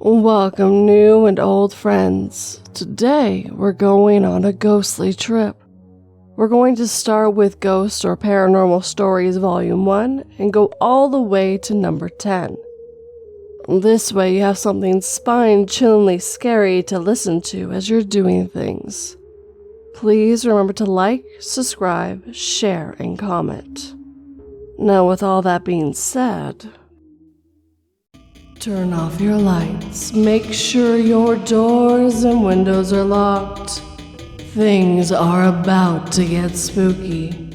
Welcome, new and old friends. Today, we're going on a ghostly trip. We're going to start with Ghost or Paranormal Stories Volume 1 and go all the way to number 10. This way, you have something spine-chillingly scary to listen to as you're doing things. Please remember to like, subscribe, share, and comment. Now, with all that being said, turn off your lights, make sure your doors and windows are locked. Things are about to get spooky.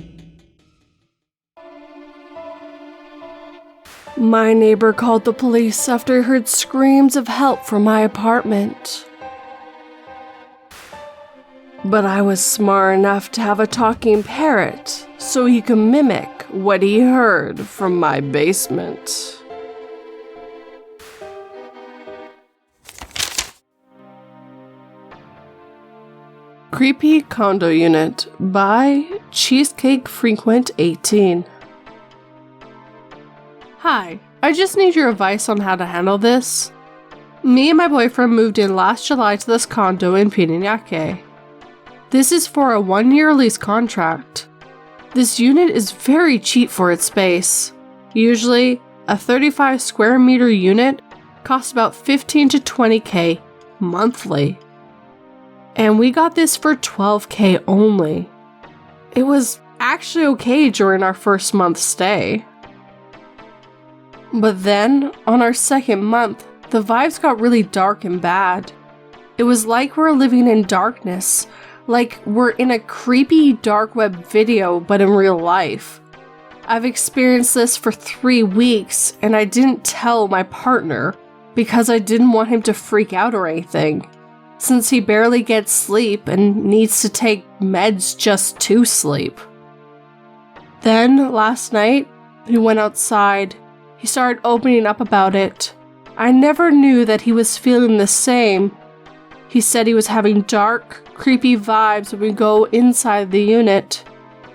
My neighbor called the police after he heard screams of help from my apartment. But I was smart enough to have a talking parrot so he could mimic what he heard from my basement. Creepy Condo Unit by Cheesecake Frequent 18. Hi, I just need your advice on how to handle this. Me and my boyfriend moved in last July to this condo in Pininaque. This is for a 1-year lease contract. This unit is very cheap for its space. Usually, a 35 square meter unit costs about $15 to $20K monthly. And we got this for $12K only. It was actually okay during our first month stay. But then, on our second month, the vibes got really dark and bad. It was like we're living in darkness, like we're in a creepy dark web video but in real life. I've experienced this for 3 weeks and I didn't tell my partner because I didn't want him to freak out or anything, since he barely gets sleep and needs to take meds just to sleep. Then, last night, he went outside. He started opening up about it. I never knew that he was feeling the same. He said he was having dark, creepy vibes when we go inside the unit.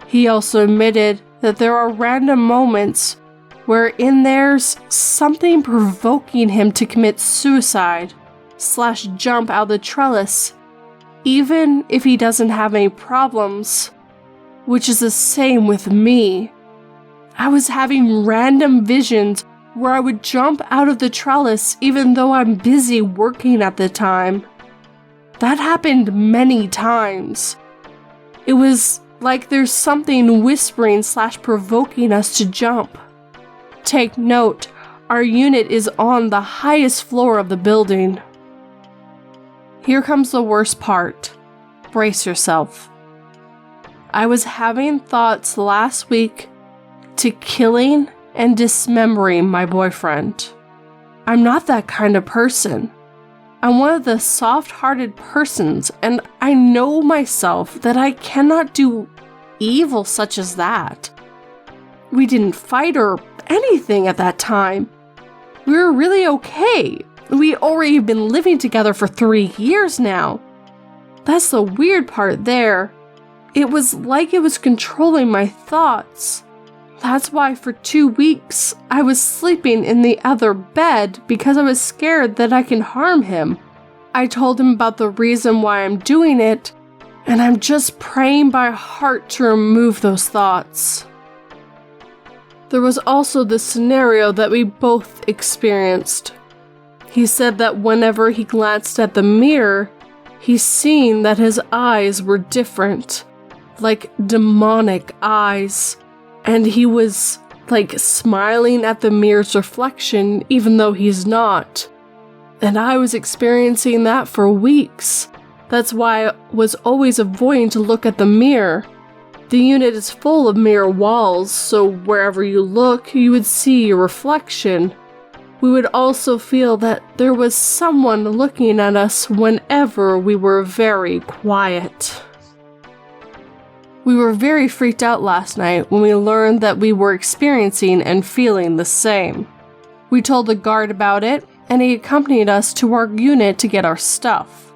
He also admitted that there are random moments where there's something provoking him to commit suicide / jump out the trellis, even if he doesn't have any problems, which is the same with me. I was having random visions where I would jump out of the trellis even though I'm busy working at the time. That happened many times. It was like there's something whispering / provoking us to jump. Take note, our unit is on the highest floor of the building. Here comes the worst part. Brace yourself. I was having thoughts last week to killing and dismembering my boyfriend. I'm not that kind of person. I'm one of the soft-hearted persons, and I know myself that I cannot do evil such as that. We didn't fight or anything at that time. We were really okay. We already have been living together for 3 years now. That's the weird part there. It was like it was controlling my thoughts. That's why for 2 weeks, I was sleeping in the other bed because I was scared that I can harm him. I told him about the reason why I'm doing it, and I'm just praying by heart to remove those thoughts. There was also the scenario that we both experienced. He said that whenever he glanced at the mirror, he seen that his eyes were different, like demonic eyes. And he was, like, smiling at the mirror's reflection even though he's not. And I was experiencing that for weeks. That's why I was always avoiding to look at the mirror. The unit is full of mirror walls, so wherever you look, you would see your reflection. We would also feel that there was someone looking at us whenever we were very quiet. We were very freaked out last night when we learned that we were experiencing and feeling the same. We told the guard about it, and he accompanied us to our unit to get our stuff.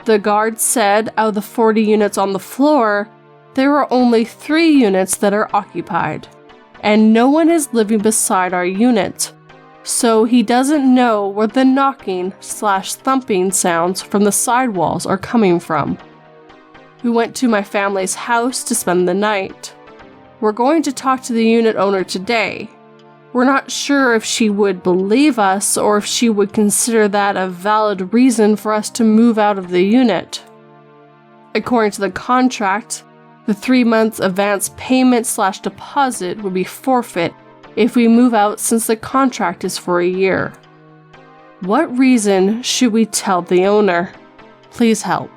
The guard said out of the 40 units on the floor, there are only 3 units that are occupied, and no one is living beside our unit. so he doesn't know where the knocking/thumping sounds from the sidewalls are coming from. We went to my family's house to spend the night. We're going to talk to the unit owner today. We're not sure if she would believe us or if she would consider that a valid reason for us to move out of the unit. According to the contract, the 3 months advance payment/deposit would be forfeit if we move out since the contract is for a year. What reason should we tell the owner? Please help.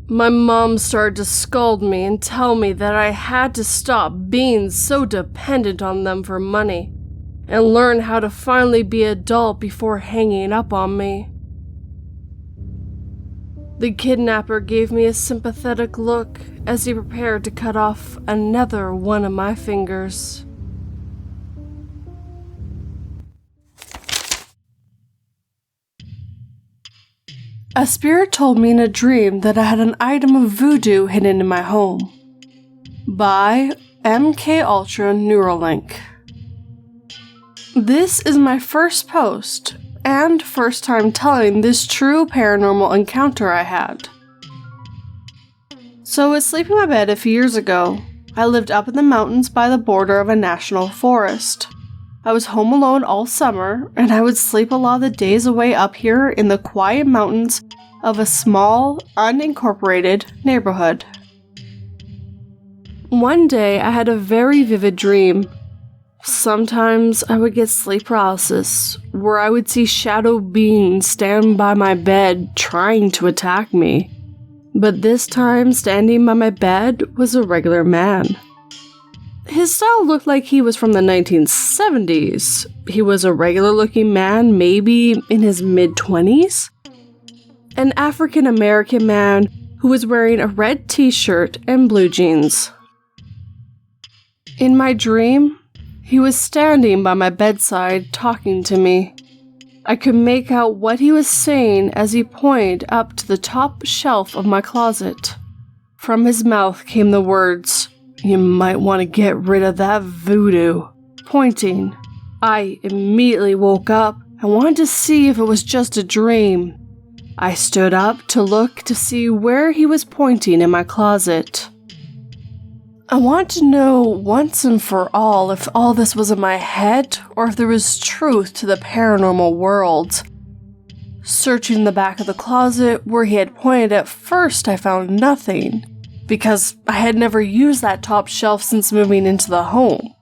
My mom started to scold me and tell me that I had to stop being so dependent on them for money and learn how to finally be adult before hanging up on me. The kidnapper gave me a sympathetic look as he prepared to cut off another one of my fingers. A spirit told me in a dream that I had an item of voodoo hidden in my home. By MK Ultra Neuralink. This is my first post and first time telling this true paranormal encounter I had. So I was sleeping in my bed a few years ago. I lived up in the mountains by the border of a national forest. I was home alone all summer, and I would sleep a lot of the days away up here in the quiet mountains of a small, unincorporated neighborhood. One day, I had a very vivid dream. Sometimes I would get sleep paralysis, where I would see shadow beings stand by my bed trying to attack me. But this time, standing by my bed was a regular man. His style looked like he was from the 1970s. He was a regular-looking man, maybe in his mid-20s. An African-American man who was wearing a red t-shirt and blue jeans. In my dream, he was standing by my bedside talking to me. I could make out what he was saying as he pointed up to the top shelf of my closet. From his mouth came the words, "You might want to get rid of that voodoo," pointing. I immediately woke up and wanted to see if it was just a dream. I stood up to look to see where he was pointing in my closet. I want to know once and for all if all this was in my head or if there was truth to the paranormal world. Searching the back of the closet where he had pointed at first, I found nothing, because I had never used that top shelf since moving into the home.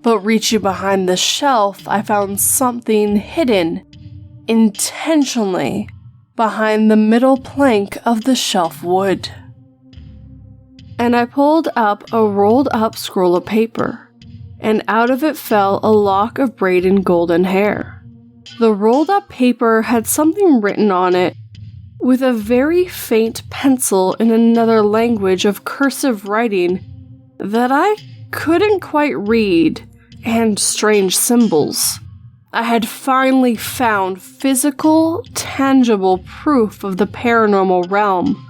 But reaching behind the shelf, I found something hidden, intentionally, behind the middle plank of the shelf wood. And I pulled up a rolled up scroll of paper, and out of it fell a lock of braided golden hair. The rolled up paper had something written on it with a very faint pencil in another language of cursive writing that I couldn't quite read, and strange symbols. I had finally found physical, tangible proof of the paranormal realm,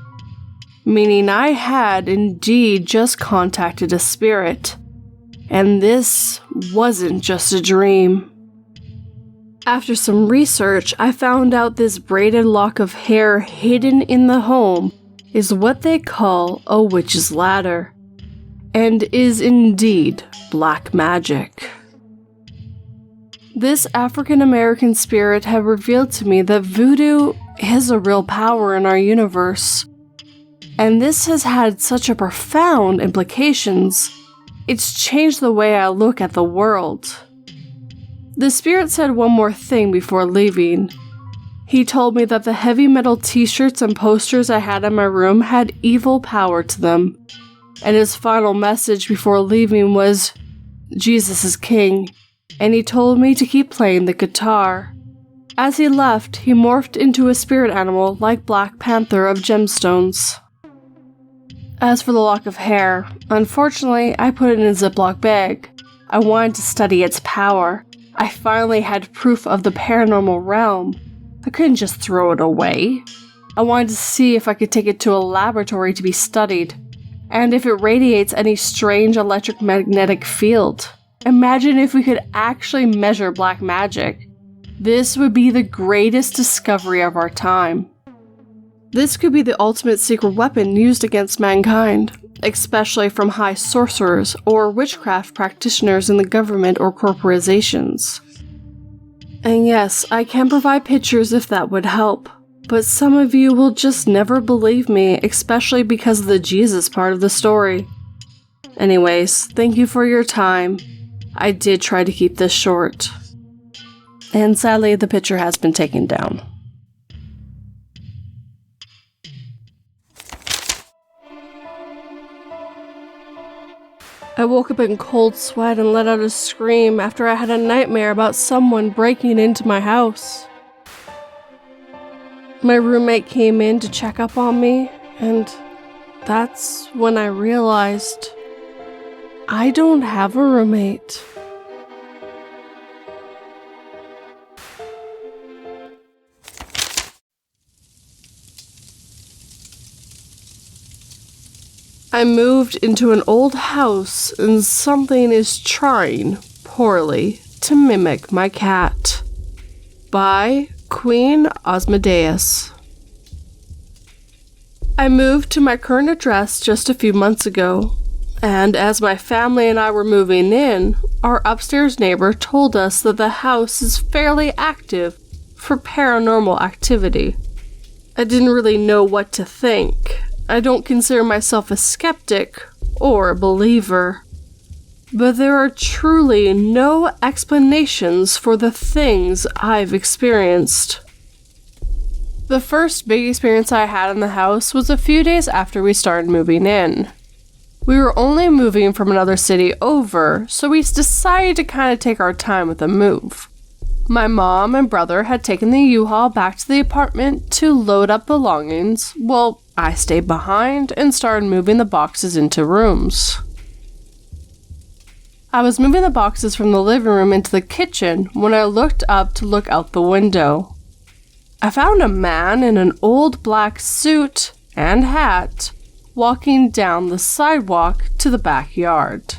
meaning I had indeed just contacted a spirit, and this wasn't just a dream. After some research, I found out this braided lock of hair hidden in the home is what they call a witch's ladder, and is indeed black magic. This African-American spirit had revealed to me that voodoo is a real power in our universe, and this has had such a profound implications. It's changed the way I look at the world. The spirit said one more thing before leaving. He told me that the heavy metal t-shirts and posters I had in my room had evil power to them, and his final message before leaving was, "Jesus is King," and he told me to keep playing the guitar. As he left, he morphed into a spirit animal like Black Panther of gemstones. As for the lock of hair, unfortunately, I put it in a Ziploc bag. I wanted to study its power. I finally had proof of the paranormal realm. I couldn't just throw it away. I wanted to see if I could take it to a laboratory to be studied. and if it radiates any strange electromagnetic field. Imagine if we could actually measure black magic. This would be the greatest discovery of our time. This could be the ultimate secret weapon used against mankind, especially from high sorcerers or witchcraft practitioners in the government or corporations. And yes, I can provide pictures if that would help, but some of you will just never believe me, especially because of the Jesus part of the story. Anyways, thank you for your time. I did try to keep this short. And sadly, the picture has been taken down. I woke up in cold sweat and let out a scream after I had a nightmare about someone breaking into my house. My roommate came in to check up on me, and that's when I realized I don't have a roommate. I moved into an old house and something is trying, poorly, to mimic my cat. By Queen Osmodeus. I moved to my current address just a few months ago, and as my family and I were moving in, our upstairs neighbor told us that the house is fairly active for paranormal activity. I didn't really know what to think. I don't consider myself a skeptic or a believer, but there are truly no explanations for the things I've experienced. The first big experience I had in the house was a few days after we started moving in. We were only moving from another city over, so we decided to kind of take our time with the move. My mom and brother had taken the U-Haul back to the apartment to load up belongings, while I stayed behind and started moving the boxes into rooms. I was moving the boxes from the living room into the kitchen when I looked up to look out the window. I found a man in an old black suit and hat walking down the sidewalk to the backyard.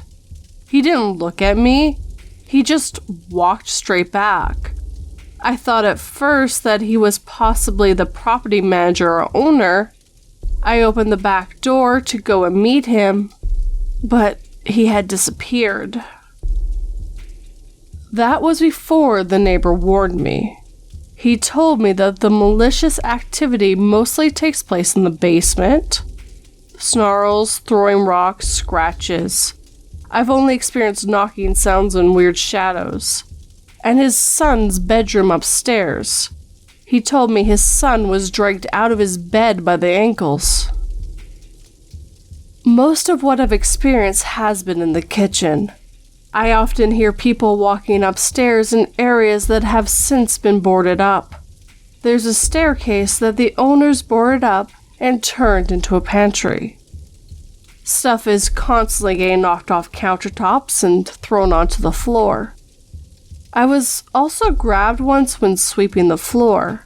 He didn't look at me. He just walked straight back. I thought at first that he was possibly the property manager or owner. I opened the back door to go and meet him, but he had disappeared. That was before the neighbor warned me. He told me that the malicious activity mostly takes place in the basement. Snarls, throwing rocks, scratches. I've only experienced knocking sounds and weird shadows. And his son's bedroom upstairs. He told me his son was dragged out of his bed by the ankles. Most of what I've experienced has been in the kitchen. I often hear people walking upstairs in areas that have since been boarded up. There's a staircase that the owners boarded up and turned into a pantry. Stuff is constantly getting knocked off countertops and thrown onto the floor. I was also grabbed once when sweeping the floor.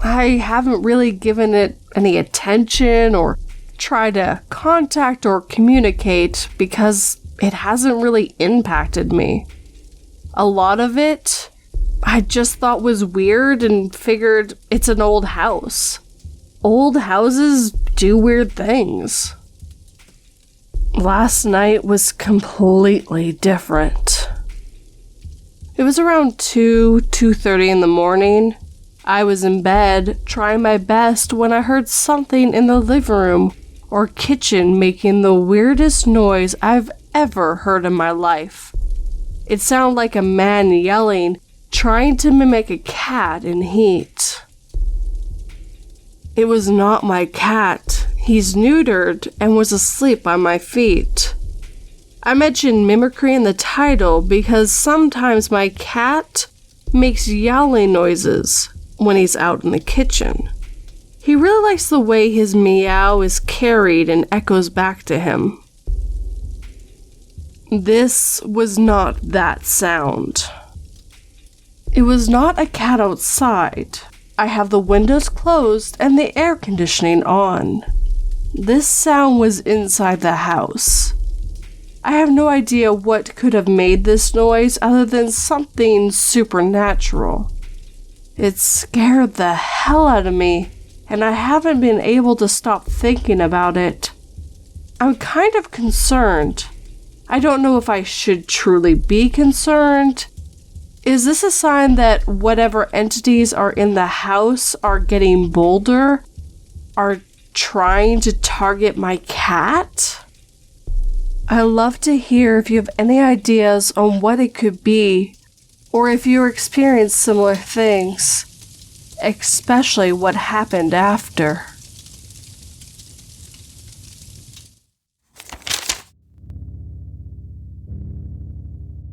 I haven't really given it any attention or tried to contact or communicate because it hasn't really impacted me. A lot of it I just thought was weird and figured it's an old house. Old houses do weird things. Last night was completely different. It was around 2:30 in the morning. I was in bed, trying my best, when I heard something in the living room or kitchen making the weirdest noise I've ever heard in my life. It sounded like a man yelling, trying to mimic a cat in heat. It was not my cat. He's neutered and was asleep by my feet. I mentioned mimicry in the title because sometimes my cat makes yowling noises when he's out in the kitchen. He really likes the way his meow is carried and echoes back to him. This was not that sound. It was not a cat outside. I have the windows closed and the air conditioning on. this sound was inside the house. I have no idea what could have made this noise other than something supernatural. It scared the hell out of me, and I haven't been able to stop thinking about it. I'm kind of concerned. I don't know if I should truly be concerned. Is this a sign that whatever entities are in the house are getting bolder? Are trying to target my cat? I love to hear if you have any ideas on what it could be, or if you experienced similar things, especially what happened after.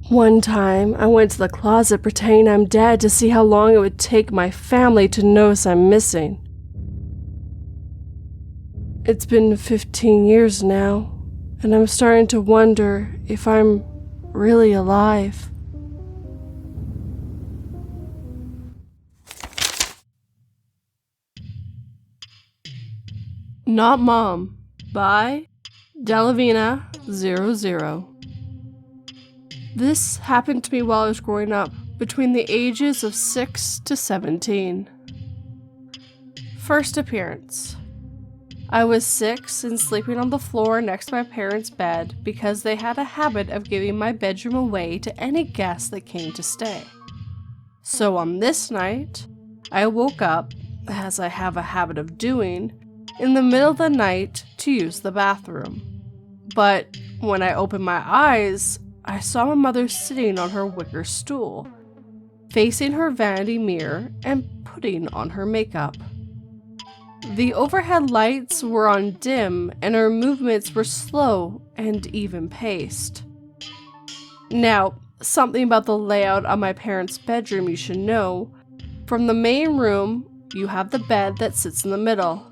One time, I went to the closet pretending I'm dead to see how long it would take my family to notice I'm missing. It's been 15 years now, and I'm starting to wonder if I'm really alive. Not Mom by Delavina00. This happened to me while I was growing up, between the ages of 6 to 17. First appearance. I was 6 and sleeping on the floor next to my parents' bed because they had a habit of giving my bedroom away to any guests that came to stay. So on this night, I woke up, as I have a habit of doing, in the middle of the night to use the bathroom. But when I opened my eyes, I saw my mother sitting on her wicker stool, facing her vanity mirror and putting on her makeup. The overhead lights were on dim and her movements were slow and even-paced. Now, something about the layout of my parents' bedroom you should know. From the main room, you have the bed that sits in the middle.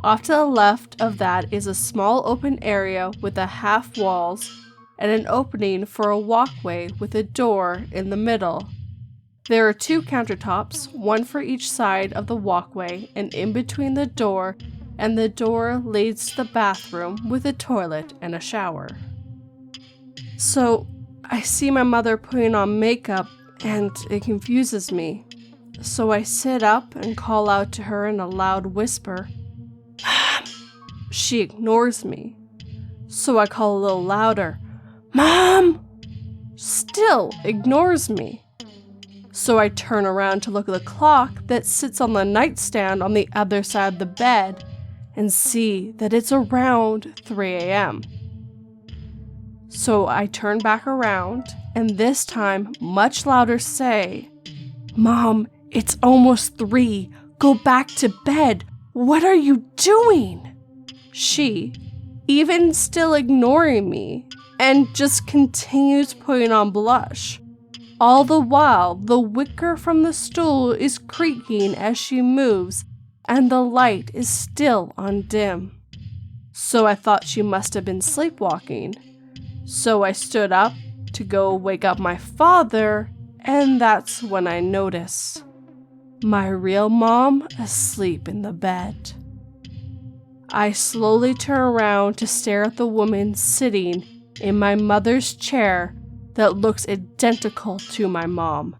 Off to the left of that is a small open area with a half walls and an opening for a walkway with a door in the middle. There are 2 countertops, one for each side of the walkway, and in between the door and the door leads to the bathroom with a toilet and a shower. So, I see my mother putting on makeup and it confuses me. So I sit up and call out to her in a loud whisper, "Mom!" She ignores me. So I call a little louder, "Mom!" Still ignores me. So I turn around to look at the clock that sits on the nightstand on the other side of the bed and see that it's around 3 a.m. So I turn back around and this time much louder say, "Mom, it's almost 3. Go back to bed. What are you doing?" She, even still ignoring me, and just continues putting on blush. All the while, the wicker from the stool is creaking as she moves, and the light is still on dim. So I thought she must have been sleepwalking. So I stood up to go wake up my father, and that's when I notice my real mom asleep in the bed. I slowly turn around to stare at the woman sitting in my mother's chair that looks identical to my mom.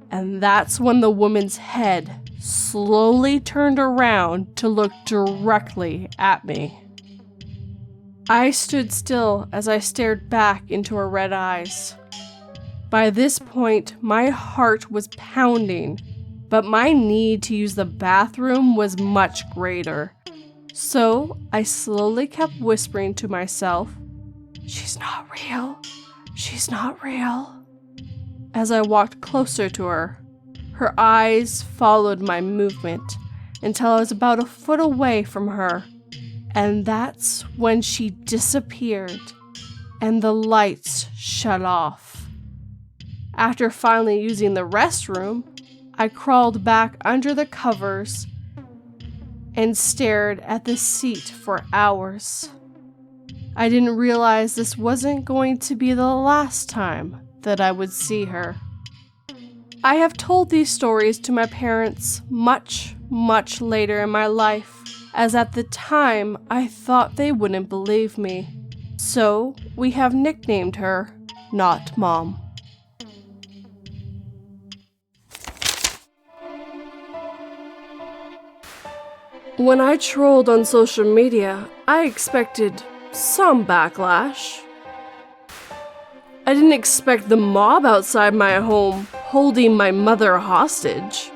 And that's when the woman's head slowly turned around to look directly at me. I stood still as I stared back into her red eyes. By this point, my heart was pounding, but my need to use the bathroom was much greater. So I slowly kept whispering to myself, "She's not real. She's not real." As I walked closer to her, her eyes followed my movement until I was about a foot away from her, and that's when she disappeared and the lights shut off. After finally using the restroom, I crawled back under the covers and stared at the seat for hours. I didn't realize this wasn't going to be the last time that I would see her. I have told these stories to my parents much, much later in my life, as at the time I thought they wouldn't believe me. So we have nicknamed her Not Mom. When I trolled on social media, I expected some backlash. I didn't expect the mob outside my home holding my mother hostage.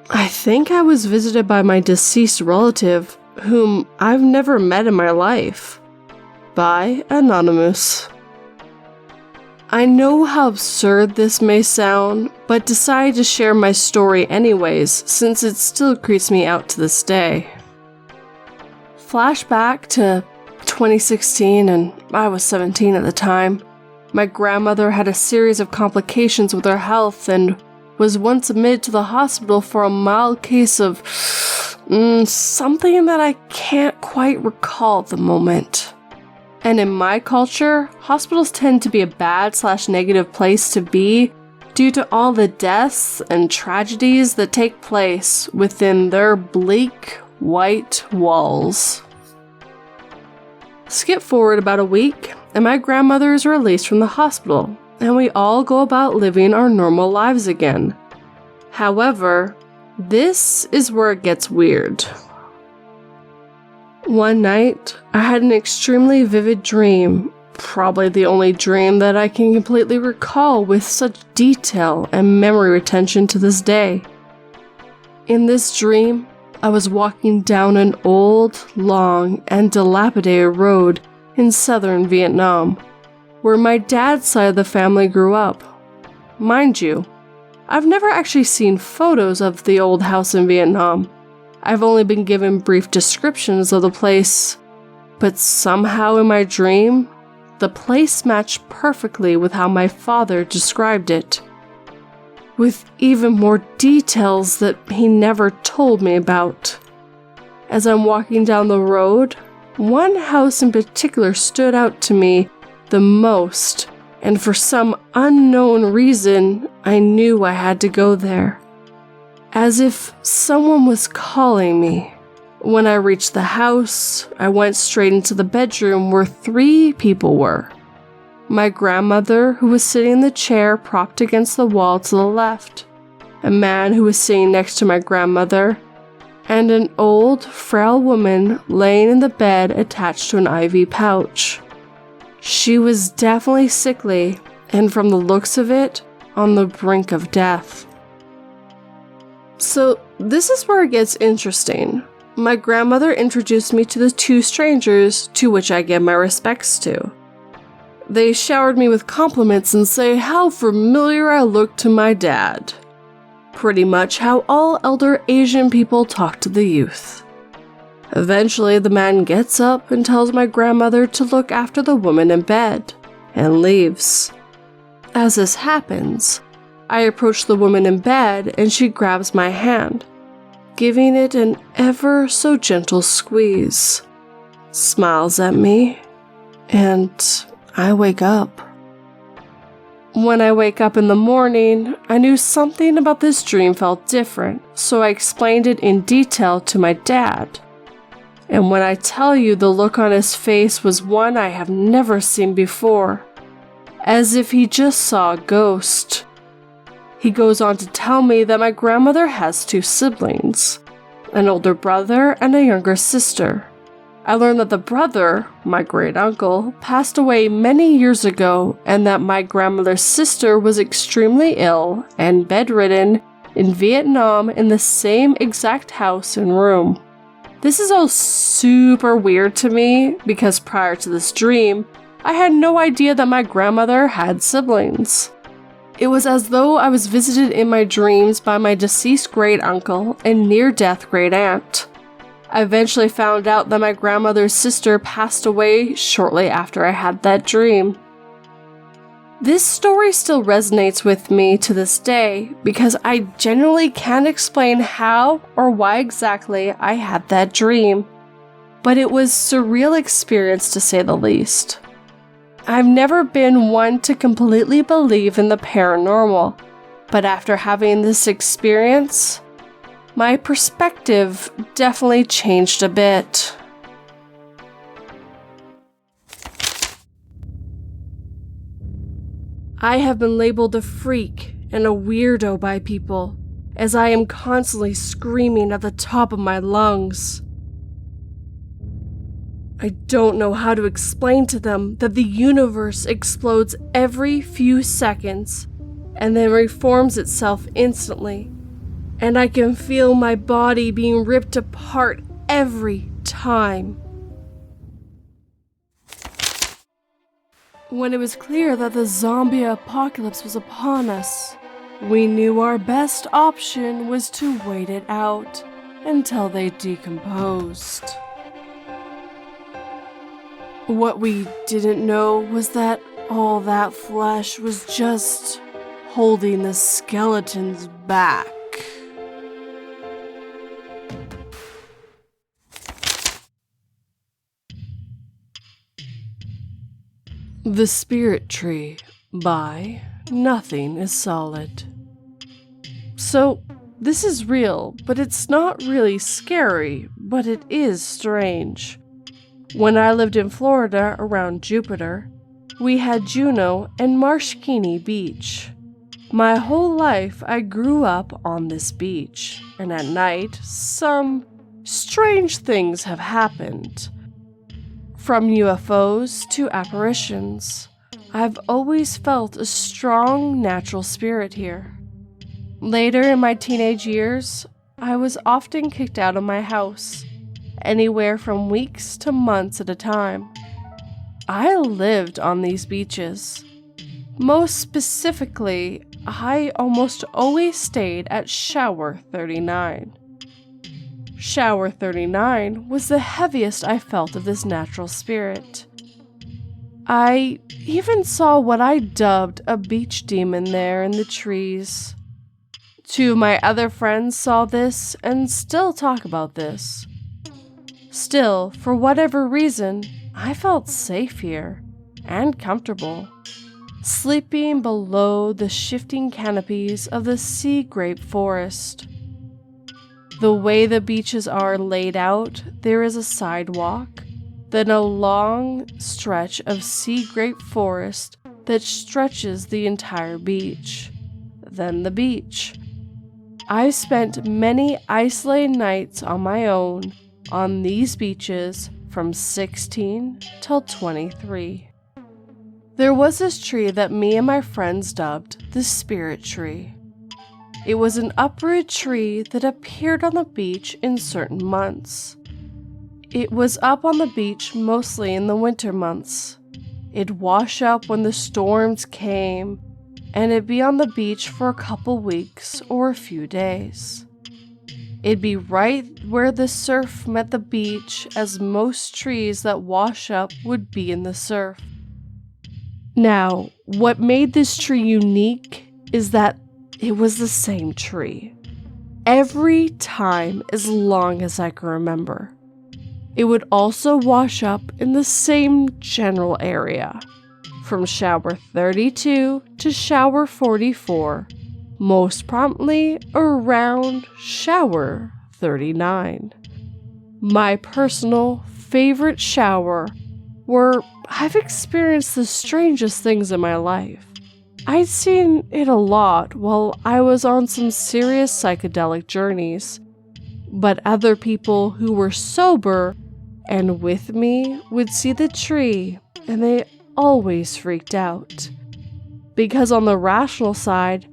I think I was visited by my deceased relative, whom I've never met in my life. By Anonymous. I know how absurd this may sound, but decided to share my story anyways, since it still creeps me out to this day. Flashback to 2016, and I was 17 at the time. My grandmother had a series of complications with her health and was once admitted to the hospital for a mild case of something that I can't quite recall at the moment. And in my culture, hospitals tend to be a bad/negative place to be due to all the deaths and tragedies that take place within their bleak, white walls. Skip forward about a week, and my grandmother is released from the hospital, and we all go about living our normal lives again. However, this is where it gets weird. One night, I had an extremely vivid dream, probably the only dream that I can completely recall with such detail and memory retention to this day. In this dream, I was walking down an old, long, and dilapidated road in southern Vietnam, where my dad's side of the family grew up. Mind you, I've never actually seen photos of the old house in Vietnam. I've only been given brief descriptions of the place, but somehow in my dream, the place matched perfectly with how my father described it, with even more details that he never told me about. As I'm walking down the road, one house in particular stood out to me the most, and for some unknown reason, I knew I had to go there. As if someone was calling me. When I reached the house, I went straight into the bedroom where 3 people were. My grandmother, who was sitting in the chair propped against the wall to the left, a man who was sitting next to my grandmother, and an old, frail woman laying in the bed attached to an IV pouch. She was definitely sickly, and from the looks of it, on the brink of death. So, this is where it gets interesting. My grandmother introduced me to the 2 strangers, to which I give my respects to. They showered me with compliments and say how familiar I looked to my dad. Pretty much how all elder Asian people talk to the youth. Eventually, the man gets up and tells my grandmother to look after the woman in bed, and leaves. As this happens, I approach the woman in bed and she grabs my hand, giving it an ever so gentle squeeze, smiles at me, and I wake up. When I wake up in the morning, I knew something about this dream felt different, so I explained it in detail to my dad. And when I tell you the look on his face was one I have never seen before, as if he just saw a ghost. He goes on to tell me that my grandmother has 2 siblings, an older brother and a younger sister. I learned that the brother, my great-uncle, passed away many years ago, and that my grandmother's sister was extremely ill and bedridden in Vietnam in the same exact house and room. This is all super weird to me because prior to this dream, I had no idea that my grandmother had siblings. It was as though I was visited in my dreams by my deceased great-uncle and near-death great-aunt. I eventually found out that my grandmother's sister passed away shortly after I had that dream. This story still resonates with me to this day because I genuinely can't explain how or why exactly I had that dream, but it was a surreal experience to say the least. I've never been one to completely believe in the paranormal, but after having this experience, my perspective definitely changed a bit. I have been labeled a freak and a weirdo by people, as I am constantly screaming at the top of my lungs. I don't know how to explain to them that the universe explodes every few seconds and then reforms itself instantly, and I can feel my body being ripped apart every time. When it was clear that the zombie apocalypse was upon us, we knew our best option was to wait it out until they decomposed. What we didn't know was that all that flesh was just holding the skeletons back. The Spirit Tree by Nothing is Solid. So, this is real, but it's not really scary, but it is strange. When I lived in Florida around Jupiter, we had Juneau and Marshkini Beach. My whole life I grew up on this beach, and at night some strange things have happened. From UFOs to apparitions, I've always felt a strong natural spirit here. Later in my teenage years, I was often kicked out of my house, anywhere from weeks to months at a time. I lived on these beaches. Most specifically, I almost always stayed at Shower 39. Shower 39 was the heaviest I felt of this natural spirit. I even saw what I dubbed a beach demon there in the trees. Two of my other friends saw this and still talk about this. Still, for whatever reason, I felt safe here and comfortable, sleeping below the shifting canopies of the sea grape forest. The way the beaches are laid out, there is a sidewalk, then a long stretch of sea grape forest that stretches the entire beach, then the beach. I spent many isolated nights on my own on these beaches from 16 till 23. There was this tree that me and my friends dubbed the Spirit Tree. It was an uprooted tree that appeared on the beach in certain months. It was up on the beach mostly in the winter months. It'd wash up when the storms came, and it'd be on the beach for a couple weeks or a few days. It'd be right where the surf met the beach, as most trees that wash up would be in the surf. Now, what made this tree unique is that it was the same tree every time as long as I can remember. It would also wash up in the same general area, from Shower 32 to Shower 44, most promptly around Shower 39. My personal favorite shower, where I've experienced the strangest things in my life. I'd seen it a lot while I was on some serious psychedelic journeys, but other people who were sober and with me would see the tree and they always freaked out. Because on the rational side,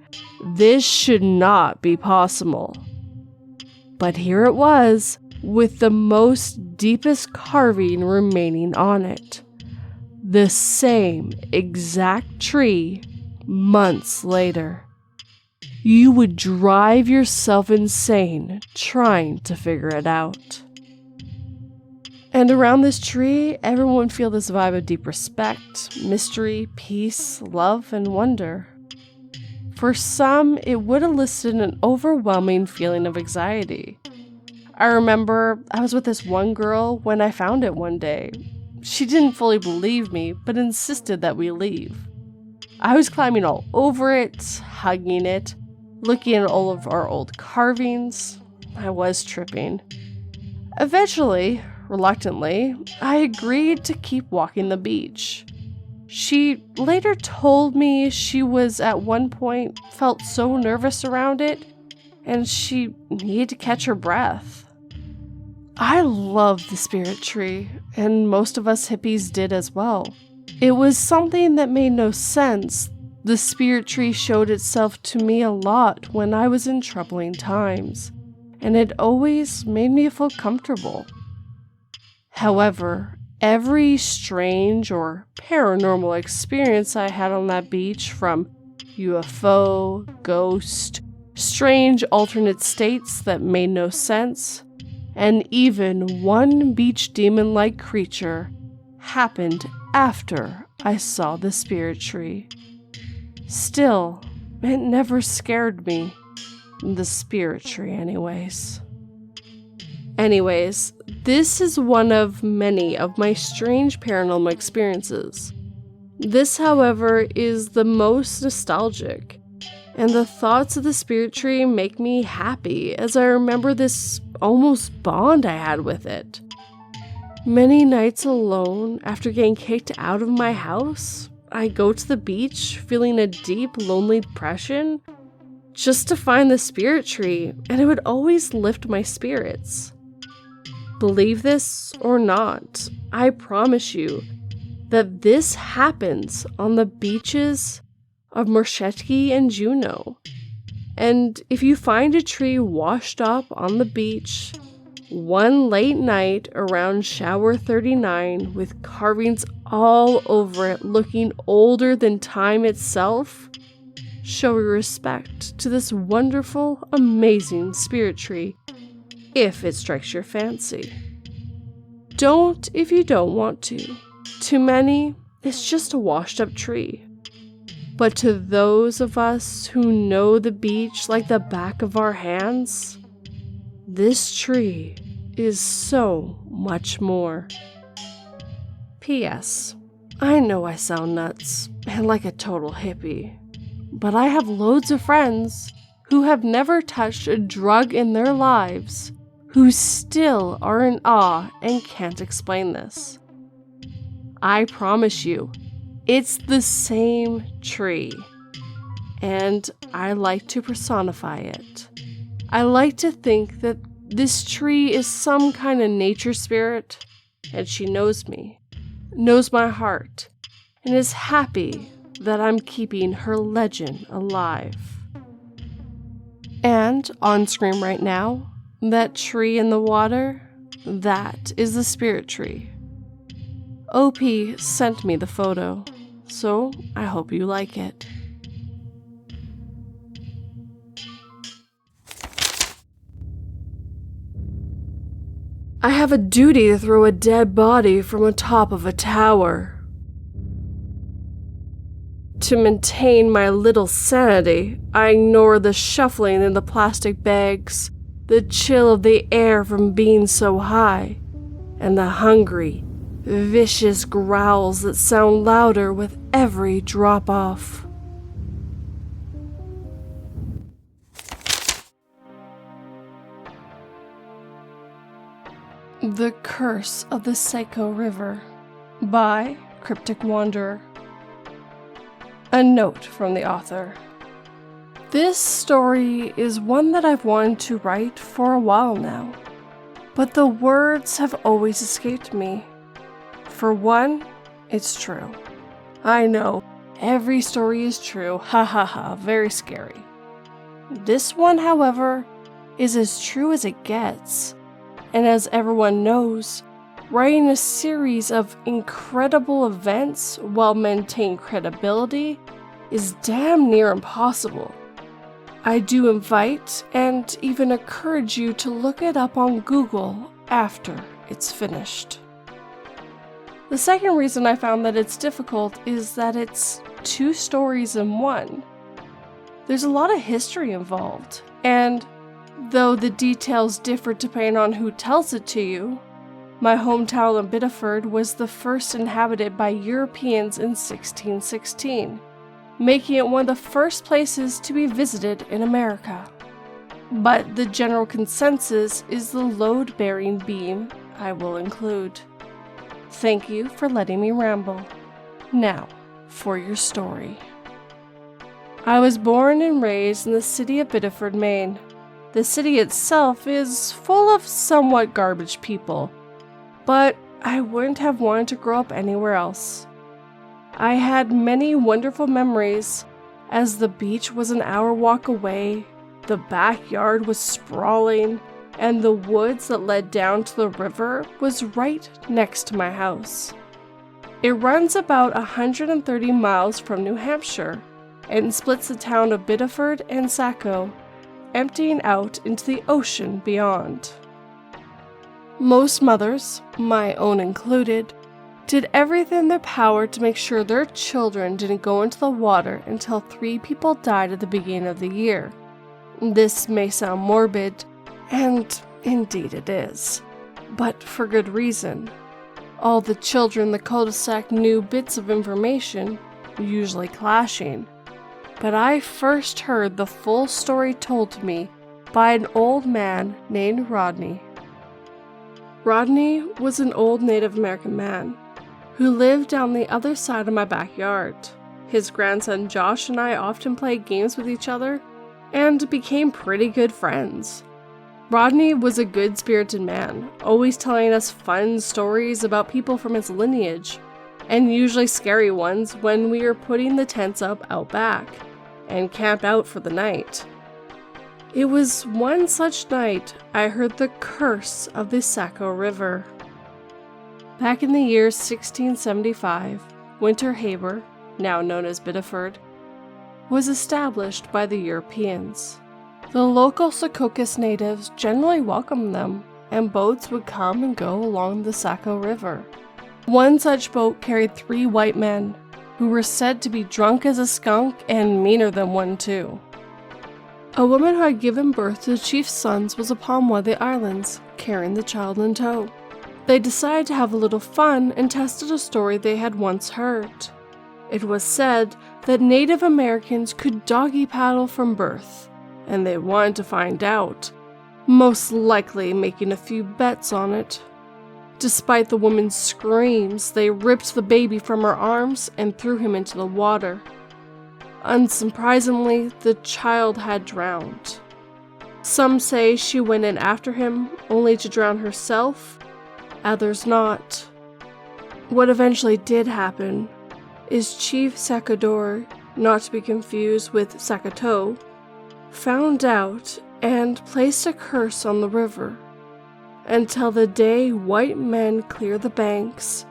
this should not be possible. But here it was, with the most deepest carving remaining on it. The same exact tree months later. You would drive yourself insane trying to figure it out. And around this tree, everyone would feel this vibe of deep respect, mystery, peace, love, and wonder. For some, it would elicit an overwhelming feeling of anxiety. I remember I was with this one girl when I found it one day. She didn't fully believe me, but insisted that we leave. I was climbing all over it, hugging it, looking at all of our old carvings. I was tripping. Eventually, reluctantly, I agreed to keep walking the beach. She later told me she was at one point felt so nervous around it, and she needed to catch her breath. I love the spirit tree, and most of us hippies did as well. It was something that made no sense. The spirit tree showed itself to me a lot when I was in troubling times, and it always made me feel comfortable. However, every strange or paranormal experience I had on that beach, from UFO, ghost, strange alternate states that made no sense, and even one beach demon-like creature, happened after I saw the spirit tree. Still, it never scared me. The spirit tree, anyways. Anyways, this is one of many of my strange paranormal experiences. This, however, is the most nostalgic, and the thoughts of the spirit tree make me happy as I remember this almost bond I had with it. Many nights alone after getting kicked out of my house, I go to the beach feeling a deep, lonely depression just to find the spirit tree, and it would always lift my spirits. Believe this or not, I promise you that this happens on the beaches of Marchetti and Juneau. And if you find a tree washed up on the beach one late night around shower 39 with carvings all over it looking older than time itself, show your respect to this wonderful, amazing spirit tree if it strikes your fancy. Don't if you don't want to. To many, it's just a washed up tree. But to those of us who know the beach like the back of our hands, this tree is so much more. P.S. I know I sound nuts and like a total hippie, but I have loads of friends who have never touched a drug in their lives who still are in awe and can't explain this. I promise you, it's the same tree, and I like to personify it. I like to think that this tree is some kind of nature spirit, and she knows me, knows my heart, and is happy that I'm keeping her legend alive. And on screen right now, that tree in the water, that is the spirit tree. OP sent me the photo, so I hope you like it. I have a duty to throw a dead body from the top of a tower. To maintain my little sanity, I ignore the shuffling in the plastic bags, the chill of the air from being so high, and the hungry, vicious growls that sound louder with every drop-off. The Curse of the Psycho River by Cryptic Wanderer. A note from the author. This story is one that I've wanted to write for a while now, but the words have always escaped me. For one, it's true. I know, every story is true, ha ha ha, very scary. This one, however, is as true as it gets, and as everyone knows, writing a series of incredible events while maintaining credibility is damn near impossible. I do invite and even encourage you to look it up on Google after it's finished. The second reason I found that it's difficult is that it's 2 stories in one. There's a lot of history involved, and though the details differ depending on who tells it to you, My hometown of Biddeford was the first inhabited by Europeans in 1616, making it one of the first places to be visited in America. But the general consensus is the load-bearing beam I will include. Thank you for letting me ramble. Now, for your story. I was born and raised in the city of Biddeford, Maine. The city itself is full of somewhat garbage people, but I wouldn't have wanted to grow up anywhere else. I had many wonderful memories, as the beach was an hour walk away, the backyard was sprawling, and the woods that led down to the river was right next to my house. It runs about 130 miles from New Hampshire and splits the town of Biddeford and Saco, emptying out into the ocean beyond. Most mothers, my own included, did everything in their power to make sure their children didn't go into the water until 3 people died at the beginning of the year. This may sound morbid, and indeed it is, but for good reason. All the children in the cul-de-sac knew bits of information, usually clashing, but I first heard the full story told to me by an old man named Rodney. Rodney was an old Native American man who lived down the other side of my backyard. His grandson Josh and I often played games with each other and became pretty good friends. Rodney was a good-spirited man, always telling us fun stories about people from his lineage, and usually scary ones when we were putting the tents up out back and camped out for the night. It was one such night I heard the curse of the Saco River. Back in the year 1675, Winter Haber, now known as Biddeford, was established by the Europeans. The local Secaucus natives generally welcomed them, and boats would come and go along the Saco River. One such boat carried 3 white men, who were said to be drunk as a skunk and meaner than one too. A woman who had given birth to the chief's sons was upon one of the islands, carrying the child in tow. They decided to have a little fun and tested a story they had once heard. It was said that Native Americans could doggy paddle from birth, and they wanted to find out, most likely making a few bets on it. Despite the woman's screams, they ripped the baby from her arms and threw him into the water. Unsurprisingly, the child had drowned. Some say she went in after him, only to drown herself, others not. What eventually did happen is Chief Sacador, not to be confused with Sakato, found out and placed a curse on the river. Until the day white men clear the banks,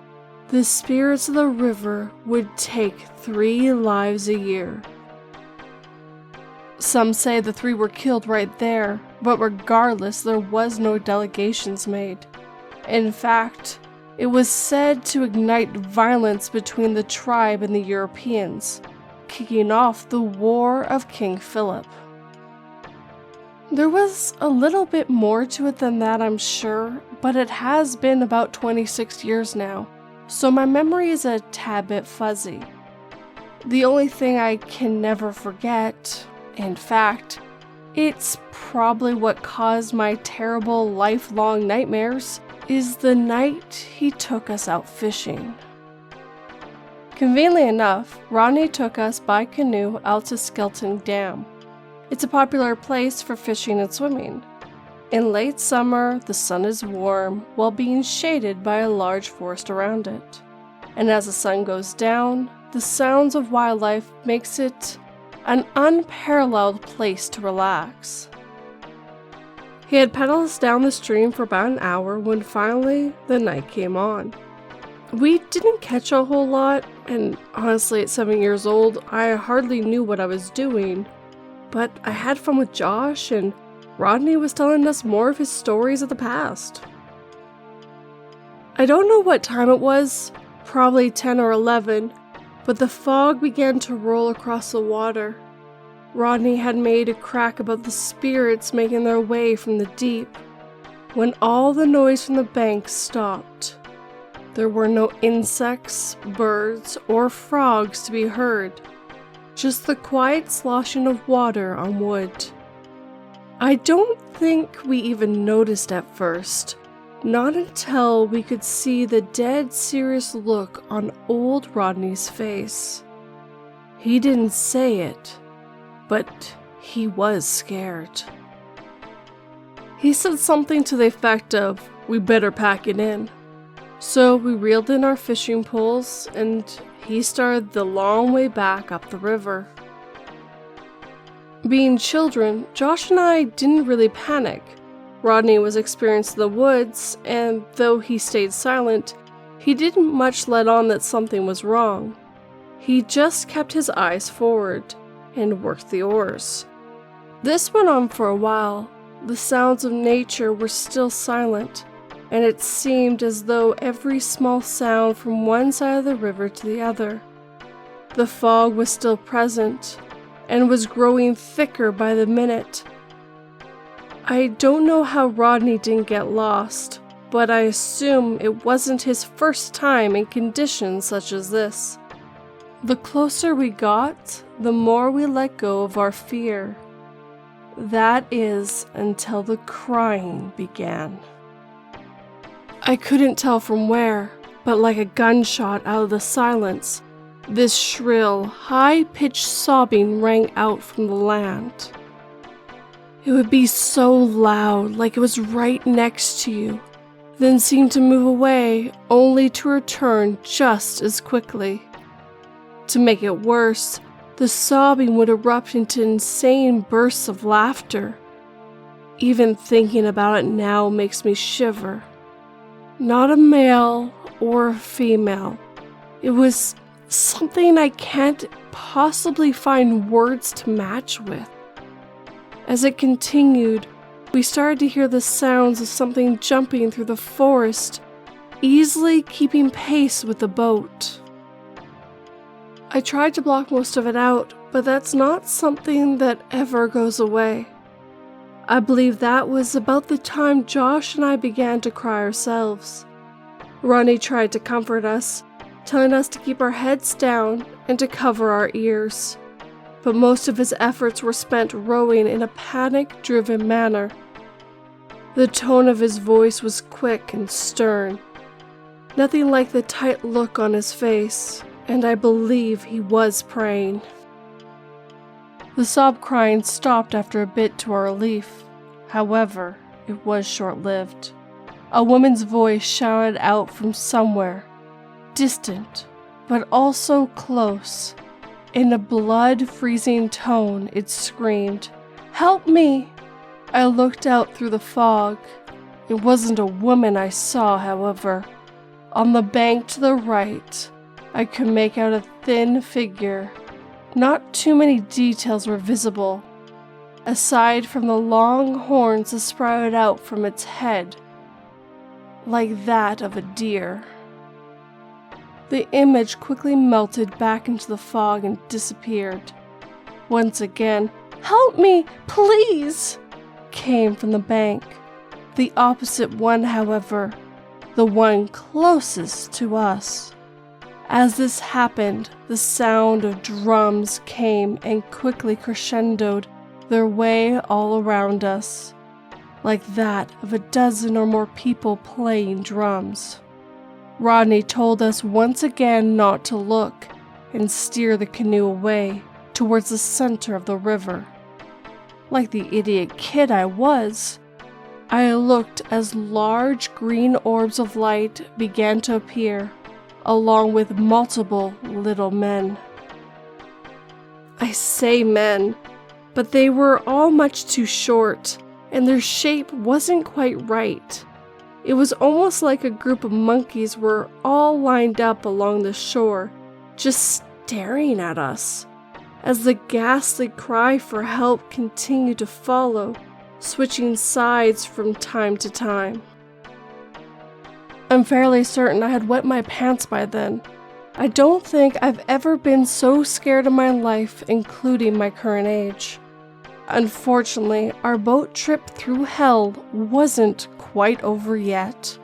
the spirits of the river would take 3 lives a year. Some say the 3 were killed right there, but regardless, there was no delegations made. In fact, it was said to ignite violence between the tribe and the Europeans, kicking off the War of King Philip. There was a little bit more to it than that, I'm sure, but it has been about 26 years now, so my memory is a tad bit fuzzy. The only thing I can never forget, in fact, it's probably what caused my terrible lifelong nightmares, is the night he took us out fishing. Conveniently enough, Rodney took us by canoe out to Skelton Dam. It's a popular place for fishing and swimming. In late summer, the sun is warm while being shaded by a large forest around it. And as the sun goes down, the sounds of wildlife makes it an unparalleled place to relax. He had paddled us down the stream for about an hour when finally the night came on. We didn't catch a whole lot, and honestly at 7 years old, I hardly knew what I was doing, but I had fun with Josh, and Rodney was telling us more of his stories of the past. I don't know what time it was, probably 10 or 11, but the fog began to roll across the water. Rodney had made a crack about the spirits making their way from the deep. when all the noise from the bank stopped. There were no insects, birds, or frogs to be heard, just the quiet sloshing of water on wood. I don't think we even noticed at first, not until we could see the dead serious look on old Rodney's face. He didn't say it, but he was scared. He said something to the effect of, "We better pack it in." So we reeled in our fishing poles and he started the long way back up the river. Being children, Josh and I didn't really panic. Rodney was experienced in the woods, and though he stayed silent, he didn't much let on that something was wrong. He just kept his eyes forward and worked the oars. This went on for a while. The sounds of nature were still silent, and it seemed as though every small sound from one side of the river to the other. The fog was still present, and was growing thicker by the minute. I don't know how Rodney didn't get lost, but I assume it wasn't his first time in conditions such as this. The closer we got, the more we let go of our fear. That is, until the crying began. I couldn't tell from where, but like a gunshot out of the silence, this shrill, high-pitched sobbing rang out from the land. It would be so loud, like it was right next to you, then seem to move away, only to return just as quickly. To make it worse, the sobbing would erupt into insane bursts of laughter. Even thinking about it now makes me shiver. Not a male or a female. It was something I can't possibly find words to match with. As it continued, we started to hear the sounds of something jumping through the forest, easily keeping pace with the boat. I tried to block most of it out, but that's not something that ever goes away. I believe that was about the time Josh and I began to cry ourselves. Ronnie tried to comfort us, telling us to keep our heads down and to cover our ears, but most of his efforts were spent rowing in a panic-driven manner. The tone of his voice was quick and stern, nothing like the tight look on his face, and I believe he was praying. The sob crying stopped after a bit to our relief. However, it was short-lived. A woman's voice shouted out from somewhere, distant, but also close. In a blood-freezing tone, it screamed, "Help me!" I looked out through the fog. It wasn't a woman I saw, however. On the bank to the right, I could make out a thin figure. Not too many details were visible, aside from the long horns that sprouted out from its head, like that of a deer. The image quickly melted back into the fog and disappeared. Once again, "Help me, please!" came from the bank. The opposite one, however, the one closest to us. As this happened, the sound of drums came and quickly crescendoed their way all around us, like that of a dozen or more people playing drums. Rodney told us once again not to look and steer the canoe away towards the center of the river. Like the idiot kid I was, I looked as large green orbs of light began to appear, along with multiple little men. I say men, but they were all much too short, and their shape wasn't quite right. It was almost like a group of monkeys were all lined up along the shore, just staring at us, as the ghastly cry for help continued to follow, switching sides from time to time. I'm fairly certain I had wet my pants by then. I don't think I've ever been so scared in my life, including my current age. Unfortunately, our boat trip through hell wasn't quite over yet.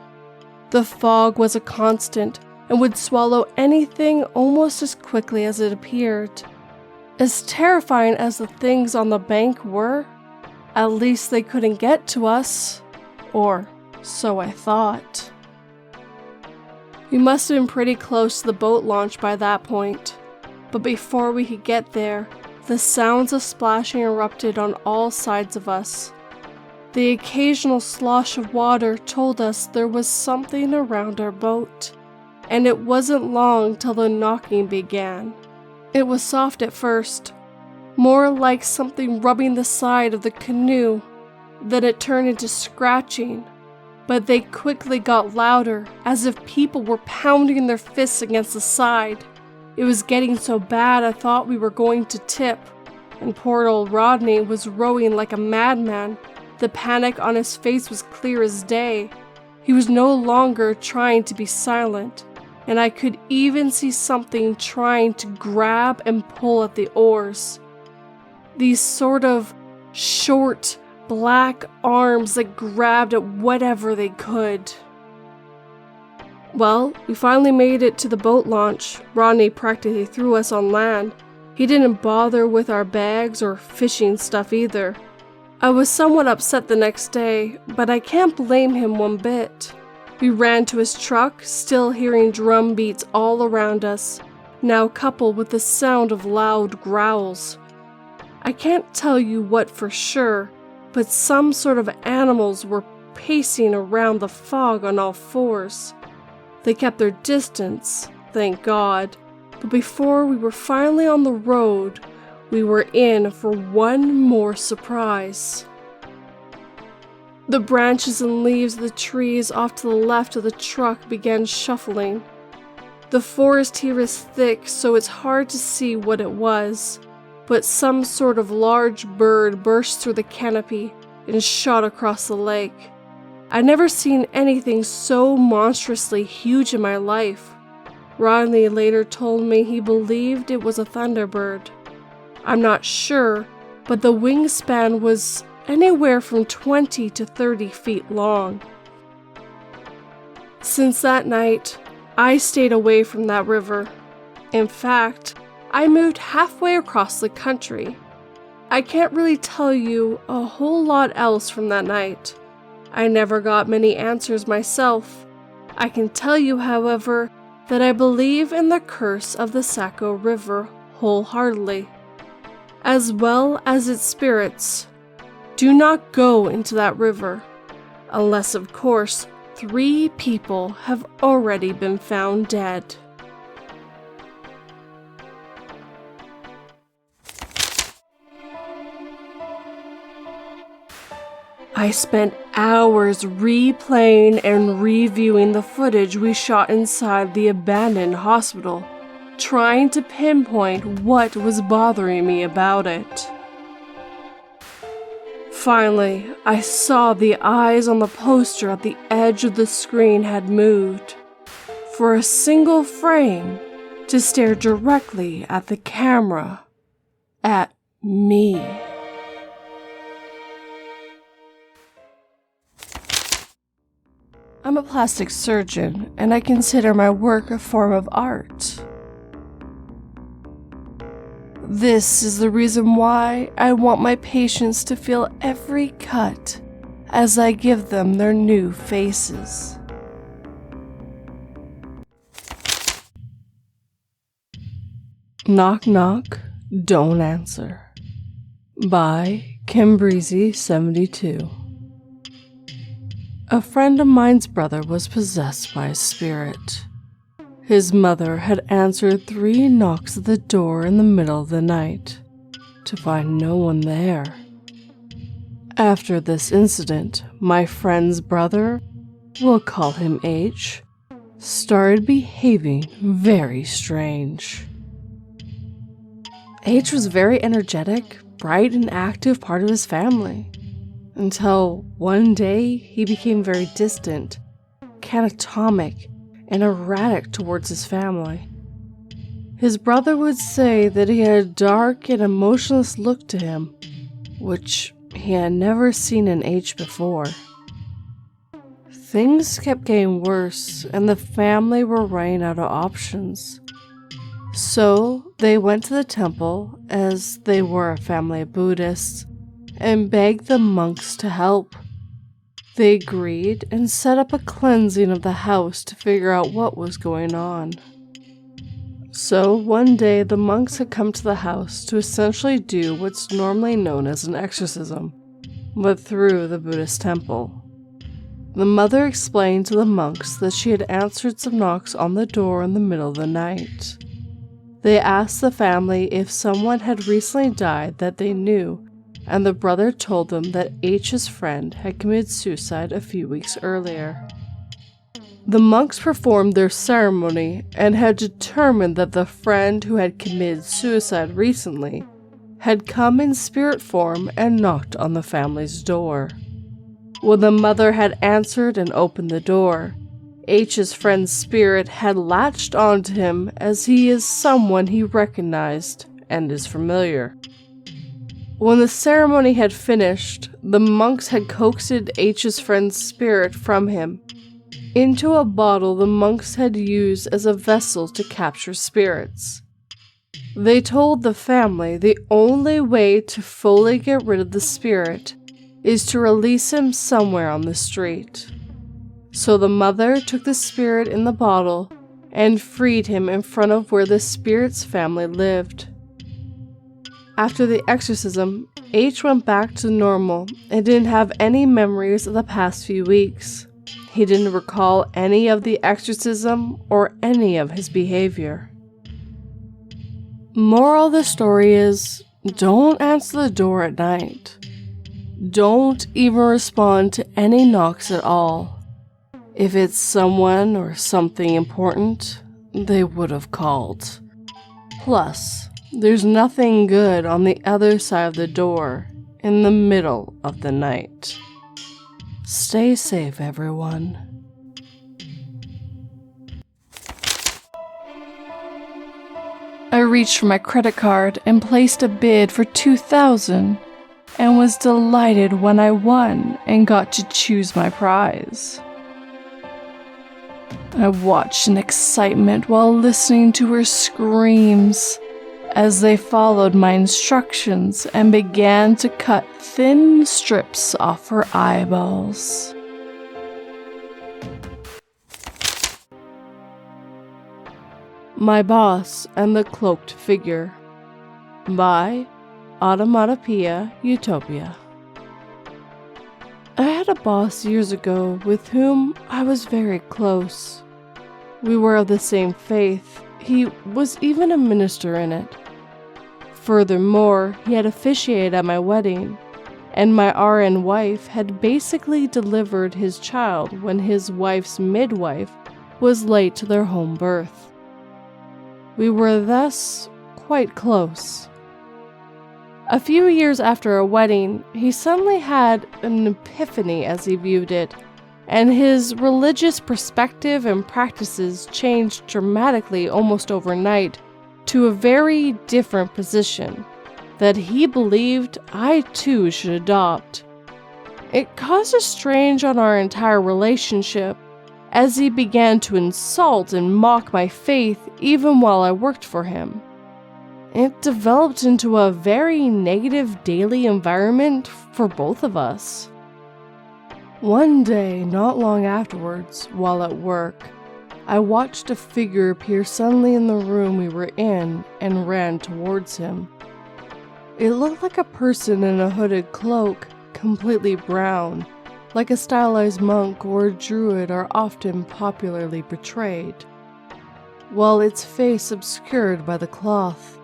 The fog was a constant and would swallow anything almost as quickly as it appeared. As terrifying as the things on the bank were, at least they couldn't get to us, or so I thought. We must have been pretty close to the boat launch by that point, but before we could get there, the sounds of splashing erupted on all sides of us. The occasional slosh of water told us there was something around our boat, and it wasn't long till the knocking began. It was soft at first, more like something rubbing the side of the canoe. Then it turned into scratching, but they quickly got louder, as if people were pounding their fists against the side. It was getting so bad I thought we were going to tip, and poor old Rodney was rowing like a madman. The panic on his face was clear as day. He was no longer trying to be silent, and I could even see something trying to grab and pull at the oars. These sort of short, black arms that grabbed at whatever they could. Well, we finally made it to the boat launch. Rodney practically threw us on land. He didn't bother with our bags or fishing stuff either. I was somewhat upset the next day, but I can't blame him one bit. We ran to his truck, still hearing drum beats all around us, now coupled with the sound of loud growls. I can't tell you what for sure, but some sort of animals were pacing around the fog on all fours. They kept their distance, thank God, but before we were finally on the road, we were in for one more surprise. The branches and leaves of the trees off to the left of the truck began shuffling. The forest here is thick, so it's hard to see what it was, but some sort of large bird burst through the canopy and shot across the lake. I'd never seen anything so monstrously huge in my life. Rodney later told me he believed it was a thunderbird. I'm not sure, but the wingspan was anywhere from 20 to 30 feet long. Since that night, I stayed away from that river. In fact, I moved halfway across the country. I can't really tell you a whole lot else from that night. I never got many answers myself. I can tell you, however, that I believe in the curse of the Saco River wholeheartedly, as well as its spirits. Do not go into that river, unless, of course, 3 people have already been found dead. I spent hours replaying and reviewing the footage we shot inside the abandoned hospital, trying to pinpoint what was bothering me about it. Finally, I saw the eyes on the poster at the edge of the screen had moved, for a single frame, to stare directly at the camera, at me. I'm a plastic surgeon, and I consider my work a form of art. This is the reason why I want my patients to feel every cut as I give them their new faces. Knock knock, don't answer. By Cambreezy72. A friend of mine's brother was possessed by a spirit. His mother had answered 3 knocks at the door in the middle of the night, to find no one there. After this incident, my friend's brother, we'll call him H, started behaving very strange. H was very energetic, bright, and active part of his family. Until one day he became very distant, catatonic, and erratic towards his family. His brother would say that he had a dark and emotionless look to him. which he had never seen in H before. Things kept getting worse, and the family were running out of options. So they went to the temple, as they were a family of Buddhists, and begged the monks to help. They agreed and set up a cleansing of the house to figure out what was going on. So one day the monks had come to the house to essentially do what's normally known as an exorcism, but through the Buddhist temple. The mother explained to the monks that she had answered some knocks on the door in the middle of the night. They asked the family if someone had recently died that they knew, and the brother told them that H's friend had committed suicide a few weeks earlier. The monks performed their ceremony and had determined that the friend who had committed suicide recently had come in spirit form and knocked on the family's door. When the mother had answered and opened the door, H's friend's spirit had latched onto him as he is someone he recognized and is familiar. When the ceremony had finished, the monks had coaxed H's friend's spirit from him into a bottle the monks had used as a vessel to capture spirits. They told the family the only way to fully get rid of the spirit is to release him somewhere on the street. So the mother took the spirit in the bottle and freed him in front of where the spirit's family lived. After the exorcism, H went back to normal and didn't have any memories of the past few weeks. He didn't recall any of the exorcism or any of his behavior. Moral of the story is, don't answer the door at night. Don't even respond to any knocks at all. If it's someone or something important, they would have called. Plus, there's nothing good on the other side of the door in the middle of the night. Stay safe, everyone. I reached for my credit card and placed a bid for $2,000 and was delighted when I won and got to choose my prize. I watched in excitement while listening to her screams as they followed my instructions and began to cut thin strips off her eyeballs. My Boss and the Cloaked Figure by Automatopoeia Utopia. I had a boss years ago with whom I was very close. We were of the same faith. He was even a minister in it. Furthermore, he had officiated at my wedding, and my RN wife had basically delivered his child when his wife's midwife was late to their home birth. We were thus quite close. A few years after our wedding, he suddenly had an epiphany as he viewed it, and his religious perspective and practices changed dramatically almost overnight to a very different position that he believed I too should adopt. It caused a strain on our entire relationship as he began to insult and mock my faith even while I worked for him. It developed into a very negative daily environment for both of us. One day, not long afterwards, while at work, I watched a figure appear suddenly in the room we were in and ran towards him. It looked like a person in a hooded cloak, completely brown, like a stylized monk or a druid are often popularly portrayed, while its face obscured by the cloth.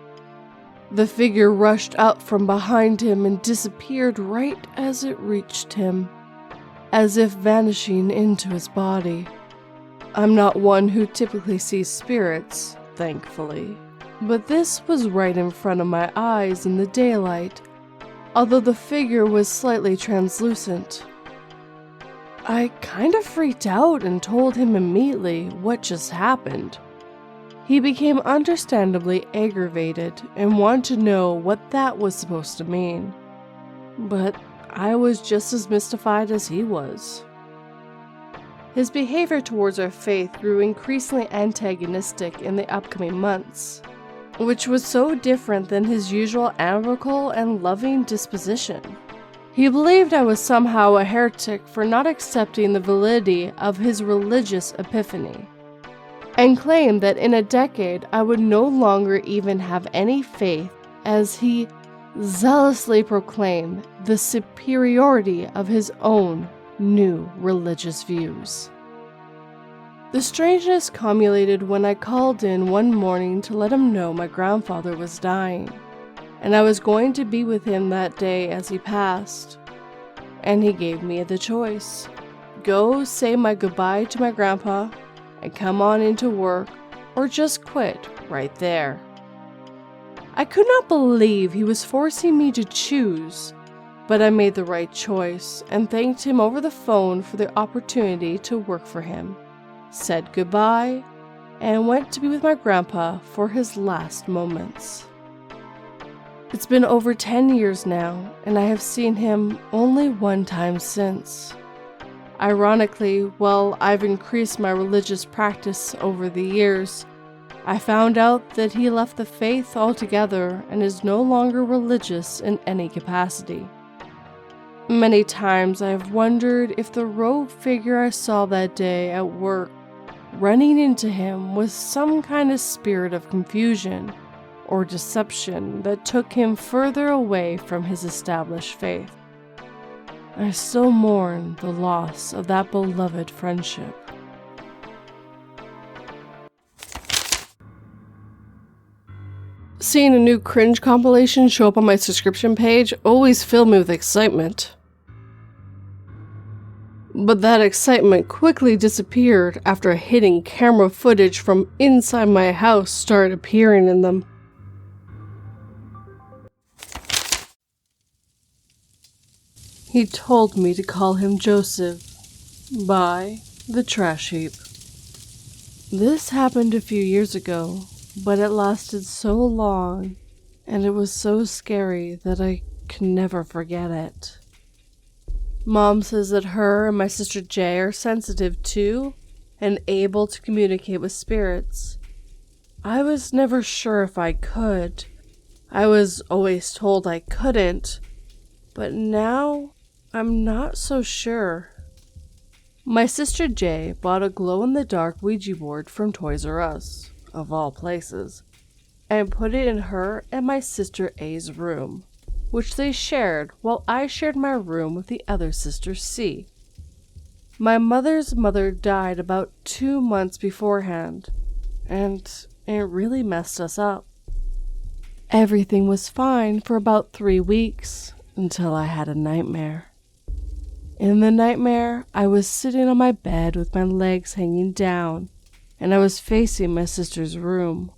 The figure rushed up from behind him and disappeared right as it reached him, as if vanishing into his body. I'm not one who typically sees spirits, thankfully, but this was right in front of my eyes in the daylight, although the figure was slightly translucent. I kind of freaked out and told him immediately what just happened. He became understandably aggravated and wanted to know what that was supposed to mean. but I was just as mystified as he was. His behavior towards our faith grew increasingly antagonistic in the upcoming months, which was so different than his usual amicable and loving disposition. He believed I was somehow a heretic for not accepting the validity of his religious epiphany, and claimed that in a decade I would no longer even have any faith, as he zealously proclaimed the superiority of his own new religious views. The strangeness culminated when I called in one morning to let him know my grandfather was dying, and I was going to be with him that day as he passed. And he gave me the choice: go say my goodbye to my grandpa and come on into work, or just quit right there. I could not believe he was forcing me to choose, but I made the right choice and thanked him over the phone for the opportunity to work for him, said goodbye, and went to be with my grandpa for his last moments. It's been over 10 years now, and I have seen him only one time since. Ironically, while I've increased my religious practice over the years, I found out that he left the faith altogether and is no longer religious in any capacity. Many times I have wondered if the rogue figure I saw that day at work running into him was some kind of spirit of confusion or deception that took him further away from his established faith. I still mourn the loss of that beloved friendship. Seeing a new cringe compilation show up on my subscription page always filled me with excitement. But that excitement quickly disappeared after hidden camera footage from inside my house started appearing in them. He told me to call him Joseph by the trash heap. This happened a few years ago, but it lasted so long, and it was so scary that I can never forget it. Mom says that her and my sister Jay are sensitive to and able to communicate with spirits. I was never sure if I could. I was always told I couldn't, but now I'm not so sure. My sister Jay bought a glow-in-the-dark Ouija board from Toys R Us, of all places, and put it in her and my sister A's room, which they shared while I shared my room with the other sister C. My mother's mother died about 2 months beforehand, and it really messed us up. Everything was fine for about 3 weeks until I had a nightmare. In the nightmare, I was sitting on my bed with my legs hanging down, and I was facing my sister's room.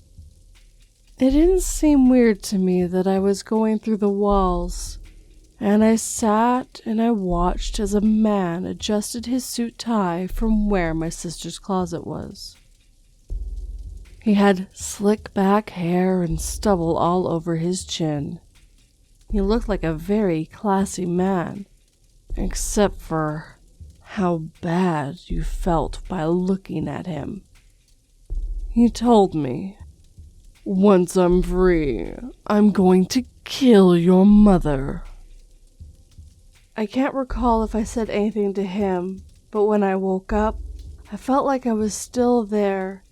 It didn't seem weird to me that I was going through the walls, and I sat and I watched as a man adjusted his suit tie from where my sister's closet was. He had slick back hair and stubble all over his chin. He looked like a very classy man, except for how bad you felt by looking at him. He told me, "Once I'm free, I'm going to kill your mother." I can't recall if I said anything to him, but when I woke up, I felt like I was still there,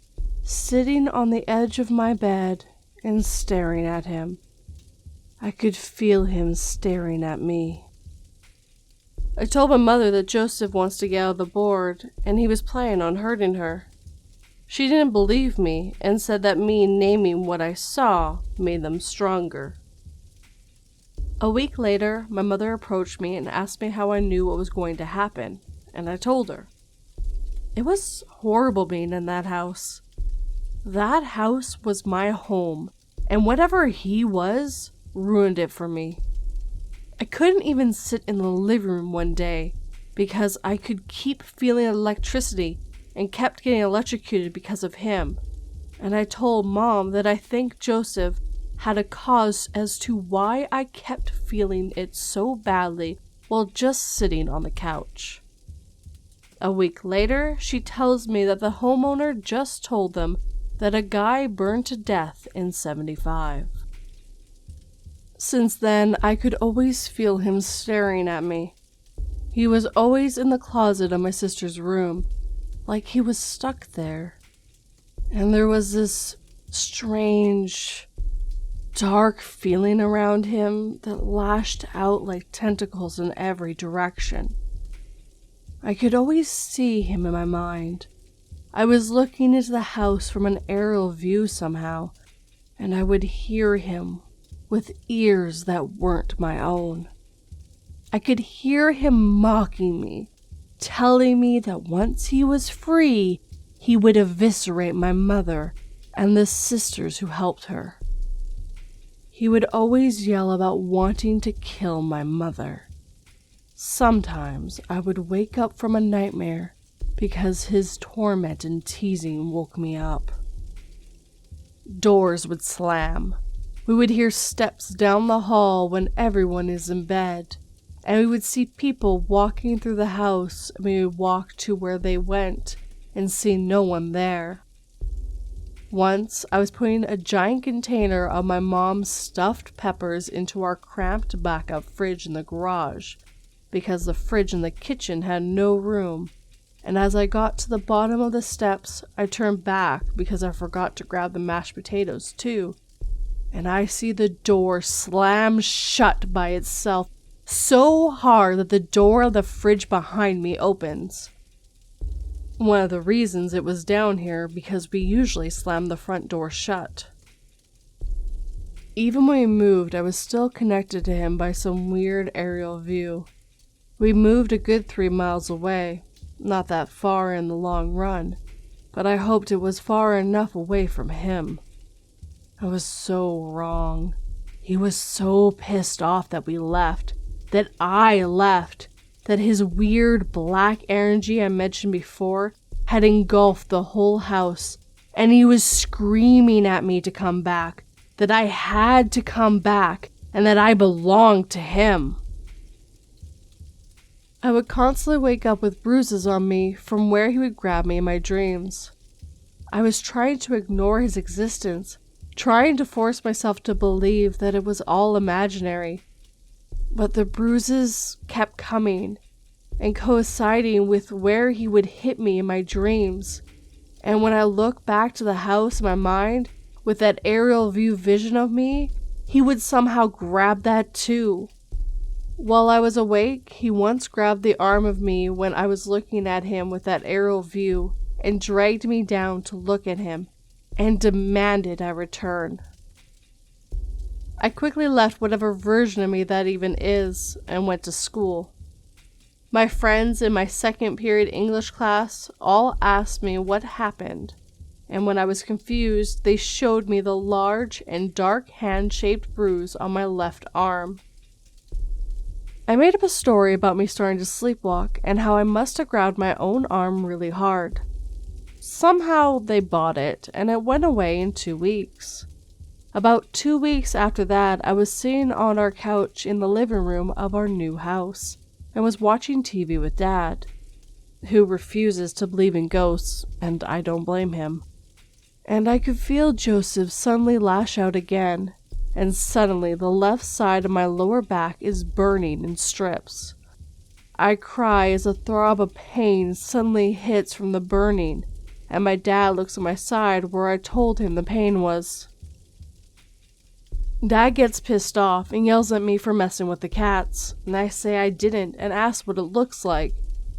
sitting on the edge of my bed and staring at him. I could feel him staring at me. I told my mother that Joseph wants to get out of the board, and he was planning on hurting her. She didn't believe me and said that me naming what I saw made them stronger. A week later, my mother approached me and asked me how I knew what was going to happen, and I told her. It was horrible being in that house. That house was my home, and whatever he was ruined it for me. I couldn't even sit in the living room one day because I could keep feeling electricity and kept getting electrocuted because of him. And I told Mom that I think Joseph had a cause as to why I kept feeling it so badly while just sitting on the couch. A week later, she tells me that the homeowner just told them that a guy burned to death in 75. Since then, I could always feel him staring at me. He was always in the closet of my sister's room, like he was stuck there. And there was this strange, dark feeling around him that lashed out like tentacles in every direction. I could always see him in my mind. I was looking into the house from an aerial view somehow, and I would hear him with ears that weren't my own. I could hear him mocking me, telling me that once he was free, he would eviscerate my mother and the sisters who helped her. He would always yell about wanting to kill my mother. Sometimes I would wake up from a nightmare because his torment and teasing woke me up. Doors would slam. We would hear steps down the hall when everyone is in bed, and we would see people walking through the house, and we would walk to where they went and see no one there. Once, I was putting a giant container of my mom's stuffed peppers into our cramped backup fridge in the garage, because the fridge in the kitchen had no room, and as I got to the bottom of the steps, I turned back because I forgot to grab the mashed potatoes too, and I see the door slam shut by itself so hard that the door of the fridge behind me opens. One of the reasons it was down here because we usually slam the front door shut. Even when we moved, I was still connected to him by some weird aerial view. We moved a good 3 miles away, not that far in the long run, but I hoped it was far enough away from him. I was so wrong. He was so pissed off that we left, that I left, that his weird black energy I mentioned before had engulfed the whole house, and he was screaming at me to come back, that I had to come back, and that I belonged to him. I would constantly wake up with bruises on me from where he would grab me in my dreams. I was trying to ignore his existence, trying to force myself to believe that it was all imaginary. But the bruises kept coming and coinciding with where he would hit me in my dreams. And when I look back to the house in my mind with that aerial view vision of me, he would somehow grab that too. While I was awake, he once grabbed the arm of me when I was looking at him with that aerial view and dragged me down to look at him and demanded I return. I quickly left whatever version of me that even is and went to school. My friends in my second period English class all asked me what happened, and when I was confused, they showed me the large and dark hand-shaped bruise on my left arm. I made up a story about me starting to sleepwalk and how I must have grabbed my own arm really hard. Somehow they bought it, and it went away in 2 weeks. About 2 weeks after that, I was sitting on our couch in the living room of our new house and was watching TV with Dad, who refuses to believe in ghosts, and I don't blame him. And I could feel Joseph suddenly lash out again, and suddenly the left side of my lower back is burning in strips. I cry as a throb of pain suddenly hits from the burning, and my dad looks at my side where I told him the pain was. Dad gets pissed off and yells at me for messing with the cats, and I say I didn't and ask what it looks like.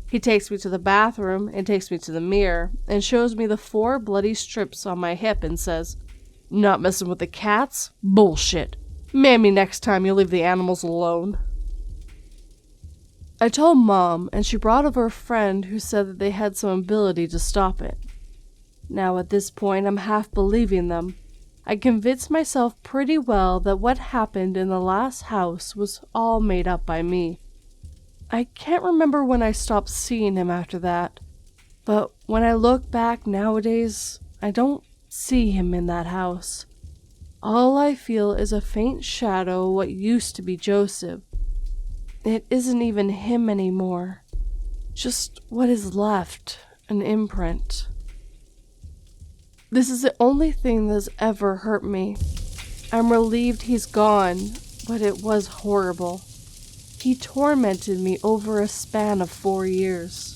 He takes me to the bathroom and takes me to the mirror and shows me the 4 bloody strips on my hip and says, "Not messing with the cats? Bullshit. Maybe next time you'll leave the animals alone." I told Mom, and she brought over a friend who said that they had some ability to stop it. Now at this point I'm half believing them. I convinced myself pretty well that what happened in the last house was all made up by me. I can't remember when I stopped seeing him after that, but when I look back nowadays, I don't see him in that house. All I feel is a faint shadow of what used to be Joseph. It isn't even him anymore. Just what is left, an imprint. This is the only thing that's ever hurt me. I'm relieved he's gone, but it was horrible. He tormented me over a span of 4 years.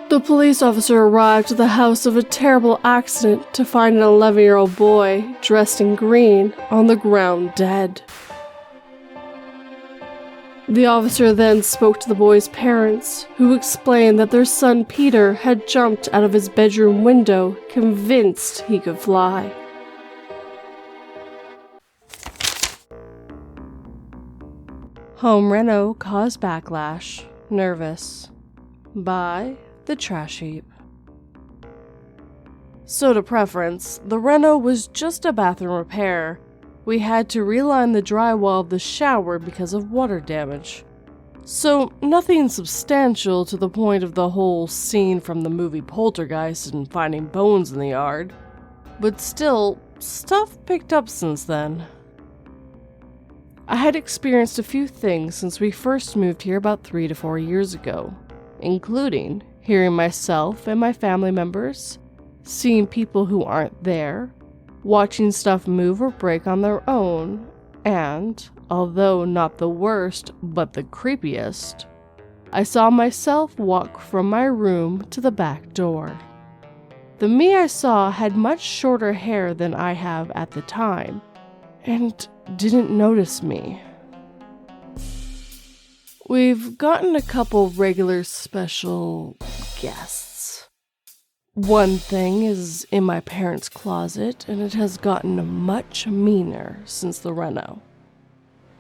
The police officer arrived at the house of a terrible accident to find an 11-year-old boy, dressed in green, on the ground dead. The officer then spoke to the boy's parents, who explained that their son Peter had jumped out of his bedroom window, convinced he could fly. Home reno caused backlash, nervous. By the trash heap. So to preference, the reno was just a bathroom repair. We had to reline the drywall of the shower because of water damage. So nothing substantial to the point of the whole scene from the movie Poltergeist and finding bones in the yard. But still, stuff picked up since then. I had experienced a few things since we first moved here about 3 to 4 years ago, including hearing myself and my family members, seeing people who aren't there, watching stuff move or break on their own, and, although not the worst but the creepiest, I saw myself walk from my room to the back door. The me I saw had much shorter hair than I have at the time, and didn't notice me. We've gotten a couple regular special guests. One thing is in my parents' closet, and it has gotten much meaner since the reno.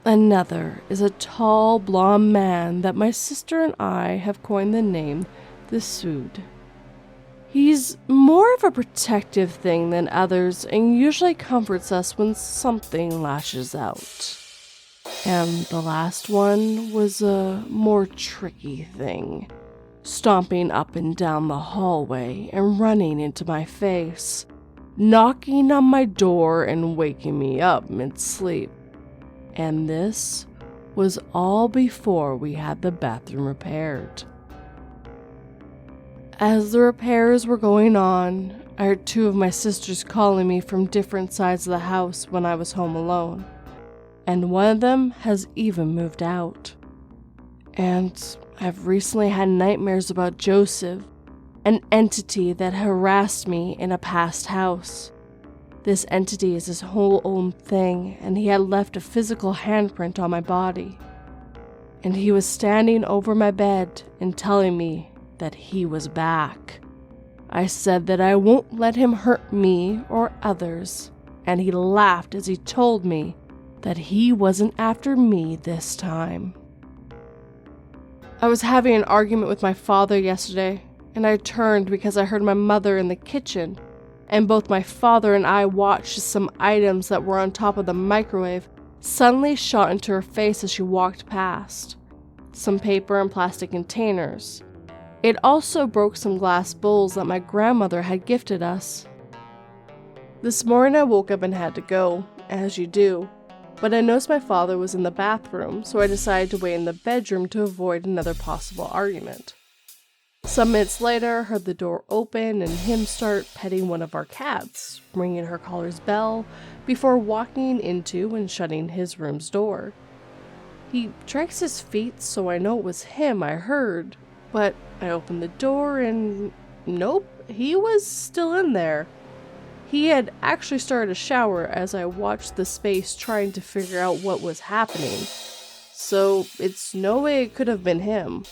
Another is a tall, blonde man that my sister and I have coined the name the Sood. He's more of a protective thing than others and usually comforts us when something lashes out. And the last one was a more tricky thing, stomping up and down the hallway and running into my face, knocking on my door and waking me up mid-sleep. And this was all before we had the bathroom repaired. As the repairs were going on, I heard 2 of my sisters calling me from different sides of the house when I was home alone. And one of them has even moved out. And I've recently had nightmares about Joseph, an entity that harassed me in a past house. This entity is his whole own thing, and he had left a physical handprint on my body. And he was standing over my bed and telling me that he was back. I said that I won't let him hurt me or others, and he laughed as he told me that he wasn't after me this time. I was having an argument with my father yesterday, and I turned because I heard my mother in the kitchen, and both my father and I watched as some items that were on top of the microwave suddenly shot into her face as she walked past. Some paper and plastic containers. It also broke some glass bowls that my grandmother had gifted us. This morning I woke up and had to go, as you do. But I noticed my father was in the bathroom, so I decided to wait in the bedroom to avoid another possible argument. Some minutes later, I heard the door open and him start petting one of our cats, ringing her collar's bell, before walking into and shutting his room's door. He drags his feet, so I know it was him I heard, but I opened the door and nope, he was still in there. He had actually started a shower as I watched the space trying to figure out what was happening, so it's no way it could have been him.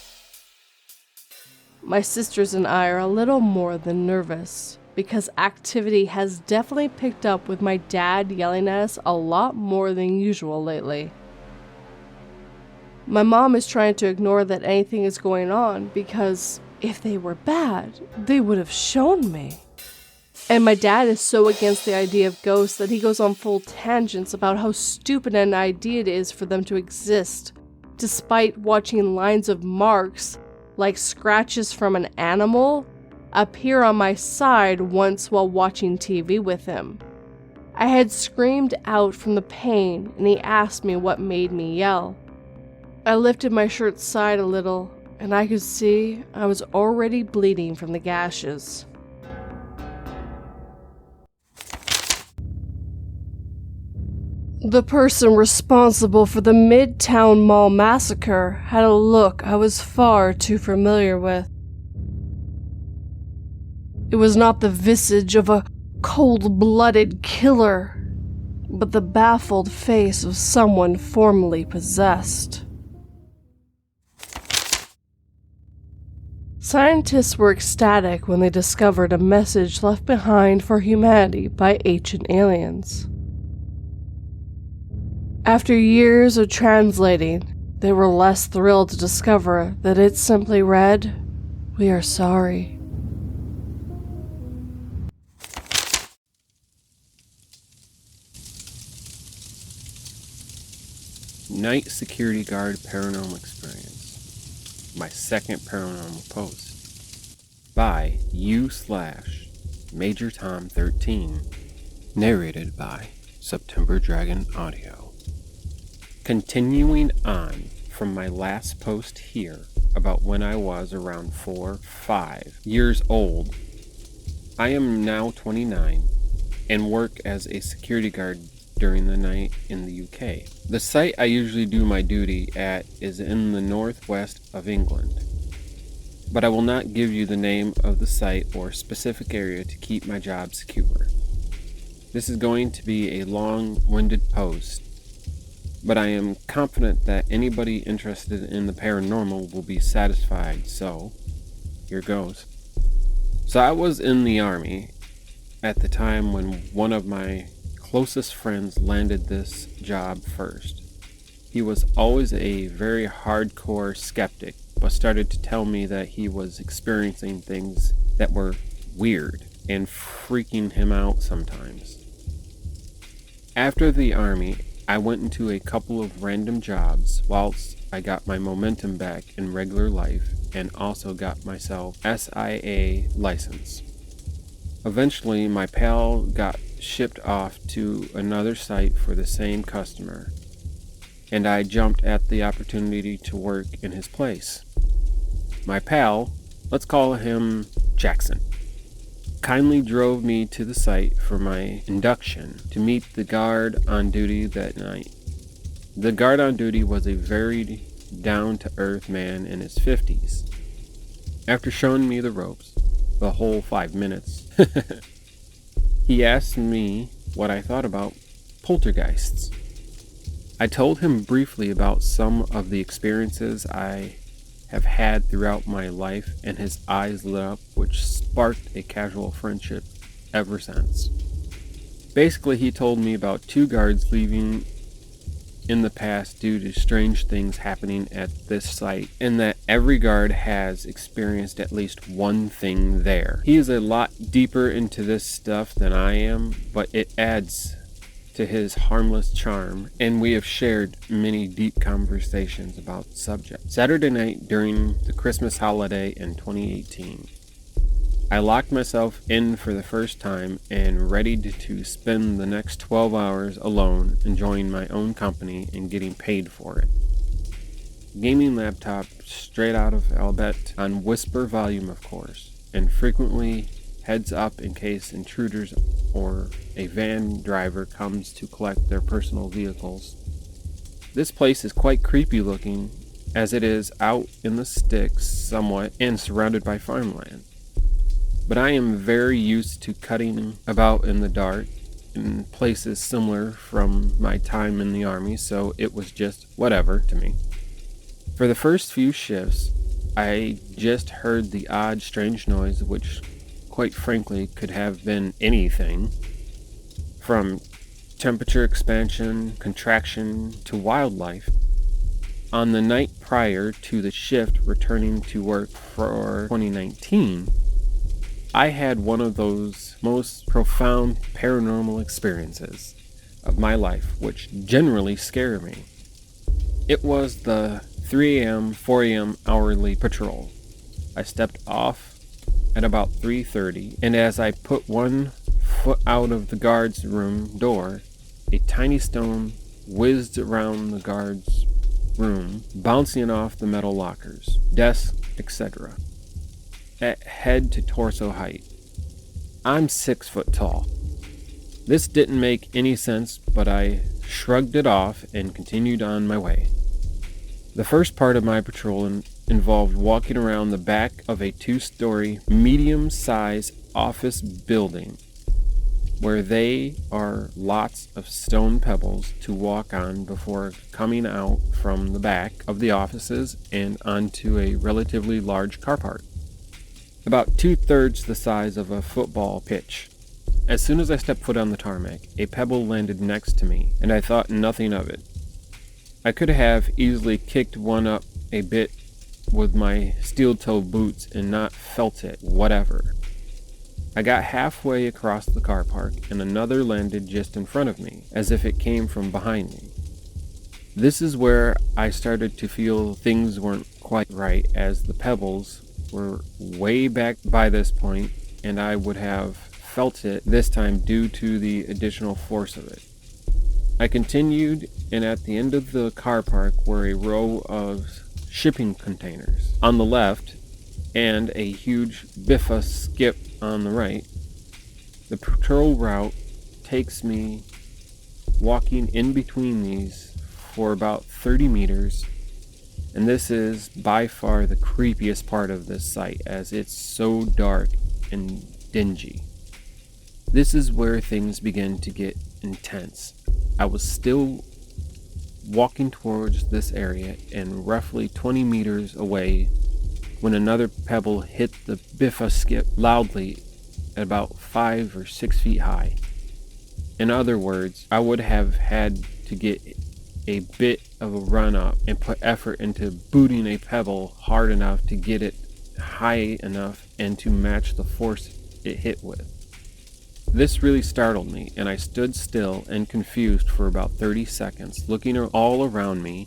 My sisters and I are a little more than nervous, because activity has definitely picked up with my dad yelling at us a lot more than usual lately. My mom is trying to ignore that anything is going on because if they were bad, they would have shown me. And my dad is so against the idea of ghosts that he goes on full tangents about how stupid an idea it is for them to exist, despite watching lines of marks, like scratches from an animal, appear on my side once while watching TV with him. I had screamed out from the pain, and he asked me what made me yell. I lifted my shirt side a little, and I could see I was already bleeding from the gashes. The person responsible for the Midtown Mall massacre had a look I was far too familiar with. It was not the visage of a cold-blooded killer, but the baffled face of someone formerly possessed. Scientists were ecstatic when they discovered a message left behind for humanity by ancient aliens. After years of translating, they were less thrilled to discover that it simply read, "We are sorry." Night Security Guard Paranormal Experience. My second paranormal post. By U/Major Tom 13. Narrated by September Dragon Audio. Continuing on from my last post here about when I was around 4-5 years old, I am now 29 and work as a security guard during the night in the UK. The site I usually do my duty at is in the northwest of England, but I will not give you the name of the site or specific area to keep my job secure. This is going to be a long-winded post, but I am confident that anybody interested in the paranormal will be satisfied, so here goes. So I was in the army at the time when one of my closest friends landed this job first. He was always a very hardcore skeptic, but started to tell me that he was experiencing things that were weird and freaking him out sometimes. After the army, I went into a couple of random jobs whilst I got my momentum back in regular life and also got myself SIA license. Eventually, my pal got shipped off to another site for the same customer, and I jumped at the opportunity to work in his place. My pal, let's call him Jackson, kindly drove me to the site for my induction to meet the guard on duty that night. The guard on duty was a very down-to-earth man in his 50s. After showing me the ropes, the whole 5 minutes, he asked me what I thought about poltergeists. I told him briefly about some of the experiences I have had throughout my life, and his eyes lit up, which sparked a casual friendship ever since. Basically, he told me about 2 guards leaving in the past due to strange things happening at this site, and that every guard has experienced at least one thing there. He is a lot deeper into this stuff than I am, but it adds to his harmless charm, and we have shared many deep conversations about the subject. Saturday night during the Christmas holiday in 2018, I locked myself in for the first time and readied to spend the next 12 hours alone enjoying my own company and getting paid for it. Gaming laptop straight out of Albert on whisper volume, of course, and frequently heads up in case intruders or a van driver comes to collect their personal vehicles. This place is quite creepy looking, as it is out in the sticks somewhat and surrounded by farmland. But I am very used to cutting about in the dark in places similar from my time in the army, so it was just whatever to me. For the first few shifts, I just heard the odd, strange noise, which quite frankly could have been anything from temperature expansion, contraction, to wildlife. On the night prior to the shift returning to work for 2019, I had one of those most profound paranormal experiences of my life, which generally scare me. It was the 3 a.m., 4 a.m. hourly patrol. I stepped off at about 3:30, and as I put one foot out of the guard's room door, a tiny stone whizzed around the guard's room, bouncing off the metal lockers, desks, etc. at head to torso height. I'm 6 foot tall. This didn't make any sense, but I shrugged it off and continued on my way. The first part of my patrol involved walking around the back of a 2-story, medium-sized office building where there are lots of stone pebbles to walk on before coming out from the back of the offices and onto a relatively large car park, about 2/3 the size of a football pitch. As soon as I stepped foot on the tarmac, a pebble landed next to me, and I thought nothing of it. I could have easily kicked one up a bit with my steel-toed boots and not felt it, whatever. I got halfway across the car park, and another landed just in front of me, as if it came from behind me. This is where I started to feel things weren't quite right, as the pebbles were way back by this point, and I would have felt it this time due to the additional force of it. I continued, and at the end of the car park were a row of shipping containers on the left and a huge biffa skip on the right. The patrol route takes me walking in between these for about 30 meters, and this is by far the creepiest part of this site, as it's so dark and dingy. This is where things begin to get intense. I was still walking towards this area and roughly 20 meters away when another pebble hit the biffa skip loudly at about 5 or 6 feet high. In other words, I would have had to get a bit of a run up and put effort into booting a pebble hard enough to get it high enough and to match the force it hit with. This really startled me, and I stood still and confused for about 30 seconds, looking all around me,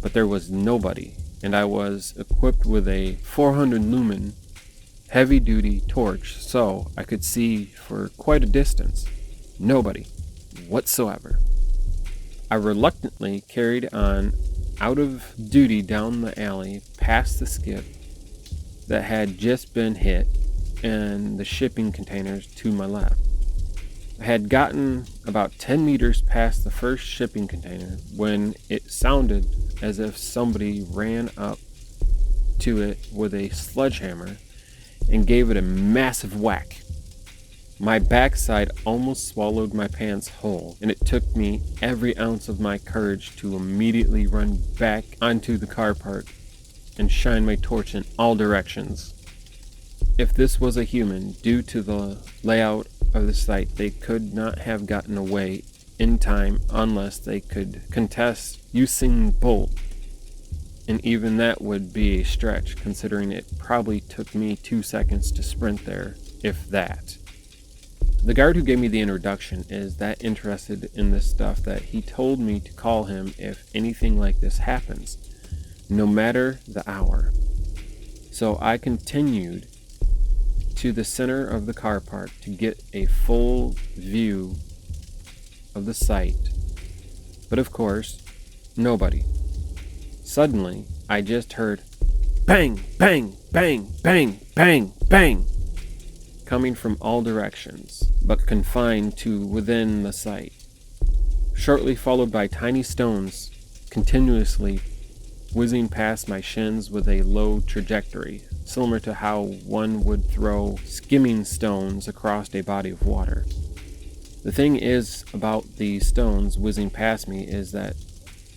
but there was nobody, and I was equipped with a 400 lumen heavy-duty torch, so I could see for quite a distance. Nobody whatsoever. I reluctantly carried on out of duty down the alley past the skip that had just been hit and the shipping containers to my left. I had gotten about 10 meters past the first shipping container when it sounded as if somebody ran up to it with a sledgehammer and gave it a massive whack. My backside almost swallowed my pants whole, and it took me every ounce of my courage to immediately run back onto the car park and shine my torch in all directions. If this was a human, due to the layout of the site, they could not have gotten away in time unless they could contest Usain Bolt, and even that would be a stretch, considering it probably took me 2 seconds to sprint there, if that. The guard who gave me the introduction is that interested in this stuff that he told me to call him if anything like this happens, no matter the hour. So I continued to the center of the car park to get a full view of the site. But of course, nobody. Suddenly, I just heard bang, bang, bang, bang, bang, bang, coming from all directions, but confined to within the site. Shortly followed by tiny stones continuously whizzing past my shins with a low trajectory, similar to how one would throw skimming stones across a body of water. The thing is about these stones whizzing past me is that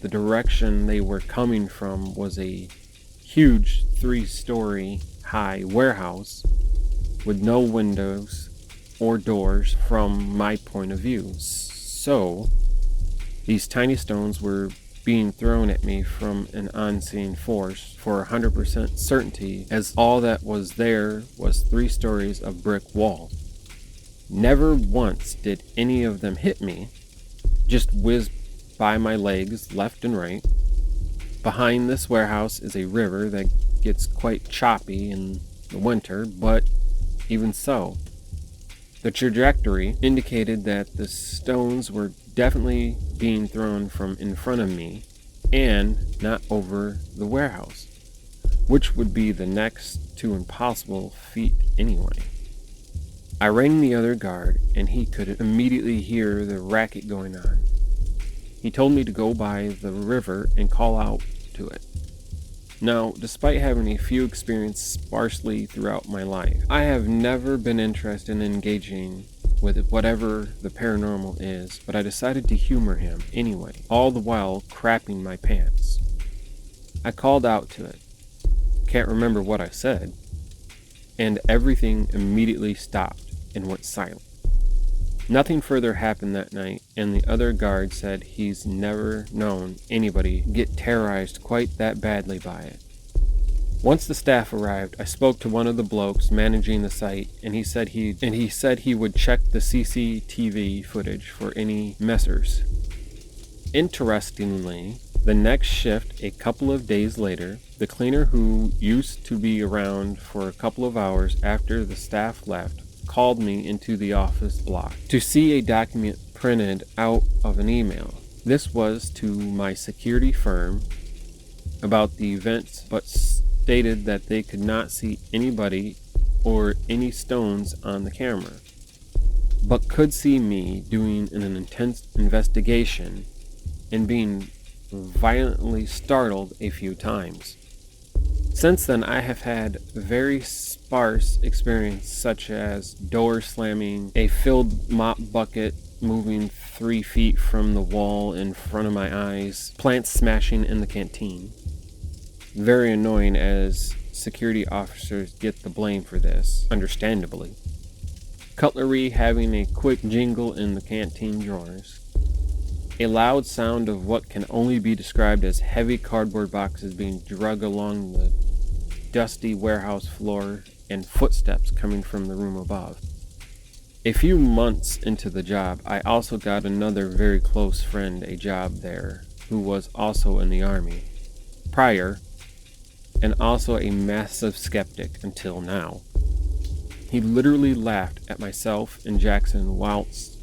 the direction they were coming from was a huge 3-story high warehouse with no windows or doors from my point of view. So, these tiny stones were being thrown at me from an unseen force for 100% certainty, as all that was there was 3 stories of brick wall. Never once did any of them hit me, just whizzed by my legs left and right. Behind this warehouse is a river that gets quite choppy in the winter, but Even so, the trajectory indicated that the stones were definitely being thrown from in front of me and not over the warehouse, which would be the next to impossible feat anyway. I rang the other guard, and he could immediately hear the racket going on. He told me to go by the river and call out to it. Now, despite having a few experiences sparsely throughout my life, I have never been interested in engaging with whatever the paranormal is, but I decided to humor him anyway, all the while crapping my pants. I called out to it. Can't remember what I said, and everything immediately stopped and went silent. Nothing further happened that night, and the other guard said he's never known anybody get terrorized quite that badly by it. Once the staff arrived, I spoke to one of the blokes managing the site, and he said he would check the CCTV footage for any messers. Interestingly, the next shift, a couple of days later, the cleaner who used to be around for a couple of hours after the staff left called me into the office block to see a document printed out of an email. This was to my security firm about the events, but stated that they could not see anybody or any stones on the camera, but could see me doing an intense investigation and being violently startled a few times. Since then, I have had very sparse experience, such as doors slamming, a filled mop bucket moving 3 feet from the wall in front of my eyes, plants smashing in the canteen. Very annoying, as security officers get the blame for this, understandably. Cutlery having a quick jingle in the canteen drawers. A loud sound of what can only be described as heavy cardboard boxes being dragged along the dusty warehouse floor, and footsteps coming from the room above. A few months into the job, I also got another very close friend a job there, who was also in the Army prior, and also a massive skeptic until now. He literally laughed at myself and Jackson whilst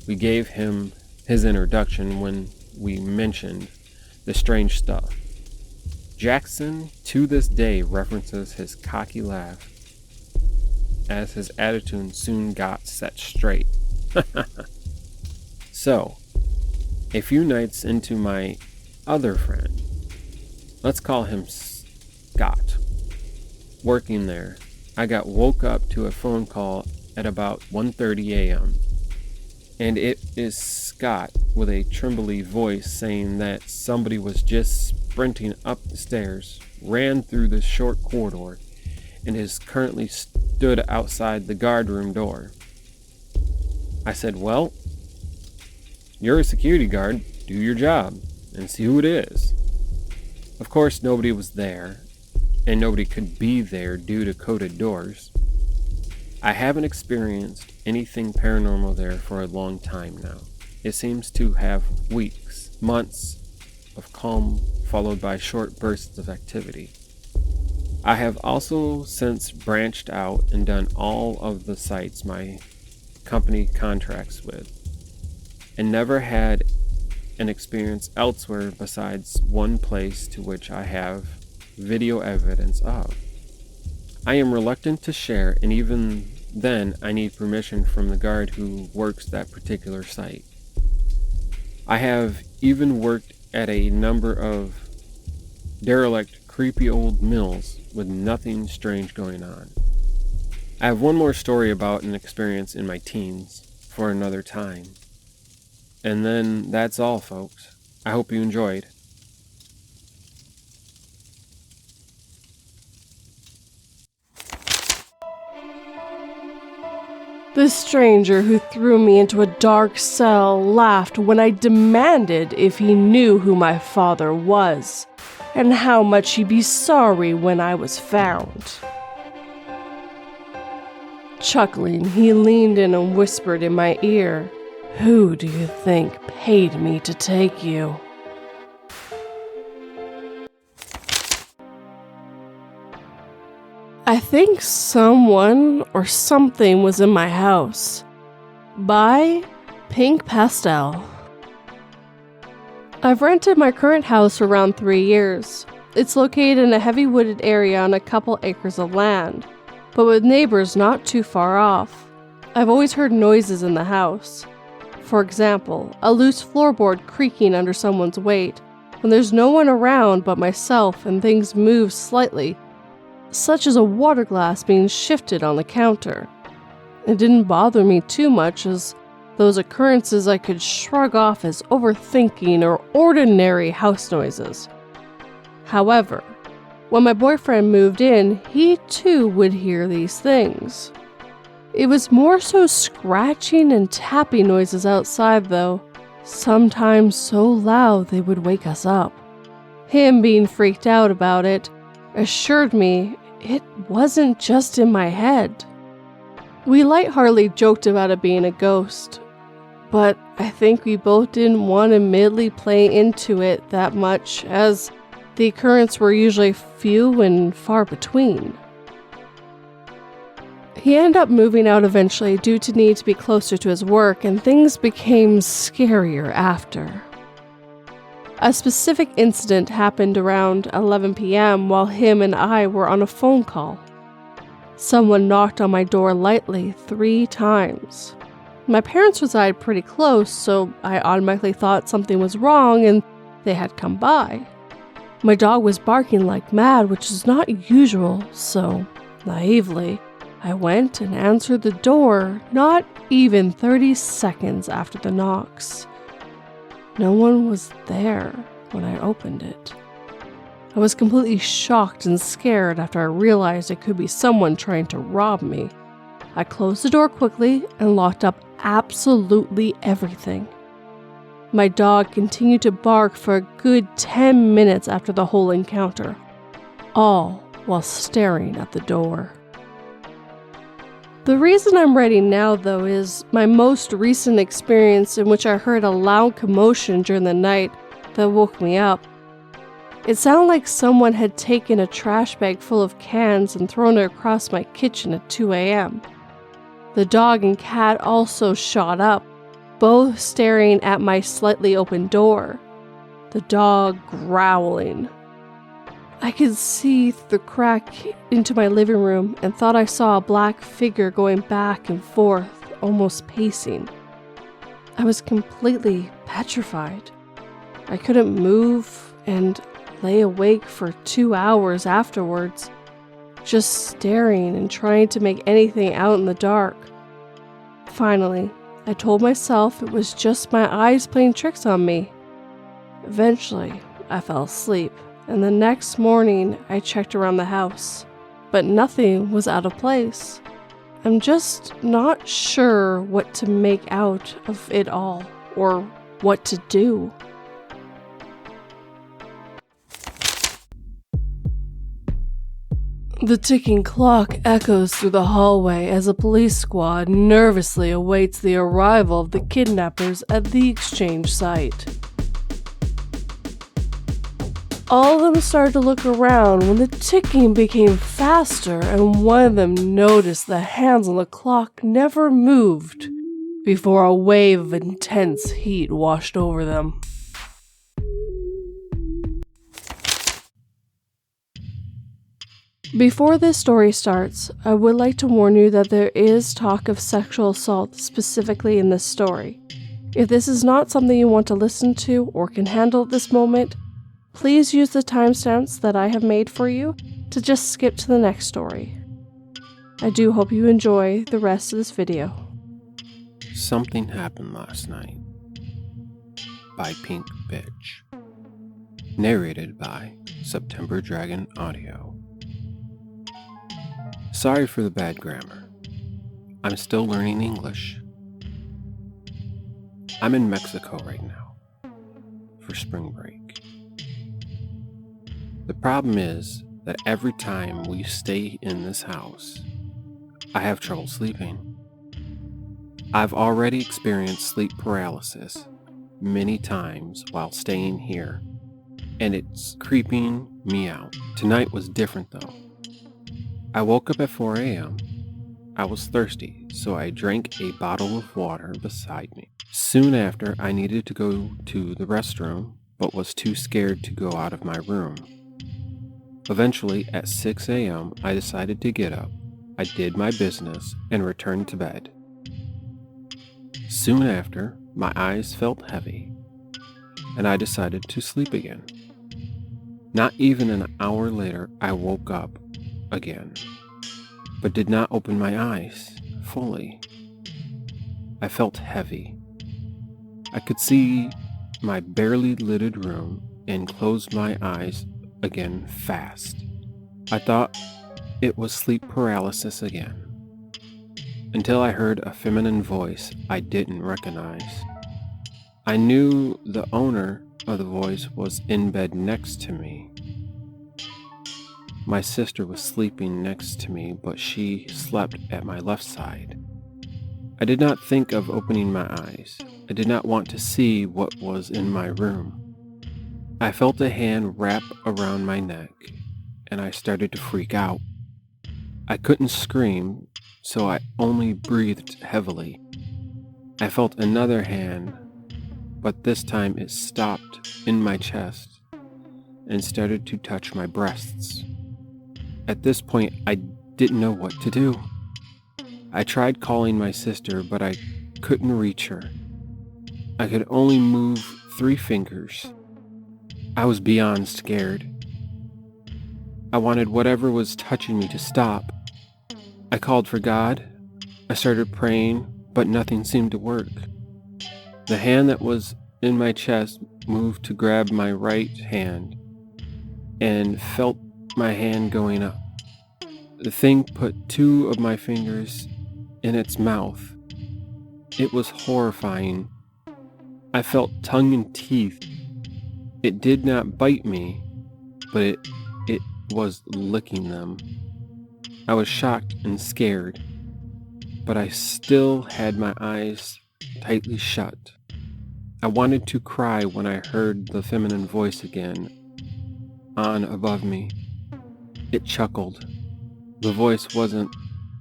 we gave him his introduction when we mentioned the strange stuff. Jackson, to this day, references his cocky laugh, as his attitude soon got set straight. So, a few nights into my other friend, let's call him Scott, working there, I got woke up to a phone call at about 1:30 a.m. And it is Scott with a trembly voice saying that somebody was just sprinting up the stairs, ran through the short corridor, and is currently stood outside the guardroom door. I said, well, you're a security guard, do your job, and see who it is. Of course, nobody was there, and nobody could be there due to coded doors. I haven't experienced anything paranormal there for a long time now. It seems to have weeks, months of calm followed by short bursts of activity. I have also since branched out and done all of the sites my company contracts with, and never had an experience elsewhere besides one place to which I have video evidence of. I am reluctant to share, and even then I need permission from the guard who works that particular site. I have even worked at a number of derelict, creepy old mills with nothing strange going on. I have one more story about an experience in my teens for another time. And then that's all, folks. I hope you enjoyed. The stranger who threw me into a dark cell laughed when I demanded if he knew who my father was, and how much he'd be sorry when I was found. Chuckling, he leaned in and whispered in my ear, "Who do you think paid me to take you?" I think someone or something was in my house. By Pink Pastel. I've rented my current house for around 3 years. It's located in a heavy wooded area on a couple acres of land, but with neighbors not too far off. I've always heard noises in the house. For example, a loose floorboard creaking under someone's weight when there's no one around but myself and things move slightly, such as a water glass being shifted on the counter. It didn't bother me too much, as those occurrences I could shrug off as overthinking or ordinary house noises. However, when my boyfriend moved in, he too would hear these things. It was more so scratching and tapping noises outside though, sometimes so loud they would wake us up. Him being freaked out about it assured me it wasn't just in my head. We lightheartedly joked about it being a ghost, but I think we both didn't want to admittedly play into it that much, as the occurrences were usually few and far between. He ended up moving out eventually due to need to be closer to his work, and things became scarier after. A specific incident happened around 11 p.m. while him and I were on a phone call. Someone knocked on my door lightly 3 times. My parents reside pretty close, so I automatically thought something was wrong and they had come by. My dog was barking like mad, which is not usual, so naively, I went and answered the door not even 30 seconds after the knocks. No one was there when I opened it. I was completely shocked and scared after I realized it could be someone trying to rob me. I closed the door quickly and locked up absolutely everything. My dog continued to bark for a good 10 minutes after the whole encounter, all while staring at the door. The reason I'm writing now, though, is my most recent experience in which I heard a loud commotion during the night that woke me up. It sounded like someone had taken a trash bag full of cans and thrown it across my kitchen at 2 a.m. The dog and cat also shot up, both staring at my slightly open door, the dog growling. I could see through the crack into my living room and thought I saw a black figure going back and forth, almost pacing. I was completely petrified. I couldn't move and lay awake for 2 hours afterwards, just staring and trying to make anything out in the dark. Finally, I told myself it was just my eyes playing tricks on me. Eventually, I fell asleep, and the next morning I checked around the house, but nothing was out of place. I'm just not sure what to make out of it all, or what to do. The ticking clock echoes through the hallway as a police squad nervously awaits the arrival of the kidnappers at the exchange site. All of them started to look around when the ticking became faster, and one of them noticed the hands on the clock never moved before a wave of intense heat washed over them. Before this story starts, I would like to warn you that there is talk of sexual assault specifically in this story. If this is not something you want to listen to or can handle at this moment, please use the timestamps that I have made for you to just skip to the next story. I do hope you enjoy the rest of this video. Something Happened Last Night by Pink Bitch. Narrated by September Dragon Audio. Sorry for the bad grammar. I'm still learning English. I'm in Mexico right now for spring break. The problem is that every time we stay in this house, I have trouble sleeping. I've already experienced sleep paralysis many times while staying here, and it's creeping me out. Tonight was different though. I woke up at 4 a.m. I was thirsty, so I drank a bottle of water beside me. Soon after, I needed to go to the restroom, but was too scared to go out of my room. Eventually, at 6 a.m., I decided to get up. I did my business and returned to bed. Soon after, my eyes felt heavy, and I decided to sleep again. Not even an hour later, I woke up again, but did not open my eyes fully. I felt heavy. I could see my barely lidded room and closed my eyes again fast. I thought it was sleep paralysis again, until I heard a feminine voice I didn't recognize. I knew the owner of the voice was in bed next to me. My sister was sleeping next to me, but she slept at my left side. I did not think of opening my eyes. I did not want to see what was in my room. I felt a hand wrap around my neck, and I started to freak out. I couldn't scream, so I only breathed heavily. I felt another hand, but this time it stopped in my chest and started to touch my breasts. At this point, I didn't know what to do. I tried calling my sister, but I couldn't reach her. I could only move 3 fingers. I was beyond scared. I wanted whatever was touching me to stop. I called for God. I started praying, but nothing seemed to work. The hand that was in my chest moved to grab my right hand and felt my hand going up. The thing put 2 of my fingers in its mouth. It was horrifying. I felt tongue and teeth. It did not bite me, but it was licking them. I was shocked and scared, but I still had my eyes tightly shut. I wanted to cry when I heard the feminine voice again, on above me. It chuckled. The voice wasn't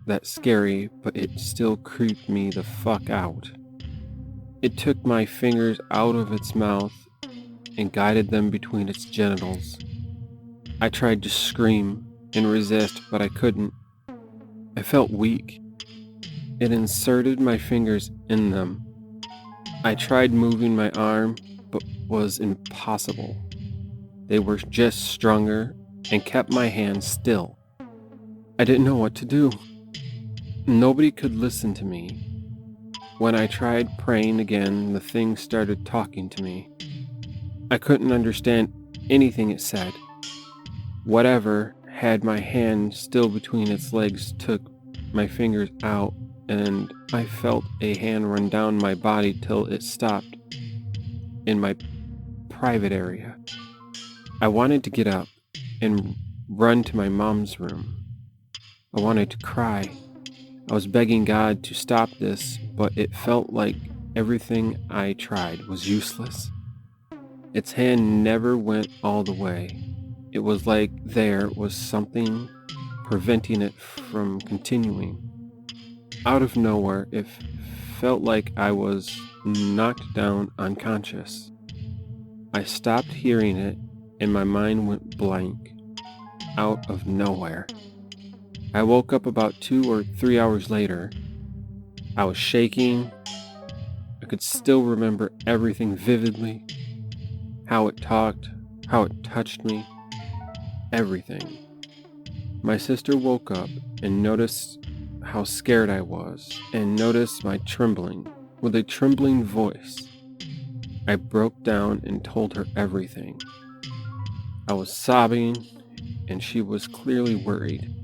that scary, but it still creeped me the fuck out. It took my fingers out of its mouth and guided them between its genitals. I tried to scream and resist, but I couldn't. I felt weak. It inserted my fingers in them. I tried moving my arm, but was impossible. They were just stronger and kept my hand still. I didn't know what to do. Nobody could listen to me. When I tried praying again, the thing started talking to me. I couldn't understand anything it said. Whatever had my hand still between its legs took my fingers out, and I felt a hand run down my body till it stopped in my private area. I wanted to get up and run to my mom's room. I wanted to cry. I was begging God to stop this, but it felt like everything I tried was useless. Its hand never went all the way. It was like there was something preventing it from continuing. Out of nowhere, it felt like I was knocked down unconscious. I stopped hearing it, and my mind went blank, out of nowhere. I woke up about 2 or 3 hours later. I was shaking. I could still remember everything vividly. How it talked, how it touched me, everything. My sister woke up and noticed how scared I was, and noticed my trembling. With a trembling voice, I broke down and told her everything. I was sobbing, and she was clearly worried.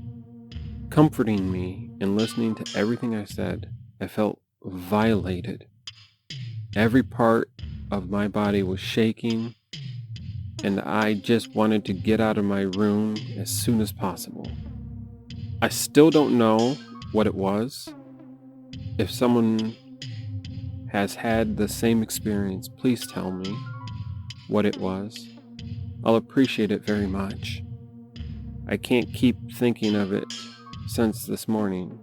Comforting me and listening to everything I said, I felt violated. Every part of my body was shaking, and I just wanted to get out of my room as soon as possible. I still don't know what it was. If someone has had the same experience, please tell me what it was. I'll appreciate it very much. I can't keep thinking of it since this morning.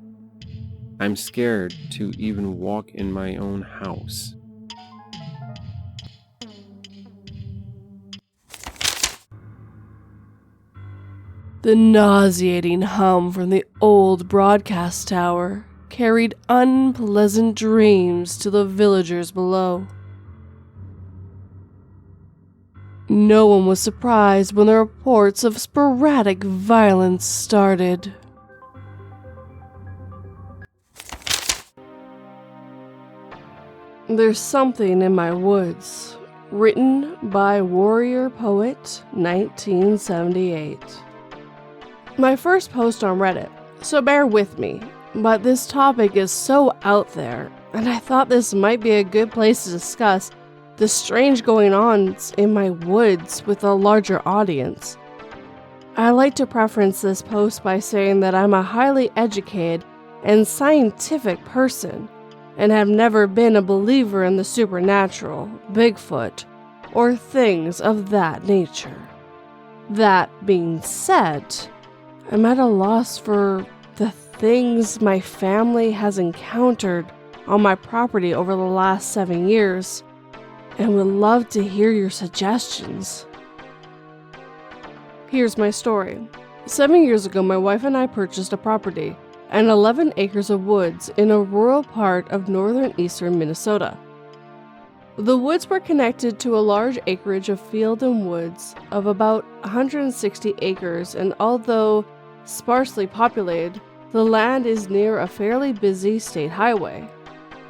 I'm scared to even walk in my own house. The nauseating hum from the old broadcast tower carried unpleasant dreams to the villagers below. No one was surprised when the reports of sporadic violence started. There's Something in My Woods, written by Warrior Poet, 1978. My first post on Reddit, so bear with me, but this topic is so out there, and I thought this might be a good place to discuss the strange going-ons in my woods with a larger audience. I like to preference this post by saying that I'm a highly educated and scientific person, and have never been a believer in the supernatural, Bigfoot, or things of that nature. That being said, I'm at a loss for the things my family has encountered on my property over the last 7 years, and would love to hear your suggestions. Here's my story. 7 years ago, my wife and I purchased a property and 11 acres of woods in a rural part of northern eastern Minnesota. The woods were connected to a large acreage of field and woods of about 160 acres, and although sparsely populated, the land is near a fairly busy state highway.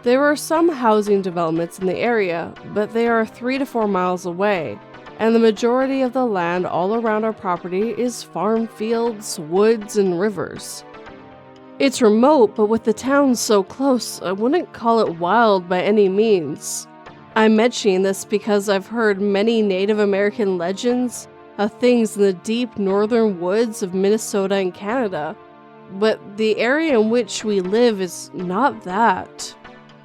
There are some housing developments in the area, but they are 3 to 4 miles away, and the majority of the land all around our property is farm fields, woods, and rivers. It's remote, but with the town so close, I wouldn't call it wild by any means. I'm mentioning this because I've heard many Native American legends of things in the deep northern woods of Minnesota and Canada, but the area in which we live is not that.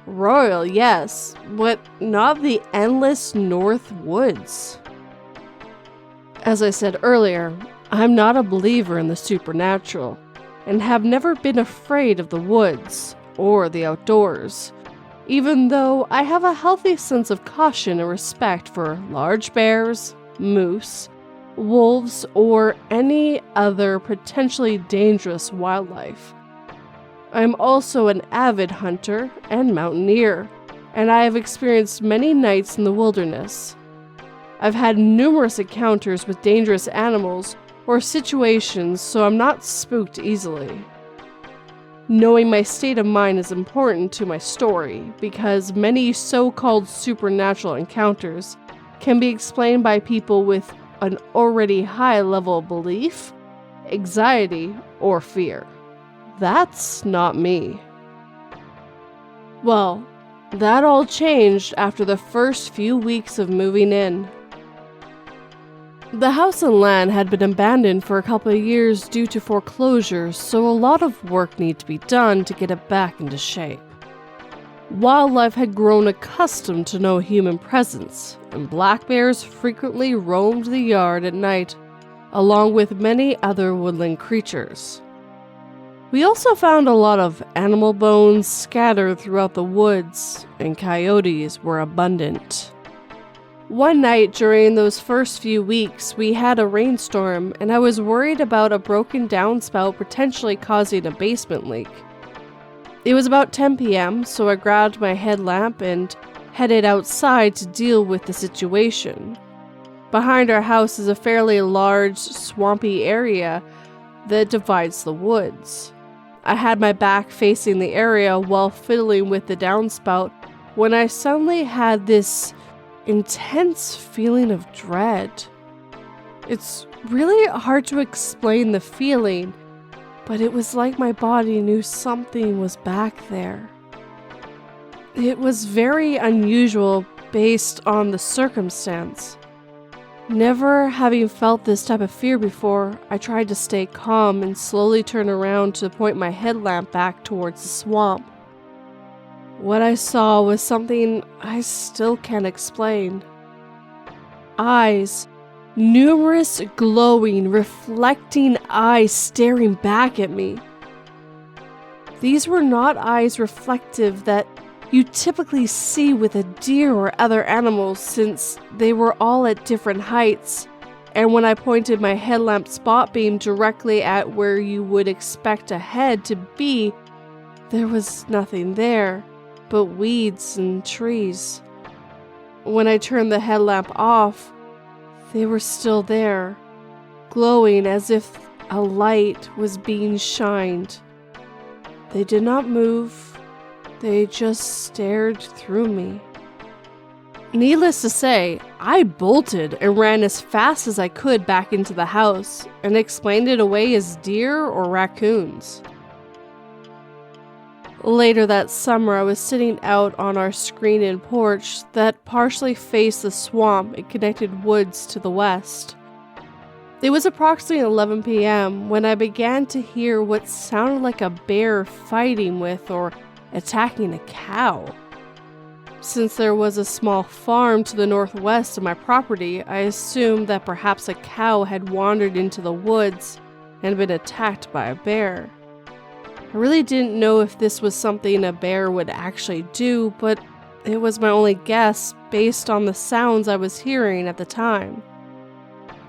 Royal, yes, but not the endless north woods. As I said earlier, I'm not a believer in the supernatural, and have never been afraid of the woods or the outdoors, even though I have a healthy sense of caution and respect for large bears, moose, wolves, or any other potentially dangerous wildlife. I'm also an avid hunter and mountaineer, and I have experienced many nights in the wilderness. I've had numerous encounters with dangerous animals or situations, so I'm not spooked easily. Knowing my state of mind is important to my story, because many so-called supernatural encounters can be explained by people with an already high level of belief, anxiety, or fear. That's not me. Well, that all changed after the first few weeks of moving in. The house and land had been abandoned for a couple of years due to foreclosures, so a lot of work needed to be done to get it back into shape. Wildlife had grown accustomed to no human presence, and black bears frequently roamed the yard at night, along with many other woodland creatures. We also found a lot of animal bones scattered throughout the woods, and coyotes were abundant. One night during those first few weeks, we had a rainstorm, and I was worried about a broken downspout potentially causing a basement leak. It was about 10 p.m., so I grabbed my headlamp and headed outside to deal with the situation. Behind our house is a fairly large, swampy area that divides the woods. I had my back facing the area while fiddling with the downspout when I suddenly had this intense feeling of dread. It's really hard to explain the feeling, but it was like my body knew something was back there. It was very unusual based on the circumstance. Never having felt this type of fear before, I tried to stay calm and slowly turn around to point my headlamp back towards the swamp. What I saw was something I still can't explain. Eyes, numerous glowing, reflecting eyes staring back at me. These were not eyes reflective that you typically see with a deer or other animals, since they were all at different heights, and when I pointed my headlamp spot beam directly at where you would expect a head to be, there was nothing there but weeds and trees. When I turned the headlamp off, they were still there, glowing as if a light was being shined. They did not move, they just stared through me. Needless to say, I bolted and ran as fast as I could back into the house and explained it away as deer or raccoons. Later that summer, I was sitting out on our screened porch that partially faced the swamp and connected woods to the west. It was approximately 11 p.m. when I began to hear what sounded like a bear fighting with or attacking a cow. Since there was a small farm to the northwest of my property, I assumed that perhaps a cow had wandered into the woods and been attacked by a bear. I really didn't know if this was something a bear would actually do, but it was my only guess based on the sounds I was hearing at the time.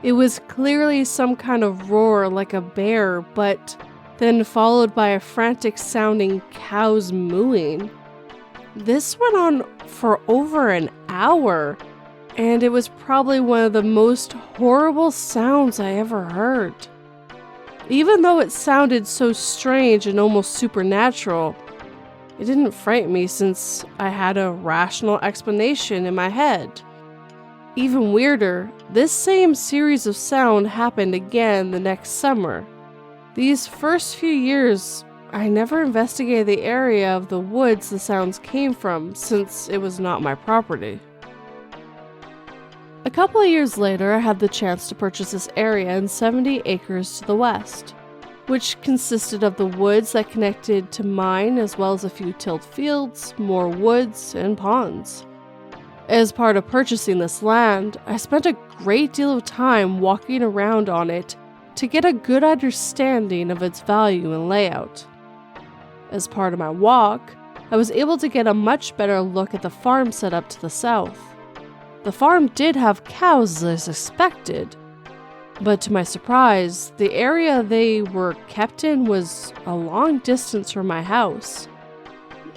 It was clearly some kind of roar like a bear, but then followed by a frantic sounding cow's mooing. This went on for over an hour, and it was probably one of the most horrible sounds I ever heard. Even though it sounded so strange and almost supernatural, it didn't frighten me since I had a rational explanation in my head. Even weirder, this same series of sound happened again the next summer. These first few years, I never investigated the area of the woods the sounds came from, since it was not my property. A couple of years later, I had the chance to purchase this area in 70 acres to the west, which consisted of the woods that connected to mine, as well as a few tilled fields, more woods, and ponds. As part of purchasing this land, I spent a great deal of time walking around on it to get a good understanding of its value and layout. As part of my walk, I was able to get a much better look at the farm setup to the south. The farm did have cows as expected, but to my surprise, the area they were kept in was a long distance from my house,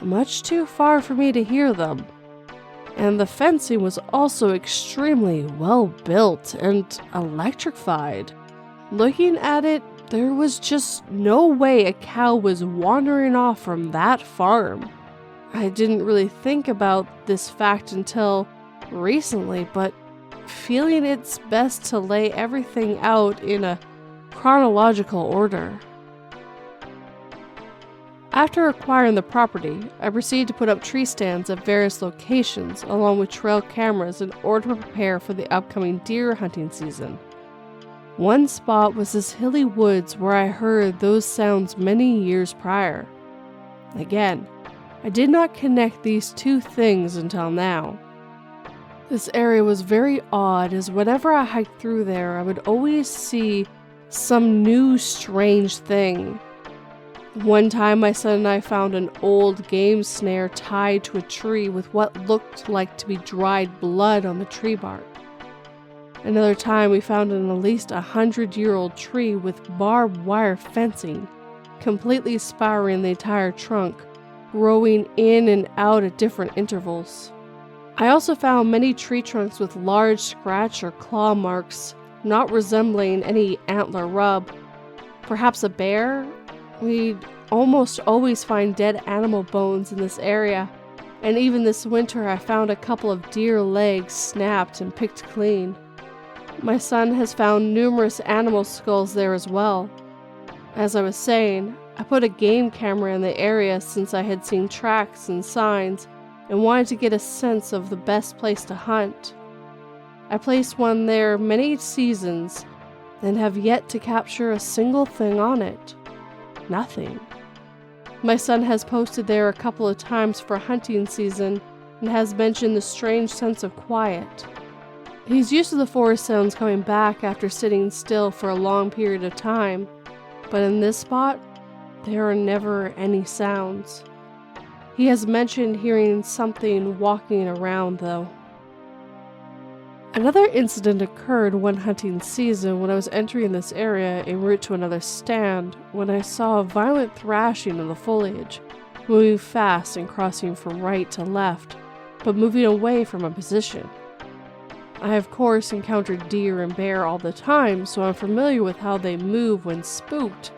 much too far for me to hear them. And the fencing was also extremely well built and electrified. Looking at it, there was just no way a cow was wandering off from that farm. I didn't really think about this fact until recently, but feeling it's best to lay everything out in a chronological order. After acquiring the property, I proceeded to put up tree stands at various locations along with trail cameras in order to prepare for the upcoming deer hunting season. One spot was this hilly woods where I heard those sounds many years prior. Again, I did not connect these two things until now. This area was very odd, as whenever I hiked through there, I would always see some new strange thing. One time my son and I found an old game snare tied to a tree with what looked like to be dried blood on the tree bark. Another time we found an at least 100-year-old tree with barbed wire fencing, completely spiraling the entire trunk, growing in and out at different intervals. I also found many tree trunks with large scratch or claw marks, not resembling any antler rub. Perhaps a bear? We'd almost always find dead animal bones in this area, and even this winter I found a couple of deer legs snapped and picked clean. My son has found numerous animal skulls there as well. As I was saying, I put a game camera in the area since I had seen tracks and signs and wanted to get a sense of the best place to hunt. I placed one there many seasons and have yet to capture a single thing on it. Nothing. My son has posted there a couple of times for hunting season and has mentioned the strange sense of quiet. He's used to the forest sounds coming back after sitting still for a long period of time, but in this spot, there are never any sounds. He has mentioned hearing something walking around, though. Another incident occurred one hunting season when I was entering this area en route to another stand when I saw a violent thrashing in the foliage, moving fast and crossing from right to left, but moving away from a position. I, of course, encountered deer and bear all the time, so I'm familiar with how they move when spooked,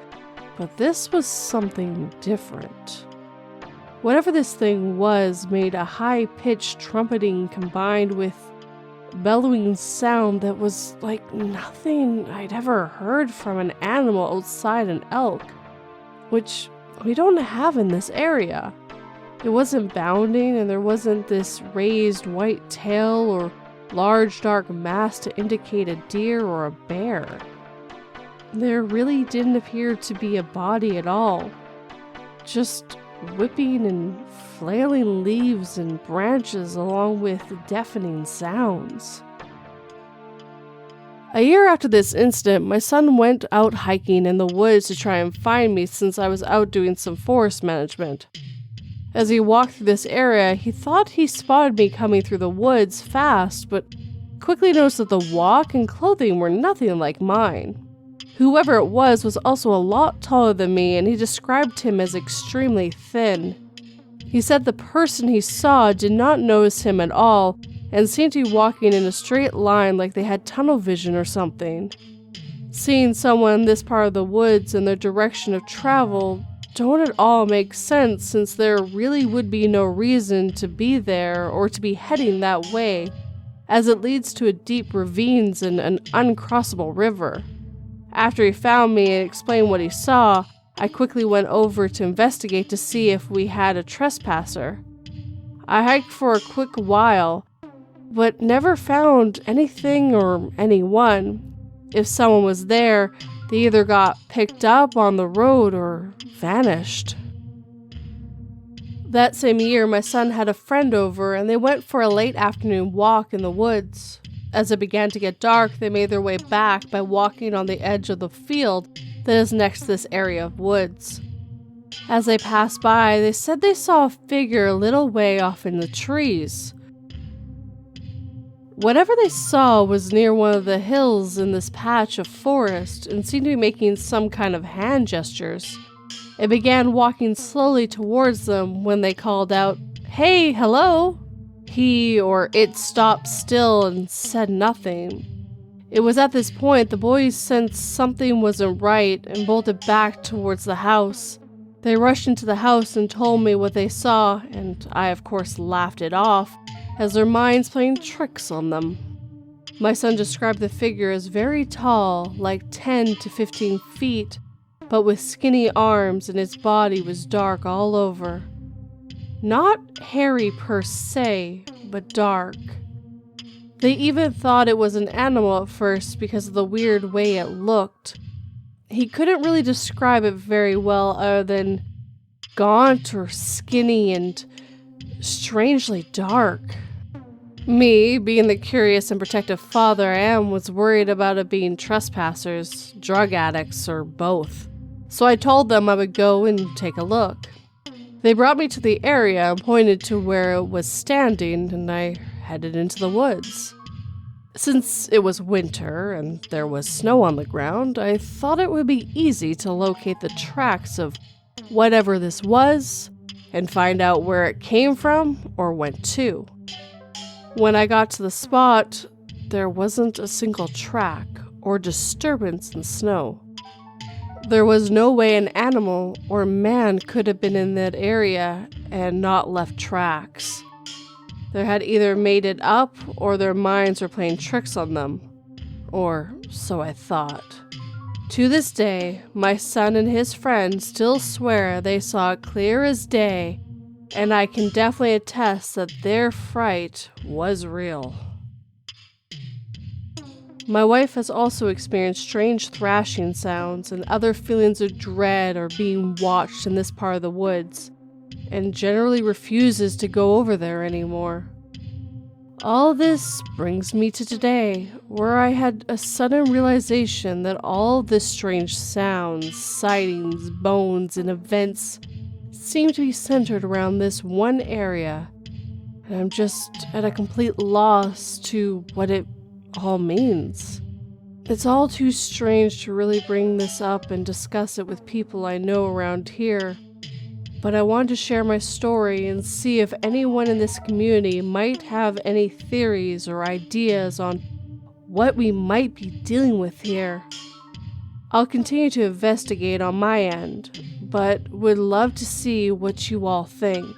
but this was something different. Whatever this thing was made a high-pitched trumpeting combined with bellowing sound that was like nothing I'd ever heard from an animal outside an elk, which we don't have in this area. It wasn't bounding, and there wasn't this raised white tail or large dark mass to indicate a deer or a bear. There really didn't appear to be a body at all, just whipping and flailing leaves and branches along with deafening sounds. A year after this incident, my son went out hiking in the woods to try and find me since I was out doing some forest management. As he walked through this area, he thought he spotted me coming through the woods fast, but quickly noticed that the walk and clothing were nothing like mine. Whoever it was also a lot taller than me, and he described him as extremely thin. He said the person he saw did not notice him at all, and seemed to be walking in a straight line like they had tunnel vision or something. Seeing someone in this part of the woods and their direction of travel don't at all make sense, since there really would be no reason to be there or to be heading that way, as it leads to a deep ravines and an uncrossable river. After he found me and explained what he saw, I quickly went over to investigate to see if we had a trespasser. I hiked for a quick while, but never found anything or anyone. If someone was there, they either got picked up on the road or vanished. That same year, my son had a friend over and they went for a late afternoon walk in the woods. As it began to get dark, they made their way back by walking on the edge of the field that is next to this area of woods. As they passed by, they said they saw a figure a little way off in the trees. Whatever they saw was near one of the hills in this patch of forest and seemed to be making some kind of hand gestures. It began walking slowly towards them when they called out, "Hey, hello!" He or it stopped still and said nothing. It was at this point the boys sensed something wasn't right and bolted back towards the house. They rushed into the house and told me what they saw, and I of course laughed it off, as their minds playing tricks on them. My son described the figure as very tall, like 10 to 15 feet, but with skinny arms, and his body was dark all over. Not hairy per se, but dark. They even thought it was an animal at first because of the weird way it looked. He couldn't really describe it very well other than gaunt or skinny and strangely dark. Me, being the curious and protective father I am, was worried about it being trespassers, drug addicts, or both. So I told them I would go and take a look. They brought me to the area and pointed to where it was standing, and I headed into the woods. Since it was winter and there was snow on the ground, I thought it would be easy to locate the tracks of whatever this was and find out where it came from or went to. When I got to the spot, there wasn't a single track or disturbance in the snow. There was no way an animal or man could have been in that area and not left tracks. They had either made it up or their minds were playing tricks on them. Or so I thought. To this day, my son and his friends still swear they saw it clear as day, and I can definitely attest that their fright was real. My wife has also experienced strange thrashing sounds and other feelings of dread or being watched in this part of the woods, and generally refuses to go over there anymore. All this brings me to today, where I had a sudden realization that all this strange sounds, sightings, bones, and events seem to be centered around this one area, and I'm just at a complete loss to what it all means. It's all too strange to really bring this up and discuss it with people I know around here, but I wanted to share my story and see if anyone in this community might have any theories or ideas on what we might be dealing with here. I'll continue to investigate on my end, but would love to see what you all think.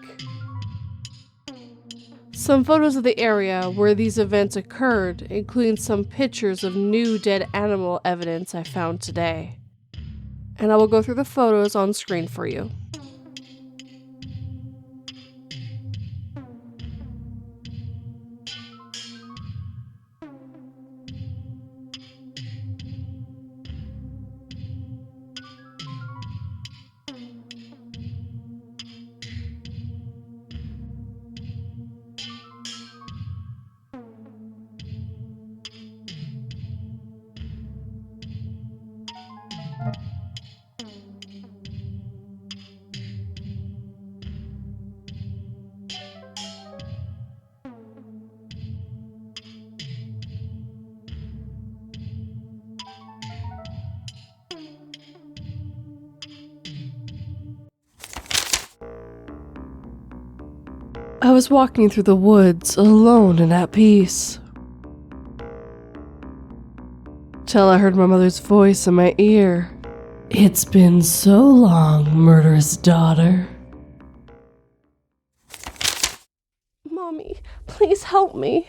Some photos of the area where these events occurred, including some pictures of new dead animal evidence I found today. And I will go through the photos on screen for you. I was walking through the woods, alone and at peace, till I heard my mother's voice in my ear. "It's been so long, murderous daughter." "Mommy, please help me."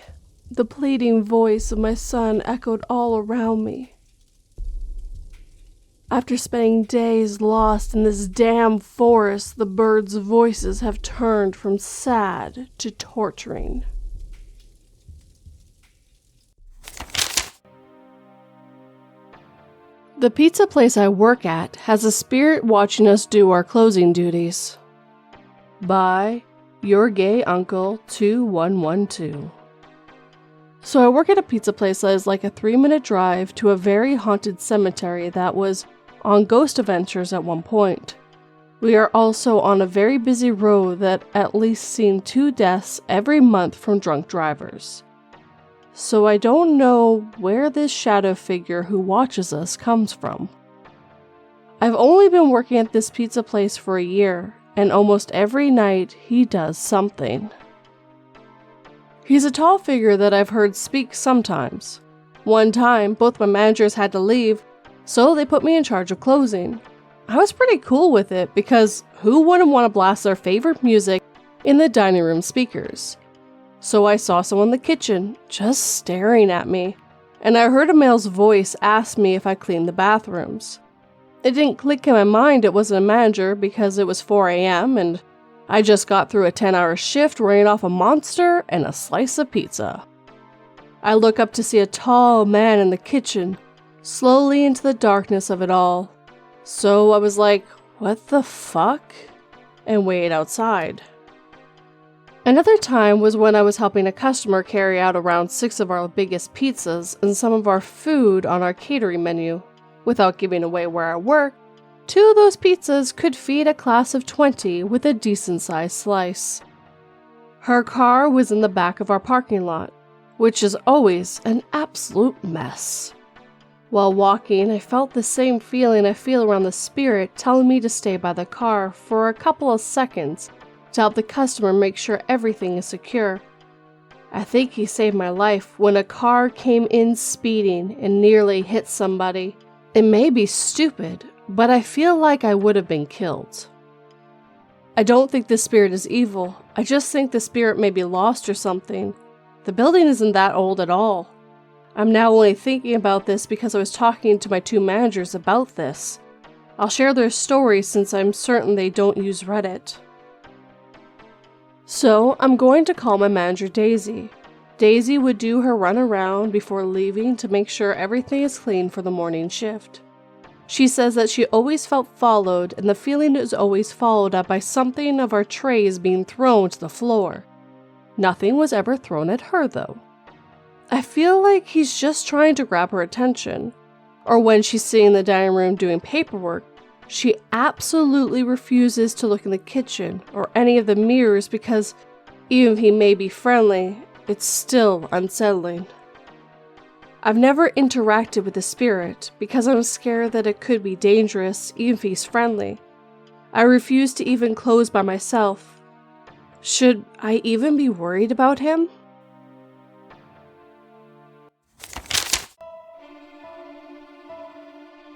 The pleading voice of my son echoed all around me. After spending days lost in this damn forest, the birds' voices have turned from sad to torturing. The pizza place I work at has a spirit watching us do our closing duties. By Your Gay Uncle 2112. So I work at a pizza place that is like a 3-minute drive to a very haunted cemetery that was on ghost adventures at one point. We are also on a very busy road that at least seen 2 deaths every month from drunk drivers. So I don't know where this shadow figure who watches us comes from. I've only been working at this pizza place for a year, and almost every night he does something. He's a tall figure that I've heard speak sometimes. One time, both my managers had to leave, so they put me in charge of closing. I was pretty cool with it because who wouldn't want to blast their favorite music in the dining room speakers? So I saw someone in the kitchen just staring at me, and I heard a male's voice ask me if I cleaned the bathrooms. It didn't click in my mind it wasn't a manager because it was 4 a.m. and I just got through a 10-hour shift running off a monster and a slice of pizza. I look up to see a tall man in the kitchen, slowly into the darkness of it all. So I was like, what the fuck? And waited outside. Another time was when I was helping a customer carry out around 6 of our biggest pizzas and some of our food on our catering menu. Without giving away where I work, 2 of those pizzas could feed a class of 20 with a decent-sized slice. Her car was in the back of our parking lot, which is always an absolute mess. While walking, I felt the same feeling I feel around the spirit telling me to stay by the car for a couple of seconds to help the customer make sure everything is secure. I think he saved my life when a car came in speeding and nearly hit somebody. It may be stupid, but I feel like I would have been killed. I don't think this spirit is evil. I just think the spirit may be lost or something. The building isn't that old at all. I'm now only thinking about this because I was talking to my 2 managers about this. I'll share their stories since I'm certain they don't use Reddit. So I'm going to call my manager Daisy. Daisy would do her run around before leaving to make sure everything is clean for the morning shift. She says that she always felt followed, and the feeling is always followed up by something of our trays being thrown to the floor. Nothing was ever thrown at her though. I feel like he's just trying to grab her attention. Or when she's sitting in the dining room doing paperwork, she absolutely refuses to look in the kitchen or any of the mirrors because even if he may be friendly, it's still unsettling. I've never interacted with the spirit because I'm scared that it could be dangerous even if he's friendly. I refuse to even close by myself. Should I even be worried about him?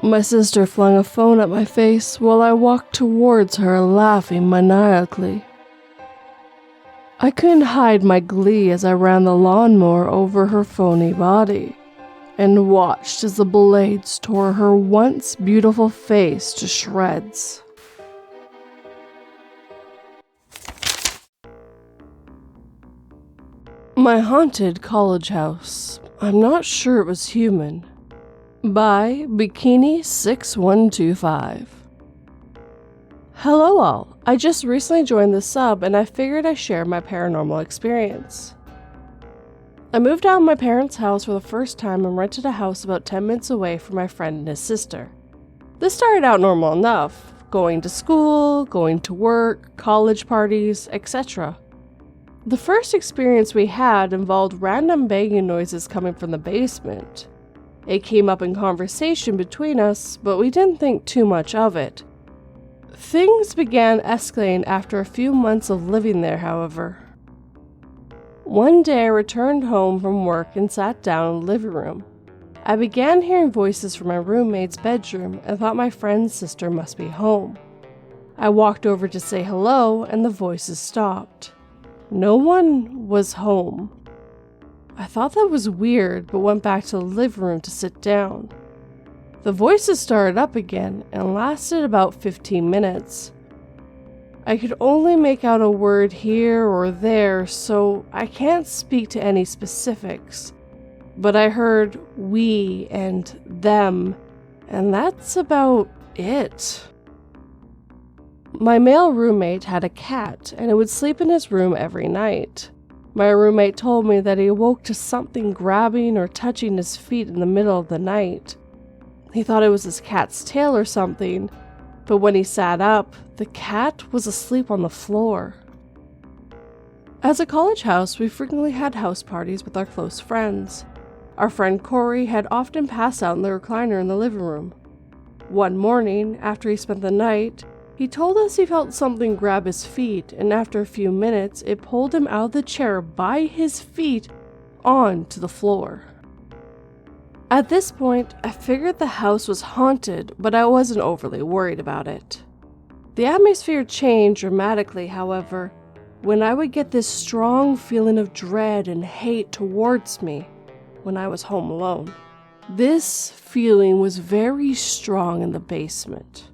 My sister flung a phone at my face while I walked towards her, laughing maniacally. I couldn't hide my glee as I ran the lawnmower over her phony body and watched as the blades tore her once beautiful face to shreds. My Haunted College House. I'm not sure it was human. By Bikini6125. Hello all, I just recently joined the sub and I figured I'd share my paranormal experience. I moved out of my parents' house for the first time and rented a house about 10 minutes away from my friend and his sister. This started out normal enough, going to school, going to work, college parties, etc. The first experience we had involved random banging noises coming from the basement. It came up in conversation between us, but we didn't think too much of it. Things began escalating after a few months of living there, however. One day I returned home from work and sat down in the living room. I began hearing voices from my roommate's bedroom and thought my friend's sister must be home. I walked over to say hello and the voices stopped. No one was home. I thought that was weird, but went back to the living room to sit down. The voices started up again and lasted about 15 minutes. I could only make out a word here or there, so I can't speak to any specifics. But I heard we and them, and that's about it. My male roommate had a cat, and it would sleep in his room every night. My roommate told me that he awoke to something grabbing or touching his feet in the middle of the night. He thought it was his cat's tail or something, but when he sat up, the cat was asleep on the floor. As a college house, we frequently had house parties with our close friends. Our friend Corey had often passed out in the recliner in the living room. One morning, after he spent the night, he told us he felt something grab his feet, and after a few minutes, it pulled him out of the chair by his feet onto the floor. At this point, I figured the house was haunted, but I wasn't overly worried about it. The atmosphere changed dramatically, however, when I would get this strong feeling of dread and hate towards me when I was home alone. This feeling was very strong in the basement.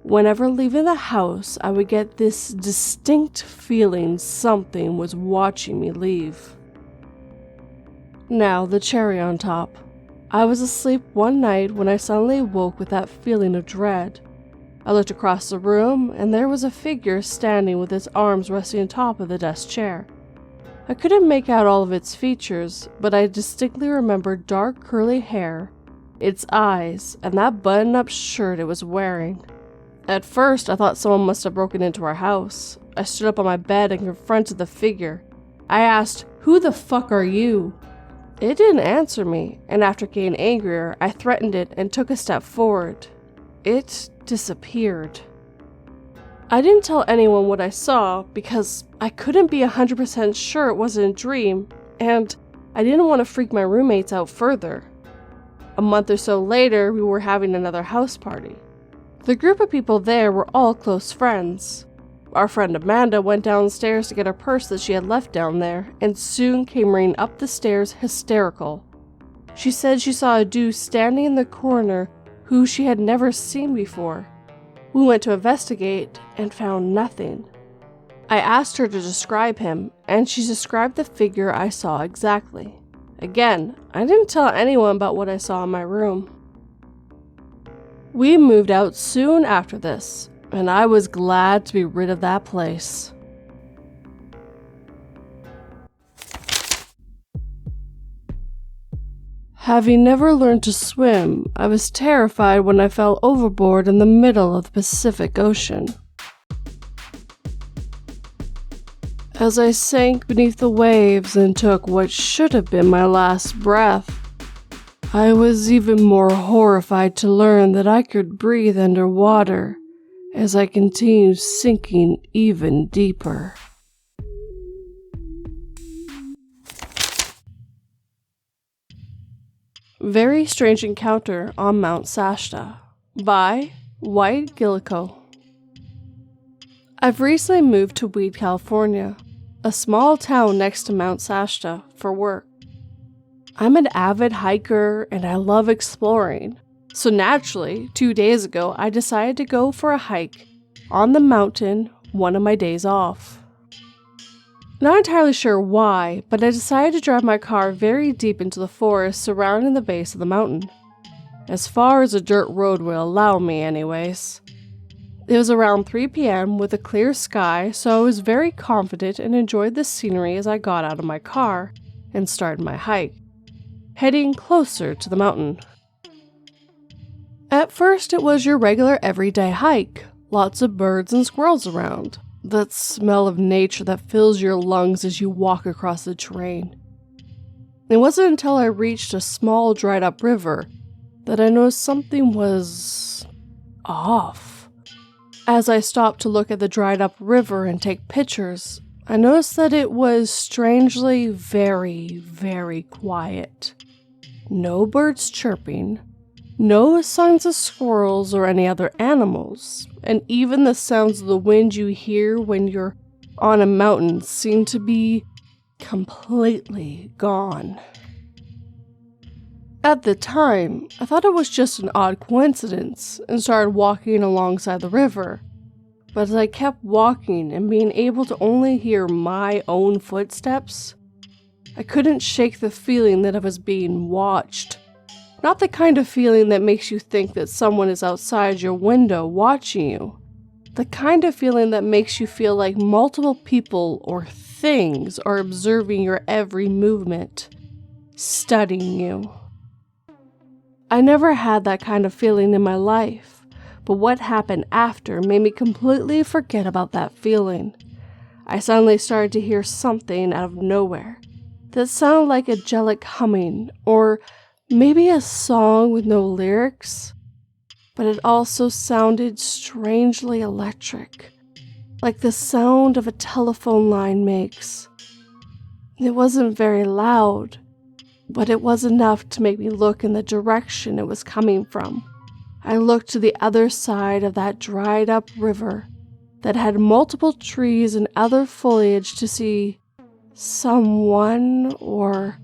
Whenever leaving the house, I would get this distinct feeling something was watching me leave. Now, the cherry on top. I was asleep one night when I suddenly woke with that feeling of dread. I looked across the room, and there was a figure standing with its arms resting on top of the desk chair. I couldn't make out all of its features, but I distinctly remembered dark curly hair, its eyes, and that button-up shirt it was wearing. At first, I thought someone must have broken into our house. I stood up on my bed and confronted the figure. I asked, "Who the fuck are you?" It didn't answer me, and after getting angrier, I threatened it and took a step forward. It disappeared. I didn't tell anyone what I saw because I couldn't be 100% sure it wasn't a dream, and I didn't want to freak my roommates out further. A month or so later, we were having another house party. The group of people there were all close friends. Our friend Amanda went downstairs to get her purse that she had left down there, and soon came running up the stairs hysterical. She said she saw a dude standing in the corner who she had never seen before. We went to investigate and found nothing. I asked her to describe him, and she described the figure I saw exactly. Again, I didn't tell anyone about what I saw in my room. We moved out soon after this, and I was glad to be rid of that place. Having never learned to swim, I was terrified when I fell overboard in the middle of the Pacific Ocean. As I sank beneath the waves and took what should have been my last breath, I was even more horrified to learn that I could breathe underwater as I continued sinking even deeper. Very Strange Encounter on Mount Shasta by White Gillico. I've recently moved to Weed, California, a small town next to Mount Shasta, for work. I'm an avid hiker and I love exploring, so naturally, 2 days ago I decided to go for a hike on the mountain one of my days off. Not entirely sure why, but I decided to drive my car very deep into the forest surrounding the base of the mountain, as far as a dirt road will allow me anyways. It was around 3 p.m. with a clear sky, so I was very confident and enjoyed the scenery as I got out of my car and started my hike, heading closer to the mountain. At first it was your regular everyday hike, lots of birds and squirrels around, that smell of nature that fills your lungs as you walk across the terrain. It wasn't until I reached a small dried up river that I noticed something was off. As I stopped to look at the dried up river and take pictures, I noticed that it was strangely very, very quiet. No birds chirping, no signs of squirrels or any other animals, and even the sounds of the wind you hear when you're on a mountain seemed to be completely gone. At the time, I thought it was just an odd coincidence and started walking alongside the river. But as I kept walking and being able to only hear my own footsteps, I couldn't shake the feeling that I was being watched. Not the kind of feeling that makes you think that someone is outside your window watching you. The kind of feeling that makes you feel like multiple people or things are observing your every movement, studying you. I never had that kind of feeling in my life, but what happened after made me completely forget about that feeling. I suddenly started to hear something out of nowhere that sounded like angelic humming, or maybe a song with no lyrics, but it also sounded strangely electric, like the sound of a telephone line makes. It wasn't very loud, but it was enough to make me look in the direction it was coming from. I looked to the other side of that dried up river that had multiple trees and other foliage to see someone or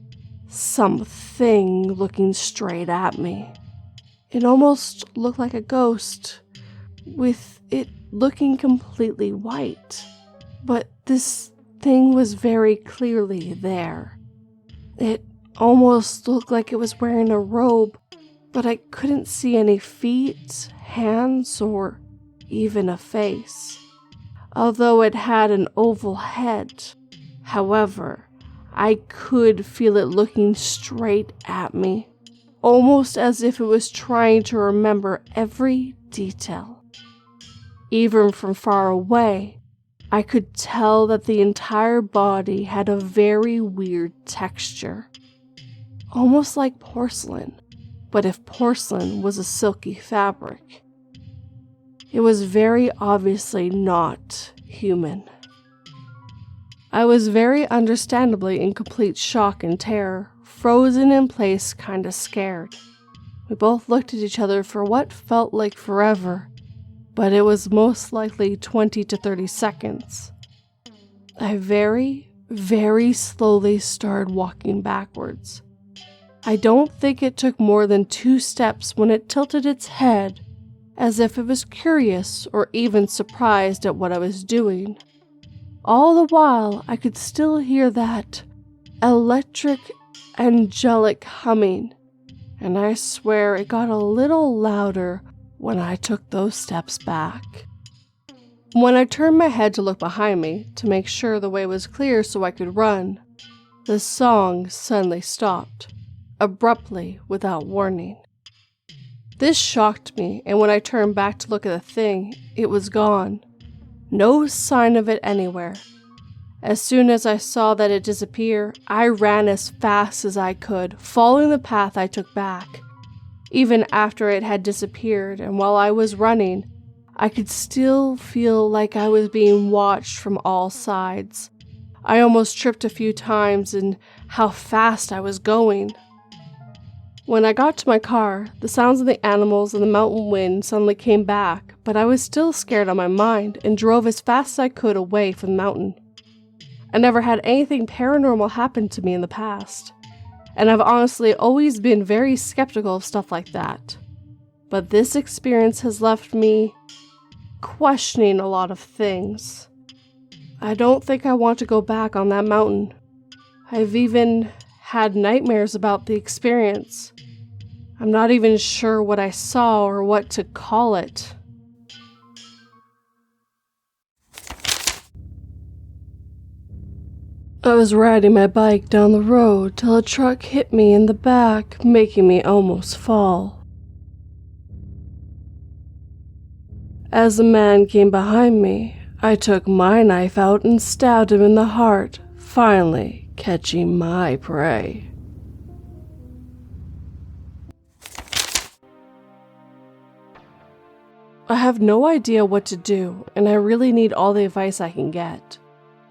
something looking straight at me. It almost looked like a ghost, with it looking completely white. But this thing was very clearly there. It almost looked like it was wearing a robe, but I couldn't see any feet, hands, or even a face, although it had an oval head. However, I could feel it looking straight at me, almost as if it was trying to remember every detail. Even from far away, I could tell that the entire body had a very weird texture, almost like porcelain, but if porcelain was a silky fabric. It was very obviously not human. I was very understandably in complete shock and terror, frozen in place, kinda scared. We both looked at each other for what felt like forever, but it was most likely 20 to 30 seconds. I very, very slowly started walking backwards. I don't think it took more than 2 steps when it tilted its head, as if it was curious or even surprised at what I was doing. All the while, I could still hear that electric, angelic humming, and I swear it got a little louder when I took those steps back. When I turned my head to look behind me to make sure the way was clear so I could run, the song suddenly stopped. abruptly, without warning. This shocked me, and when I turned back to look at the thing, it was gone. No sign of it anywhere. As soon as I saw that it disappear, I ran as fast as I could, following the path I took back. Even after it had disappeared, and while I was running, I could still feel like I was being watched from all sides. I almost tripped a few times in how fast I was going. When I got to my car, the sounds of the animals and the mountain wind suddenly came back, but I was still scared on my mind and drove as fast as I could away from the mountain. I never had anything paranormal happen to me in the past, and I've honestly always been very skeptical of stuff like that. But this experience has left me questioning a lot of things. I don't think I want to go back on that mountain. I've even had nightmares about the experience. I'm not even sure what I saw or what to call it. I was riding my bike down the road till a truck hit me in the back, making me almost fall. As the man came behind me, I took my knife out and stabbed him in the heart, finally catching my prey. I have no idea what to do, and I really need all the advice I can get.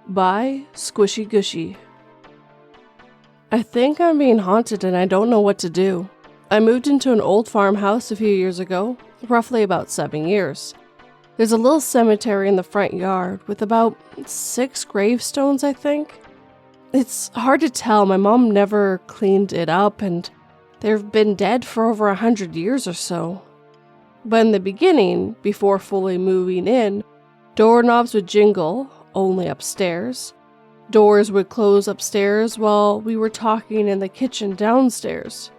By Squishy Gushy. I think I'm being haunted and I don't know what to do. I moved into an old farmhouse a few years ago, roughly about 7 years. There's a little cemetery in the front yard with about 6 gravestones, I think. It's hard to tell, my mom never cleaned it up and they've been dead for over 100 years or so. But in the beginning, before fully moving in, doorknobs would jingle, only upstairs. Doors would close upstairs while we were talking in the kitchen downstairs.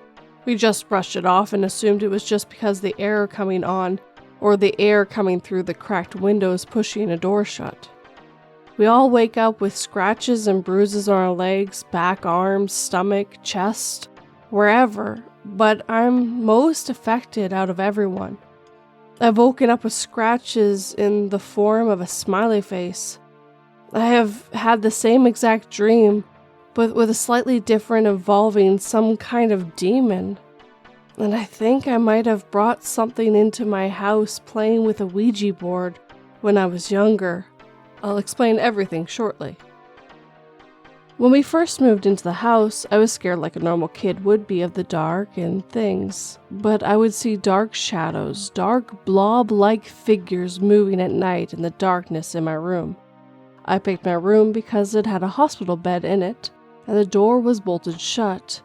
We just brushed it off and assumed it was just because the air coming on or the air coming through the cracked windows pushing a door shut. We all wake up with scratches and bruises on our legs, back, arms, stomach, chest, wherever, but I'm most affected out of everyone. I've woken up with scratches in the form of a smiley face. I have had the same exact dream, but with a slightly different involving some kind of demon. And I think I might have brought something into my house playing with a Ouija board when I was younger. I'll explain everything shortly. When we first moved into the house, I was scared like a normal kid would be of the dark and things, but I would see dark shadows, dark blob-like figures moving at night in the darkness in my room. I picked my room because it had a hospital bed in it, and the door was bolted shut.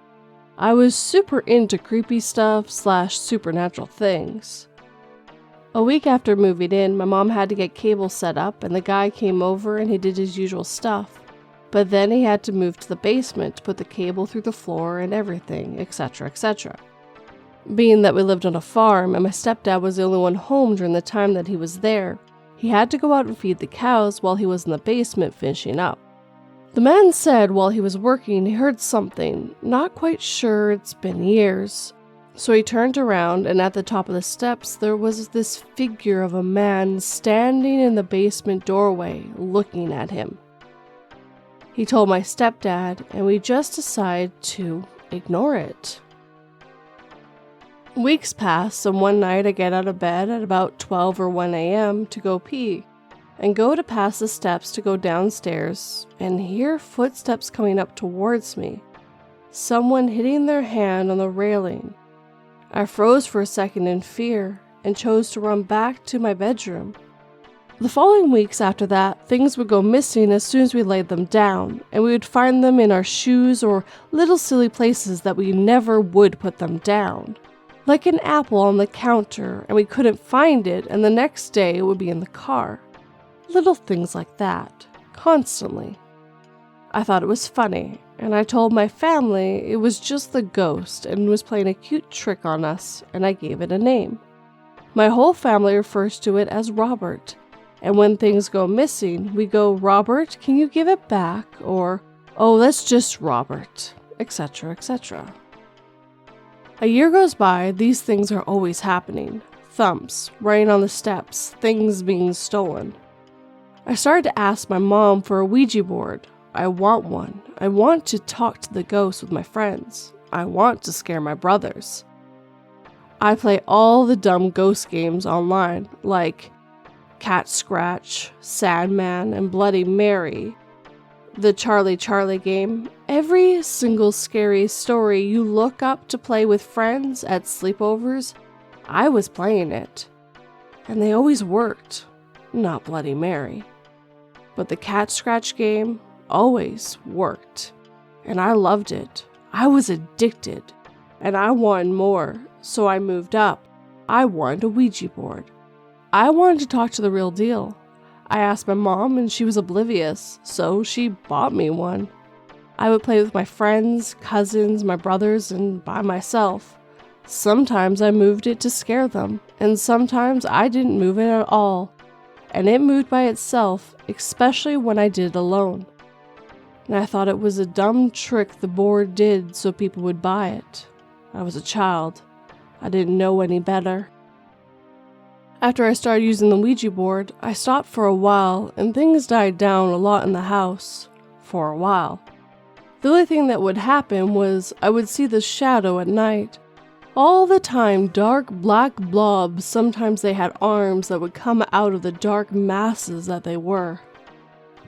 I was super into creepy stuff / supernatural things. A week after moving in, my mom had to get cable set up, and the guy came over and he did his usual stuff. But then he had to move to the basement to put the cable through the floor and everything, etc., etc. Being that we lived on a farm and my stepdad was the only one home during the time that he was there, he had to go out and feed the cows while he was in the basement finishing up. The man said while he was working he heard something, not quite sure, it's been years. So he turned around and at the top of the steps there was this figure of a man standing in the basement doorway looking at him. He told my stepdad and we just decided to ignore it. Weeks pass, and one night I get out of bed at about 12 or 1 a.m. to go pee, and go to pass the steps to go downstairs, and hear footsteps coming up towards me. Someone hitting their hand on the railing. I froze for a second in fear, and chose to run back to my bedroom. The following weeks after that, things would go missing as soon as we laid them down, and we would find them in our shoes or little silly places that we never would put them down. Like an apple on the counter, and we couldn't find it, and the next day it would be in the car. Little things like that, constantly. I thought it was funny, and I told my family it was just the ghost and was playing a cute trick on us, and I gave it a name. My whole family refers to it as Robert, and when things go missing, we go, "Robert, can you give it back?" or, "Oh, that's just Robert," etc., etc. A year goes by, these things are always happening. Thumps, rain on the steps, things being stolen. I started to ask my mom for a Ouija board. I want one. I want to talk to the ghosts with my friends. I want to scare my brothers. I play all the dumb ghost games online, like Cat Scratch, Sandman, and Bloody Mary, the Charlie game. Every single scary story you look up to play with friends at sleepovers, I was playing it. And they always worked. Not Bloody Mary. But the Cat Scratch game always worked. And I loved it. I was addicted. And I wanted more, so I moved up. I wanted a Ouija board. I wanted to talk to the real deal. I asked my mom and she was oblivious, so she bought me one. I would play with my friends, cousins, my brothers, and by myself. Sometimes I moved it to scare them, and sometimes I didn't move it at all. And it moved by itself, especially when I did it alone. And I thought it was a dumb trick the board did so people would buy it. I was a child. I didn't know any better. After I started using the Ouija board, I stopped for a while and things died down a lot in the house. For a while. The only thing that would happen was I would see the shadow at night. All the time, dark black blobs. Sometimes they had arms that would come out of the dark masses that they were.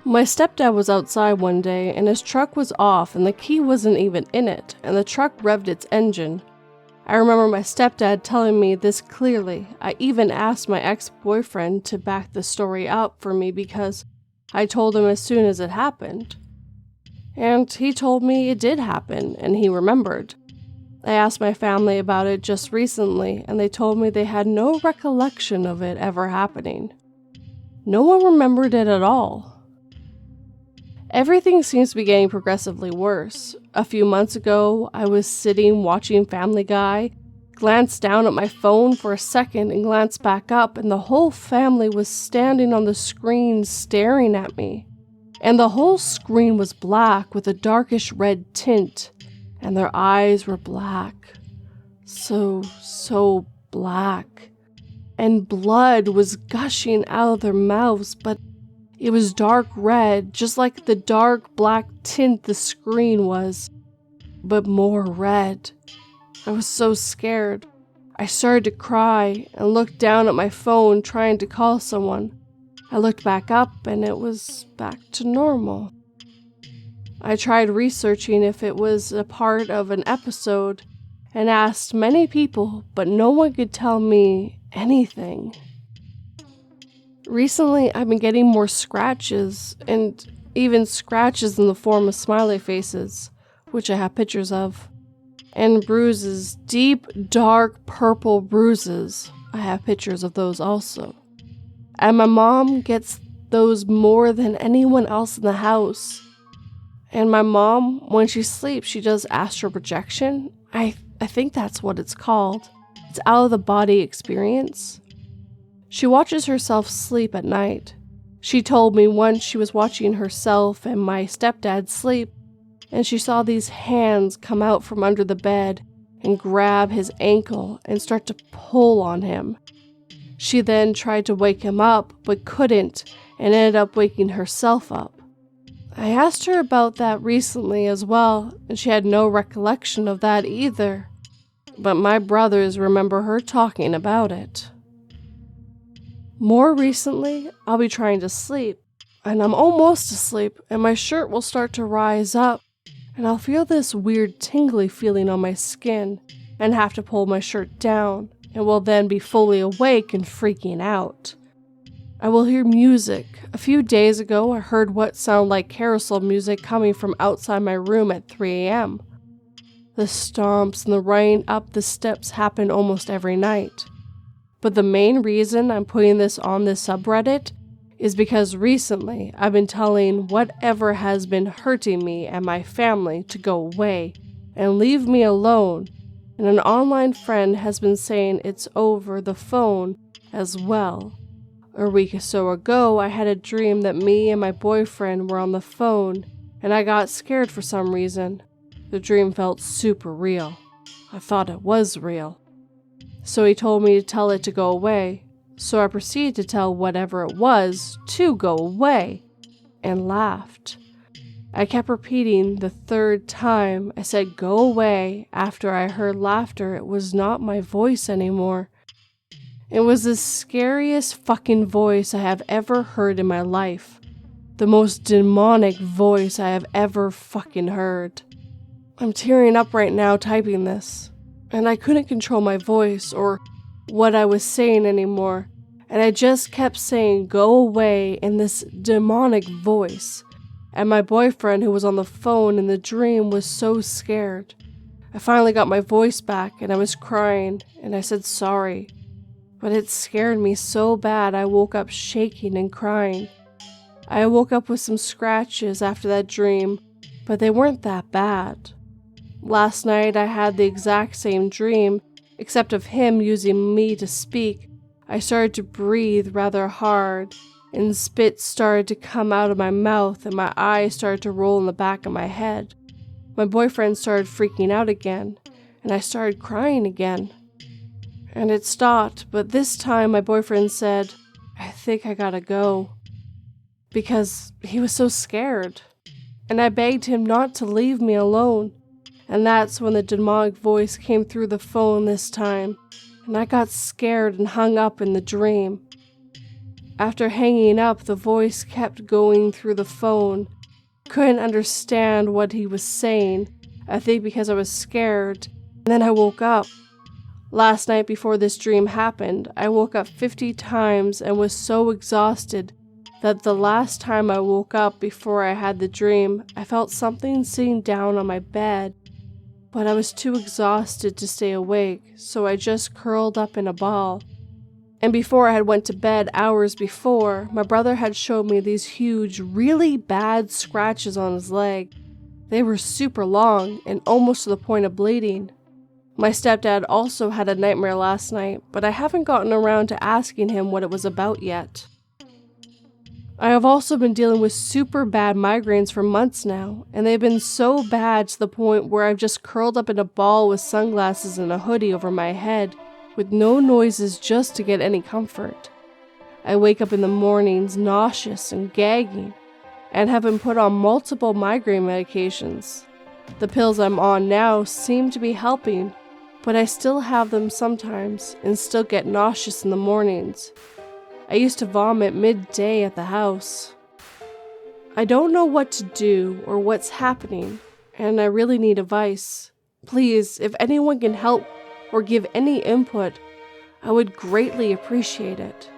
My stepdad was outside one day and his truck was off and the key wasn't even in it and the truck revved its engine. I remember my stepdad telling me this clearly. I even asked my ex-boyfriend to back the story up for me because I told him as soon as it happened. And he told me it did happen and he remembered. I asked my family about it just recently and they told me they had no recollection of it ever happening. No one remembered it at all. Everything seems to be getting progressively worse. A few months ago, I was sitting watching Family Guy, glanced down at my phone for a second and glanced back up, and the whole family was standing on the screen staring at me. And the whole screen was black with a darkish red tint, and their eyes were black. So black. And blood was gushing out of their mouths, but it was dark red, just like the dark black tint the screen was, but more red. I was so scared. I started to cry and looked down at my phone trying to call someone. I looked back up and it was back to normal. I tried researching if it was a part of an episode and asked many people, but no one could tell me anything. Recently, I've been getting more scratches, and even scratches in the form of smiley faces, which I have pictures of, and bruises, deep, dark, purple bruises. I have pictures of those also. And my mom gets those more than anyone else in the house. And my mom, when she sleeps, she does astral projection. I think that's what it's called. It's out of the body experience. She watches herself sleep at night. She told me once she was watching herself and my stepdad sleep, and she saw these hands come out from under the bed and grab his ankle and start to pull on him. She then tried to wake him up, but couldn't, and ended up waking herself up. I asked her about that recently as well, and she had no recollection of that either. But my brothers remember her talking about it. More recently, I'll be trying to sleep, and I'm almost asleep, and my shirt will start to rise up, and I'll feel this weird tingly feeling on my skin, and have to pull my shirt down, and will then be fully awake and freaking out. I will hear music. A few days ago, I heard what sounded like carousel music coming from outside my room at 3 a.m. The stomps and the running up the steps happen almost every night. But the main reason I'm putting this on this subreddit is because recently I've been telling whatever has been hurting me and my family to go away and leave me alone, and an online friend has been saying it's over the phone as well. A week or so ago, I had a dream that me and my boyfriend were on the phone, and I got scared for some reason. The dream felt super real. I thought it was real. So he told me to tell it to go away, so I proceeded to tell whatever it was to go away, and laughed. I kept repeating the third time I said go away after I heard laughter. It was not my voice anymore. It was the scariest fucking voice I have ever heard in my life. The most demonic voice I have ever fucking heard. I'm tearing up right now typing this, and I couldn't control my voice or what I was saying anymore, and I just kept saying go away in this demonic voice. And my boyfriend, who was on the phone in the dream, was so scared. I finally got my voice back and I was crying and I said sorry. But it scared me so bad I woke up shaking and crying. I woke up with some scratches after that dream, but they weren't that bad. Last night I had the exact same dream, except of him using me to speak. I started to breathe rather hard, and spit started to come out of my mouth and my eyes started to roll in the back of my head. My boyfriend started freaking out again, and I started crying again. And it stopped, but this time my boyfriend said, I think I gotta go. Because he was so scared. And I begged him not to leave me alone. And that's when the demonic voice came through the phone this time, and I got scared and hung up in the dream. After hanging up, the voice kept going through the phone. Couldn't understand what he was saying, I think because I was scared, and then I woke up. Last night before this dream happened, I woke up 50 times and was so exhausted that the last time I woke up before I had the dream, I felt something sitting down on my bed, but I was too exhausted to stay awake, so I just curled up in a ball. And before I had went to bed hours before, my brother had showed me these huge, really bad scratches on his leg. They were super long and almost to the point of bleeding. My stepdad also had a nightmare last night, but I haven't gotten around to asking him what it was about yet. I have also been dealing with super bad migraines for months now, and they've been so bad to the point where I've just curled up in a ball with sunglasses and a hoodie over my head, with no noises just to get any comfort. I wake up in the mornings nauseous and gagging, and have been put on multiple migraine medications. The pills I'm on now seem to be helping, but I still have them sometimes and still get nauseous in the mornings. I used to vomit midday at the house. I don't know what to do or what's happening, and I really need advice. Please, if anyone can help or give any input, I would greatly appreciate it.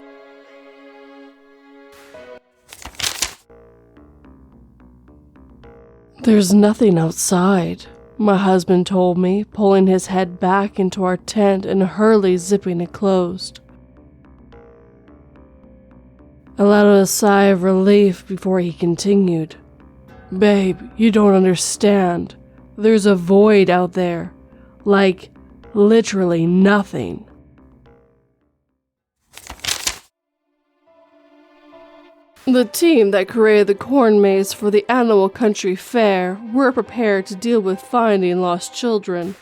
There's nothing outside, my husband told me, pulling his head back into our tent and hurriedly zipping it closed. I let out a sigh of relief before he continued. Babe, you don't understand. There's a void out there. Like, literally nothing. The team that created the corn maze for the annual country fair were prepared to deal with finding lost children.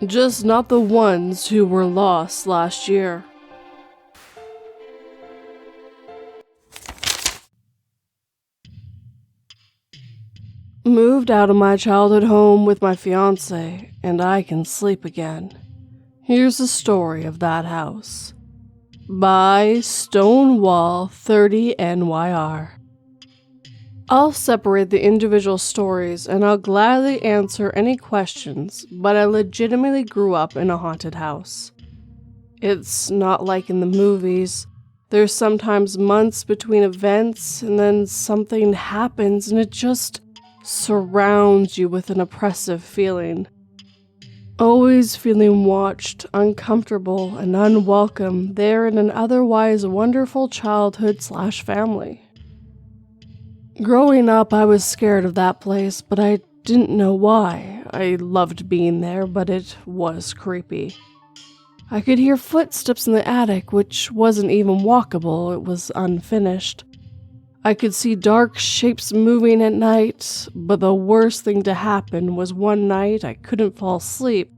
Just not the ones who were lost last year. Moved out of my childhood home with my fiancé, and I can sleep again. Here's the story of that house. By Stonewall 30 NYR. I'll separate the individual stories and I'll gladly answer any questions, but I legitimately grew up in a haunted house. It's not like in the movies. There's sometimes months between events and then something happens and it just surrounds you with an oppressive feeling. Always feeling watched, uncomfortable, and unwelcome there in an otherwise wonderful childhood/family. Growing up, I was scared of that place, but I didn't know why. I loved being there, but it was creepy. I could hear footsteps in the attic, which wasn't even walkable, it was unfinished. I could see dark shapes moving at night, but the worst thing to happen was one night I couldn't fall asleep,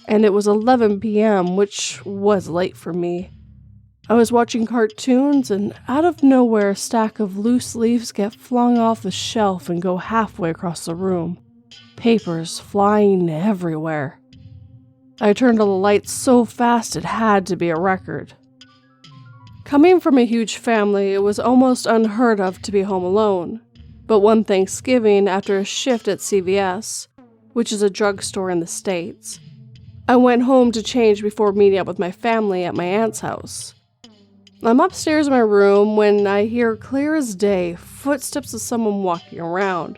and it was 11 p.m., which was late for me. I was watching cartoons, and out of nowhere a stack of loose leaves get flung off the shelf and go halfway across the room. Papers flying everywhere. I turned on the lights so fast it had to be a record. Coming from a huge family, it was almost unheard of to be home alone. But one Thanksgiving, after a shift at CVS, which is a drugstore in the States, I went home to change before meeting up with my family at my aunt's house. I'm upstairs in my room when I hear clear as day footsteps of someone walking around,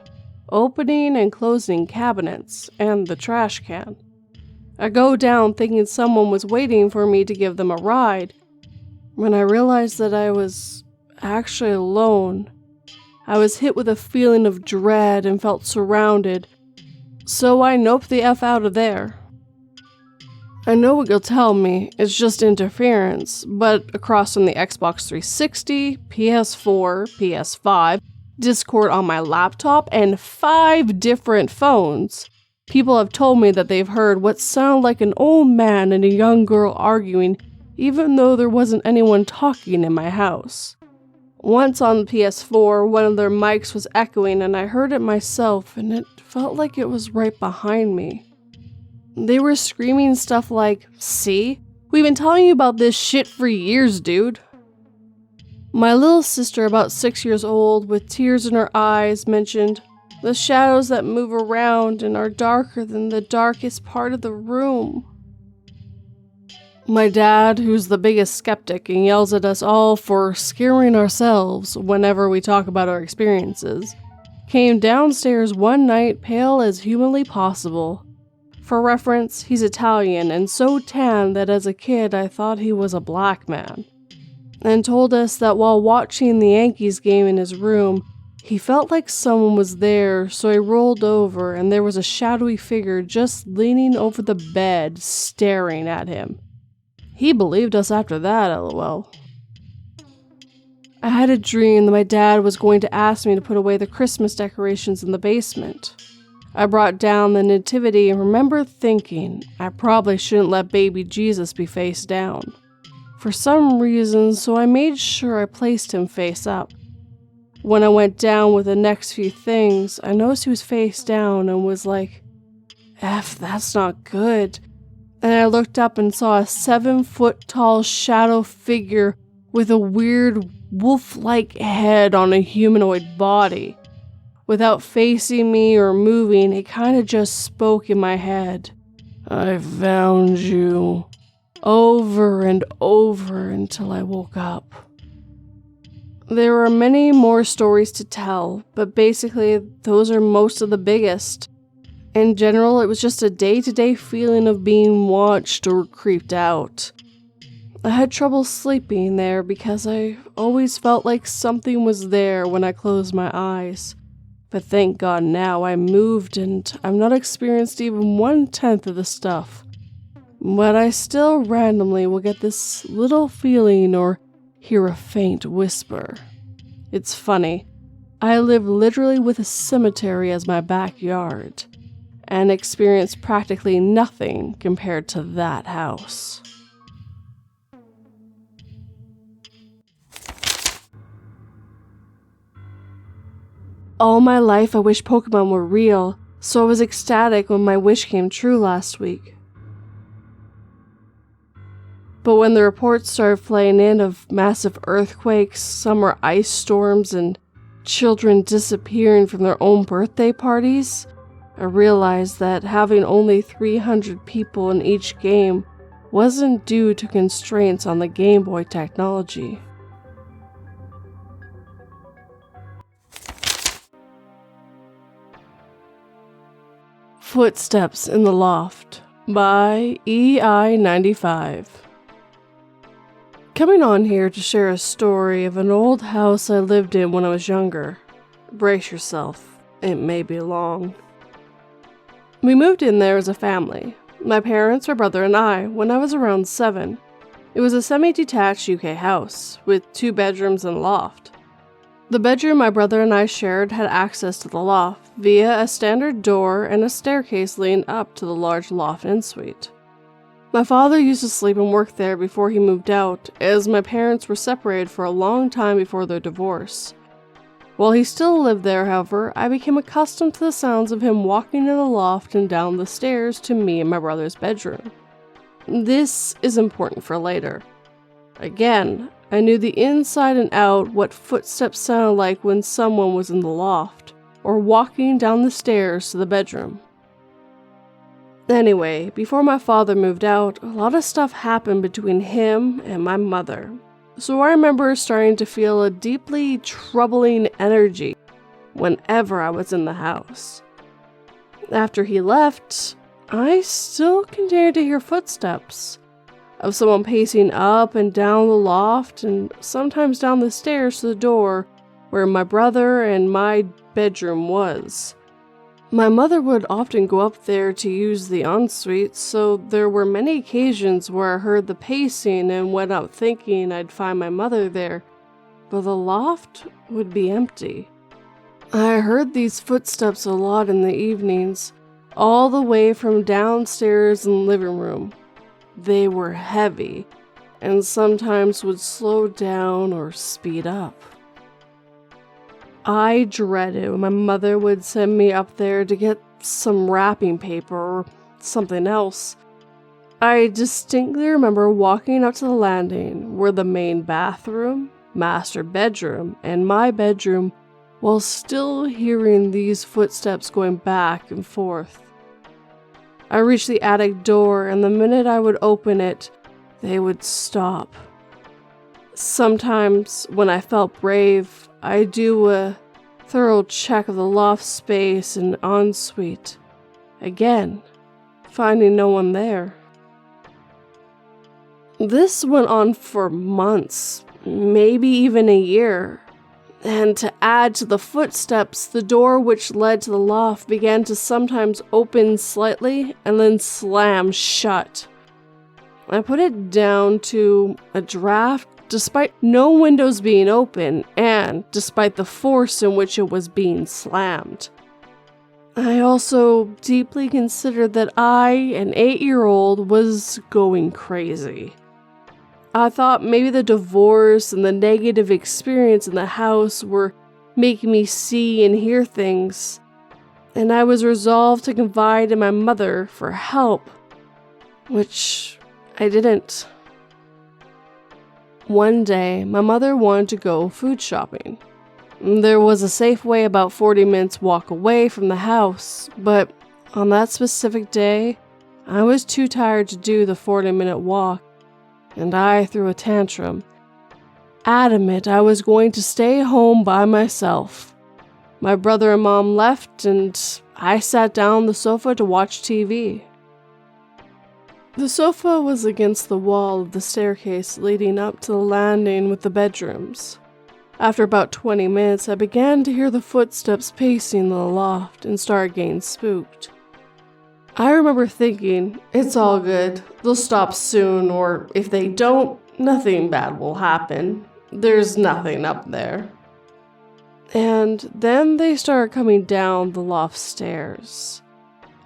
opening and closing cabinets and the trash can. I go down thinking someone was waiting for me to give them a ride, when I realized that I was actually alone. I was hit with a feeling of dread and felt surrounded, so I noped the F out of there. I know what you'll tell me, it's just interference, but across from the Xbox 360, PS4, PS5, Discord on my laptop, and 5 different phones, people have told me that they've heard what sounded like an old man and a young girl arguing, even though there wasn't anyone talking in my house. Once on the PS4, one of their mics was echoing and I heard it myself, and it felt like it was right behind me. They were screaming stuff like, "See? We've been telling you about this shit for years, dude." My little sister, about 6 years old, with tears in her eyes, mentioned, "The shadows that move around and are darker than the darkest part of the room." My dad, who's the biggest skeptic and yells at us all for scaring ourselves whenever we talk about our experiences, came downstairs one night pale as humanly possible. For reference, he's Italian and so tan that as a kid I thought he was a black man, and told us that while watching the Yankees game in his room, he felt like someone was there, so he rolled over and there was a shadowy figure just leaning over the bed staring at him. He believed us after that, lol. I had a dream that my dad was going to ask me to put away the Christmas decorations in the basement. I brought down the nativity and remember thinking I probably shouldn't let baby Jesus be face down. For some reason, so I made sure I placed him face up. When I went down with the next few things, I noticed he was face down and was like, "F, that's not good." And I looked up and saw a 7-foot-tall shadow figure with a weird wolf-like head on a humanoid body. Without facing me or moving, it kind of just spoke in my head. "I found you," over and over until I woke up. There are many more stories to tell, but basically those are most of the biggest. In general, it was just a day-to-day feeling of being watched or creeped out. I had trouble sleeping there because I always felt like something was there when I closed my eyes. But thank God now I moved and I've not experienced even 1/10 of the stuff. But I still randomly will get this little feeling or hear a faint whisper. It's funny, I live literally with a cemetery as my backyard, and experience practically nothing compared to that house. All my life I wish Pokemon were real, so I was ecstatic when my wish came true last week. But when the reports started flying in of massive earthquakes, summer ice storms, and children disappearing from their own birthday parties, I realized that having only 300 people in each game wasn't due to constraints on the Game Boy technology. Footsteps in the Loft by EI95. Coming on here to share a story of an old house I lived in when I was younger. Brace yourself, it may be long. We moved in there as a family, my parents, my brother, and I, when I was around 7. It was a semi-detached UK house, with 2 bedrooms and a loft. The bedroom my brother and I shared had access to the loft via a standard door and a staircase leading up to the large loft ensuite. My father used to sleep and work there before he moved out, as my parents were separated for a long time before their divorce. While he still lived there, however, I became accustomed to the sounds of him walking in the loft and down the stairs to me and my brother's bedroom. This is important for later. Again, I knew the inside and out what footsteps sounded like when someone was in the loft, or walking down the stairs to the bedroom. Anyway, before my father moved out, a lot of stuff happened between him and my mother. So I remember starting to feel a deeply troubling energy whenever I was in the house. After he left, I still continued to hear footsteps of someone pacing up and down the loft and sometimes down the stairs to the door where my brother and my bedroom was. My mother would often go up there to use the ensuite, so there were many occasions where I heard the pacing and went out thinking I'd find my mother there, but the loft would be empty. I heard these footsteps a lot in the evenings, all the way from downstairs in the living room. They were heavy, and sometimes would slow down or speed up. I dreaded when my mother would send me up there to get some wrapping paper or something else. I distinctly remember walking up to the landing where the main bathroom, master bedroom, and my bedroom, while still hearing these footsteps going back and forth. I reached the attic door, and the minute I would open it, they would stop. Sometimes, when I felt brave, I'd do a thorough check of the loft space and ensuite. Again, finding no one there. This went on for months, maybe even a year. And to add to the footsteps, the door which led to the loft began to sometimes open slightly and then slam shut. I put it down to a draft despite no windows being open and despite the force in which it was being slammed. I also deeply considered that I, an 8-year-old, was going crazy. I thought maybe the divorce and the negative experience in the house were making me see and hear things, and I was resolved to confide in my mother for help, which I didn't. One day, my mother wanted to go food shopping. There was a Safeway about 40 minutes walk away from the house, but on that specific day, I was too tired to do the 40-minute walk, and I threw a tantrum, adamant I was going to stay home by myself. My brother and mom left, and I sat down on the sofa to watch TV. The sofa was against the wall of the staircase leading up to the landing with the bedrooms. After about 20 minutes, I began to hear the footsteps pacing in the loft and started getting spooked. I remember thinking, it's all good, they'll stop soon, or if they don't, nothing bad will happen. There's nothing up there. And then they started coming down the loft stairs.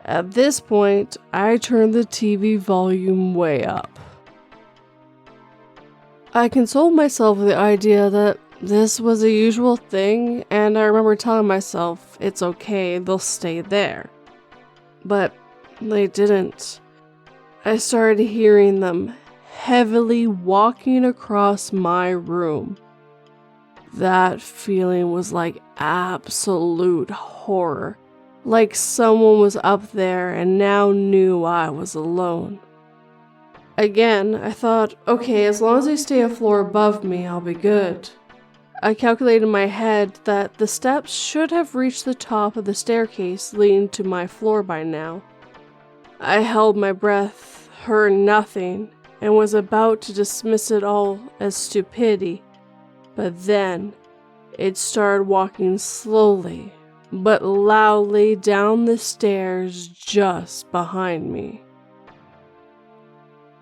At this point, I turned the TV volume way up. I consoled myself with the idea that this was a usual thing, and I remember telling myself, it's okay, they'll stay there. But they didn't. I started hearing them heavily walking across my room. That feeling was like absolute horror. Like someone was up there and now knew I was alone. Again, I thought, okay, as long as they stay a floor above me, I'll be good. I calculated in my head that the steps should have reached the top of the staircase leading to my floor by now. I held my breath, heard nothing, and was about to dismiss it all as stupidity, but then it started walking slowly but loudly down the stairs just behind me.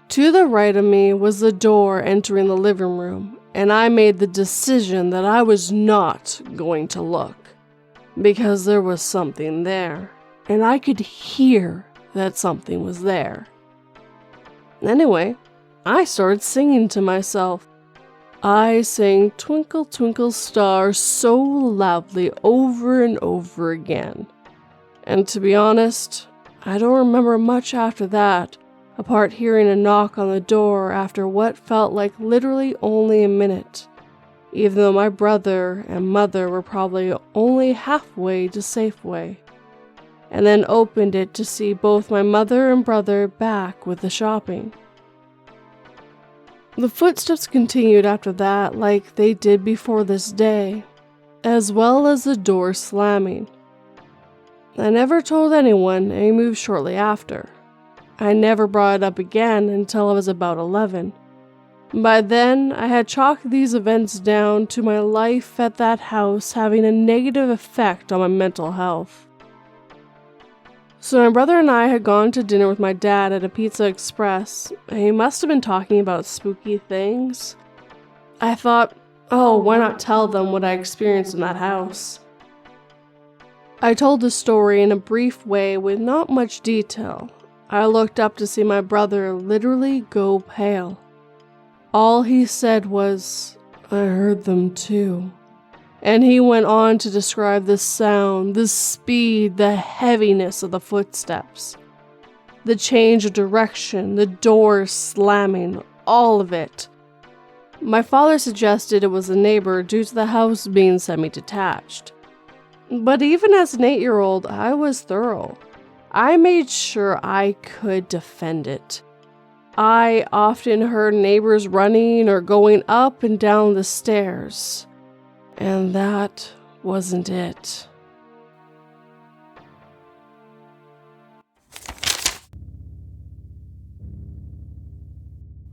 To the right of me was the door entering the living room, and I made the decision that I was not going to look, because there was something there, and I could hear that something was there. Anyway, I started singing to myself. I sang Twinkle Twinkle Star so loudly over and over again. And to be honest, I don't remember much after that, apart hearing a knock on the door after what felt like literally only a minute, even though my brother and mother were probably only halfway to Safeway, and then opened it to see both my mother and brother back with the shopping. The footsteps continued after that like they did before this day, as well as the door slamming. I never told anyone, and we moved shortly after. I never brought it up again until I was about 11. By then, I had chalked these events down to my life at that house having a negative effect on my mental health. So my brother and I had gone to dinner with my dad at a Pizza Express, and he must have been talking about spooky things. I thought, oh, why not tell them what I experienced in that house? I told the story in a brief way with not much detail. I looked up to see my brother literally go pale. All he said was, I heard them too. And he went on to describe the sound, the speed, the heaviness of the footsteps, the change of direction, the door slamming, all of it. My father suggested it was a neighbor due to the house being semi-detached. But even as an 8-year-old, I was thorough. I made sure I could defend it. I often heard neighbors running or going up and down the stairs. And that wasn't it.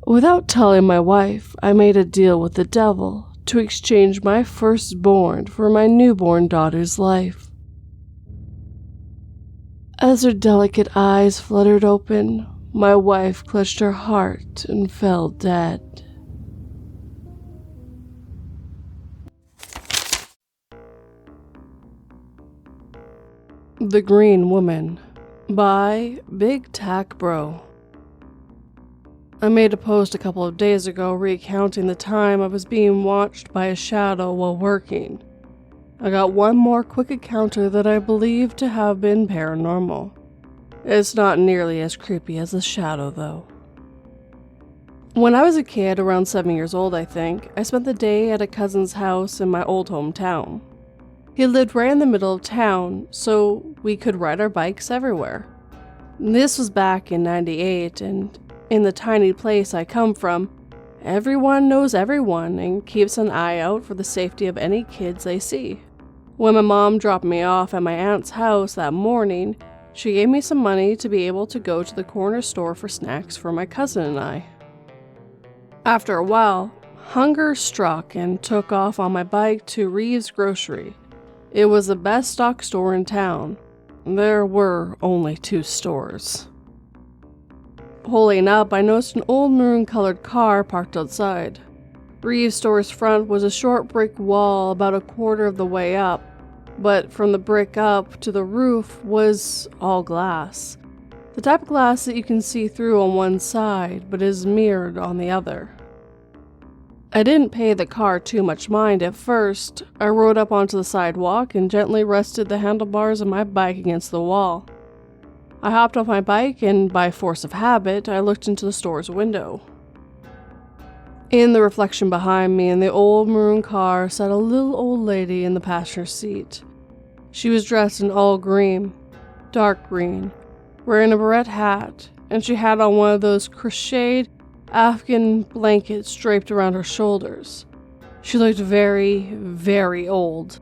Without telling my wife, I made a deal with the devil to exchange my firstborn for my newborn daughter's life. As her delicate eyes fluttered open, my wife clutched her heart and fell dead. The Green Woman by Big Tack Bro. I made a post a couple of days ago recounting the time I was being watched by a shadow while working. I got one more quick encounter that I believe to have been paranormal. It's not nearly as creepy as the shadow, though. When I was a kid, around 7 years old I think, I spent the day at a cousin's house in my old hometown. He lived right in the middle of town, so we could ride our bikes everywhere. This was back in '98, and in the tiny place I come from, everyone knows everyone and keeps an eye out for the safety of any kids they see. When my mom dropped me off at my aunt's house that morning, she gave me some money to be able to go to the corner store for snacks for my cousin and I. After a while, hunger struck and took off on my bike to Reeves Grocery. It was the best stock store in town. There were only 2 stores. Pulling up, I noticed an old maroon-colored car parked outside. Reeves store's front was a short brick wall about a quarter of the way up, but from the brick up to the roof was all glass. The type of glass that you can see through on one side, but is mirrored on the other. I didn't pay the car too much mind at first. I rode up onto the sidewalk and gently rested the handlebars of my bike against the wall. I hopped off my bike and, by force of habit, I looked into the store's window. In the reflection behind me in the old maroon car sat a little old lady in the passenger seat. She was dressed in all green, dark green, wearing a barrette hat, and she had on one of those crocheted Afghan blankets draped around her shoulders. She looked very, very old.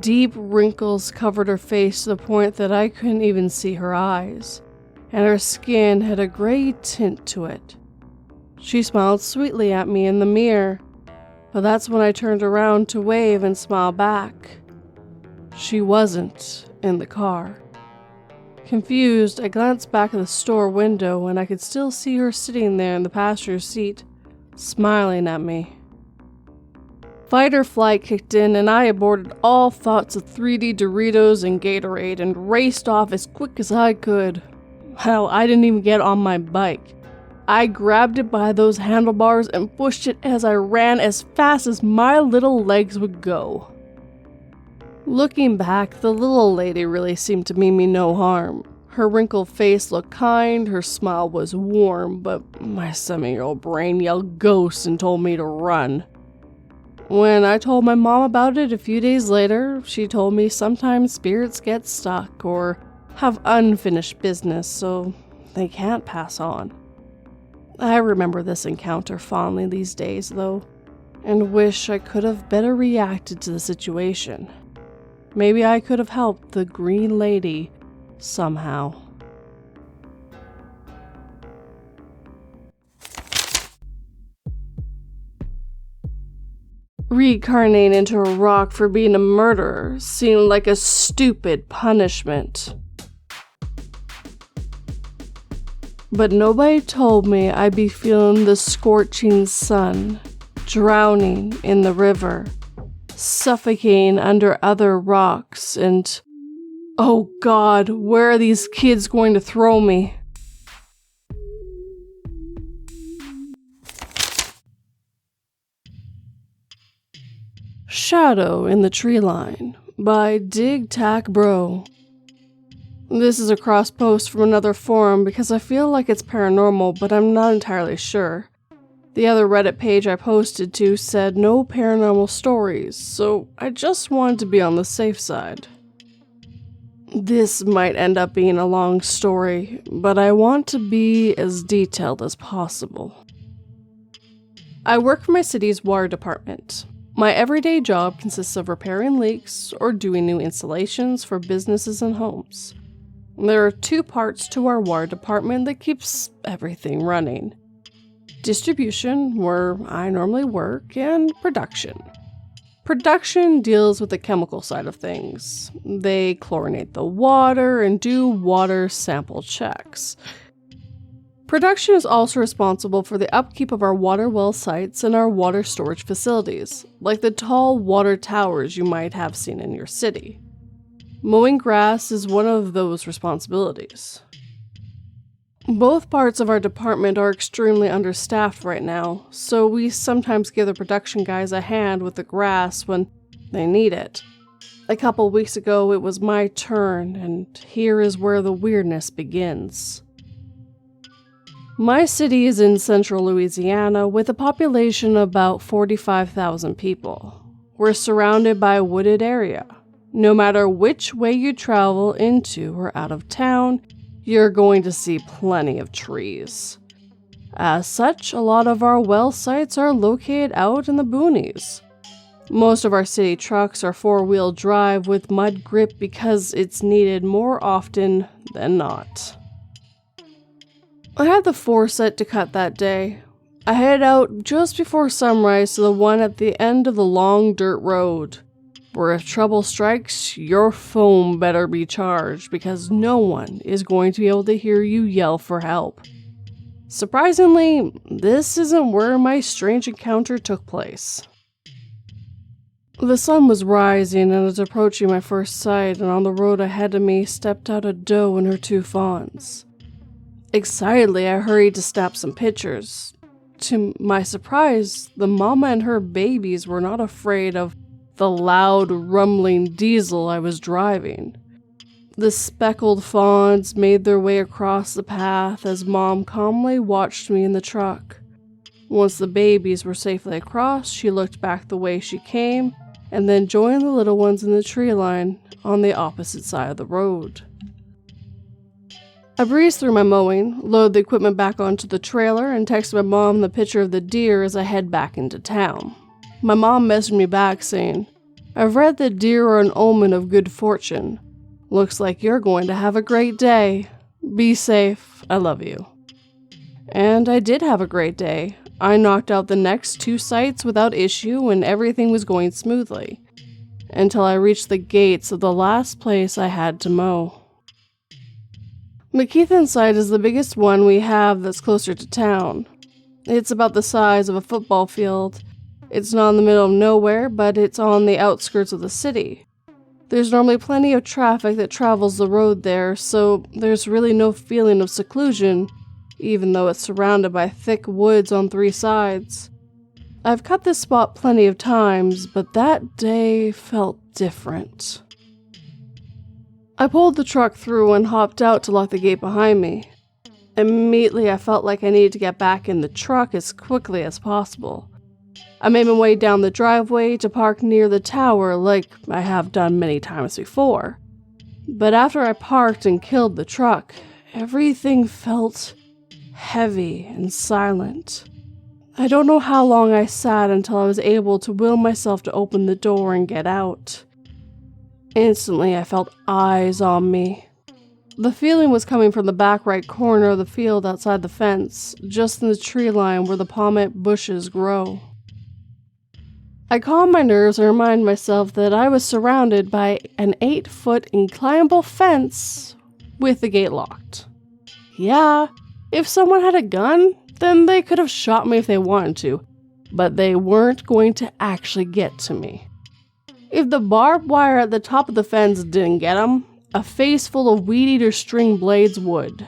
Deep wrinkles covered her face to the point that I couldn't even see her eyes, and her skin had a gray tint to it. She smiled sweetly at me in the mirror, but that's when I turned around to wave and smile back. She wasn't in the car. Confused, I glanced back at the store window and I could still see her sitting there in the passenger seat, smiling at me. Fight or flight kicked in, and I aborted all thoughts of 3D Doritos and Gatorade and raced off as quick as I could. Hell, I didn't even get on my bike. I grabbed it by those handlebars and pushed it as I ran as fast as my little legs would go. Looking back, the little lady really seemed to mean me no harm. Her wrinkled face looked kind, her smile was warm, but my 7-year-old brain yelled ghost and told me to run. When I told my mom about it a few days later, she told me sometimes spirits get stuck or have unfinished business, so they can't pass on. I remember this encounter fondly these days, though, and wish I could have better reacted to the situation. Maybe I could have helped the Green Lady somehow. Reincarnating into a rock for being a murderer seemed like a stupid punishment. But nobody told me I'd be feeling the scorching sun, drowning in the river, suffocating under other rocks, and oh God, where are these kids going to throw me? Shadow in the Tree Line by Dig Tac Bro. This is a cross post from another forum because I feel like it's paranormal, but I'm not entirely sure. The other Reddit page I posted to said no paranormal stories, so I just wanted to be on the safe side. This might end up being a long story, but I want to be as detailed as possible. I work for my city's water department. My everyday job consists of repairing leaks or doing new installations for businesses and homes. There are 2 parts to our water department that keeps everything running. Distribution, where I normally work, and production. Production deals with the chemical side of things. They chlorinate the water and do water sample checks. Production is also responsible for the upkeep of our water well sites and our water storage facilities, like the tall water towers you might have seen in your city. Mowing grass is one of those responsibilities. Both parts of our department are extremely understaffed right now, so we sometimes give the production guys a hand with the grass when they need it. A couple weeks ago, it was my turn, and here is where the weirdness begins. My city is in central Louisiana with a population of about 45,000 people. We're surrounded by a wooded area. No matter which way you travel into or out of town, you're going to see plenty of trees. As such, a lot of our well sites are located out in the boonies. Most of our city trucks are 4-wheel drive with mud grip because it's needed more often than not. I had the foresight to cut that day. I headed out just before sunrise to the one at the end of the long dirt road, where if trouble strikes, your phone better be charged because no one is going to be able to hear you yell for help. Surprisingly, this isn't where my strange encounter took place. The sun was rising and I was approaching my first sight, and on the road ahead of me stepped out a doe and her 2 fawns. Excitedly, I hurried to snap some pictures. To my surprise, the mama and her babies were not afraid of the loud, rumbling diesel I was driving. The speckled fawns made their way across the path as Mom calmly watched me in the truck. Once the babies were safely across, she looked back the way she came, and then joined the little ones in the tree line on the opposite side of the road. I breezed through my mowing, loaded the equipment back onto the trailer, and texted my mom the picture of the deer as I head back into town. My mom messaged me back saying, "I've read that deer are an omen of good fortune. Looks like you're going to have a great day. Be safe. I love you." And I did have a great day. I knocked out the next 2 sites without issue and everything was going smoothly, until I reached the gates of the last place I had to mow. McKeithen site is the biggest one we have that's closer to town. It's about the size of a football field, It's not in the middle of nowhere, but it's on the outskirts of the city. There's normally plenty of traffic that travels the road there, so there's really no feeling of seclusion, even though it's surrounded by thick woods on 3 sides. I've cut this spot plenty of times, but that day felt different. I pulled the truck through and hopped out to lock the gate behind me. Immediately, I felt like I needed to get back in the truck as quickly as possible. I made my way down the driveway to park near the tower like I have done many times before. But after I parked and killed the truck, everything felt heavy and silent. I don't know how long I sat until I was able to will myself to open the door and get out. Instantly, I felt eyes on me. The feeling was coming from the back right corner of the field outside the fence, just in the tree line where the palmette bushes grow. I calmed my nerves and reminded myself that I was surrounded by an 8-foot inclinable fence with the gate locked. Yeah, if someone had a gun, then they could have shot me if they wanted to, but they weren't going to actually get to me. If the barbed wire at the top of the fence didn't get them, a face full of weed-eater string blades would.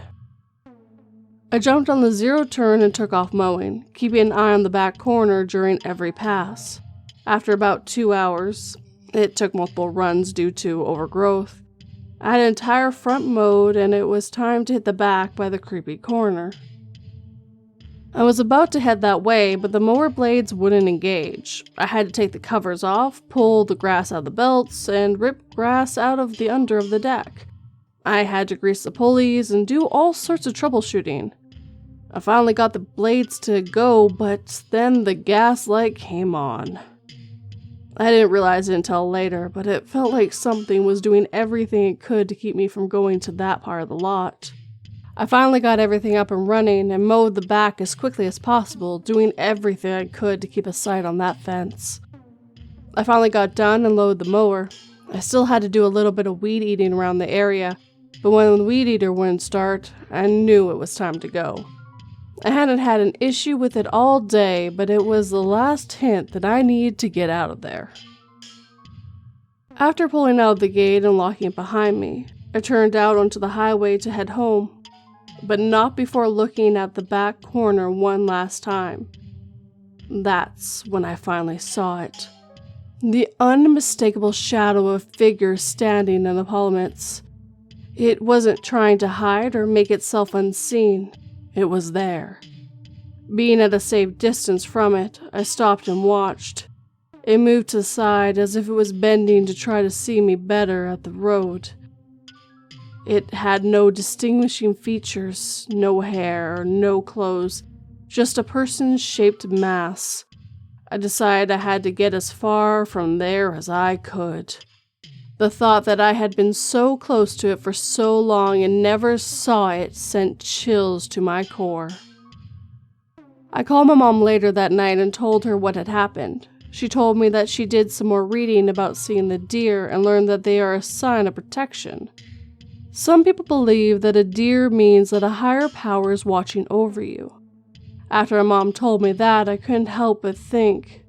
I jumped on the 0 turn and took off mowing, keeping an eye on the back corner during every pass. After about 2 hours, it took multiple runs due to overgrowth, I had an entire front mowed and it was time to hit the back by the creepy corner. I was about to head that way, but the mower blades wouldn't engage. I had to take the covers off, pull the grass out of the belts, and rip grass out of the under of the deck. I had to grease the pulleys and do all sorts of troubleshooting. I finally got the blades to go, but then the gas light came on. I didn't realize it until later, but it felt like something was doing everything it could to keep me from going to that part of the lot. I finally got everything up and running and mowed the back as quickly as possible, doing everything I could to keep a sight on that fence. I finally got done and loaded the mower. I still had to do a little bit of weed eating around the area, but when the weed eater wouldn't start, I knew it was time to go. I hadn't had an issue with it all day, but it was the last hint that I needed to get out of there. After pulling out of the gate and locking it behind me, I turned out onto the highway to head home, but not before looking at the back corner one last time. That's when I finally saw it. The unmistakable shadow of a figure standing in the palmettes. It wasn't trying to hide or make itself unseen. It was there. Being at a safe distance from it, I stopped and watched. It moved to the side as if it was bending to try to see me better at the road. It had no distinguishing features, no hair, no clothes, just a person-shaped mass. I decided I had to get as far from there as I could. The thought that I had been so close to it for so long and never saw it sent chills to my core. I called my mom later that night and told her what had happened. She told me that she did some more reading about seeing the deer and learned that they are a sign of protection. Some people believe that a deer means that a higher power is watching over you. After my mom told me that, I couldn't help but think,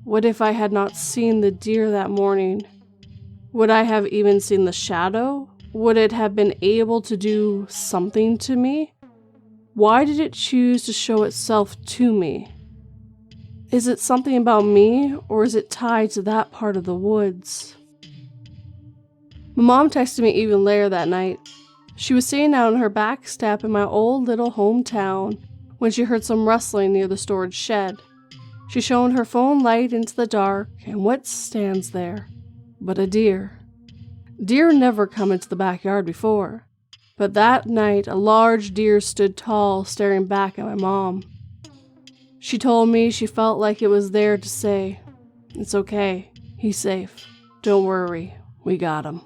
what if I had not seen the deer that morning? Would I have even seen the shadow? Would it have been able to do something to me? Why did it choose to show itself to me? Is it something about me, or is it tied to that part of the woods? My mom texted me even later that night. She was sitting out on her back step in my old little hometown when she heard some rustling near the storage shed. She shone her phone light into the dark, and what stands there but a deer? Deer never come into the backyard before, but that night a large deer stood tall, staring back at my mom. She told me she felt like it was there to say, "It's okay, he's safe, don't worry, we got him."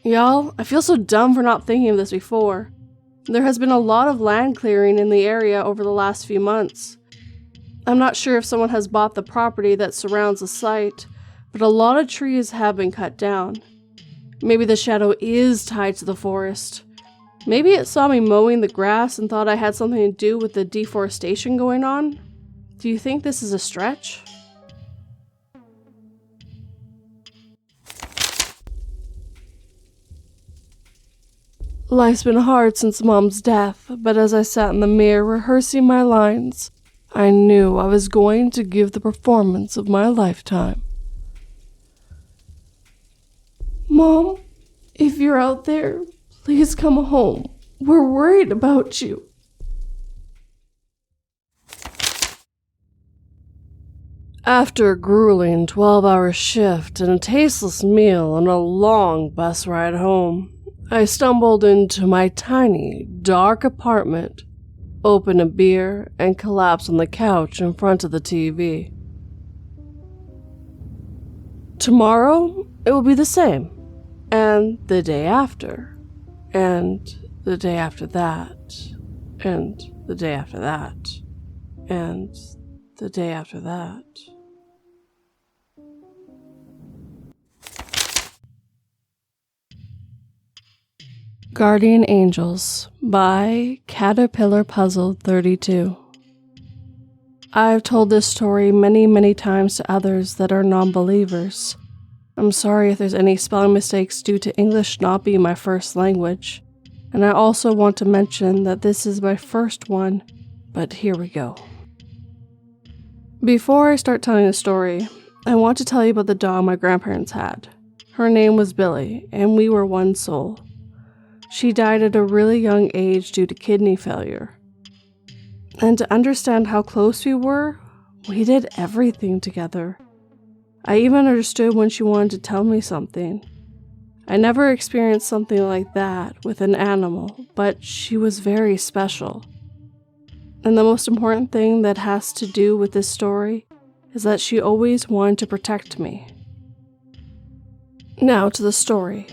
Y'all, I feel so dumb for not thinking of this before. There has been a lot of land clearing in the area over the last few months. I'm not sure if someone has bought the property that surrounds the site, but a lot of trees have been cut down. Maybe the shadow is tied to the forest. Maybe it saw me mowing the grass and thought I had something to do with the deforestation going on. Do you think this is a stretch? Life's been hard since Mom's death, but as I sat in the mirror rehearsing my lines, I knew I was going to give the performance of my lifetime. Mom, if you're out there, please come home. We're worried about you. After a grueling 12-hour shift and a tasteless meal and a long bus ride home, I stumbled into my tiny, dark apartment, opened a beer, and collapsed on the couch in front of the TV. Tomorrow, it will be the same, and the day after, and the day after that, and the day after that, and the day after that. Guardian Angels by Caterpillar Puzzle 32. I've told this story many times to others that are non-believers. I'm sorry if there's any spelling mistakes due to English not being my first language, and I also want to mention that this is my first one, but here we go. Before I start telling the story, I want to tell you about the dog my grandparents had. Her name was Billy, and we were one soul. She died at a really young age due to kidney failure. And to understand how close we were, we did everything together. I even understood when she wanted to tell me something. I never experienced something like that with an animal, but she was very special. And the most important thing that has to do with this story is that she always wanted to protect me. Now to the story.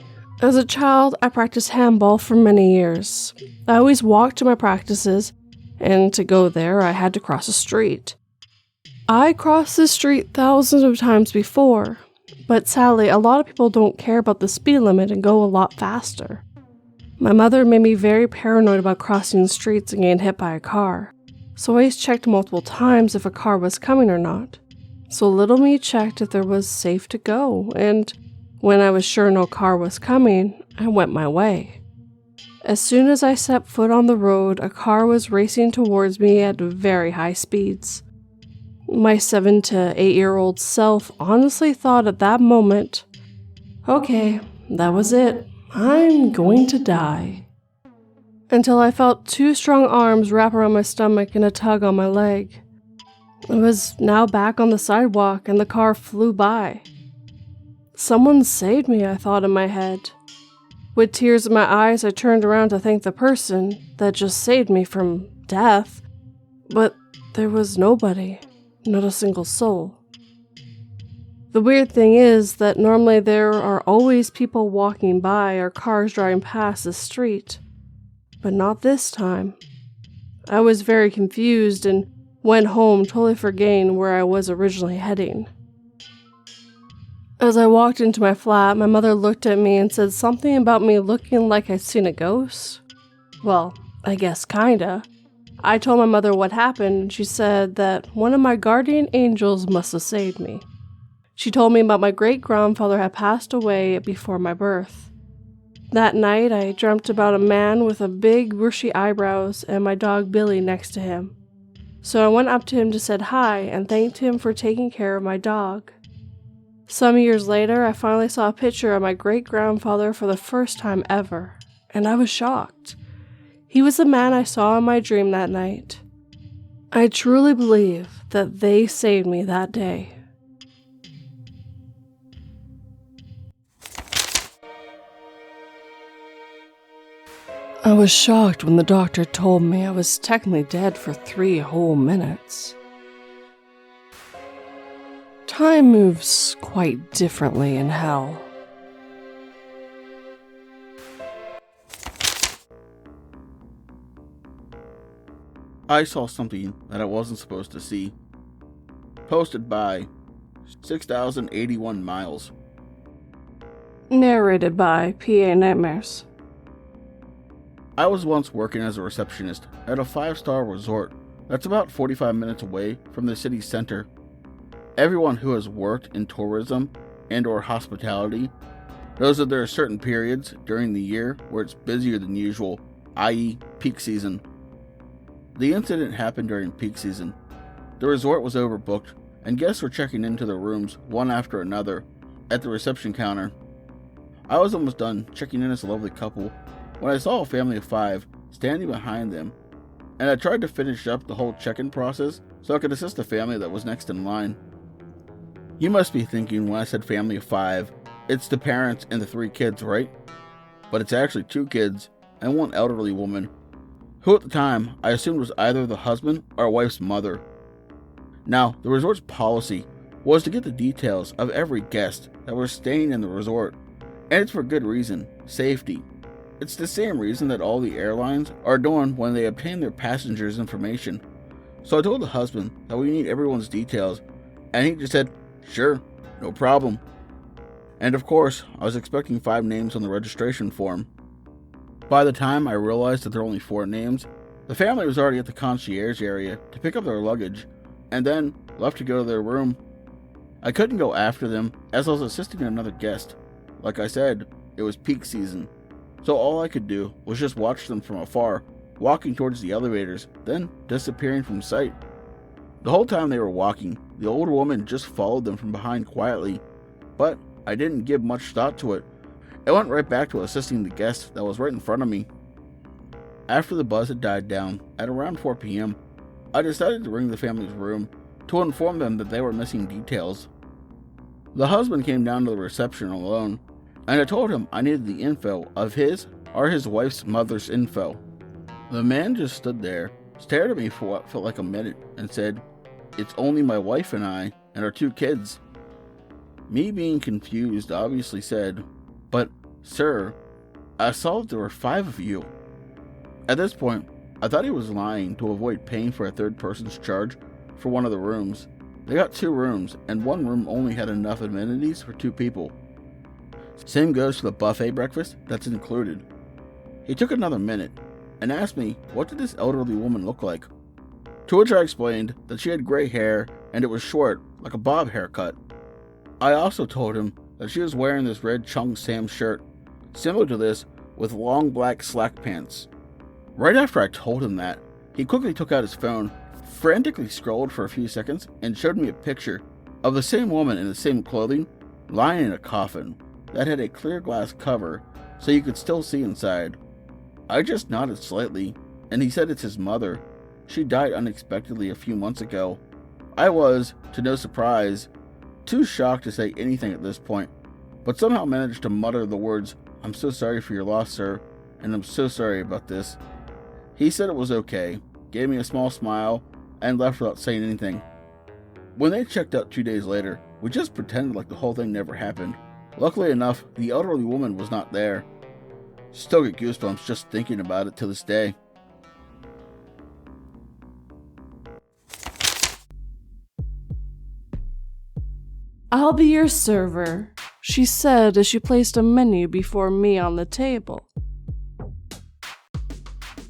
As a child, I practiced handball for many years. I always walked to my practices, and to go there, I had to cross a street. I crossed this street thousands of times before, but sadly, a lot of people don't care about the speed limit and go a lot faster. My mother made me very paranoid about crossing streets and getting hit by a car, so I always checked multiple times if a car was coming or not. So little me checked if there was safe to go, and when I was sure no car was coming, I went my way. As soon as I stepped foot on the road, a car was racing towards me at very high speeds. My 7 to 8-year-old self honestly thought at that moment, okay, that was it. I'm going to die. Until I felt 2 strong arms wrap around my stomach and a tug on my leg. I was now back on the sidewalk and the car flew by. Someone saved me, I thought in my head. With tears in my eyes, I turned around to thank the person that just saved me from death, but there was nobody, not a single soul. The weird thing is that normally there are always people walking by or cars driving past the street, but not this time. I was very confused and went home totally forgetting where I was originally heading. As I walked into my flat, my mother looked at me and said something about me looking like I'd seen a ghost. Well, I guess kinda. I told my mother what happened, and she said that one of my guardian angels must have saved me. She told me about my great-grandfather had passed away before my birth. That night, I dreamt about a man with a big, bushy eyebrows and my dog Billy next to him. So I went up to him to say hi and thanked him for taking care of my dog. Some years later, I finally saw a picture of my great-grandfather for the first time ever, and I was shocked. He was the man I saw in my dream that night. I truly believe that they saved me that day. I was shocked when the doctor told me I was technically dead for 3 whole minutes. Time moves quite differently in hell. I saw something that I wasn't supposed to see. Posted by 6,081 Miles. Narrated by PA Nightmares. I was once working as a receptionist at a 5-star resort that's about 45 minutes away from the city center. Everyone who has worked in tourism and or hospitality knows that there are certain periods during the year where it's busier than usual, i.e. peak season. The incident happened during peak season. The resort was overbooked, and guests were checking into their rooms one after another at the reception counter. I was almost done checking in as a lovely couple when I saw a family of 5 standing behind them, and I tried to finish up the whole check-in process so I could assist the family that was next in line. You must be thinking when I said family of 5, it's the parents and the 3 kids, right? But it's actually 2 kids and 1 elderly woman, who at the time I assumed was either the husband or wife's mother. Now, the resort's policy was to get the details of every guest that was staying in the resort, and it's for good reason, safety. It's the same reason that all the airlines are doing when they obtain their passengers' information. So I told the husband that we need everyone's details, and he just said, sure, no problem. And of course, I was expecting 5 names on the registration form. By the time I realized that there were only 4 names, the family was already at the concierge area to pick up their luggage, and then left to go to their room. I couldn't go after them as I was assisting another guest. Like I said, it was peak season, so all I could do was just watch them from afar, walking towards the elevators, then disappearing from sight. The whole time they were walking, the older woman just followed them from behind quietly, but I didn't give much thought to it. I went right back to assisting the guest that was right in front of me. After the buzz had died down, at around 4 p.m., I decided to ring the family's room to inform them that they were missing details. The husband came down to the reception alone, and I told him I needed the info of his or his wife's mother's info. The man just stood there, stared at me for what felt like a minute, and said, "It's only my wife and I, and our 2 kids. Me being confused obviously said, "But, sir, I saw that there were 5 of you." At this point, I thought he was lying to avoid paying for a third person's charge for one of the rooms. They got 2 rooms, and one room only had enough amenities for 2 people. Same goes for the buffet breakfast that's included. He took another minute and asked me what did this elderly woman look like, to which I explained that she had gray hair and it was short, like a bob haircut. I also told him that she was wearing this red Chung Sam shirt, similar to this, with long black slack pants. Right after I told him that, he quickly took out his phone, frantically scrolled for a few seconds, and showed me a picture of the same woman in the same clothing, lying in a coffin that had a clear glass cover so you could still see inside. I just nodded slightly, and he said it's his mother. She died unexpectedly a few months ago. I was, to no surprise, too shocked to say anything at this point, but somehow managed to mutter the words, "I'm so sorry for your loss, sir, and I'm so sorry about this." He said it was okay, gave me a small smile, and left without saying anything. When they checked out 2 days later, we just pretended like the whole thing never happened. Luckily enough, the elderly woman was not there. Still get goosebumps just thinking about it to this day. "I'll be your server," she said as she placed a menu before me on the table.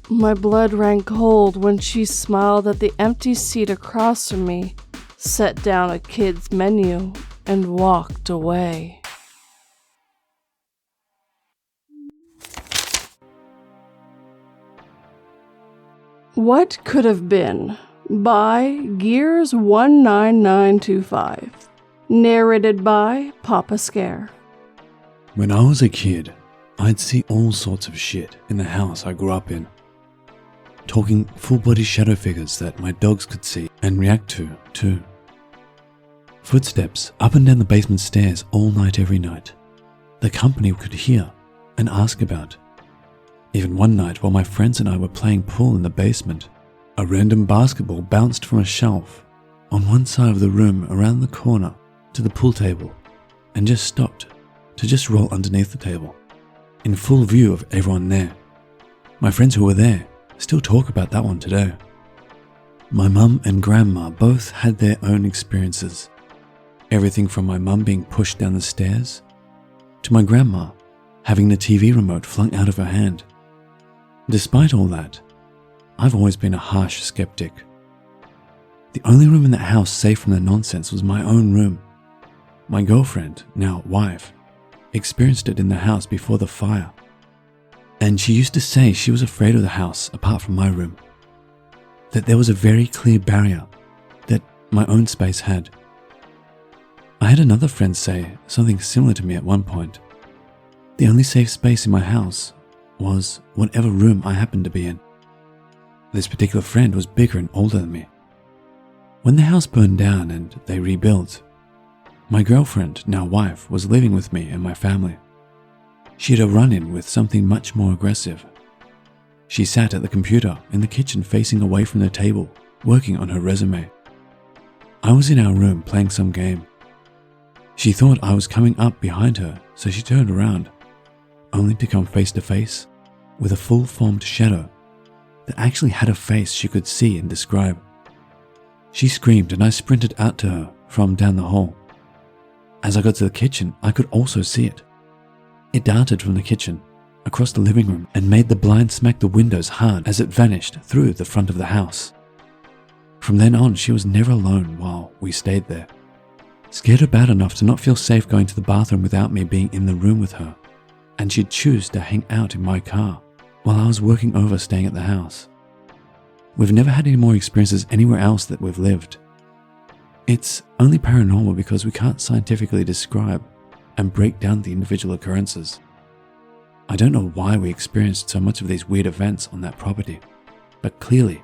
My blood ran cold when she smiled at the empty seat across from me, set down a kid's menu, and walked away. What Could Have Been by Gears 19925. Narrated by Papa Scare. When I was a kid, I'd see all sorts of shit in the house I grew up in. Talking full-body shadow figures that my dogs could see and react to, too. Footsteps up and down the basement stairs all night every night. The company could hear and ask about. Even one night while my friends and I were playing pool in the basement, a random basketball bounced from a shelf on one side of the room around the corner to the pool table and just stopped to just roll underneath the table, in full view of everyone there. My friends who were there still talk about that one today. My mum and grandma both had their own experiences. Everything from my mum being pushed down the stairs to my grandma having the TV remote flung out of her hand. Despite all that, I've always been a harsh skeptic The only room in that house safe from the nonsense was my own room. My girlfriend, now wife, experienced it in the house before the fire. And she used to say she was afraid of the house apart from my room. That there was a very clear barrier that my own space had. I had another friend say something similar to me at one point. The only safe space in my house was whatever room I happened to be in. This particular friend was bigger and older than me. When the house burned down and they rebuilt, my girlfriend, now wife, was living with me and my family. She had a run-in with something much more aggressive. She sat at the computer in the kitchen facing away from the table, working on her resume. I was in our room playing some game. She thought I was coming up behind her, so she turned around, only to come face to face with a full-formed shadow that actually had a face she could see and describe. She screamed and I sprinted out to her from down the hall. As I got to the kitchen, I could also see it. It darted from the kitchen, across the living room, and made the blind smack the windows hard as it vanished through the front of the house. From then on, she was never alone while we stayed there. Scared her bad enough to not feel safe going to the bathroom without me being in the room with her, and she'd choose to hang out in my car while I was working over staying at the house. We've never had any more experiences anywhere else that we've lived. It's only paranormal because we can't scientifically describe and break down the individual occurrences. I don't know why we experienced so much of these weird events on that property, but clearly,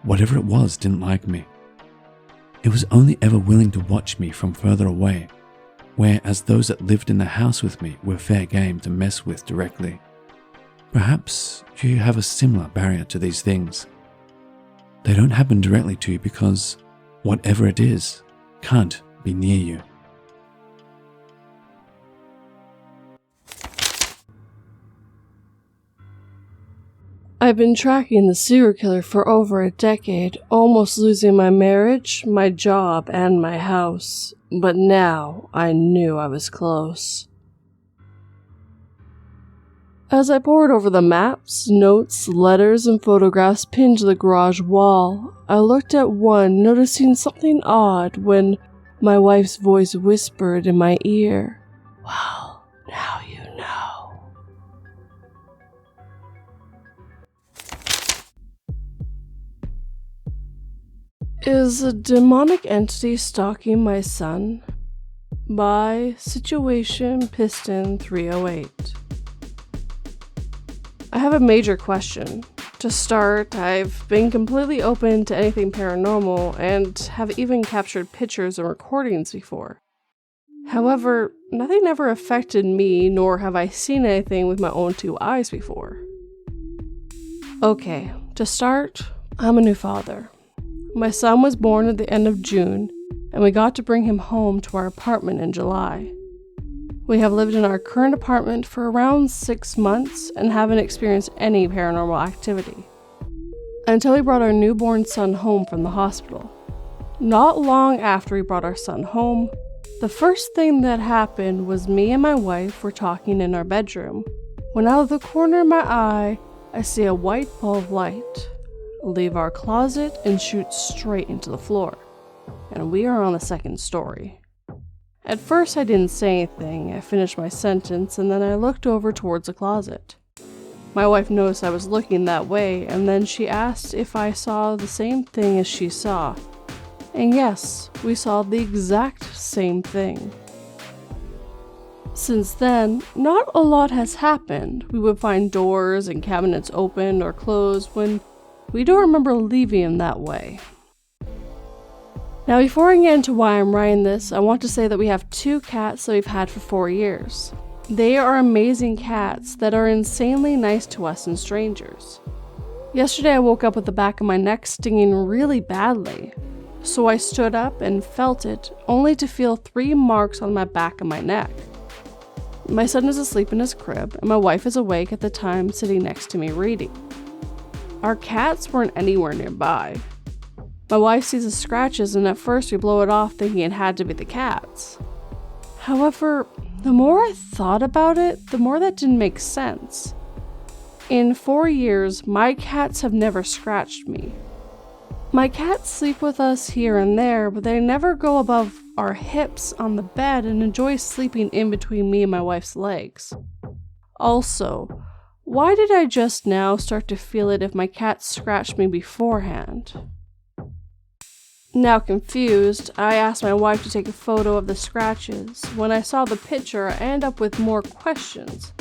whatever it was didn't like me. It was only ever willing to watch me from further away, whereas those that lived in the house with me were fair game to mess with directly. Perhaps you have a similar barrier to these things. They don't happen directly to you because whatever it is can't be near you. I've been tracking the serial killer for over a decade, almost losing my marriage, my job, and my house. But now I knew I was close. As I pored over the maps, notes, letters, and photographs pinned to the garage wall, I looked at one, noticing something odd when my wife's voice whispered in my ear, "Well, now you know." Is a demonic entity stalking my son? By Situation Piston 308. I have a major question. To start, I've been completely open to anything paranormal and have even captured pictures and recordings before. However, nothing ever affected me, nor have I seen anything with my own two eyes before. Okay, to start, I'm a new father. My son was born at the end of June, and we got to bring him home to our apartment in July. We have lived in our current apartment for around 6 months and haven't experienced any paranormal activity until we brought our newborn son home from the hospital. Not long after we brought our son home, the first thing that happened was me and my wife were talking in our bedroom when out of the corner of my eye, I see a white ball of light leave our closet and shoot straight into the floor, and we are on the second story. At first I didn't say anything. I finished my sentence and then I looked over towards the closet. My wife noticed I was looking that way, and then she asked if I saw the same thing as she saw. And yes, we saw the exact same thing. Since then, not a lot has happened. We would find doors and cabinets open or closed when we don't remember leaving them that way. Now, before I get into why I'm writing this, I want to say that we have 2 cats that we've had for 4 years. They are amazing cats that are insanely nice to us and strangers. Yesterday I woke up with the back of my neck stinging really badly, so I stood up and felt it, only to feel 3 marks on my back of my neck. My son is asleep in his crib, and my wife is awake at the time sitting next to me reading. Our cats weren't anywhere nearby. My wife sees the scratches, and at first we blow it off thinking it had to be the cats. However, the more I thought about it, the more that didn't make sense. In 4 years, my cats have never scratched me. My cats sleep with us here and there, but they never go above our hips on the bed and enjoy sleeping in between me and my wife's legs. Also, why did I just now start to feel it if my cat scratched me beforehand? Now confused, I asked my wife to take a photo of the scratches. When I saw the picture, I ended up with more questions.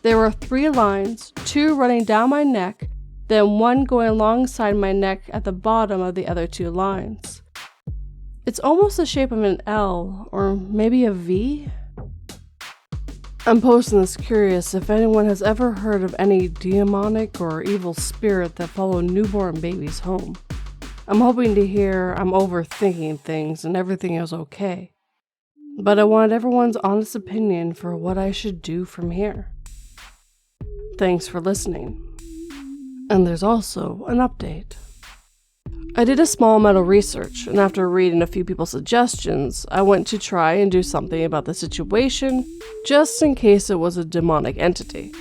There were 3 lines, 2 running down my neck, then 1 going alongside my neck at the bottom of the other 2 lines. It's almost the shape of an L, or maybe a V? I'm posting this curious if anyone has ever heard of any demonic or evil spirit that follow newborn babies home. I'm hoping to hear I'm overthinking things and everything is okay. But I want everyone's honest opinion for what I should do from here. Thanks for listening. And there's also an update. I did a small amount of research, and after reading a few people's suggestions, I went to try and do something about the situation, just in case it was a demonic entity.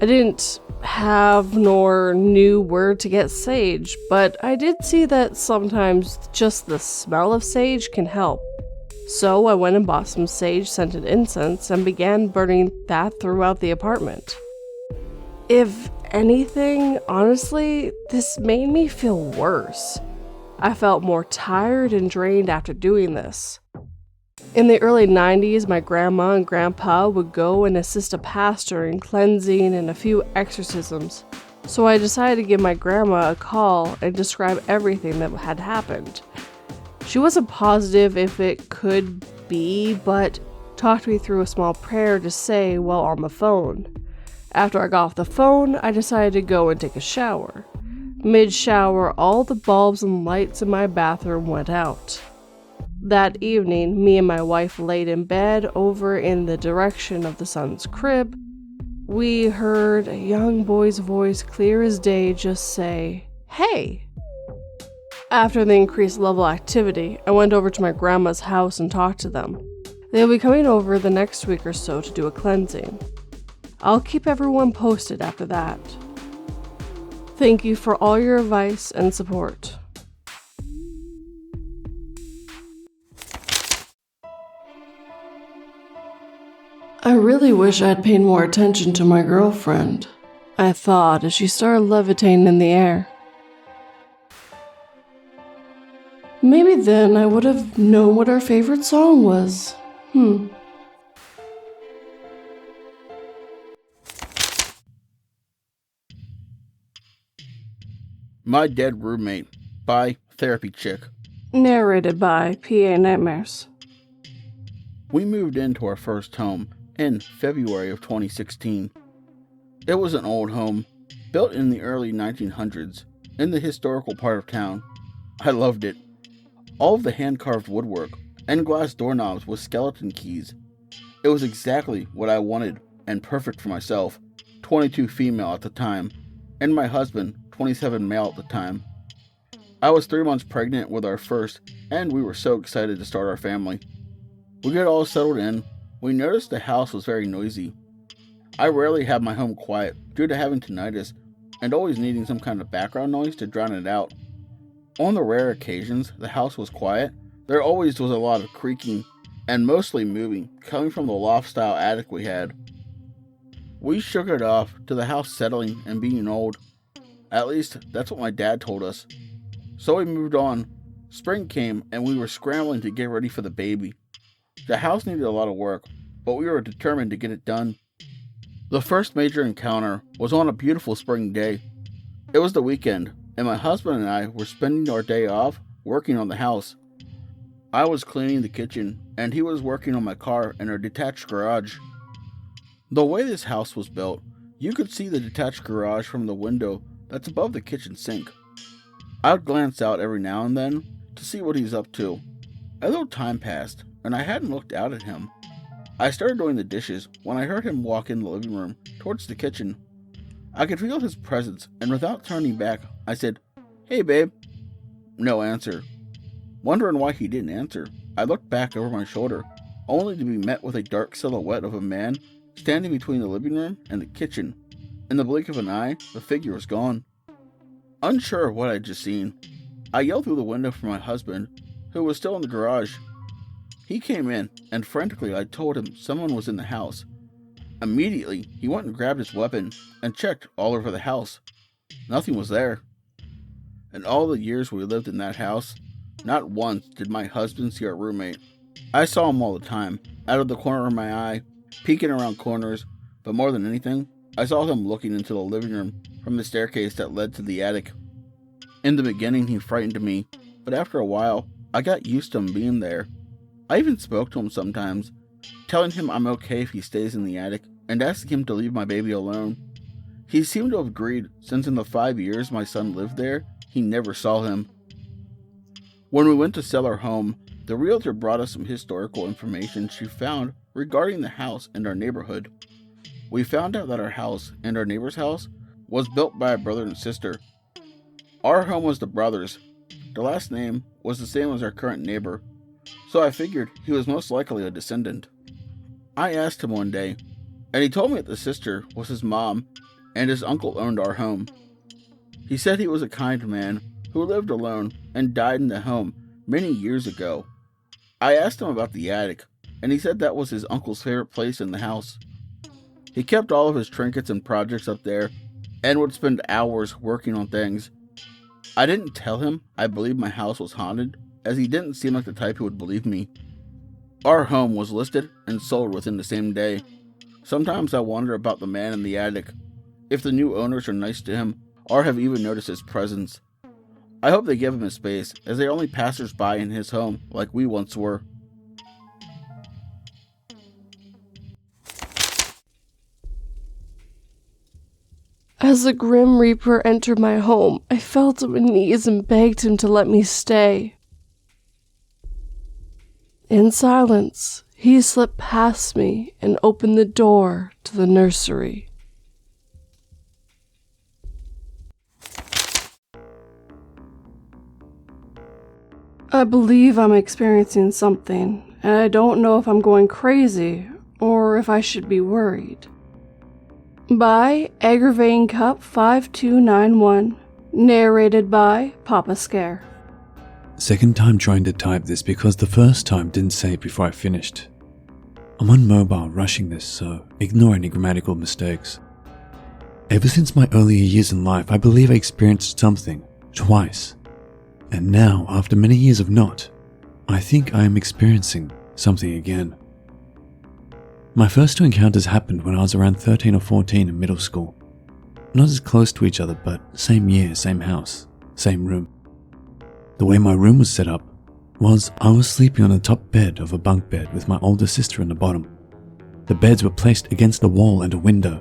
I didn't have nor knew where to get sage, but I did see that sometimes just the smell of sage can help. So I went and bought some sage-scented incense and began burning that throughout the apartment. If anything, honestly, this made me feel worse. I felt more tired and drained after doing this. In the early 90s, my grandma and grandpa would go and assist a pastor in cleansing and a few exorcisms, so I decided to give my grandma a call and describe everything that had happened. She wasn't positive if it could be, but talked me through a small prayer to say while on the phone. After I got off the phone, I decided to go and take a shower. Mid-shower, all the bulbs and lights in my bathroom went out. That evening, me and my wife laid in bed over in the direction of the son's crib. We heard a young boy's voice clear as day just say, "Hey!" After the increased level activity, I went over to my grandma's house and talked to them. They'll be coming over the next week or so to do a cleansing. I'll keep everyone posted after that. Thank you for all your advice and support. I really wish I'd paid more attention to my girlfriend, I thought as she started levitating in the air. Maybe then I would have known what our favorite song was. My Dead Roommate by Therapy Chick. Narrated by PA Nightmares. We moved into our first home in February of 2016. It was an old home, built in the early 1900s, in the historical part of town. I loved it. All of the hand-carved woodwork and glass doorknobs with skeleton keys. It was exactly what I wanted and perfect for myself, 22 female at the time, and my husband, 27 male at the time. I was 3 months pregnant with our first, and we were so excited to start our family. We got all settled in. We noticed the house was very noisy. I rarely have my home quiet due to having tinnitus and always needing some kind of background noise to drown it out. On the rare occasions the house was quiet, there always was a lot of creaking and mostly moving coming from the loft-style attic we had. We shook it off to the house settling and being old. At least, that's what my dad told us. So we moved on. Spring came and we were scrambling to get ready for the baby. The house needed a lot of work, but we were determined to get it done. The first major encounter was on a beautiful spring day. It was the weekend, and my husband and I were spending our day off working on the house. I was cleaning the kitchen, and he was working on my car in our detached garage. The way this house was built, you could see the detached garage from the window that's above the kitchen sink. I would glance out every now and then to see what he's up to. A little time passed, and I hadn't looked out at him. I started doing the dishes when I heard him walk in the living room towards the kitchen. I could feel his presence, and without turning back, I said, "Hey, babe." No answer. Wondering why he didn't answer, I looked back over my shoulder, only to be met with a dark silhouette of a man standing between the living room and the kitchen. In the blink of an eye, the figure was gone. Unsure of what I'd just seen, I yelled through the window for my husband, who was still in the garage. He came in, and frantically I told him someone was in the house. Immediately, he went and grabbed his weapon and checked all over the house. Nothing was there. In all the years we lived in that house, not once did my husband see our roommate. I saw him all the time, out of the corner of my eye, peeking around corners, but more than anything, I saw him looking into the living room from the staircase that led to the attic. In the beginning, he frightened me, but after a while, I got used to him being there. I even spoke to him sometimes, telling him I'm okay if he stays in the attic, and asking him to leave my baby alone. He seemed to have agreed, since in the 5 years my son lived there, he never saw him. When we went to sell our home, the realtor brought us some historical information she found regarding the house and our neighborhood. We found out that our house and our neighbor's house was built by a brother and sister. Our home was the brothers. The last name was the same as our current neighbor, so I figured he was most likely a descendant. I asked him one day, and he told me that the sister was his mom and his uncle owned our home. He said he was a kind man who lived alone and died in the home many years ago. I asked him about the attic, and he said that was his uncle's favorite place in the house. He kept all of his trinkets and projects up there and would spend hours working on things. I didn't tell him I believed my house was haunted, as he didn't seem like the type who would believe me. Our home was listed and sold within the same day. Sometimes I wonder about the man in the attic, if the new owners are nice to him or have even noticed his presence. I hope they give him his space, as they are only passers-by in his home like we once were. As the Grim Reaper entered my home, I fell to my knees and begged him to let me stay. In silence, he slipped past me and opened the door to the nursery. I believe I'm experiencing something, and I don't know if I'm going crazy or if I should be worried. By Aggravating Cup 5291, narrated by Papa Scare. Second time trying to type this because the first time didn't save before I finished. I'm on mobile rushing this, so ignore any grammatical mistakes. Ever since my earlier years in life, I believe I experienced something, twice. And now, after many years of not, I think I am experiencing something again. My first two encounters happened when I was around 13 or 14 in middle school. Not as close to each other, but same year, same house, same room. The way my room was set up was I was sleeping on the top bed of a bunk bed with my older sister on the bottom. The beds were placed against the wall and a window.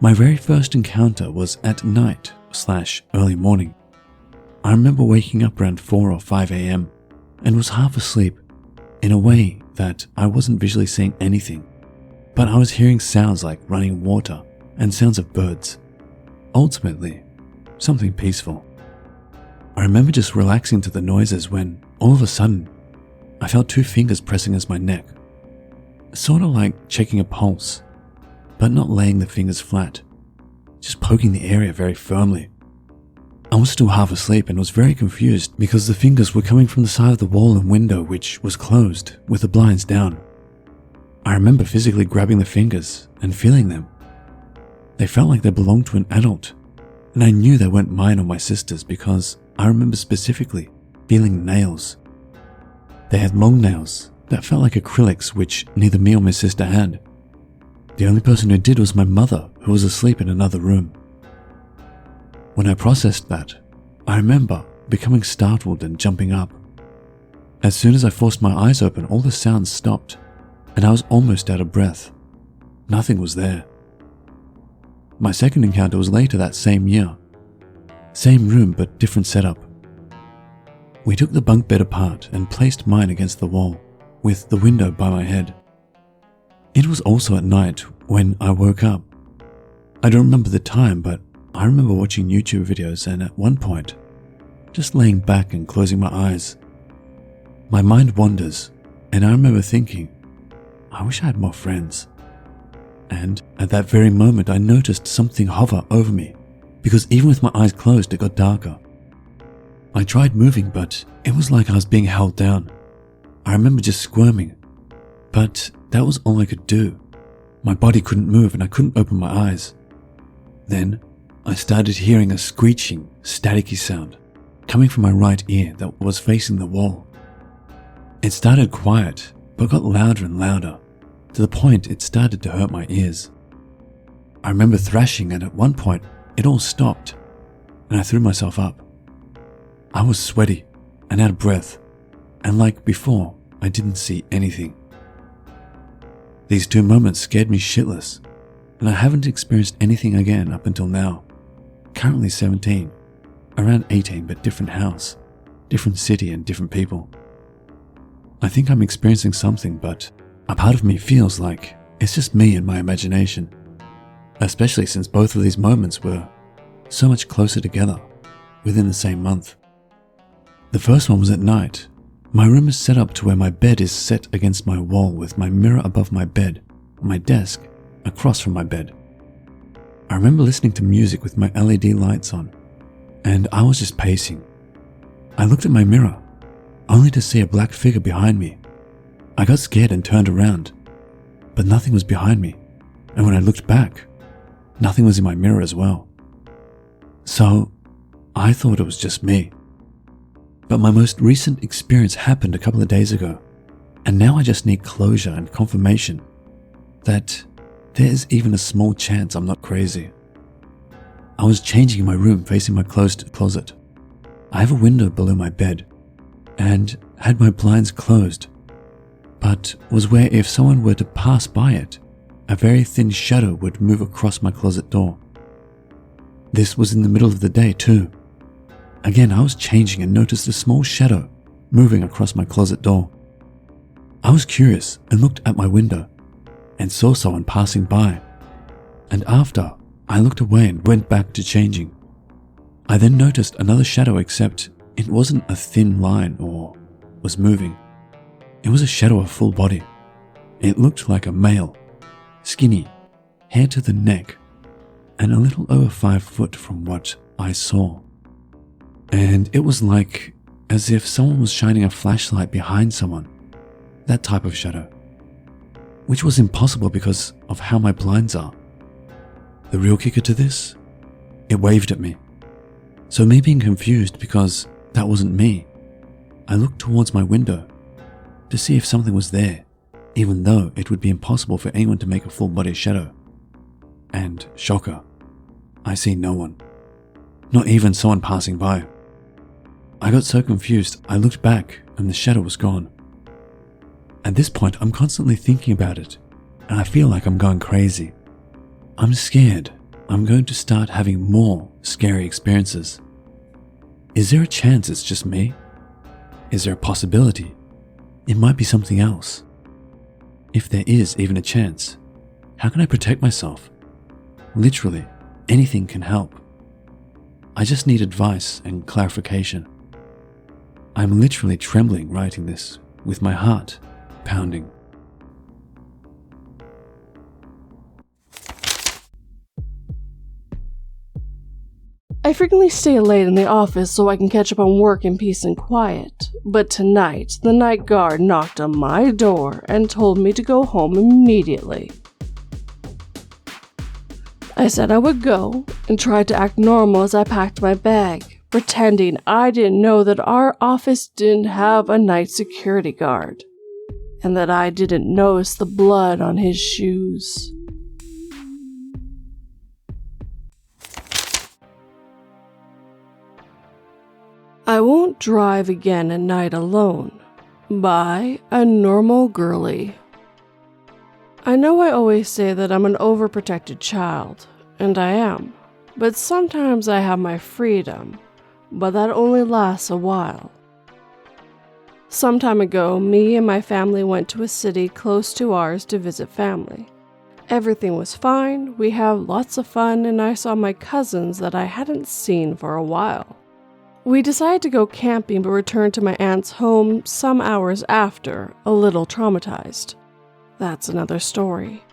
My very first encounter was at night/early morning. I remember waking up around 4 or 5 a.m. and was half asleep in a way that I wasn't visually seeing anything, but I was hearing sounds like running water and sounds of birds. Ultimately, something peaceful. I remember just relaxing to the noises when, all of a sudden, I felt 2 fingers pressing against my neck. Sort of like checking a pulse, but not laying the fingers flat, just poking the area very firmly. I was still half asleep and was very confused because the fingers were coming from the side of the wall and window, which was closed with the blinds down. I remember physically grabbing the fingers and feeling them. They felt like they belonged to an adult, and I knew they weren't mine or my sister's because I remember specifically feeling nails. They had long nails that felt like acrylics, which neither me or my sister had. The only person who did was my mother, who was asleep in another room. When I processed that, I remember becoming startled and jumping up. As soon as I forced my eyes open, all the sounds stopped, and I was almost out of breath. Nothing was there. My second encounter was later that same year. Same room, but different setup. We took the bunk bed apart and placed mine against the wall, with the window by my head. It was also at night when I woke up. I don't remember the time, but I remember watching YouTube videos and at one point, just laying back and closing my eyes. My mind wanders, and I remember thinking, I wish I had more friends. And at that very moment, I noticed something hover over me, because even with my eyes closed, it got darker. I tried moving, but it was like I was being held down. I remember just squirming, but that was all I could do. My body couldn't move and I couldn't open my eyes. Then I started hearing a screeching, staticky sound coming from my right ear that was facing the wall. It started quiet, but got louder and louder, to the point it started to hurt my ears. I remember thrashing, and at one point it all stopped, and I threw myself up. I was sweaty and out of breath, and like before, I didn't see anything. These 2 moments scared me shitless, and I haven't experienced anything again up until now. Currently 17, around 18, but different house, different city and different people. I think I'm experiencing something, but a part of me feels like it's just me and my imagination, especially since both of these moments were so much closer together within the same month. The first one was at night. My room is set up to where my bed is set against my wall with my mirror above my bed and my desk across from my bed. I remember listening to music with my LED lights on, and I was just pacing. I looked at my mirror, only to see a black figure behind me. I got scared and turned around, but nothing was behind me, and when I looked back, nothing was in my mirror as well. So, I thought it was just me. But my most recent experience happened a couple of days ago, and now I just need closure and confirmation that there is even a small chance I'm not crazy. I was changing in my room facing my closed closet. I have a window below my bed, and had my blinds closed, but was where if someone were to pass by it, a very thin shadow would move across my closet door. This was in the middle of the day too. Again, I was changing and noticed a small shadow moving across my closet door. I was curious and looked at my window and saw someone passing by, and after, I looked away and went back to changing. I then noticed another shadow, except it wasn't a thin line or was moving. It was a shadow of full body. It looked like a male, skinny, hair to the neck, and a little over 5 foot from what I saw. And it was like as if someone was shining a flashlight behind someone, that type of shadow, which was impossible because of how my blinds are. The real kicker to this, it waved at me. So me being confused because that wasn't me, I looked towards my window to see if something was there, even though it would be impossible for anyone to make a full body shadow. And shocker, I see no one, not even someone passing by. I got so confused, I looked back and the shadow was gone. At this point, I'm constantly thinking about it, and I feel like I'm going crazy. I'm scared I'm going to start having more scary experiences. Is there a chance it's just me? Is there a possibility it might be something else? If there is even a chance, how can I protect myself? Literally, anything can help. I just need advice and clarification. I'm literally trembling writing this, with my heart pounding. I frequently stay late in the office so I can catch up on work in peace and quiet, but tonight the night guard knocked on my door and told me to go home immediately. I said I would go and tried to act normal as I packed my bag, pretending I didn't know that our office didn't have a night security guard, and that I didn't notice the blood on his shoes. I Won't Drive Again at Night Alone by A Normal Girly. I know I always say that I'm an overprotected child, and I am, but sometimes I have my freedom, but that only lasts a while. Some time ago, me and my family went to a city close to ours to visit family. Everything was fine, we had lots of fun, and I saw my cousins that I hadn't seen for a while. We decided to go camping but returned to my aunt's home some hours after, a little traumatized. That's another story.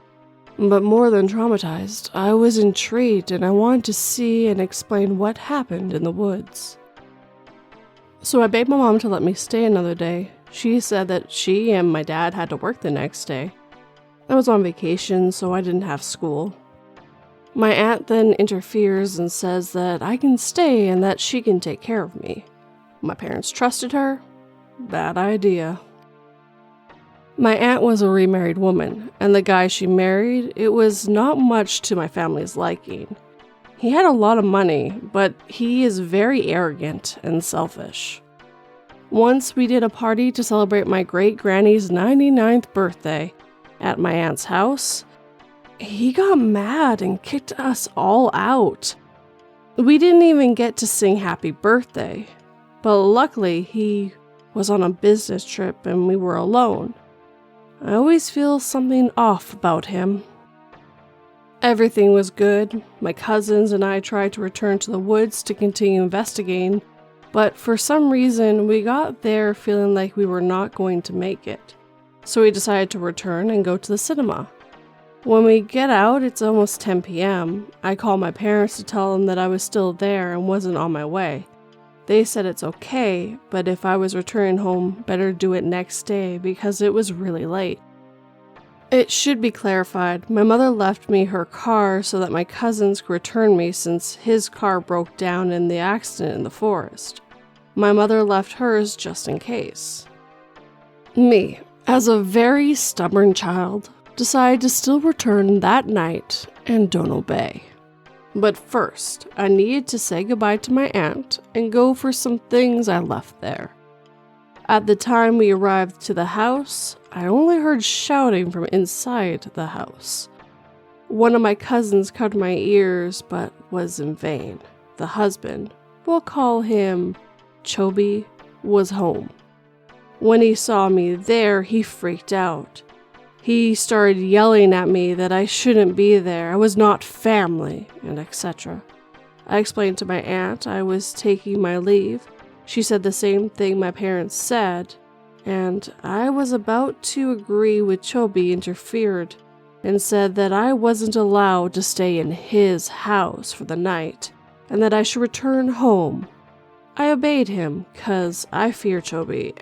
But more than traumatized, I was intrigued and I wanted to see and explain what happened in the woods. So I begged my mom to let me stay another day. She said that she and my dad had to work the next day. I was on vacation, so I didn't have school. My aunt then interferes and says that I can stay and that she can take care of me. My parents trusted her. Bad idea. My aunt was a remarried woman, and the guy she married, it was not much to my family's liking. He had a lot of money, but he is very arrogant and selfish. Once we did a party to celebrate my great-granny's 99th birthday at my aunt's house. He got mad and kicked us all out. We didn't even get to sing happy birthday, but luckily he was on a business trip and we were alone. I always feel something off about him. Everything was good. My cousins and I tried to return to the woods to continue investigating, but for some reason we got there feeling like we were not going to make it. So we decided to return and go to the cinema. When we get out, it's almost 10 p.m. I called my parents to tell them that I was still there and wasn't on my way. They said it's okay, but if I was returning home, better do it next day because it was really late. It should be clarified, my mother left me her car so that my cousins could return me since his car broke down in the accident in the forest. My mother left hers just in case. Me, as a very stubborn child, decided to still return that night and don't obey. But first, I needed to say goodbye to my aunt and go for some things I left there. At the time we arrived to the house, I only heard shouting from inside the house. One of my cousins covered my ears, but was in vain. The husband, we'll call him Chobi, was home. When he saw me there, he freaked out. He started yelling at me that I shouldn't be there, I was not family, and etc. I explained to my aunt I was taking my leave. She said the same thing my parents said, and I was about to agree with Chobi interfered and said that I wasn't allowed to stay in his house for the night and that I should return home. I obeyed him because I fear Chobi.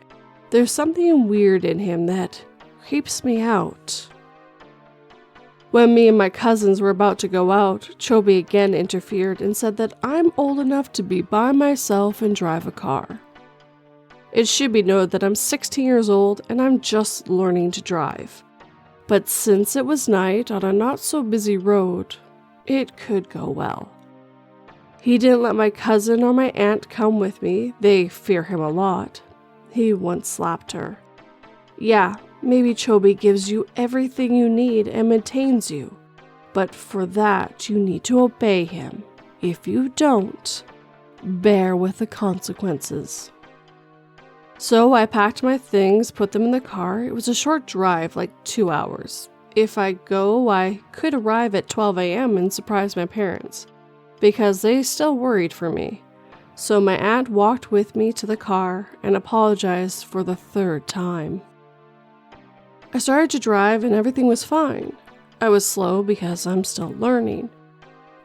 There's something weird in him that creeps me out. When me and my cousins were about to go out, Chobi again interfered and said that I'm old enough to be by myself and drive a car. It should be noted that I'm 16 years old and I'm just learning to drive. But since it was night on a not so busy road, it could go well. He didn't let my cousin or my aunt come with me. They fear him a lot. He once slapped her. Yeah, maybe Chobi gives you everything you need and maintains you, but for that you need to obey him. If you don't, bear with the consequences. So I packed my things, put them in the car. It was a short drive, like 2 hours. If I go, I could arrive at 12 a.m. and surprise my parents, because they still worried for me. So my aunt walked with me to the car and apologized for the third time. I started to drive and everything was fine. I was slow because I'm still learning.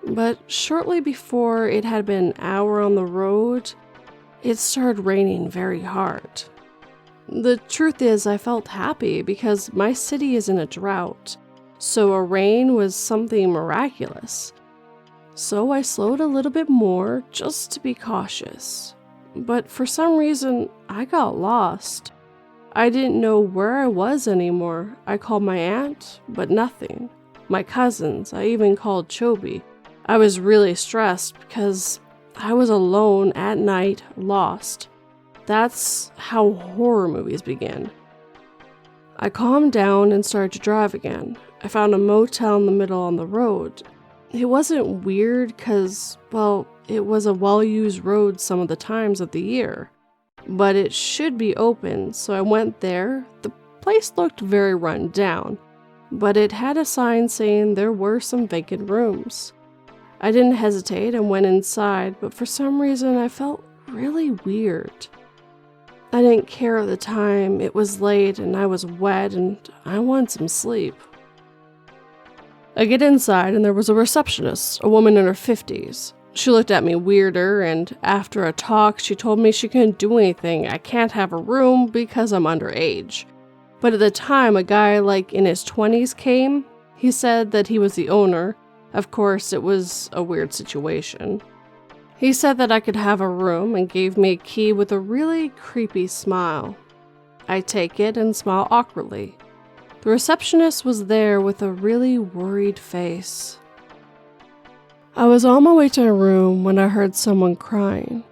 But shortly before it had been an hour on the road, it started raining very hard. The truth is I felt happy because my city is in a drought, so a rain was something miraculous. So I slowed a little bit more just to be cautious. But for some reason, I got lost. I didn't know where I was anymore. I called my aunt, but nothing. My cousins, I even called Chobi. I was really stressed because I was alone at night, lost. That's how horror movies begin. I calmed down and started to drive again. I found a motel in the middle on the road. It wasn't weird because, well, it was a well-used road some of the times of the year. But it should be open, so I went there. The place looked very run down, but it had a sign saying there were some vacant rooms. I didn't hesitate and went inside, but for some reason I felt really weird. I didn't care at the time. It was late and I was wet and I wanted some sleep. I get inside and there was a receptionist, a woman in her 50s. She looked at me weirder, and after a talk, she told me she couldn't do anything. I can't have a room because I'm underage. But at the time, a guy like in his 20s came. He said that he was the owner. Of course, it was a weird situation. He said that I could have a room and gave me a key with a really creepy smile. I take it and smile awkwardly. The receptionist was there with a really worried face. I was on my way to a room when I heard someone crying.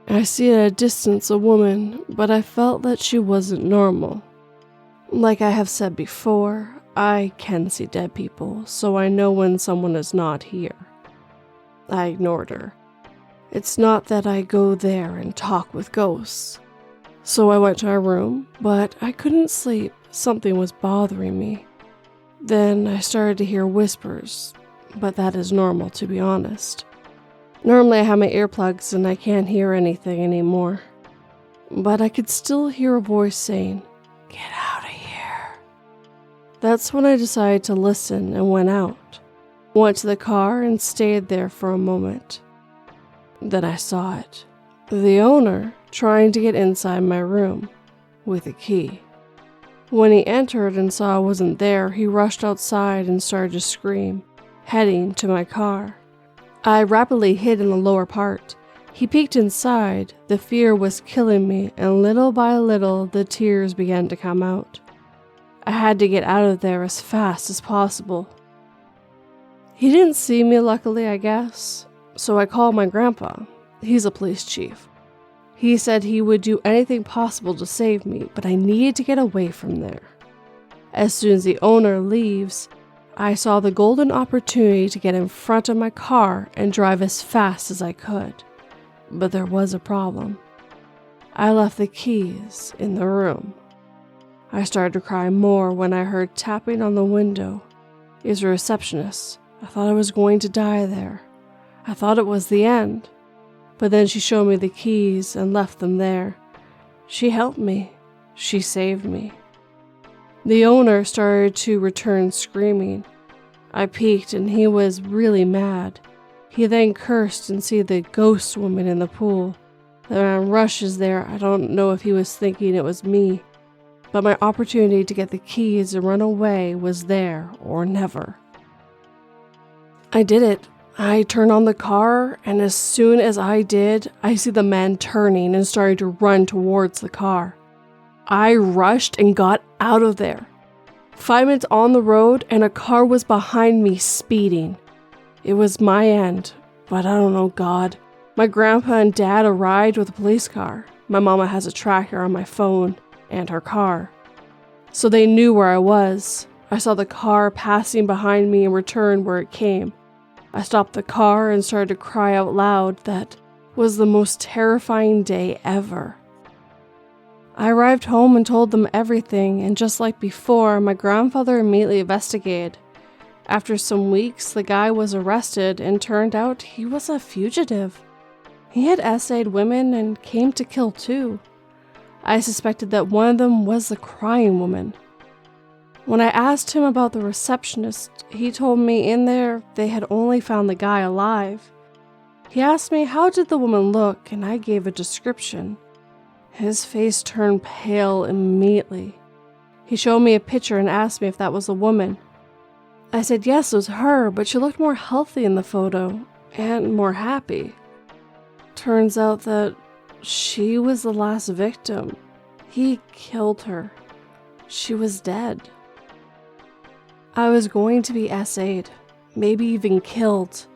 I see at a distance a woman, but I felt that she wasn't normal. Like I have said before, I can see dead people, so I know when someone is not here. I ignored her. It's not that I go there and talk with ghosts. So I went to her room, but I couldn't sleep. Something was bothering me. Then I started to hear whispers, but that is normal, to be honest. Normally I have my earplugs and I can't hear anything anymore. But I could still hear a voice saying, "Get out of here." That's when I decided to listen and went out. Went to the car and stayed there for a moment. Then I saw it. The owner trying to get inside my room with a key. When he entered and saw I wasn't there, he rushed outside and started to scream, heading to my car. I rapidly hid in the lower part. He peeked inside. The fear was killing me, and little by little the tears began to come out. I had to get out of there as fast as possible. He didn't see me, luckily, I guess, so I called my grandpa. He's a police chief. He said he would do anything possible to save me, but I needed to get away from there. As soon as the owner leaves, I saw the golden opportunity to get in front of my car and drive as fast as I could. But there was a problem. I left the keys in the room. I started to cry more when I heard tapping on the window. It was a receptionist. I thought I was going to die there. I thought it was the end. But then she showed me the keys and left them there. She helped me. She saved me. The owner started to return screaming. I peeked and he was really mad. He then cursed and see the ghost woman in the pool. The man rushes there. I don't know if he was thinking it was me, but my opportunity to get the keys and run away was there or never. I did it. I turned on the car, and as soon as I did, I see the man turning and starting to run towards the car. I rushed and got out of there. 5 minutes on the road, and a car was behind me speeding. It was my end, but I don't know, God. My grandpa and dad arrived with a police car. My mama has a tracker on my phone and her car. So they knew where I was. I saw the car passing behind me and returned where it came. I stopped the car and started to cry out loud. That was the most terrifying day ever. I arrived home and told them everything, and just like before, my grandfather immediately investigated. After some weeks, the guy was arrested and turned out he was a fugitive. He had essayed women and came to kill too. I suspected that one of them was the crying woman. When I asked him about the receptionist, he told me in there they had only found the guy alive. He asked me how did the woman look, and I gave a description. His face turned pale immediately. He showed me a picture and asked me if that was a woman. I said yes, it was her, but she looked more healthy in the photo and more happy. Turns out that she was the last victim. He killed her. She was dead. I was going to be SA'd, maybe even killed,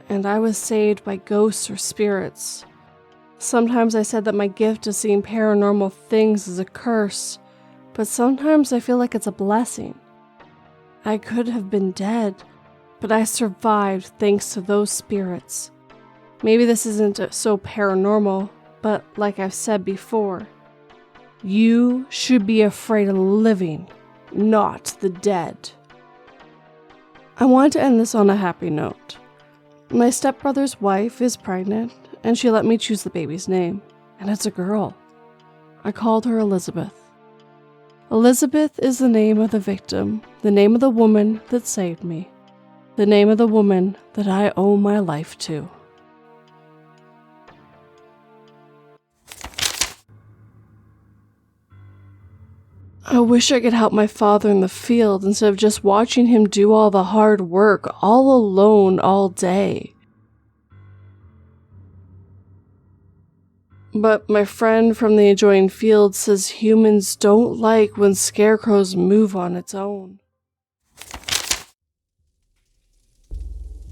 and I was saved by ghosts or spirits. Sometimes I said that my gift of seeing paranormal things is a curse, but sometimes I feel like it's a blessing. I could have been dead, but I survived thanks to those spirits. Maybe this isn't so paranormal, but like I've said before, you should be afraid of the living, not the dead. I want to end this on a happy note. My stepbrother's wife is pregnant, and she let me choose the baby's name, and it's a girl. I called her Elizabeth. Elizabeth is the name of the victim, the name of the woman that saved me, the name of the woman that I owe my life to. I wish I could help my father in the field instead of just watching him do all the hard work all alone all day. But my friend from the adjoining field says humans don't like when scarecrows move on its own.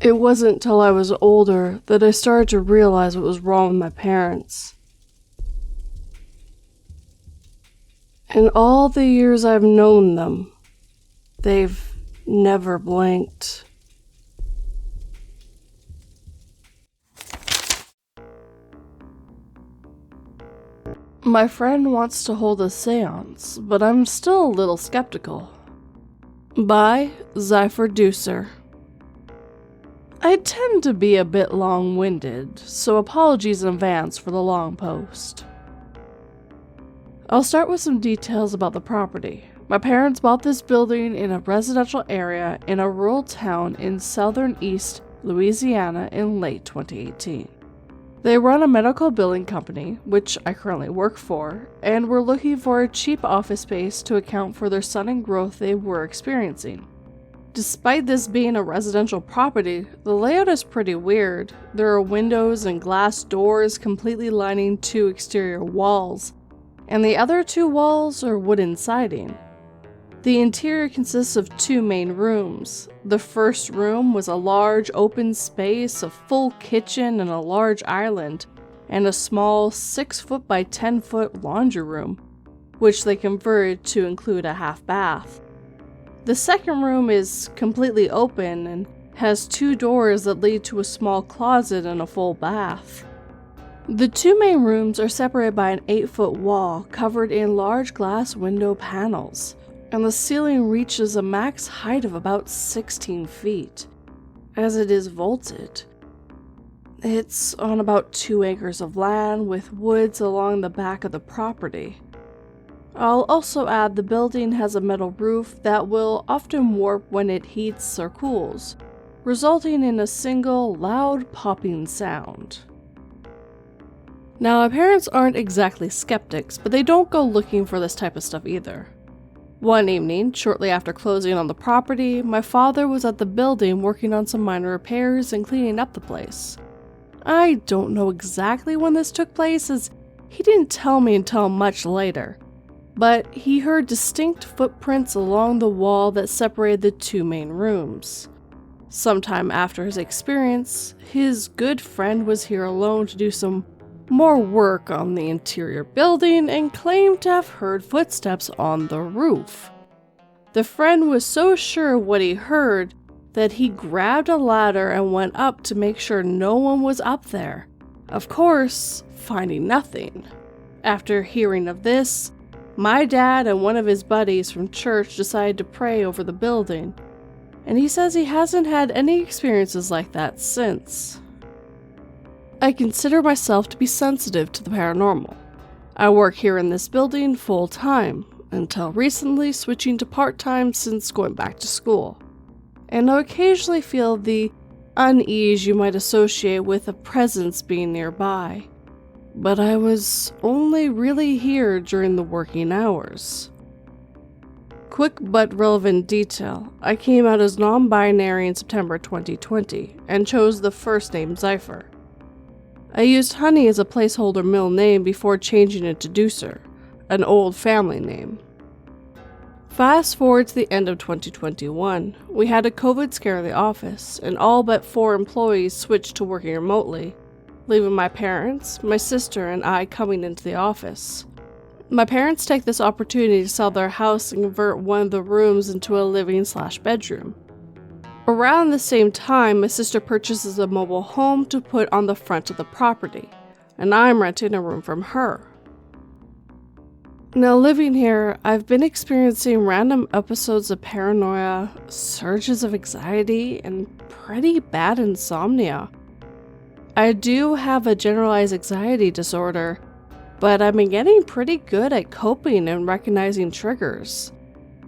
It wasn't till I was older that I started to realize what was wrong with my parents. In all the years I've known them, they've never blinked. My friend wants to hold a seance, but I'm still a little skeptical. By Zypher Deucer. I tend to be a bit long-winded, so apologies in advance for the long post. I'll start with some details about the property. My parents bought this building in a residential area in a rural town in southern East Louisiana in late 2018. They run a medical billing company, which I currently work for, and were looking for a cheap office space to account for their sudden growth they were experiencing. Despite this being a residential property, the layout is pretty weird. There are windows and glass doors completely lining 2 exterior walls, and the other 2 walls are wooden siding. The interior consists of 2 main rooms. The first room was a large open space, a full kitchen and a large island, and a small 6-foot by 10-foot laundry room, which they converted to include a half bath. The second room is completely open and has 2 doors that lead to a small closet and a full bath. The 2 main rooms are separated by an 8-foot wall covered in large glass window panels, and the ceiling reaches a max height of about 16 feet, as it is vaulted. It's on about 2 acres of land with woods along the back of the property. I'll also add the building has a metal roof that will often warp when it heats or cools, resulting in a single loud popping sound. Now, my parents aren't exactly skeptics, but they don't go looking for this type of stuff either. One evening, shortly after closing on the property, my father was at the building working on some minor repairs and cleaning up the place. I don't know exactly when this took place, as he didn't tell me until much later, but he heard distinct footprints along the wall that separated the 2 main rooms. Sometime after his experience, his good friend was here alone to do some more work on the interior building and claimed to have heard footsteps on the roof. The friend was so sure of what he heard that he grabbed a ladder and went up to make sure no one was up there, of course, finding nothing. After hearing of this, my dad and one of his buddies from church decided to pray over the building, and he says he hasn't had any experiences like that since. I consider myself to be sensitive to the paranormal. I work here in this building full-time, until recently switching to part-time since going back to school, and I occasionally feel the unease you might associate with a presence being nearby, but I was only really here during the working hours. Quick but relevant detail, I came out as non-binary in September 2020, and chose the first name Zypher. I used Honey as a placeholder middle name before changing it to Deucer, an old family name. Fast forward to the end of 2021, we had a COVID scare in the office, and all but 4 employees switched to working remotely, leaving my parents, my sister, and I coming into the office. My parents take this opportunity to sell their house and convert one of the rooms into a living/bedroom. Around the same time, my sister purchases a mobile home to put on the front of the property, and I'm renting a room from her. Now living here, I've been experiencing random episodes of paranoia, surges of anxiety, and pretty bad insomnia. I do have a generalized anxiety disorder, but I've been getting pretty good at coping and recognizing triggers.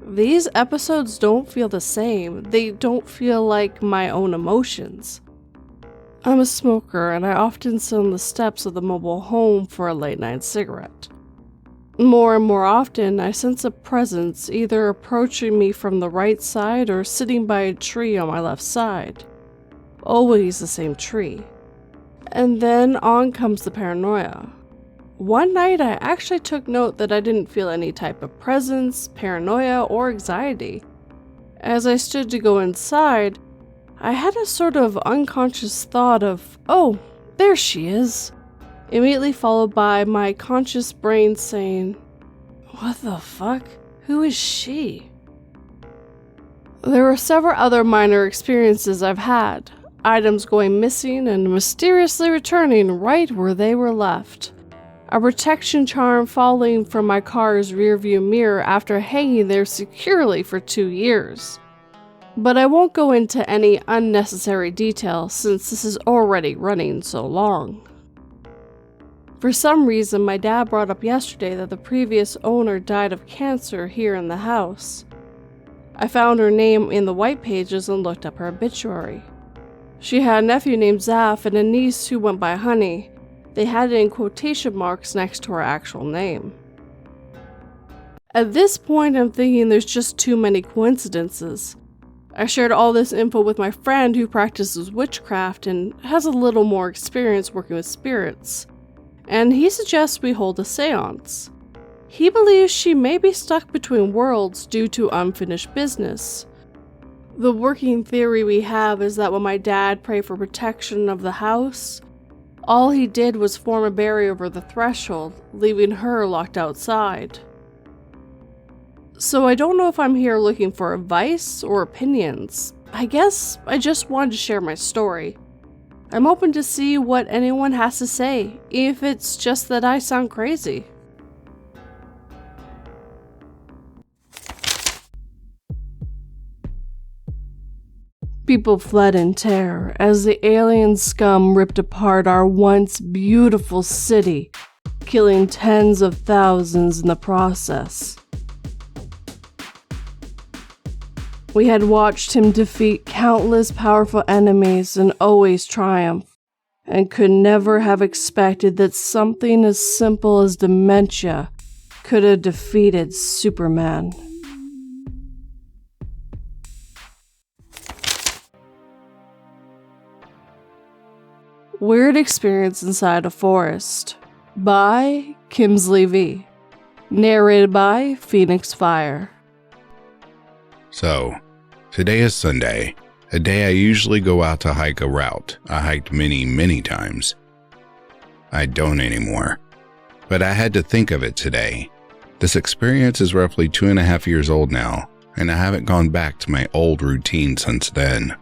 These episodes don't feel the same. They don't feel like my own emotions. I'm a smoker, and I often sit on the steps of the mobile home for a late-night cigarette. More and more often, I sense a presence either approaching me from the right side or sitting by a tree on my left side. Always the same tree. And then on comes the paranoia. One night, I actually took note that I didn't feel any type of presence, paranoia, or anxiety. As I stood to go inside, I had a sort of unconscious thought of, oh, there she is, immediately followed by my conscious brain saying, what the fuck? Who is she? There were several other minor experiences I've had, items going missing and mysteriously returning right where they were left. A protection charm falling from my car's rearview mirror after hanging there securely for 2 years. But I won't go into any unnecessary detail since this is already running so long. For some reason, my dad brought up yesterday that the previous owner died of cancer here in the house. I found her name in the white pages and looked up her obituary. She had a nephew named Zaf and a niece who went by Honey. They had it in quotation marks next to her actual name. At this point, I'm thinking there's just too many coincidences. I shared all this info with my friend who practices witchcraft and has a little more experience working with spirits, and he suggests we hold a seance. He believes she may be stuck between worlds due to unfinished business. The working theory we have is that when my dad prayed for protection of the house, all he did was form a barrier over the threshold, leaving her locked outside. So I don't know if I'm here looking for advice or opinions. I guess I just wanted to share my story. I'm open to see what anyone has to say, if it's just that I sound crazy. People fled in terror as the alien scum ripped apart our once beautiful city, killing tens of thousands in the process. We had watched him defeat countless powerful enemies and always triumph, and could never have expected that something as simple as dementia could have defeated Superman. Weird Experience Inside a Forest by Kimsley V. Narrated by Phoenix Fire. So, today is Sunday, a day I usually go out to hike a route I hiked many times. I don't anymore, but I had to think of it today. This experience is roughly 2.5 years old now, and I haven't gone back to my old routine since then.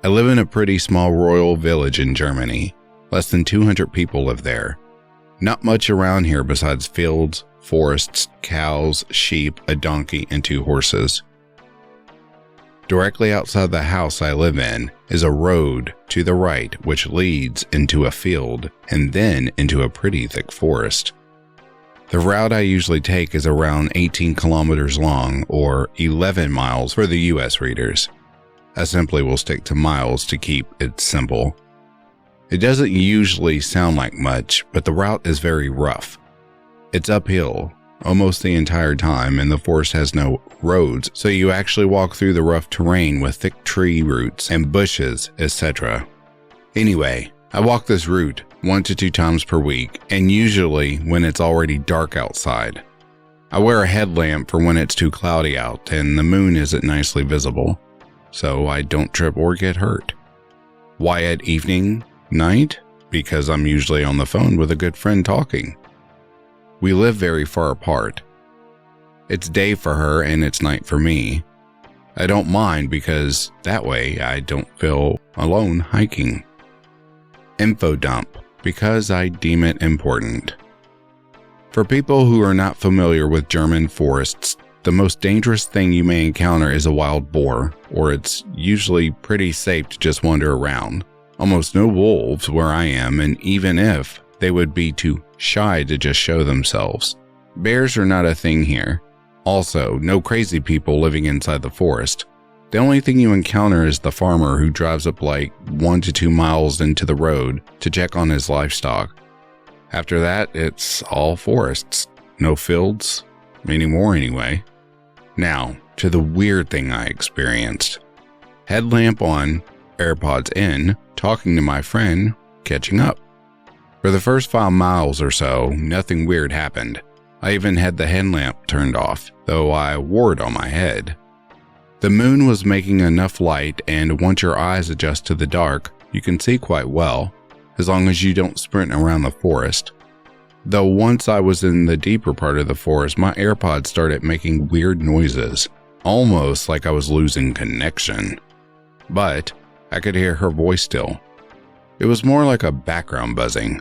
I live in a pretty small rural village in Germany. Less than 200 people live there. Not much around here besides fields, forests, cows, sheep, a donkey, and 2 horses. Directly outside the house I live in is a road to the right which leads into a field and then into a pretty thick forest. The route I usually take is around 18 kilometers long, or 11 miles for the US readers. I simply will stick to miles to keep it simple. It doesn't usually sound like much, but the route is very rough. It's uphill almost the entire time, and the forest has no roads, so you actually walk through the rough terrain with thick tree roots and bushes, etc. Anyway, I walk this route 1 to 2 times per week, and usually when it's already dark outside. I wear a headlamp for when it's too cloudy out and the moon isn't nicely visible, so I don't trip or get hurt. Why at evening, night? Because I'm usually on the phone with a good friend talking. We live very far apart. It's day for her and it's night for me. I don't mind because that way I don't feel alone hiking. Info dump, because I deem it important. For people who are not familiar with German forests, the most dangerous thing you may encounter is a wild boar, or it's usually pretty safe to just wander around. Almost no wolves where I am, and even if, they would be too shy to just show themselves. Bears are not a thing here. Also, no crazy people living inside the forest. The only thing you encounter is the farmer who drives up like 1 to 2 miles into the road to check on his livestock. After that, it's all forests. no fields, anymore anyway. Now, to the weird thing I experienced. Headlamp on, AirPods in, talking to my friend, catching up. For the first 5 miles or so, nothing weird happened. I even had the headlamp turned off, though I wore it on my head. The moon was making enough light, and once your eyes adjust to the dark, you can see quite well, as long as you don't sprint around the forest. Though once I was in the deeper part of the forest, my AirPods started making weird noises, almost like I was losing connection. But I could hear her voice still. It was more like a background buzzing.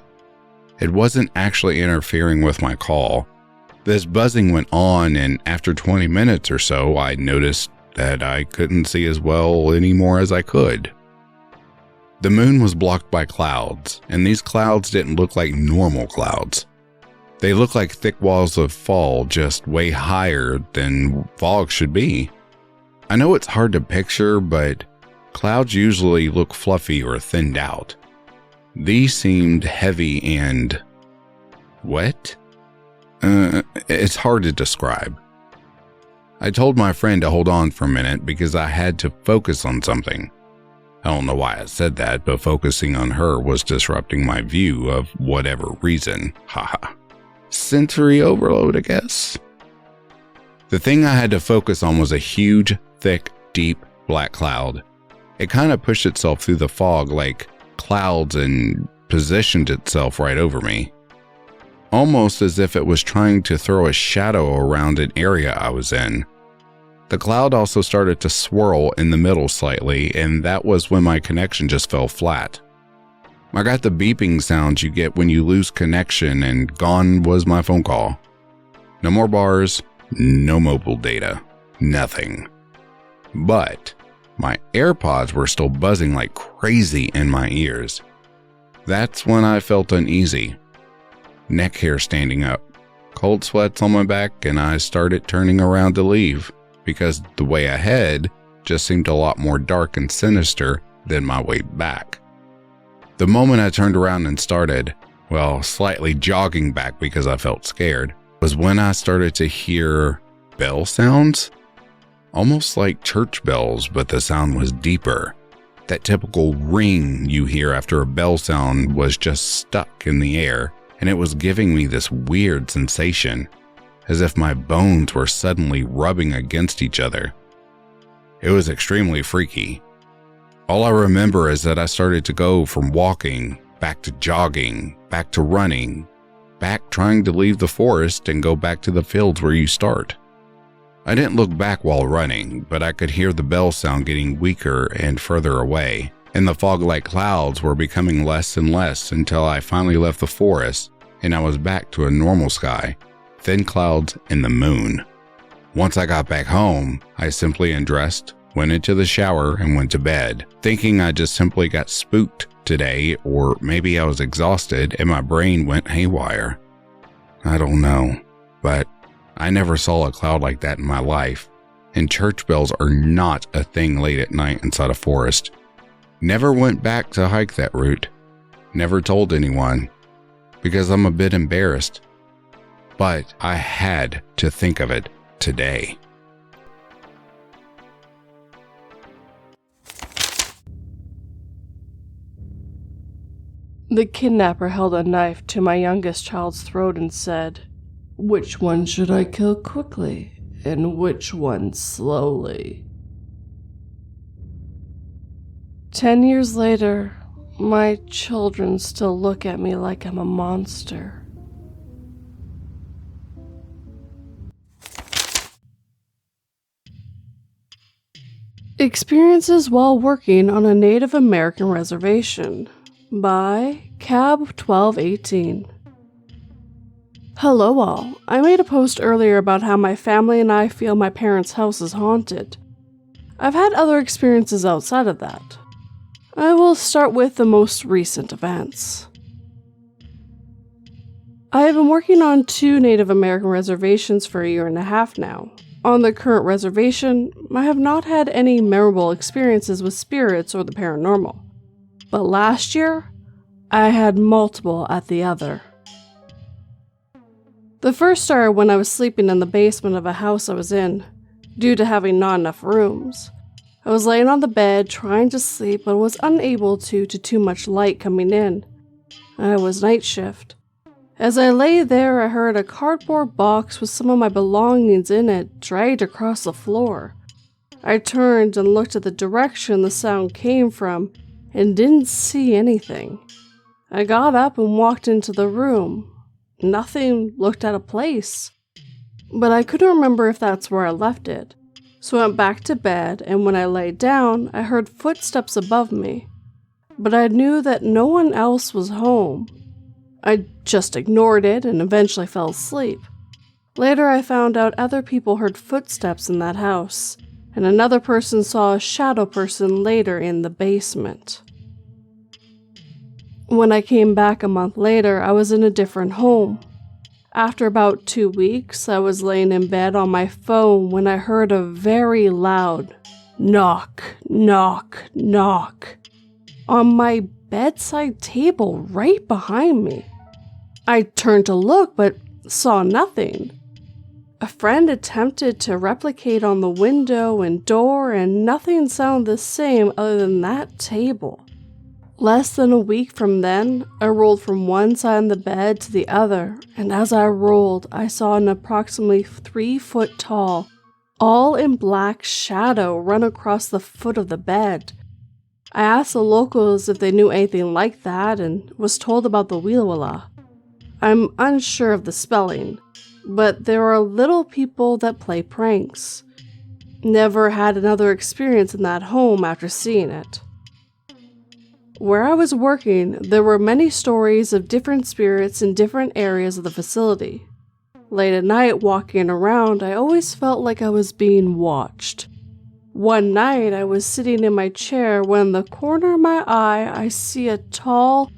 It wasn't actually interfering with my call. This buzzing went on, and after 20 minutes or so, I noticed that I couldn't see as well anymore as I could. The moon was blocked by clouds, and these clouds didn't look like normal clouds. They looked like thick walls of fog, just way higher than fog should be. I know it's hard to picture, but clouds usually look fluffy or thinned out. These seemed heavy and wet? It's hard to describe. I told my friend to hold on for a minute because I had to focus on something. I don't know why I said that, but focusing on her was disrupting my view of whatever reason. Haha. Sensory overload, I guess. The thing I had to focus on was a huge, thick, deep black cloud. It kind of pushed itself through the fog like clouds and positioned itself right over me. Almost as if it was trying to throw a shadow around an area I was in. The cloud also started to swirl in the middle slightly, and that was when my connection just fell flat. I got the beeping sounds you get when you lose connection, and gone was my phone call. No more bars, no mobile data, nothing. But my AirPods were still buzzing like crazy in my ears. That's when I felt uneasy. Neck hair standing up, cold sweats on my back, and I started turning around to leave because the way ahead just seemed a lot more dark and sinister than my way back. The moment I turned around and started, slightly jogging back because I felt scared, was when I started to hear bell sounds. Almost like church bells, but the sound was deeper. That typical ring you hear after a bell sound was just stuck in the air, and it was giving me this weird sensation, as if my bones were suddenly rubbing against each other. It was extremely freaky. All I remember is that I started to go from walking, back to jogging, back to running, back trying to leave the forest and go back to the fields where you start. I didn't look back while running, but I could hear the bell sound getting weaker and further away, and the fog-like clouds were becoming less and less until I finally left the forest and I was back to a normal sky, thin clouds, and the moon. Once I got back home, I simply undressed, went into the shower, and went to bed, thinking I just simply got spooked today, or maybe I was exhausted and my brain went haywire. I don't know, but I never saw a cloud like that in my life, and church bells are not a thing late at night inside a forest. Never went back to hike that route. Never told anyone, because I'm a bit embarrassed. But I had to think of it today. The kidnapper held a knife to my youngest child's throat and said, "Which one should I kill quickly, and which one slowly?" 10 years later, my children still look at me like I'm a monster. Experiences while working on a Native American reservation by Cab 1218. Hello all. I made a post earlier about how my family and I feel my parents' house is haunted. I've had other experiences outside of that. I will start with the most recent events. I have been working on 2 Native American reservations for a year and a half now. On the current reservation, I have not had any memorable experiences with spirits or the paranormal. But last year, I had multiple at the other. The first started when I was sleeping in the basement of a house I was in, due to having not enough rooms. I was laying on the bed trying to sleep but was unable to too much light coming in. I was night shift. As I lay there, I heard a cardboard box with some of my belongings in it dragged across the floor. I turned and looked at the direction the sound came from and didn't see anything. I got up and walked into the room. Nothing looked out of place, but I couldn't remember if that's where I left it. So I went back to bed, and when I lay down, I heard footsteps above me, but I knew that no one else was home. I just ignored it and eventually fell asleep. Later, I found out other people heard footsteps in that house, and another person saw a shadow person later in the basement. When I came back a month later, I was in a different home. After about 2 weeks, I was laying in bed on my phone when I heard a very loud knock, knock, knock on my bedside table right behind me. I turned to look but saw nothing. A friend attempted to replicate on the window and door, and nothing sounded the same other than that table. Less than a week from then, I rolled from one side of the bed to the other, and as I rolled, I saw an approximately 3 foot tall, all in black shadow run across the foot of the bed. I asked the locals if they knew anything like that and was told about the Weelwala. I'm unsure of the spelling, but there are little people that play pranks. Never had another experience in that home after seeing it. Where I was working, there were many stories of different spirits in different areas of the facility. Late at night, walking around, I always felt like I was being watched. One night, I was sitting in my chair when in the corner of my eye, I see a tall,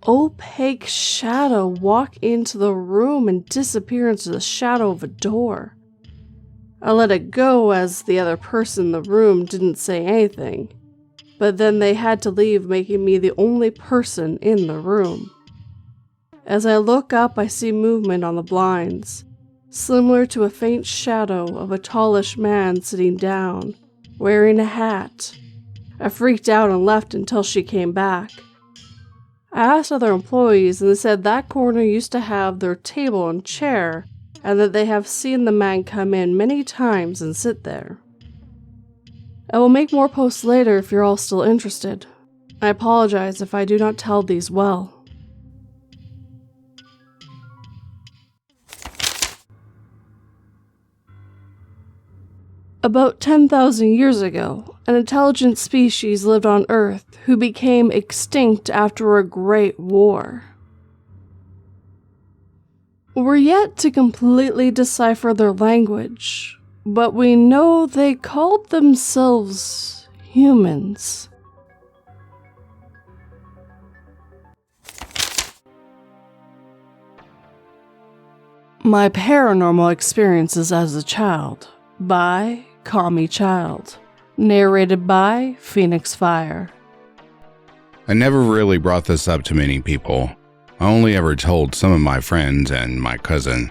opaque shadow walk into the room and disappear into the shadow of a door. I let it go as the other person in the room didn't say anything. But then they had to leave, making me the only person in the room. As I look up, I see movement on the blinds, similar to a faint shadow of a tallish man sitting down, wearing a hat. I freaked out and left until she came back. I asked other employees, and they said that corner used to have their table and chair, and that they have seen the man come in many times and sit there. I will make more posts later if you're all still interested. I apologize if I do not tell these well. About 10,000 years ago, an intelligent species lived on Earth who became extinct after a great war. We're yet to completely decipher their language, but we know they called themselves humans. My paranormal experiences as a child by Call Me Child. Narrated by Phoenix Fire. I never really brought this up to many people. I only ever told some of my friends and my cousin.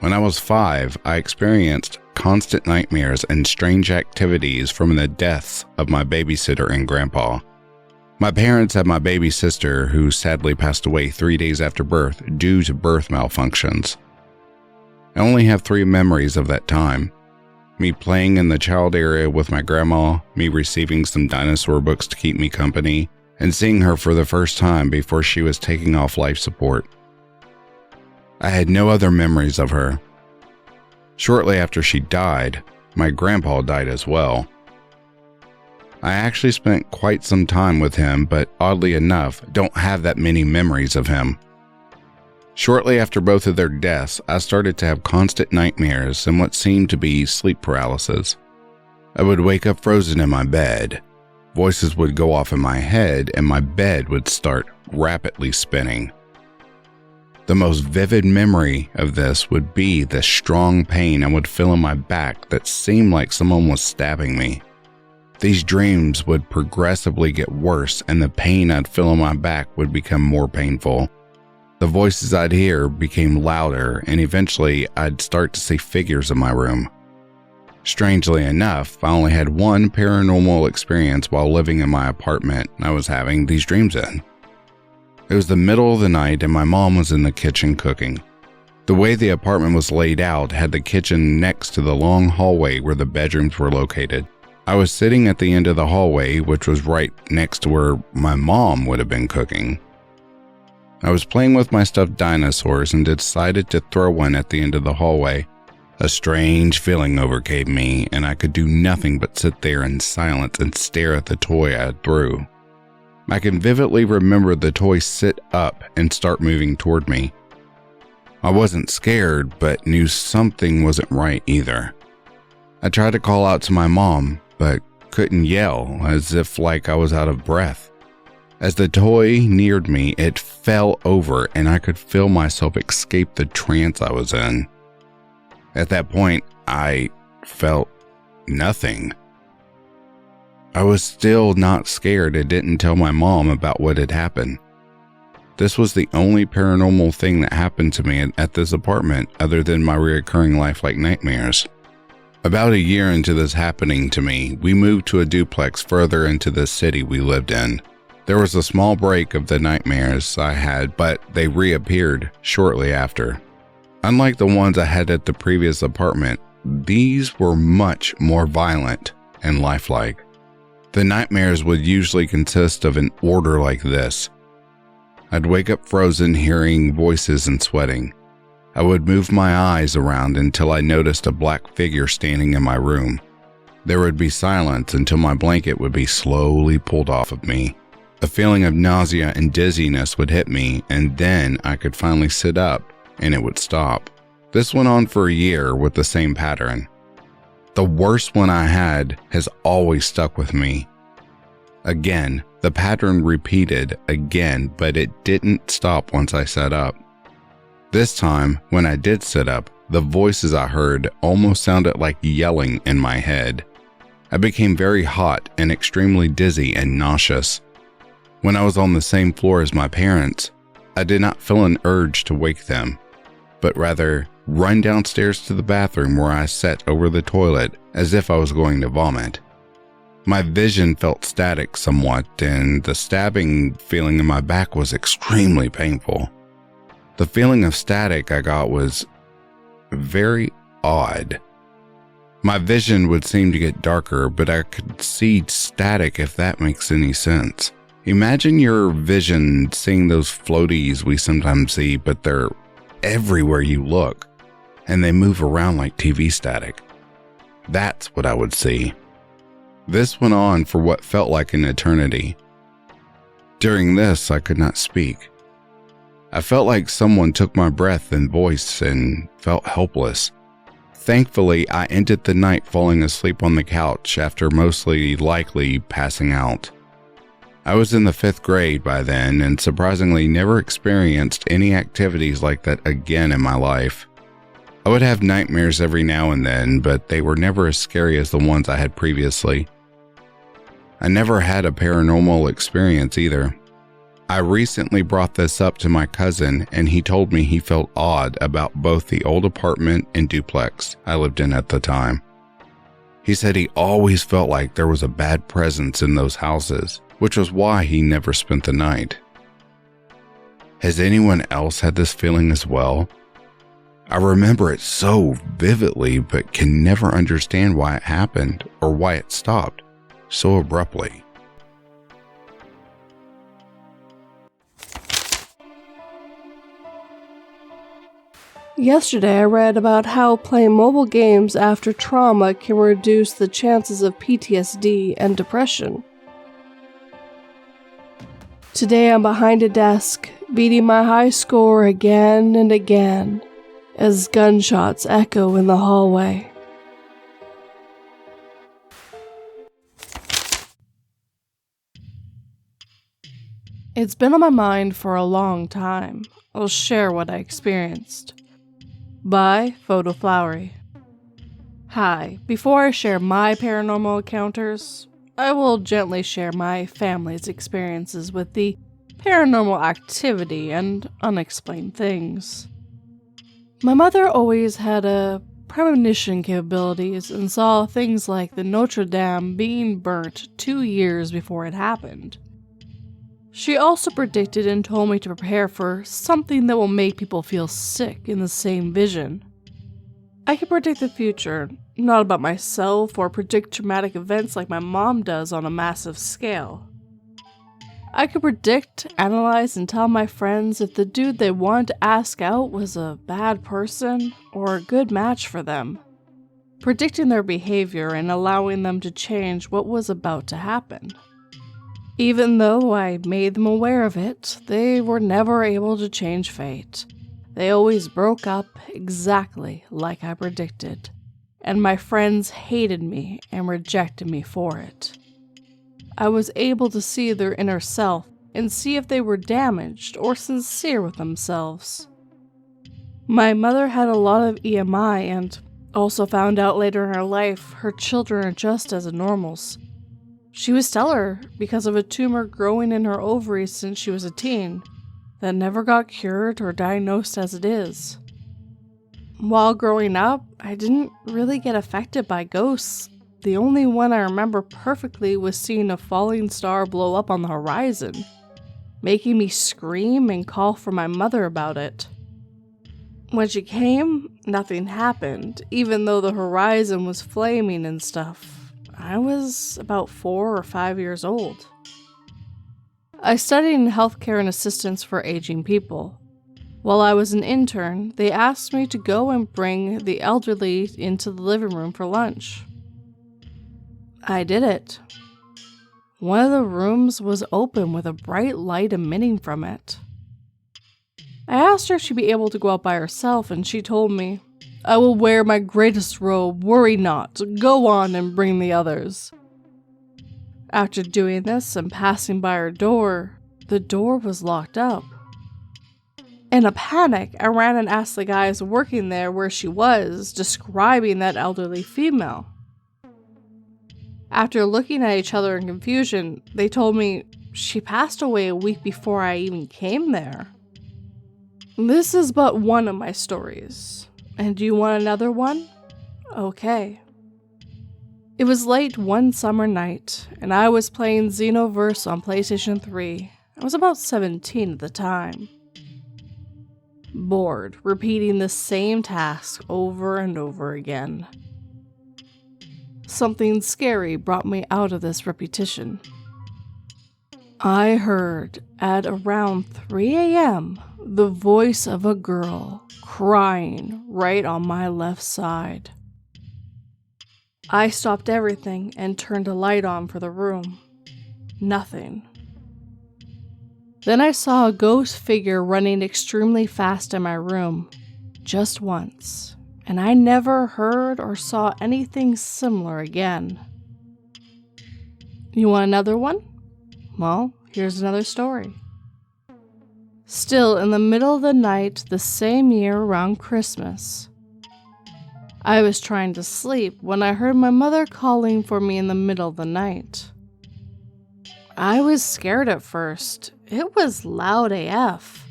When I was 5, I experienced constant nightmares and strange activities from the deaths of my babysitter and grandpa. My parents had my baby sister, who sadly passed away 3 days after birth due to birth malfunctions. I only have 3 memories of that time. Me playing in the child area with my grandma, me receiving some dinosaur books to keep me company, and seeing her for the first time before she was taking off life support. I had no other memories of her. Shortly after she died, my grandpa died as well. I actually spent quite some time with him, but oddly enough, don't have that many memories of him. Shortly after both of their deaths, I started to have constant nightmares and what seemed to be sleep paralysis. I would wake up frozen in my bed. Voices would go off in my head and my bed would start rapidly spinning. The most vivid memory of this would be the strong pain I would feel in my back that seemed like someone was stabbing me. These dreams would progressively get worse and the pain I'd feel in my back would become more painful. The voices I'd hear became louder, and eventually I'd start to see figures in my room. Strangely enough, I only had one paranormal experience while living in my apartment I was having these dreams in. It was the middle of the night and my mom was in the kitchen cooking. The way the apartment was laid out had the kitchen next to the long hallway where the bedrooms were located. I was sitting at the end of the hallway, which was right next to where my mom would have been cooking. I was playing with my stuffed dinosaurs and decided to throw one at the end of the hallway. A strange feeling overcame me, and I could do nothing but sit there in silence and stare at the toy I threw. I can vividly remember the toy sit up and start moving toward me. I wasn't scared, but knew something wasn't right either. I tried to call out to my mom, but couldn't yell, as if like I was out of breath. As the toy neared me, it fell over and I could feel myself escape the trance I was in. At that point, I felt nothing. I was still not scared and didn't tell my mom about what had happened. This was the only paranormal thing that happened to me at this apartment other than my recurring lifelike nightmares. About a year into this happening to me, we moved to a duplex further into the city we lived in. There was a small break of the nightmares I had, but they reappeared shortly after. Unlike the ones I had at the previous apartment, these were much more violent and lifelike. The nightmares would usually consist of an order like this. I'd wake up frozen, hearing voices and sweating. I would move my eyes around until I noticed a black figure standing in my room. There would be silence until my blanket would be slowly pulled off of me. A feeling of nausea and dizziness would hit me, and then I could finally sit up and it would stop. This went on for a year with the same pattern. The worst one I had has always stuck with me. Again, the pattern repeated again, but it didn't stop once I sat up. This time, when I did sit up, the voices I heard almost sounded like yelling in my head. I became very hot and extremely dizzy and nauseous. When I was on the same floor as my parents, I did not feel an urge to wake them, but rather run downstairs to the bathroom where I sat over the toilet as if I was going to vomit. My vision felt static somewhat, and the stabbing feeling in my back was extremely painful. The feeling of static I got was very odd. My vision would seem to get darker, but I could see static, if that makes any sense. Imagine your vision seeing those floaties we sometimes see, but they're everywhere you look, and they move around like TV static. That's what I would see. This went on for what felt like an eternity. During this, I could not speak. I felt like someone took my breath and voice and felt helpless. Thankfully, I ended the night falling asleep on the couch after mostly likely passing out. I was in the 5th grade by then and surprisingly never experienced any activities like that again in my life. I would have nightmares every now and then, but they were never as scary as the ones I had previously. I never had a paranormal experience either. I recently brought this up to my cousin and he told me he felt odd about both the old apartment and duplex I lived in at the time. He said he always felt like there was a bad presence in those houses, which was why he never spent the night. Has anyone else had this feeling as well? I remember it so vividly, but can never understand why it happened or why it stopped so abruptly. Yesterday, I read about how playing mobile games after trauma can reduce the chances of PTSD and depression. Today, I'm behind a desk, beating my high score again and again as gunshots echo in the hallway. It's been on my mind for a long time. I'll share what I experienced. By Photo Flowery. Hi, before I share my paranormal encounters, I will gently share my family's experiences with the paranormal activity and unexplained things. My mother always had a premonition capabilities and saw things like the Notre Dame being burnt 2 years before it happened. She also predicted and told me to prepare for something that will make people feel sick in the same vision. I can predict the future, not about myself or predict traumatic events like my mom does on a massive scale. I could predict, analyze, and tell my friends if the dude they wanted to ask out was a bad person or a good match for them, predicting their behavior and allowing them to change what was about to happen. Even though I made them aware of it, they were never able to change fate. They always broke up exactly like I predicted, and my friends hated me and rejected me for it. I was able to see their inner self and see if they were damaged or sincere with themselves. My mother had a lot of EMI and also found out later in her life her children are just as normals. She was stellar because of a tumor growing in her ovaries since she was a teen that never got cured or diagnosed as it is. While growing up, I didn't really get affected by ghosts. The only one I remember perfectly was seeing a falling star blow up on the horizon, making me scream and call for my mother about it. When she came, nothing happened, even though the horizon was flaming and stuff. I was about 4 or 5 years old. I studied in healthcare and assistance for aging people. While I was an intern, they asked me to go and bring the elderly into the living room for lunch. I did it. One of the rooms was open with a bright light emitting from it. I asked her if she'd be able to go out by herself, and she told me, "I will wear my greatest robe, worry not, go on and bring the others." After doing this and passing by her door, the door was locked up. In a panic, I ran and asked the guys working there where she was, describing that elderly female. After looking at each other in confusion, they told me she passed away a week before I even came there. This is but one of my stories. And do you want another one? Okay. It was late one summer night, and I was playing Xenoverse on PlayStation 3. I was about 17 at the time. Bored, repeating the same task over and over again. Something scary brought me out of this repetition. I heard, at around 3 a.m., the voice of a girl crying right on my left side. I stopped everything and turned a light on for the room. Nothing. Then I saw a ghost figure running extremely fast in my room, just once, and I never heard or saw anything similar again. You want another one? Well, here's another story. Still in the middle of the night the same year around Christmas. I was trying to sleep when I heard my mother calling for me in the middle of the night. I was scared at first. It was loud AF.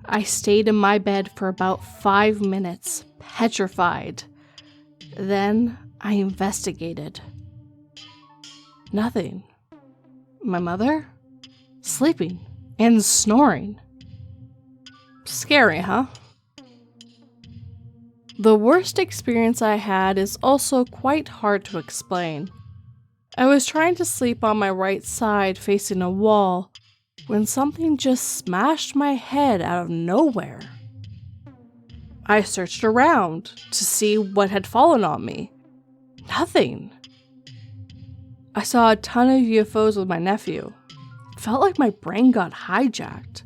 I stayed in my bed for about 5 minutes, petrified. Then I investigated. Nothing. My mother? Sleeping and snoring. Scary, huh? The worst experience I had is also quite hard to explain. I was trying to sleep on my right side facing a wall when something just smashed my head out of nowhere. I searched around to see what had fallen on me. Nothing. I saw a ton of UFOs with my nephew. It felt like my brain got hijacked.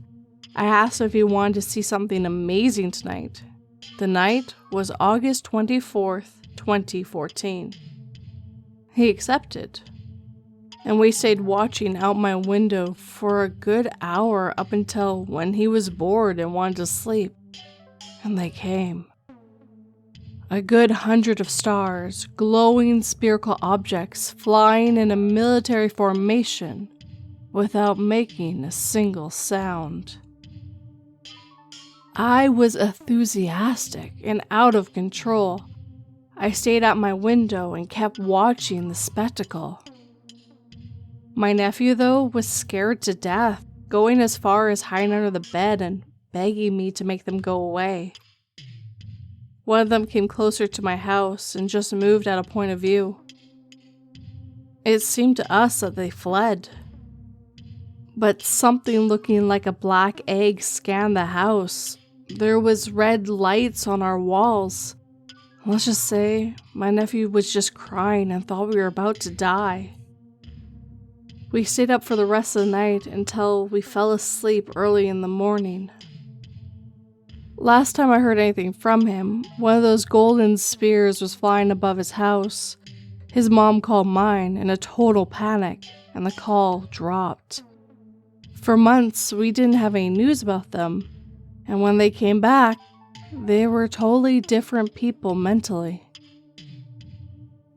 I asked him if he wanted to see something amazing tonight. The night was August 24th, 2014. He accepted, and we stayed watching out my window for a good hour up until when he was bored and wanted to sleep, and they came. A good 100 of stars, glowing spherical objects flying in a military formation, without making a single sound. I was enthusiastic and out of control. I stayed at my window and kept watching the spectacle. My nephew, though, was scared to death, going as far as hiding under the bed and begging me to make them go away. One of them came closer to my house and just moved out of point of view. It seemed to us that they fled. But something looking like a black egg scanned the house. There was red lights on our walls. Let's just say my nephew was just crying and thought we were about to die. We stayed up for the rest of the night until we fell asleep early in the morning. Last time I heard anything from him, one of those golden spears was flying above his house. His mom called mine in a total panic, and the call dropped. For months, we didn't have any news about them, and when they came back, they were totally different people mentally.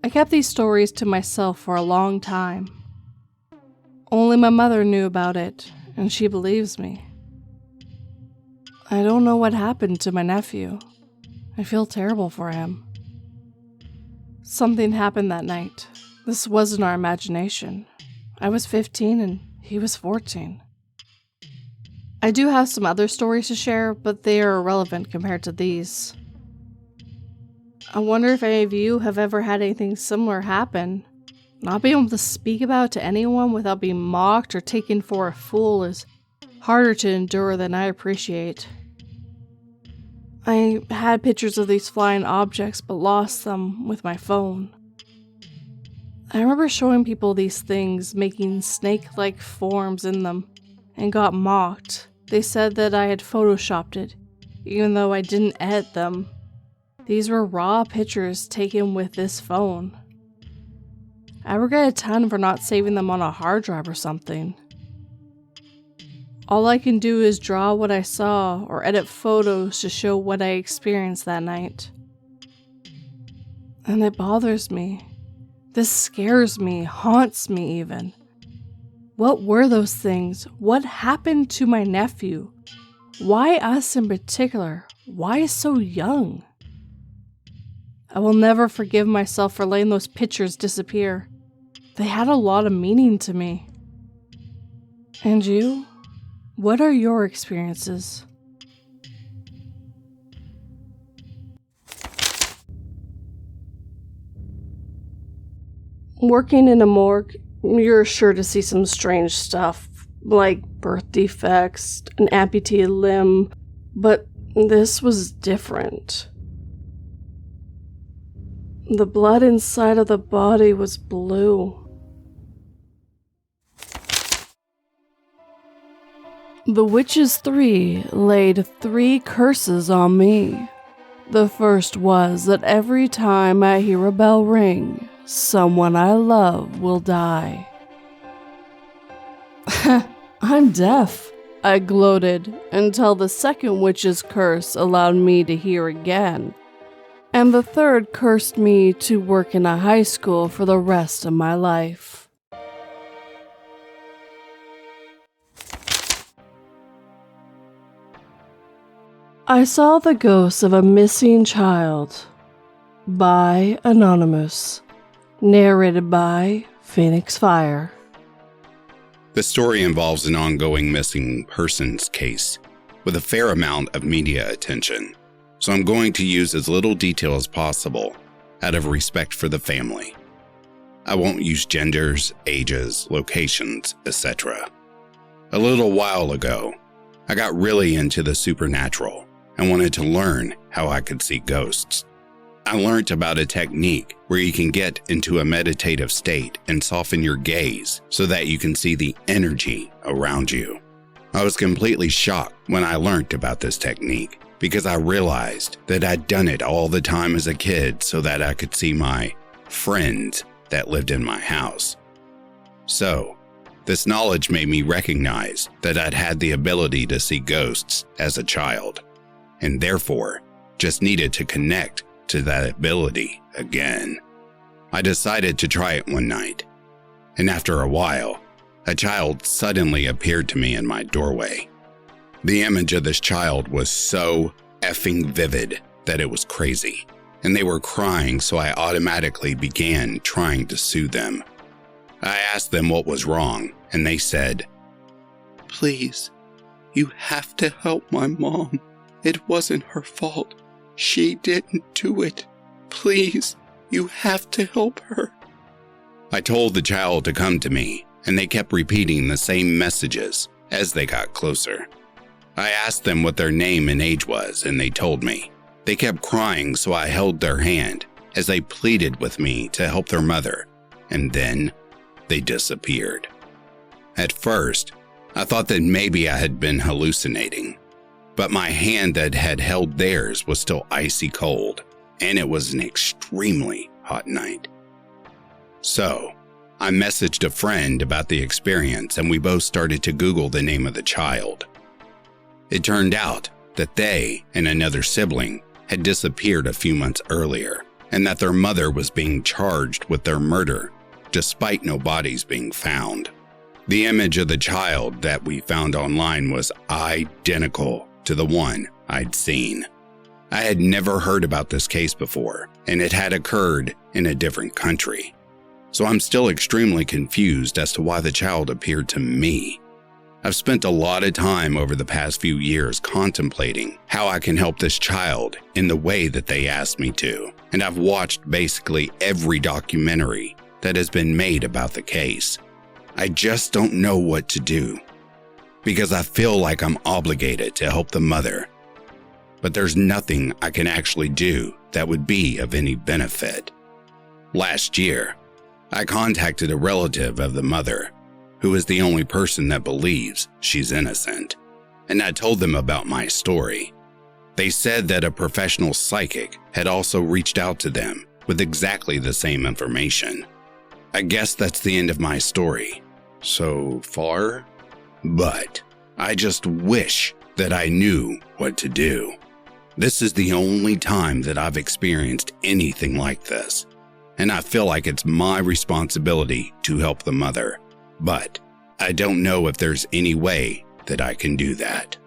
I kept these stories to myself for a long time. Only my mother knew about it, and she believes me. I don't know what happened to my nephew. I feel terrible for him. Something happened that night. This wasn't our imagination. I was 15 and he was 14. I do have some other stories to share, but they are irrelevant compared to these. I wonder if any of you have ever had anything similar happen. Not being able to speak about it to anyone without being mocked or taken for a fool is harder to endure than I appreciate. I had pictures of these flying objects but lost them with my phone. I remember showing people these things, making snake-like forms in them, and got mocked. They said that I had photoshopped it, even though I didn't edit them. These were raw pictures taken with this phone. I regret a ton for not saving them on a hard drive or something. All I can do is draw what I saw or edit photos to show what I experienced that night. And it bothers me. This scares me, haunts me even. What were those things? What happened to my nephew? Why us in particular? Why so young? I will never forgive myself for letting those pictures disappear. They had a lot of meaning to me. And you? What are your experiences? Working in a morgue, you're sure to see some strange stuff, like birth defects, an amputated limb, but this was different. The blood inside of the body was blue. The witches 3 laid 3 curses on me. The first was that every time I hear a bell ring, someone I love will die. I'm deaf, I gloated, until the second witch's curse allowed me to hear again. And the third cursed me to work in a high school for the rest of my life. I saw the ghost of a missing child. By Anonymous. Narrated by Phoenix Fire. The story involves an ongoing missing persons case with a fair amount of media attention, so I'm going to use as little detail as possible out of respect for the family. I won't use genders, ages, locations, etc. A little while ago, I got really into the supernatural and wanted to learn how I could see ghosts. I learned about a technique where you can get into a meditative state and soften your gaze so that you can see the energy around you. I was completely shocked when I learned about this technique because I realized that I'd done it all the time as a kid so that I could see my friends that lived in my house. So, this knowledge made me recognize that I'd had the ability to see ghosts as a child, and therefore just needed to connect to that ability again. I decided to try it one night, and after a while, a child suddenly appeared to me in my doorway. The image of this child was so effing vivid that it was crazy, and they were crying, so I automatically began trying to soothe them. I asked them what was wrong, and they said, "Please, you have to help my mom. It wasn't her fault. She didn't do it. Please, you have to help her." I told the child to come to me, and they kept repeating the same messages as they got closer. I asked them what their name and age was, and they told me. They kept crying, so I held their hand as they pleaded with me to help their mother, and then they disappeared. At first, I thought that maybe I had been hallucinating, but my hand that had held theirs was still icy cold, and it was an extremely hot night. So, I messaged a friend about the experience, and we both started to Google the name of the child. It turned out that they and another sibling had disappeared a few months earlier, and that their mother was being charged with their murder, despite no bodies being found. The image of the child that we found online was identical to the one I'd seen. I had never heard about this case before, and it had occurred in a different country. So I'm still extremely confused as to why the child appeared to me. I've spent a lot of time over the past few years contemplating how I can help this child in the way that they asked me to, and I've watched basically every documentary that has been made about the case. I just don't know what to do, because I feel like I'm obligated to help the mother, but there's nothing I can actually do that would be of any benefit. Last year, I contacted a relative of the mother, who is the only person that believes she's innocent, and I told them about my story. They said that a professional psychic had also reached out to them with exactly the same information. I guess that's the end of my story so far, but I just wish that I knew what to do. This is the only time that I've experienced anything like this, and I feel like it's my responsibility to help the mother, but I don't know if there's any way that I can do that.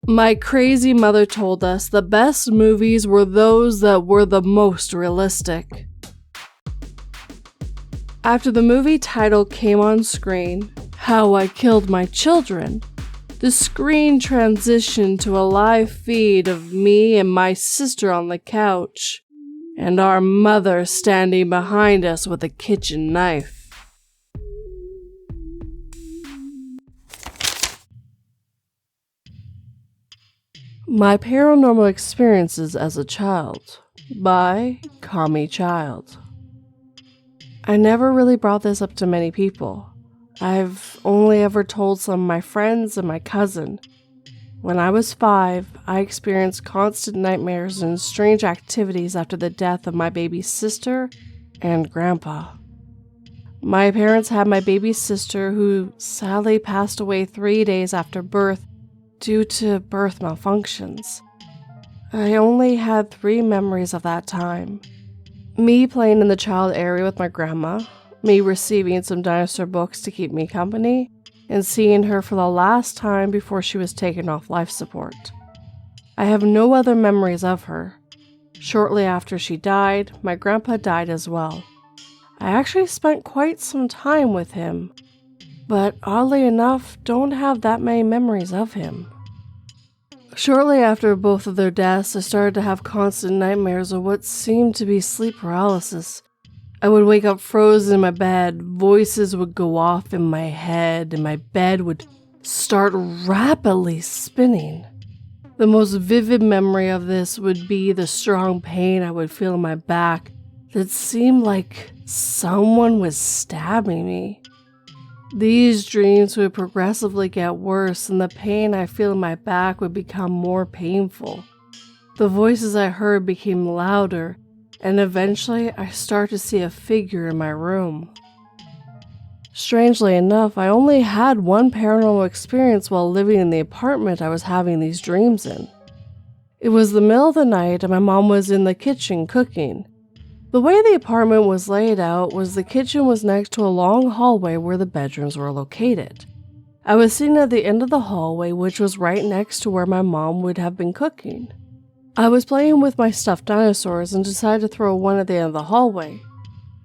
My crazy mother told us the best movies were those that were the most realistic. After the movie title came on screen, How I Killed My Children, the screen transitioned to a live feed of me and my sister on the couch, and our mother standing behind us with a kitchen knife. My Paranormal Experiences as a Child by Kami Child. I never really brought this up to many people. I've only ever told some of my friends and my cousin. When I was 5, I experienced constant nightmares and strange activities after the death of my baby sister and grandpa. My parents had my baby sister, who sadly passed away 3 days after birth due to birth malfunctions. I only had 3 memories of that time. Me playing in the child area with my grandma, me receiving some dinosaur books to keep me company, and seeing her for the last time before she was taken off life support. I have no other memories of her. Shortly after she died, my grandpa died as well. I actually spent quite some time with him, but oddly enough, don't have that many memories of him. Shortly after both of their deaths, I started to have constant nightmares of what seemed to be sleep paralysis. I would wake up frozen in my bed, voices would go off in my head, and my bed would start rapidly spinning. The most vivid memory of this would be the strong pain I would feel in my back that seemed like someone was stabbing me. These dreams would progressively get worse, and the pain I feel in my back would become more painful. The voices I heard became louder, and eventually I started to see a figure in my room. Strangely enough, I only had one paranormal experience while living in the apartment I was having these dreams in. It was the middle of the night and my mom was in the kitchen cooking. The way the apartment was laid out was the kitchen was next to a long hallway where the bedrooms were located. I was sitting at the end of the hallway, which was right next to where my mom would have been cooking. I was playing with my stuffed dinosaurs and decided to throw one at the end of the hallway.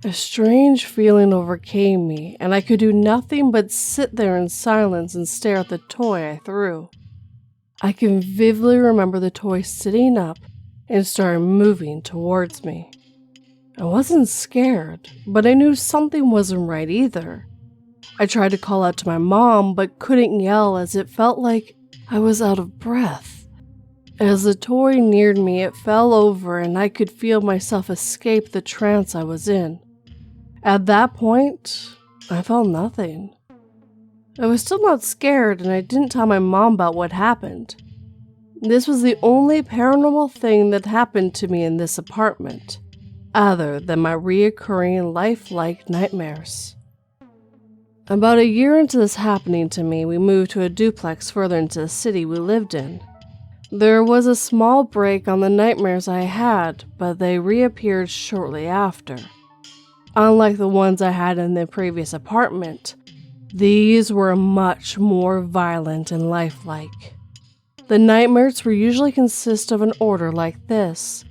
A strange feeling overcame me, and I could do nothing but sit there in silence and stare at the toy I threw. I can vividly remember the toy sitting up and started moving towards me. I wasn't scared, but I knew something wasn't right either. I tried to call out to my mom, but couldn't yell as it felt like I was out of breath. As the toy neared me, it fell over and I could feel myself escape the trance I was in. At that point, I felt nothing. I was still not scared and I didn't tell my mom about what happened. This was the only paranormal thing that happened to me in this apartment, other than my reoccurring lifelike nightmares. About a year into this happening to me, we moved to a duplex further into the city we lived in. There was a small break on the nightmares I had, but they reappeared shortly after. Unlike the ones I had in the previous apartment, these were much more violent and lifelike. The nightmares were usually consist of an order like this.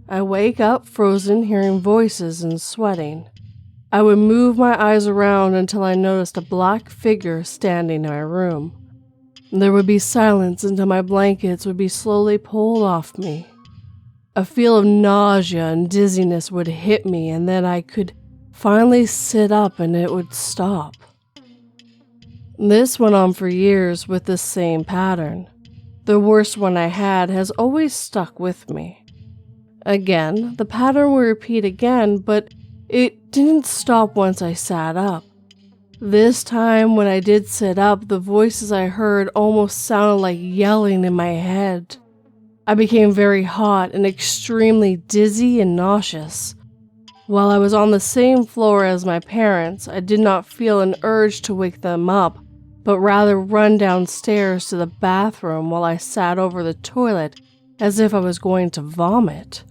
I wake up frozen, hearing voices and sweating. I would move my eyes around until I noticed a black figure standing in my room. There would be silence until my blankets would be slowly pulled off me. A feel of nausea and dizziness would hit me, and then I could finally sit up and it would stop. This went on for years with the same pattern. The worst one I had has always stuck with me. Again, the pattern would repeat again, but it didn't stop once I sat up. This time when I did sit up, the voices I heard almost sounded like yelling in my head. I became very hot and extremely dizzy and nauseous. While I was on the same floor as my parents, I did not feel an urge to wake them up, but rather run downstairs to the bathroom while I sat over the toilet as if I was going to vomit.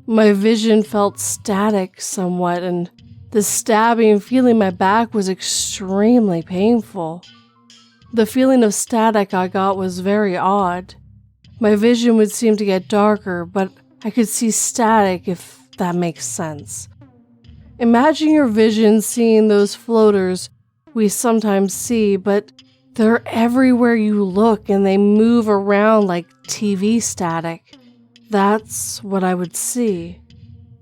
My vision felt static somewhat, and the stabbing feeling in my back was extremely painful. The feeling of static I got was very odd. My vision would seem to get darker, but I could see static, if that makes sense. Imagine your vision seeing those floaters we sometimes see, but they're everywhere you look and they move around like TV static. That's what I would see.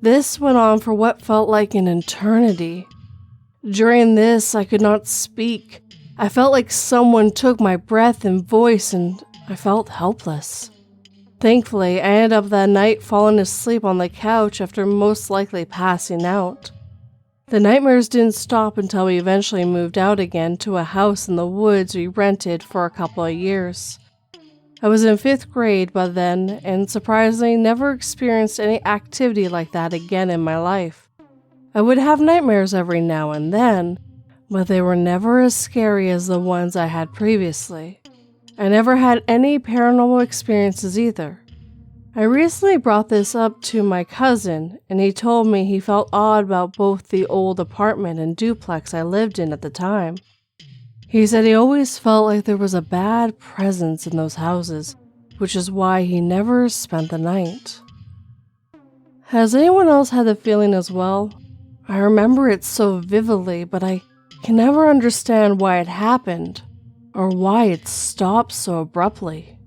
This went on for what felt like an eternity. During this, I could not speak. I felt like someone took my breath and voice, and I felt helpless. Thankfully, I ended up that night falling asleep on the couch after most likely passing out. The nightmares didn't stop until we eventually moved out again to a house in the woods we rented for a couple of years. I was in 5th grade by then, and surprisingly never experienced any activity like that again in my life. I would have nightmares every now and then, but they were never as scary as the ones I had previously. I never had any paranormal experiences either. I recently brought this up to my cousin, and he told me he felt odd about both the old apartment and duplex I lived in at the time. He said he always felt like there was a bad presence in those houses, which is why he never spent the night. Has anyone else had the feeling as well? I remember it so vividly, but I can never understand why it happened, or why it stopped so abruptly.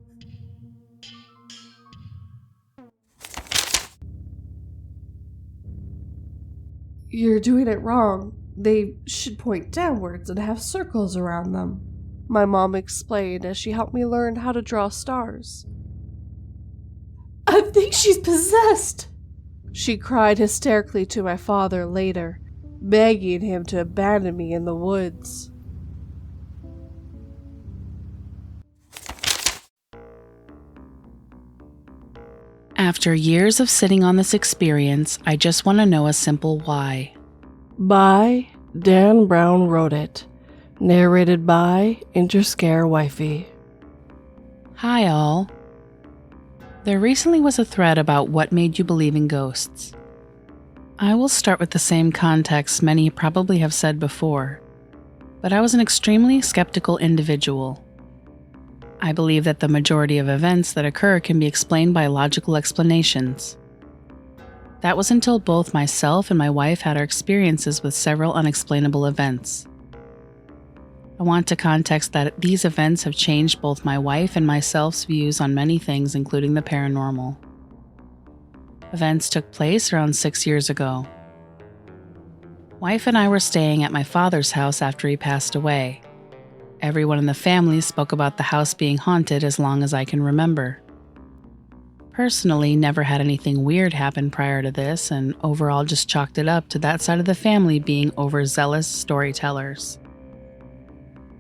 You're doing it wrong. They should point downwards and have circles around them, my mom explained as she helped me learn how to draw stars. I think she's possessed, she cried hysterically to my father later, begging him to abandon me in the woods. After years of sitting on this experience, I just want to know a simple why. By Dan Brown wrote it. Narrated by Interscare Wifey. Hi all. There recently was a thread about what made you believe in ghosts. I will start with the same context many probably have said before, but I was an extremely skeptical individual. I believe that the majority of events that occur can be explained by logical explanations. That was until both myself and my wife had our experiences with several unexplainable events. I want to context that these events have changed both my wife and myself's views on many things, including the paranormal. Events took place around 6 years ago. Wife and I were staying at my father's house after he passed away. Everyone in the family spoke about the house being haunted as long as I can remember. Personally, never had anything weird happen prior to this, and overall just chalked it up to that side of the family being overzealous storytellers.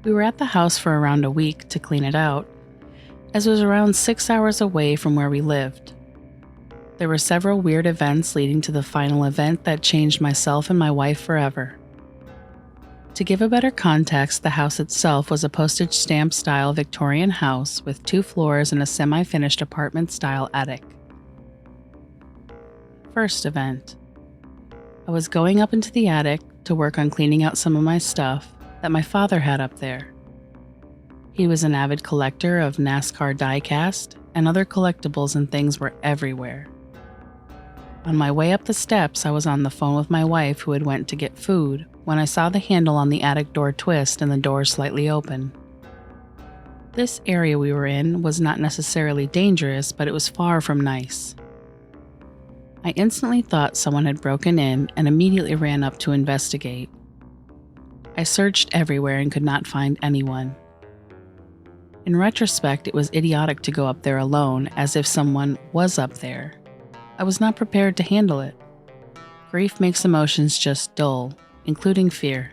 We were at the house for around a week to clean it out, as it was around 6 hours away from where we lived. There were several weird events leading to the final event that changed myself and my wife forever. To give a better context, the house itself was a postage stamp style Victorian house with 2 floors and a semi-finished apartment style attic. First event. I was going up into the attic to work on cleaning out some of my stuff that my father had up there. He was an avid collector of NASCAR diecast, and other collectibles and things were everywhere. On my way up the steps, I was on the phone with my wife who had went to get food when I saw the handle on the attic door twist and the door slightly open. This area we were in was not necessarily dangerous, but it was far from nice. I instantly thought someone had broken in and immediately ran up to investigate. I searched everywhere and could not find anyone. In retrospect, it was idiotic to go up there alone, as if someone was up there. I was not prepared to handle it. Grief makes emotions just dull, including fear.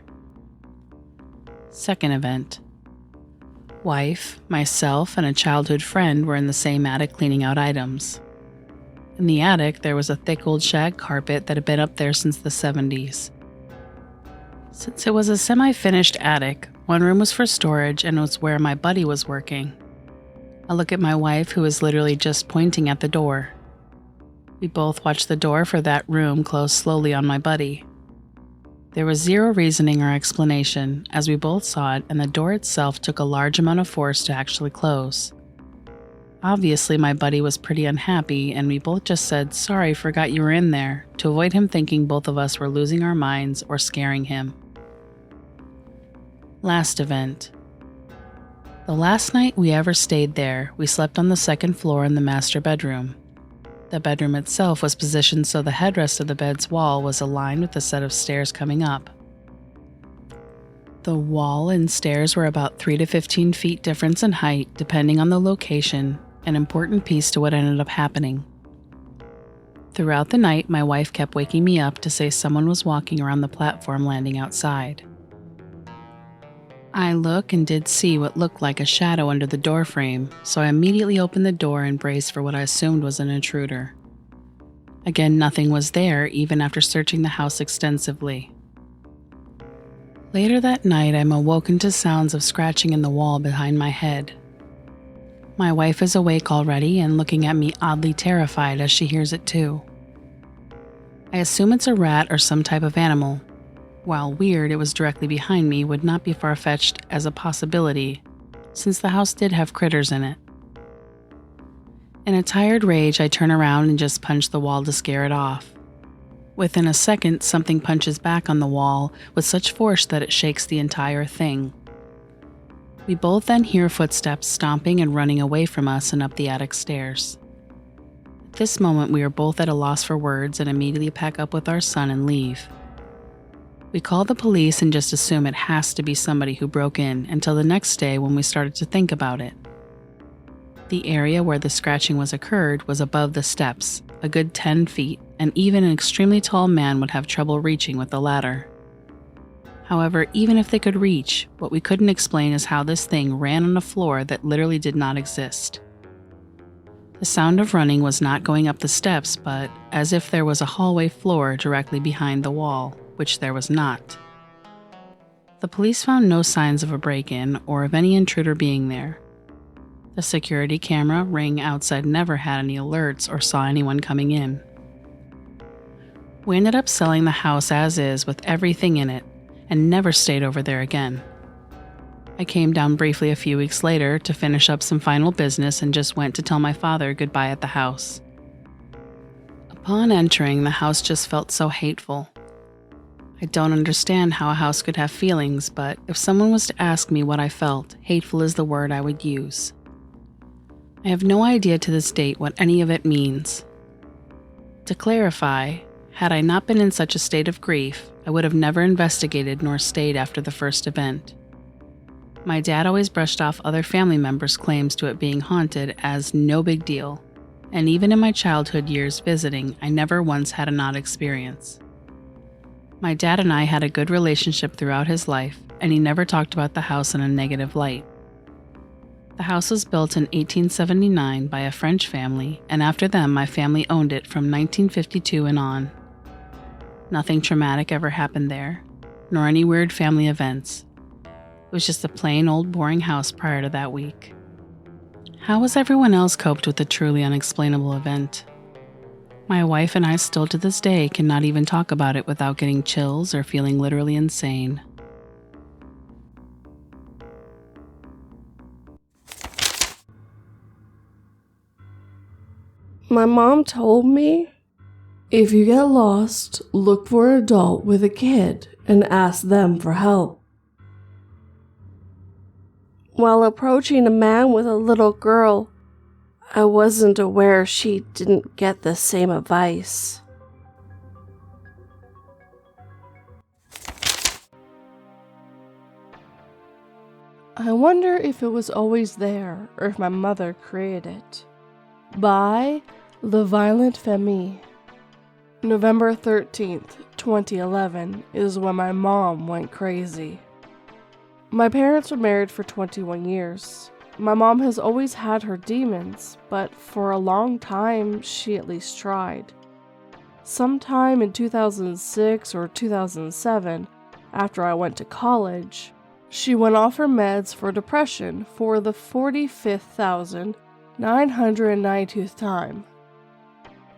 Second event. Wife, myself, and a childhood friend were in the same attic cleaning out items. In the attic, there was a thick old shag carpet that had been up there since the 70s. Since it was a semi-finished attic, one room was for storage and was where my buddy was working. I look at my wife, who was literally just pointing at the door. We both watched the door for that room close slowly on my buddy. There was zero reasoning or explanation, as we both saw it, and the door itself took a large amount of force to actually close. Obviously, my buddy was pretty unhappy, and we both just said, "Sorry, forgot you were in there," to avoid him thinking both of us were losing our minds or scaring him. Last event. The last night we ever stayed there, we slept on the second floor in the master bedroom. The bedroom itself was positioned so the headrest of the bed's wall was aligned with the set of stairs coming up. The wall and stairs were about 3 to 15 feet difference in height, depending on the location, an important piece to what ended up happening. Throughout the night, my wife kept waking me up to say someone was walking around the platform landing outside. I look and did see what looked like a shadow under the doorframe, so I immediately opened the door and braced for what I assumed was an intruder. Again, nothing was there, even after searching the house extensively. Later that night, I'm awoken to sounds of scratching in the wall behind my head. My wife is awake already and looking at me oddly terrified as she hears it too. I assume it's a rat or some type of animal. While weird, it was directly behind me would not be far-fetched as a possibility, since the house did have critters in it. In a tired rage, I turn around and just punch the wall to scare it off. Within a second, something punches back on the wall with such force that it shakes the entire thing. We both then hear footsteps stomping and running away from us and up the attic stairs. At this moment, we are both at a loss for words and immediately pack up with our son and leave. We call the police and just assume it has to be somebody who broke in until the next day when we started to think about it. The area where the scratching was occurred was above the steps, a good 10 feet, and even an extremely tall man would have trouble reaching with a ladder. However, even if they could reach, what we couldn't explain is how this thing ran on a floor that literally did not exist. The sound of running was not going up the steps, but as if there was a hallway floor directly behind the wall, which there was not. The police found no signs of a break-in or of any intruder being there. The security camera ring outside never had any alerts or saw anyone coming in. We ended up selling the house as is with everything in it and never stayed over there again. I came down briefly a few weeks later to finish up some final business and just went to tell my father goodbye at the house. Upon entering, the house just felt so hateful. I don't understand how a house could have feelings, but if someone was to ask me what I felt, hateful is the word I would use. I have no idea to this date what any of it means. To clarify, had I not been in such a state of grief, I would have never investigated nor stayed after the first event. My dad always brushed off other family members' claims to it being haunted as no big deal, and even in my childhood years visiting, I never once had an odd experience. My dad and I had a good relationship throughout his life, and he never talked about the house in a negative light. The house was built in 1879 by a French family, and after them, my family owned it from 1952 and on. Nothing traumatic ever happened there, nor any weird family events. It was just a plain old boring house prior to that week. How has everyone else coped with the truly unexplainable event? My wife and I still to this day cannot even talk about it without getting chills or feeling literally insane. My mom told me, if you get lost, look for an adult with a kid and ask them for help. While approaching a man with a little girl, I wasn't aware she didn't get the same advice. I wonder if it was always there or if my mother created it. By The Violent Famille. November 13th, 2011 is when my mom went crazy. My parents were married for 21 years. My mom has always had her demons, but for a long time she at least tried. Sometime in 2006 or 2007, after I went to college, she went off her meds for depression for the 45,992th time.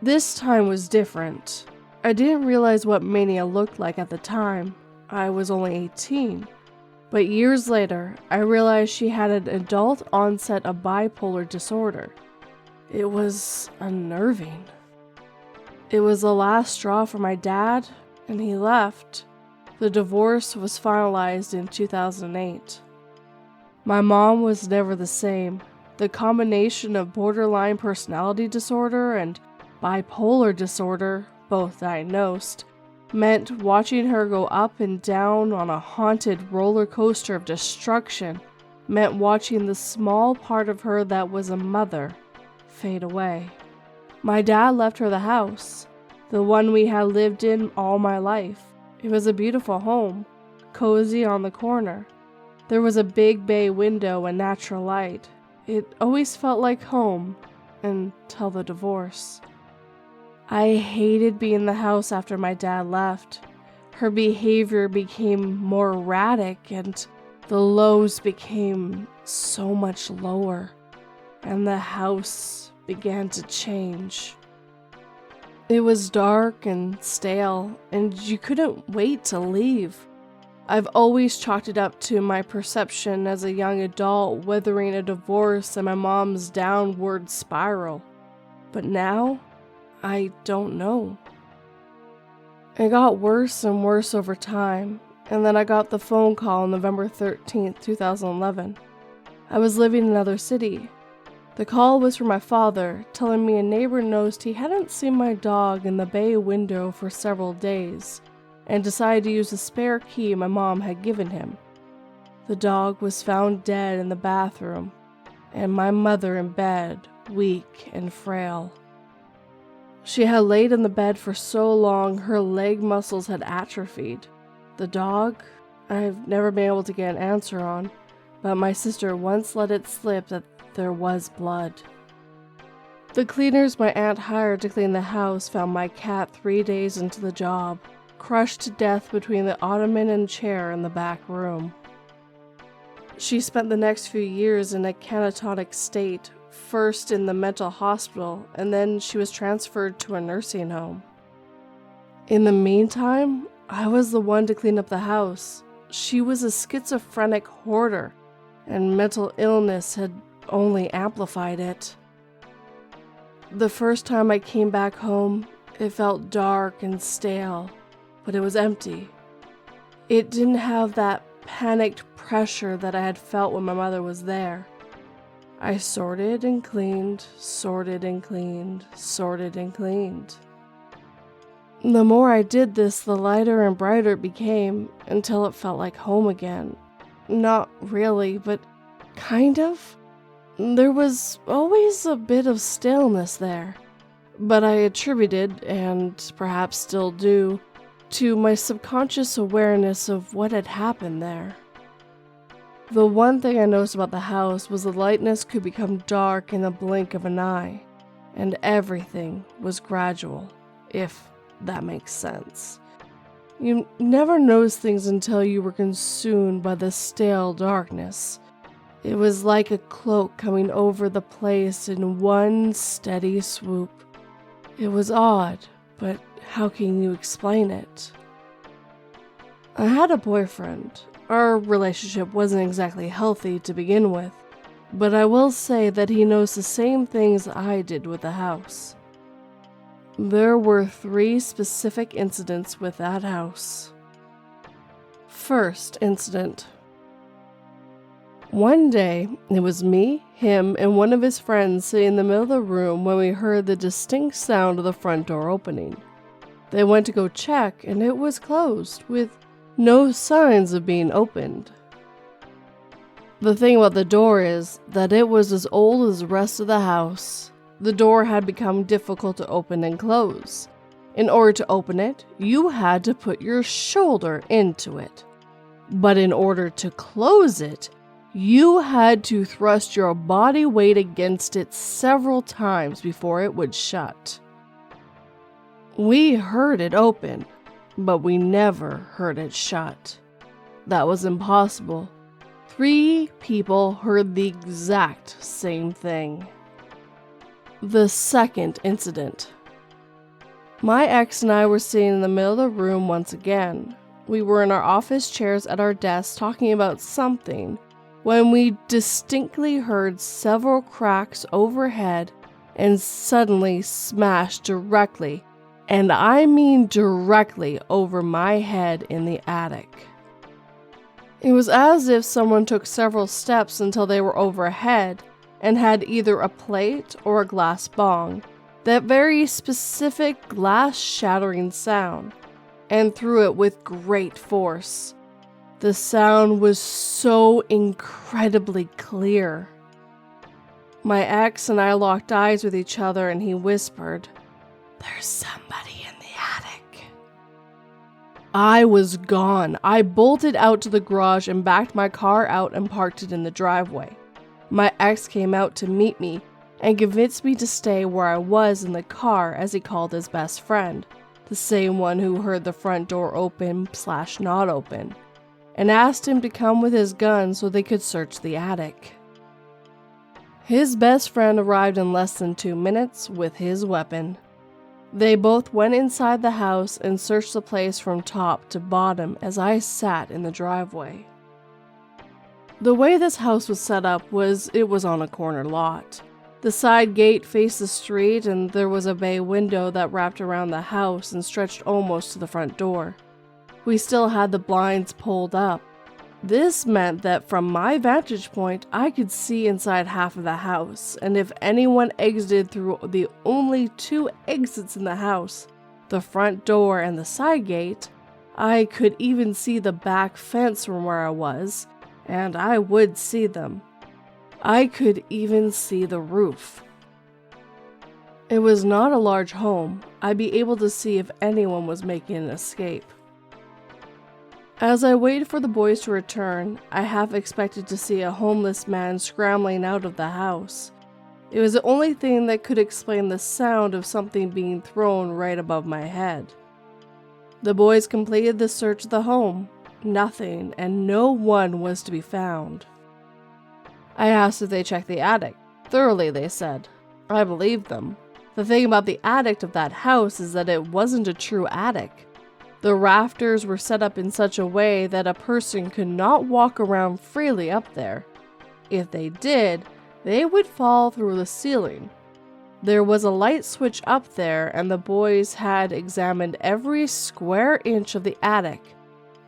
This time was different. I didn't realize what mania looked like at the time. I was only 18. But years later, I realized she had an adult onset of bipolar disorder. It was unnerving. It was the last straw for my dad, and he left. The divorce was finalized in 2008. My mom was never the same. The combination of borderline personality disorder and bipolar disorder, both diagnosed, meant watching her go up and down on a haunted roller coaster of destruction, meant watching the small part of her that was a mother fade away. My dad left her the house, the one we had lived in all my life. It was a beautiful home, cozy on the corner. There was a big bay window and natural light. It always felt like home until the divorce. I hated being in the house after my dad left. Her behavior became more erratic and the lows became so much lower, and the house began to change. It was dark and stale, and you couldn't wait to leave. I've always chalked it up to my perception as a young adult weathering a divorce and my mom's downward spiral. But now, I don't know. It got worse and worse over time, and then I got the phone call on November 13th, 2011. I was living in another city. The call was from my father, telling me a neighbor noticed he hadn't seen my dog in the bay window for several days, and decided to use the spare key my mom had given him. The dog was found dead in the bathroom, and my mother in bed, weak and frail. She had laid in the bed for so long her leg muscles had atrophied. The dog, I've never been able to get an answer on, but my sister once let it slip that there was blood. The cleaners my aunt hired to clean the house found my cat 3 days into the job, crushed to death between the ottoman and chair in the back room. She spent the next few years in a catatonic state, first in the mental hospital, and then she was transferred to a nursing home. In the meantime, I was the one to clean up the house. She was a schizophrenic hoarder, and mental illness had only amplified it. The first time I came back home, it felt dark and stale, but it was empty. It didn't have that panicked pressure that I had felt when my mother was there. I sorted and cleaned, sorted and cleaned, sorted and cleaned. The more I did this, the lighter and brighter it became, until it felt like home again. Not really, but kind of. There was always a bit of staleness there, but I attributed, and perhaps still do, to my subconscious awareness of what had happened there. The one thing I noticed about the house was the lightness could become dark in the blink of an eye, and everything was gradual, if that makes sense. You never notice things until you were consumed by the stale darkness. It was like a cloak coming over the place in one steady swoop. It was odd, but how can you explain it? I had a boyfriend. Our relationship wasn't exactly healthy to begin with, but I will say that he knows the same things I did with the house. There were 3 specific incidents with that house. First incident. One day, it was me, him, and one of his friends sitting in the middle of the room when we heard the distinct sound of the front door opening. They went to go check, and it was closed, with no signs of being opened. The thing about the door is that it was as old as the rest of the house. The door had become difficult to open and close. In order to open it, you had to put your shoulder into it. But in order to close it, you had to thrust your body weight against it several times before it would shut. We heard it open, but we never heard it shut. That was impossible. 3 people heard the exact same thing. The second incident. My ex and I were sitting in the middle of the room once again. We were in our office chairs at our desks talking about something when we distinctly heard several cracks overhead and suddenly smashed directly, and I mean directly, over my head in the attic. It was as if someone took several steps until they were overhead and had either a plate or a glass bong, that very specific glass-shattering sound, and threw it with great force. The sound was so incredibly clear. My ex and I locked eyes with each other, and he whispered, "There's somebody in the attic." I was gone. I bolted out to the garage and backed my car out and parked it in the driveway. My ex came out to meet me and convinced me to stay where I was in the car, as he called his best friend, the same one who heard the front door open/not open, and asked him to come with his gun so they could search the attic. His best friend arrived in less than 2 minutes with his weapon. They both went inside the house and searched the place from top to bottom as I sat in the driveway. The way this house was set up was it was on a corner lot. The side gate faced the street, and there was a bay window that wrapped around the house and stretched almost to the front door. We still had the blinds pulled up. This meant that from my vantage point, I could see inside half of the house, and if anyone exited through the only 2 exits in the house, the front door and the side gate, I could even see the back fence from where I was, and I would see them. I could even see the roof. It was not a large home. I'd be able to see if anyone was making an escape. As I waited for the boys to return, I half expected to see a homeless man scrambling out of the house. It was the only thing that could explain the sound of something being thrown right above my head. The boys completed the search of the home. Nothing and no one was to be found. I asked if they checked the attic. Thoroughly, they said. I believed them. The thing about the attic of that house is that it wasn't a true attic. The rafters were set up in such a way that a person could not walk around freely up there. If they did, they would fall through the ceiling. There was a light switch up there, and the boys had examined every square inch of the attic.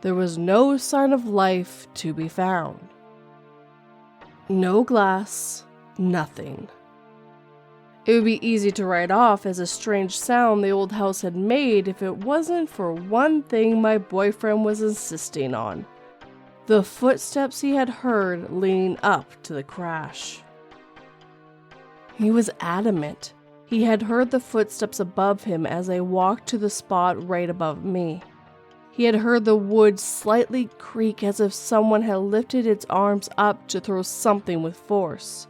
There was no sign of life to be found. No glass, nothing. It would be easy to write off as a strange sound the old house had made if it wasn't for one thing my boyfriend was insisting on: the footsteps he had heard leading up to the crash. He was adamant. He had heard the footsteps above him as they walked to the spot right above me. He had heard the wood slightly creak as if someone had lifted its arms up to throw something with force.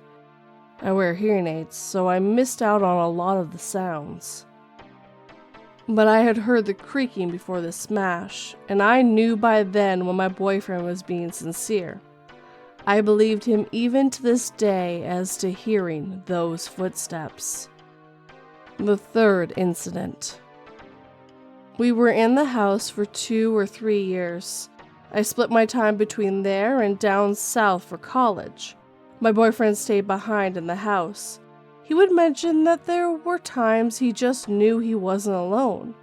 I wear hearing aids, so I missed out on a lot of the sounds. But I had heard the creaking before the smash, and I knew by then when my boyfriend was being sincere. I believed him even to this day as to hearing those footsteps. The third incident. We were in the house for 2 or 3 years. I split my time between there and down south for college. My boyfriend stayed behind in the house. He would mention that there were times he just knew he wasn't alone,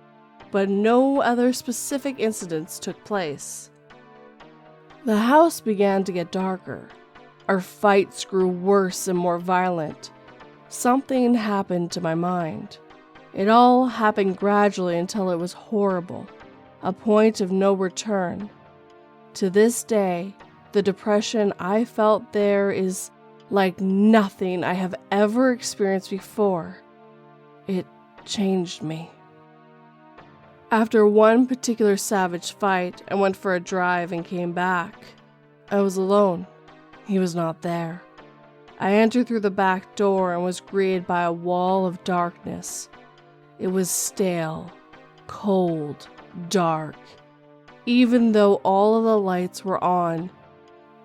but no other specific incidents took place. The house began to get darker. Our fights grew worse and more violent. Something happened to my mind. It all happened gradually until it was horrible, a point of no return. To this day, the depression I felt there is like nothing I have ever experienced before. It changed me. After one particular savage fight, I went for a drive and came back. I was alone. He was not there. I entered through the back door and was greeted by a wall of darkness. It was stale, cold, dark. Even though all of the lights were on,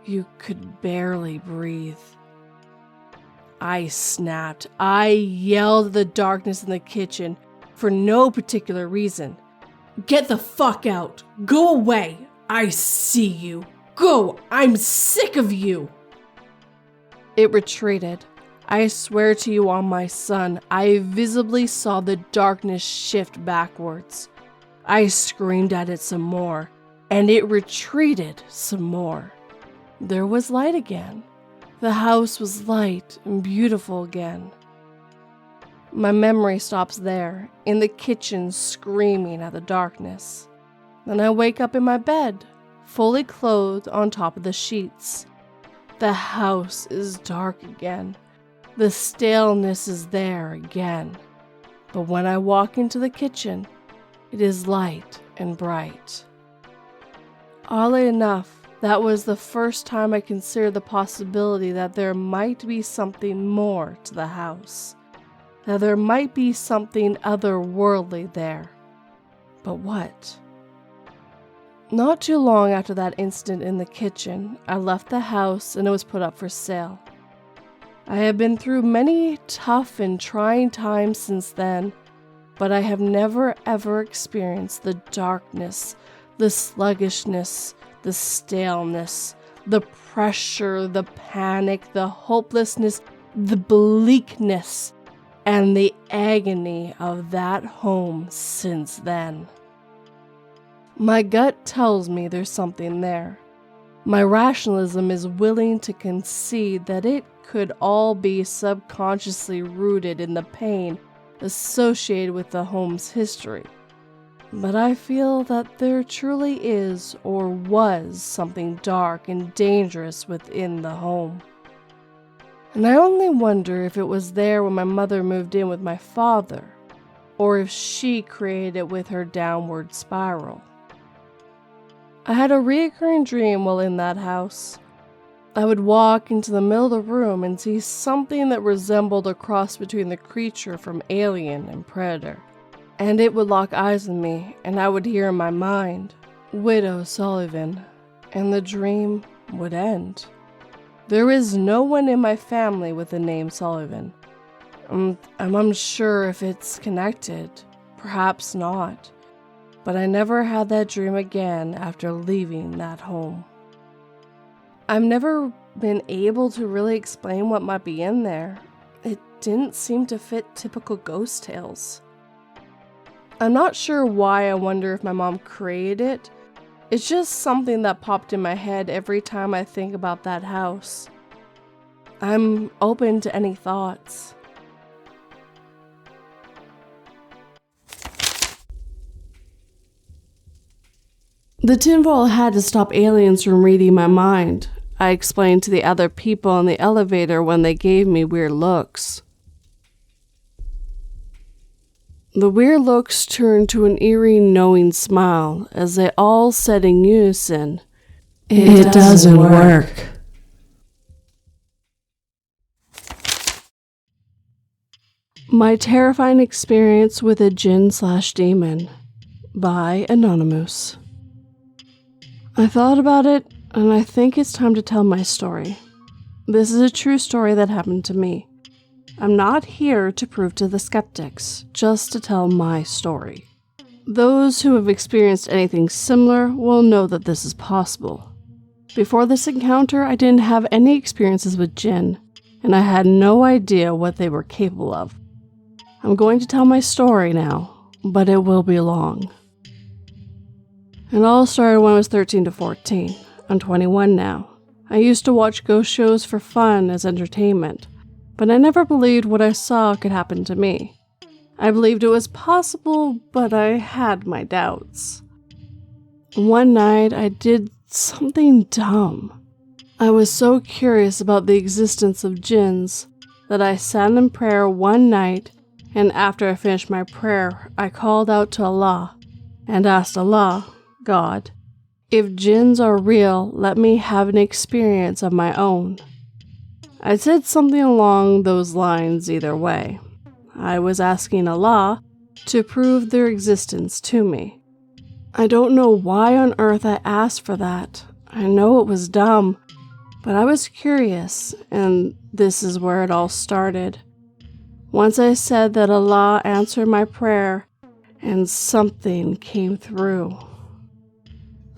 you could barely breathe. I snapped. I yelled at the darkness in the kitchen for no particular reason. "Get the fuck out! Go away! I see you! Go! I'm sick of you!" It retreated. I swear to you on my son, I visibly saw the darkness shift backwards. I screamed at it some more, and it retreated some more. There was light again. The house was light and beautiful again. My memory stops there, in the kitchen screaming at the darkness. Then I wake up in my bed, fully clothed on top of the sheets. The house is dark again. The staleness is there again. But when I walk into the kitchen, it is light and bright. Oddly enough, that was the first time I considered the possibility that there might be something more to the house. That there might be something otherworldly there. But what? Not too long after that incident in the kitchen, I left the house and it was put up for sale. I have been through many tough and trying times since then, but I have never ever experienced the darkness, the sluggishness, the staleness, the pressure, the panic, the hopelessness, the bleakness, and the agony of that home since then. My gut tells me there's something there. My rationalism is willing to concede that it could all be subconsciously rooted in the pain associated with the home's history. But I feel that there truly is or was something dark and dangerous within the home. And I only wonder if it was there when my mother moved in with my father, or if she created it with her downward spiral. I had a recurring dream while in that house. I would walk into the middle of the room and see something that resembled a cross between the creature from Alien and Predator. And it would lock eyes with me, and I would hear in my mind, "Widow Sullivan," and the dream would end. There is no one in my family with the name Sullivan. I'm unsure if it's connected. Perhaps not. But I never had that dream again after leaving that home. I've never been able to really explain what might be in there. It didn't seem to fit typical ghost tales. I'm not sure why. I wonder if my mom created it. It's just something that popped in my head every time I think about that house. I'm open to any thoughts. The tinfoil had to stop aliens from reading my mind, I explained to the other people in the elevator when they gave me weird looks. The weird looks turned to an eerie, knowing smile as they all said in unison, "It doesn't work." My terrifying experience with a djinn/demon by Anonymous. I thought about it, and I think it's time to tell my story. This is a true story that happened to me. I'm not here to prove to the skeptics, just to tell my story. Those who have experienced anything similar will know that this is possible. Before this encounter, I didn't have any experiences with jinn, and I had no idea what they were capable of. I'm going to tell my story now, but it will be long. It all started when I was 13 to 14. I'm 21 now. I used to watch ghost shows for fun as entertainment, but I never believed what I saw could happen to me. I believed it was possible, but I had my doubts. One night, I did something dumb. I was so curious about the existence of jinns that I sat in prayer one night, and after I finished my prayer, I called out to Allah and asked Allah, God, if jinns are real, let me have an experience of my own. I said something along those lines either way. I was asking Allah to prove their existence to me. I don't know why on earth I asked for that. I know it was dumb, but I was curious, and this is where it all started. Once I said that, Allah answered my prayer, and something came through.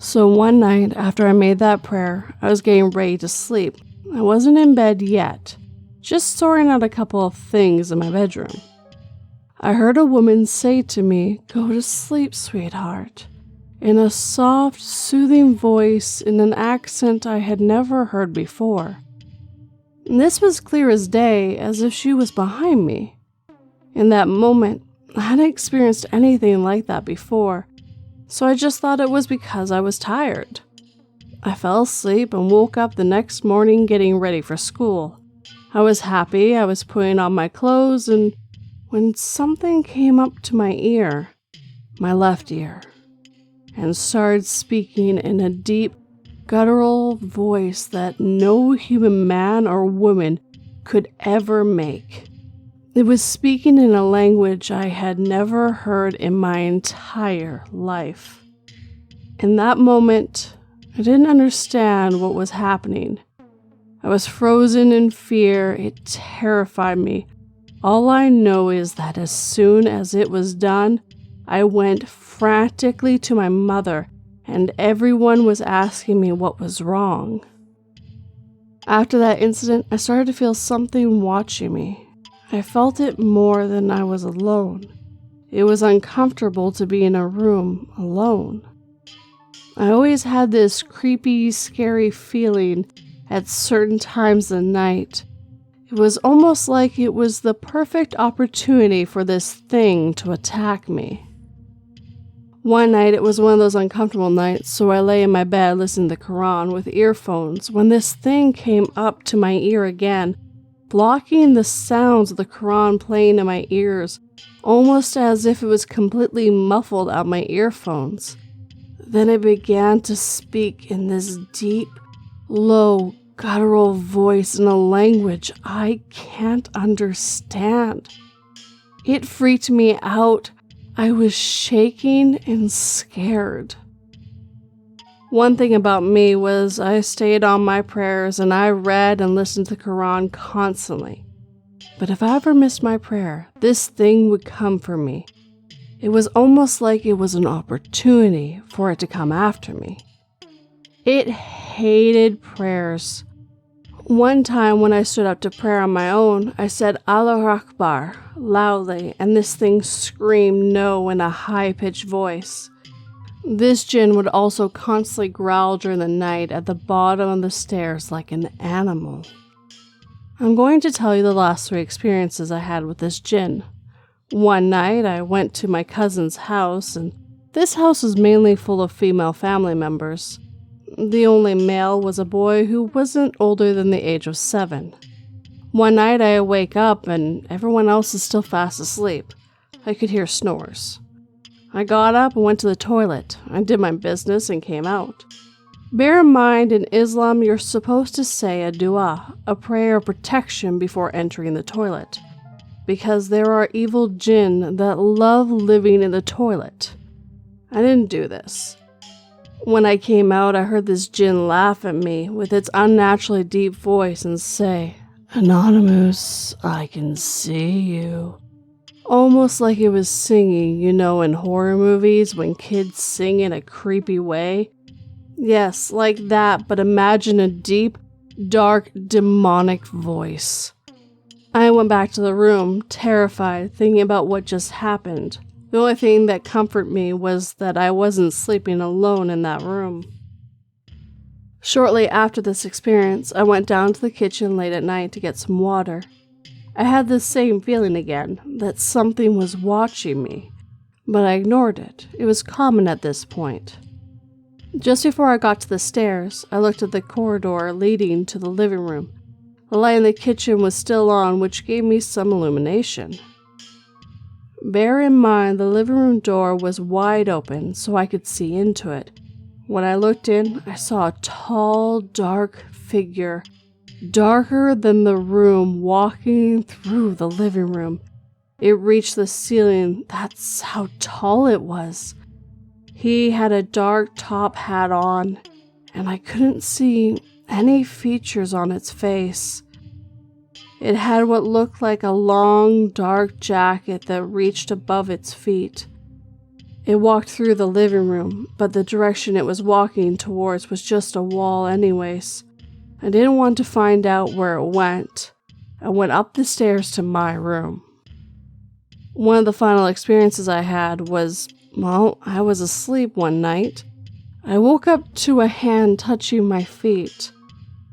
So one night after I made that prayer, I was getting ready to sleep. I wasn't in bed yet, just sorting out a couple of things in my bedroom. I heard a woman say to me, "Go to sleep, sweetheart," in a soft, soothing voice in an accent I had never heard before. And this was clear as day, as if she was behind me. In that moment, I hadn't experienced anything like that before, so I just thought it was because I was tired. I fell asleep and woke up the next morning getting ready for school. I was happy, I was putting on my clothes, and when something came up to my ear, my left ear, and started speaking in a deep, guttural voice that no human man or woman could ever make. It was speaking in a language I had never heard in my entire life. In that moment, I didn't understand what was happening. I was frozen in fear. It terrified me. All I know is that as soon as it was done, I went frantically to my mother, and everyone was asking me what was wrong. After that incident, I started to feel something watching me. I felt it more than I was alone. It was uncomfortable to be in a room alone. I always had this creepy, scary feeling at certain times of the night. It was almost like it was the perfect opportunity for this thing to attack me. One night, it was one of those uncomfortable nights, so I lay in my bed listening to the Quran with earphones when this thing came up to my ear again, blocking the sounds of the Quran playing in my ears, almost as if it was completely muffled out my earphones. Then it began to speak in this deep, low, guttural voice in a language I can't understand. It freaked me out. I was shaking and scared. One thing about me was I stayed on my prayers and I read and listened to the Quran constantly. But if I ever missed my prayer, this thing would come for me. It was almost like it was an opportunity for it to come after me. It hated prayers. One time when I stood up to prayer on my own, I said Allahu Akbar loudly, and this thing screamed no in a high-pitched voice. This jinn would also constantly growl during the night at the bottom of the stairs like an animal. I'm going to tell you the last 3 experiences I had with this jinn. One night I went to my cousin's house, and this house was mainly full of female family members. The only male was a boy who wasn't older than the age of 7. One night I wake up and everyone else is still fast asleep. I could hear snores. I got up and went to the toilet. I did my business and came out. Bear in mind, in Islam you're supposed to say a dua, a prayer of protection before entering the toilet, because there are evil jinn that love living in the toilet. I didn't do this. When I came out, I heard this jinn laugh at me with its unnaturally deep voice and say, "Anonymous, I can see you." Almost like it was singing, you know, in horror movies when kids sing in a creepy way. Yes, like that, but imagine a deep, dark, demonic voice. I went back to the room, terrified, thinking about what just happened. The only thing that comforted me was that I wasn't sleeping alone in that room. Shortly after this experience, I went down to the kitchen late at night to get some water. I had the same feeling again, that something was watching me, but I ignored it. It was common at this point. Just before I got to the stairs, I looked at the corridor leading to the living room. The light in the kitchen was still on, which gave me some illumination. Bear in mind, the living room door was wide open so I could see into it. When I looked in, I saw a tall, dark figure, darker than the room, walking through the living room. It reached the ceiling. That's how tall it was. He had a dark top hat on, and I couldn't see any features on its face. It had what looked like a long, dark jacket that reached above its feet. It walked through the living room, but the direction it was walking towards was just a wall anyways. I didn't want to find out where it went. I went up the stairs to my room. One of the final experiences I had was, I was asleep one night. I woke up to a hand touching my feet.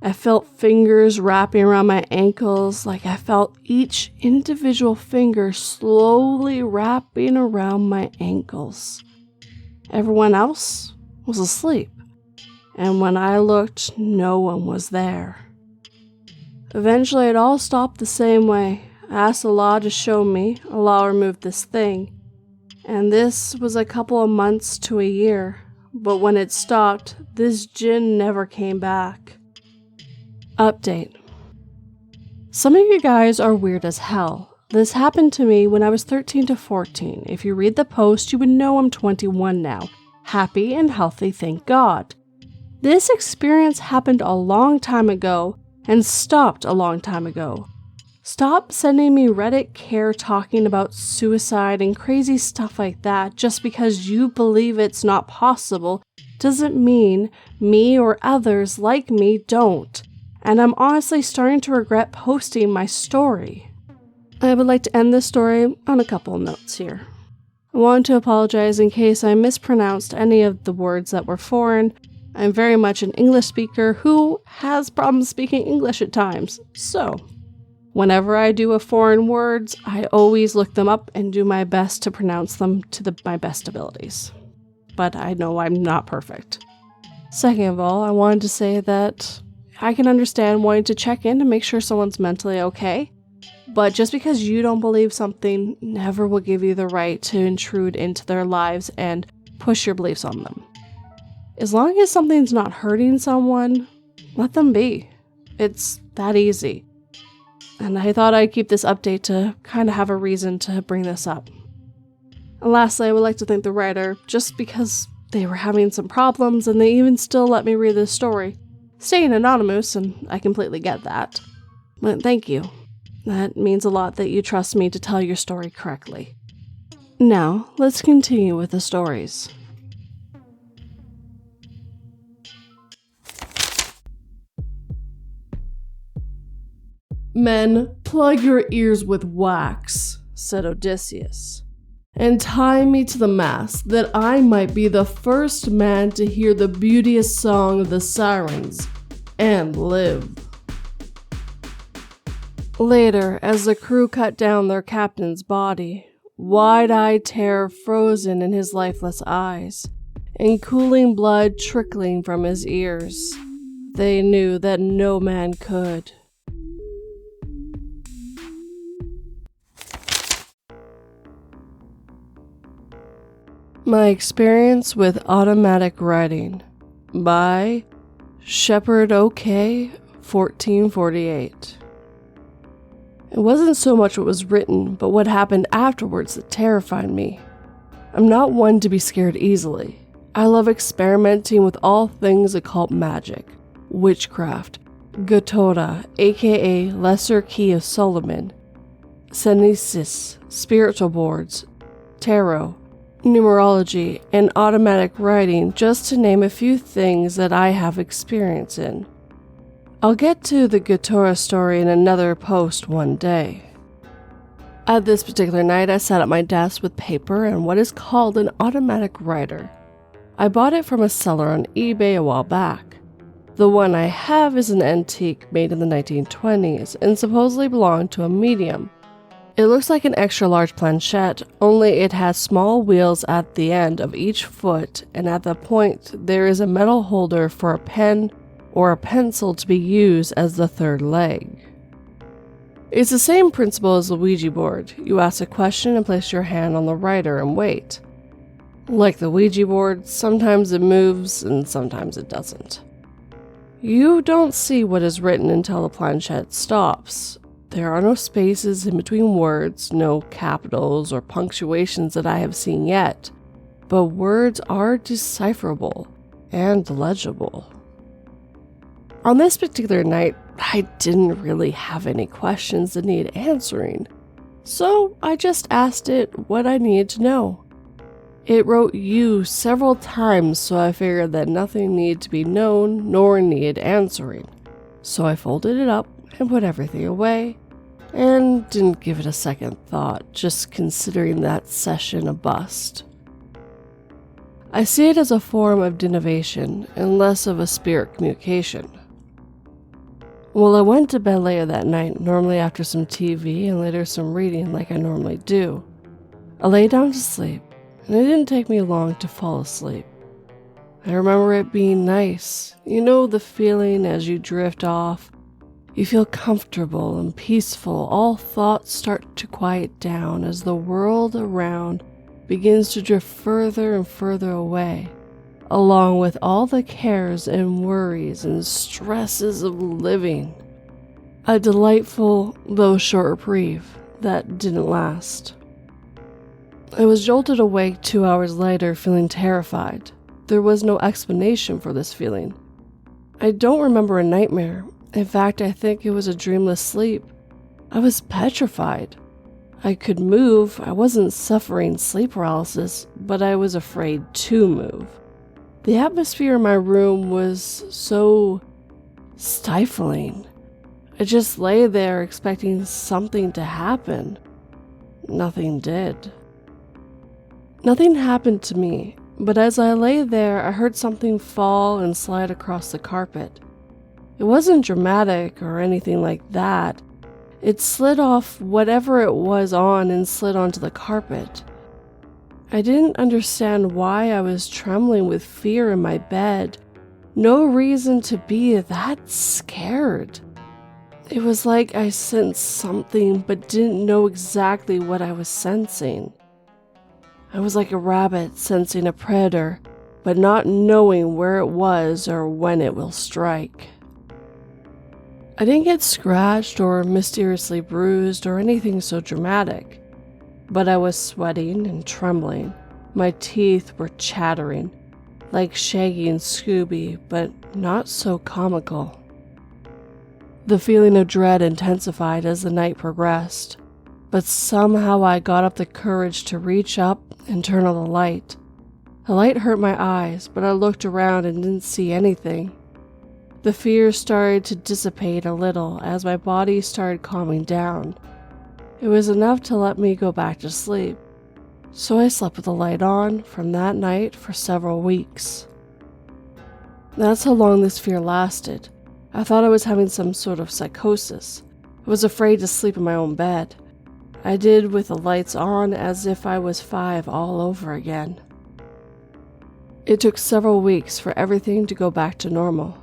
I felt fingers wrapping around my ankles, like I felt each individual finger slowly wrapping around my ankles. Everyone else was asleep, and when I looked, no one was there. Eventually, it all stopped the same way. I asked Allah to show me. Allah removed this thing, and this was a couple of months to a year, but when it stopped, this jinn never came back. Update. Some of you guys are weird as hell. This happened to me when I was 13 to 14. If you read the post, you would know I'm 21 now. Happy and healthy, thank God. This experience happened a long time ago and stopped a long time ago. Stop sending me Reddit care talking about suicide and crazy stuff like that just because you believe it's not possible doesn't mean me or others like me don't. And I'm honestly starting to regret posting my story. I would like to end this story on a couple of notes here. I want to apologize in case I mispronounced any of the words that were foreign. I'm very much an English speaker who has problems speaking English at times. So, whenever I do a foreign words, I always look them up and do my best to pronounce them to my best abilities. But I know I'm not perfect. Second of all, I wanted to say that I can understand wanting to check in to make sure someone's mentally okay, but just because you don't believe something never will give you the right to intrude into their lives and push your beliefs on them. As long as something's not hurting someone, let them be. It's that easy. And I thought I'd keep this update to kind of have a reason to bring this up. And lastly, I would like to thank the writer, just because They were having some problems, and they even still let me read this story. Staying anonymous, and I completely get that. But thank you. That means a lot that you trust me to tell your story correctly. Now, let's continue with the stories. Men, plug your ears with wax, said Odysseus, and tie me to the mast that I might be the first man to hear the beauteous song of the sirens and live. Later, as the crew cut down their captain's body, wide-eyed terror frozen in his lifeless eyes, and cooling blood trickling from his ears, they knew that no man could. My Experience with Automatic Writing by Shepard O.K., 1448. It wasn't so much what was written, but what happened afterwards that terrified me. I'm not one to be scared easily. I love experimenting with all things occult magic, witchcraft, Gotora, aka Lesser Key of Solomon, Senesis, spiritual boards, tarot, numerology, and automatic writing, just to name a few things that I have experience in. I'll get to the Gotora story in another post one day. At this particular night, I sat at my desk with paper and what is called an automatic writer. I bought it from a seller on eBay a while back. The one I have is an antique made in the 1920s and supposedly belonged to a medium. It looks like an extra large planchette, only it has small wheels at the end of each foot, and at the point there is a metal holder for a pen or a pencil to be used as the third leg. It's the same principle as the Ouija board. You ask a question and place your hand on the writer and wait. Like the Ouija board, sometimes it moves and sometimes it doesn't. You don't see what is written until the planchette stops. There are no spaces in between words, no capitals or punctuations that I have seen yet, but words are decipherable and legible. On this particular night, I didn't really have any questions that needed answering, so I just asked it what I needed to know. It wrote "you" several times, so I figured that nothing needed to be known nor needed answering. So I folded it up and put everything away, and didn't give it a second thought, just considering that session a bust. I see it as a form of divination and less of a spirit communication. Well, I went to bed later that night, normally after some TV and later some reading like I normally do. I lay down to sleep, and it didn't take me long to fall asleep. I remember it being nice. You know the feeling as you drift off. You feel comfortable and peaceful. All thoughts start to quiet down as the world around begins to drift further and further away, along with all the cares and worries and stresses of living. A delightful, though short reprieve that didn't last. I was jolted awake 2 hours later feeling terrified. There was no explanation for this feeling. I don't remember a nightmare. In fact, I think it was a dreamless sleep. I was petrified. I could move. I wasn't suffering sleep paralysis, but I was afraid to move. The atmosphere in my room was so stifling. I just lay there expecting something to happen. Nothing did. Nothing happened to me, but as I lay there, I heard something fall and slide across the carpet. It wasn't dramatic or anything like that. It slid off whatever it was on and slid onto the carpet. I didn't understand why I was trembling with fear in my bed. No reason to be that scared. It was like I sensed something but didn't know exactly what I was sensing. I was like a rabbit sensing a predator, but not knowing where it was or when it will strike. I didn't get scratched or mysteriously bruised or anything so dramatic, but I was sweating and trembling. My teeth were chattering. like Shaggy and Scooby, but not so comical. The feeling of dread intensified as the night progressed, but somehow I got up the courage to reach up and turn on the light. The light hurt my eyes, but I looked around and didn't see anything. The fear started to dissipate a little as my body started calming down. It was enough to let me go back to sleep, so I slept with the light on from that night for several weeks. That's how long this fear lasted. I thought I was having some sort of psychosis. I was afraid to sleep in my own bed. I did with the lights on as if I was 5 all over again. It took several weeks for everything to go back to normal.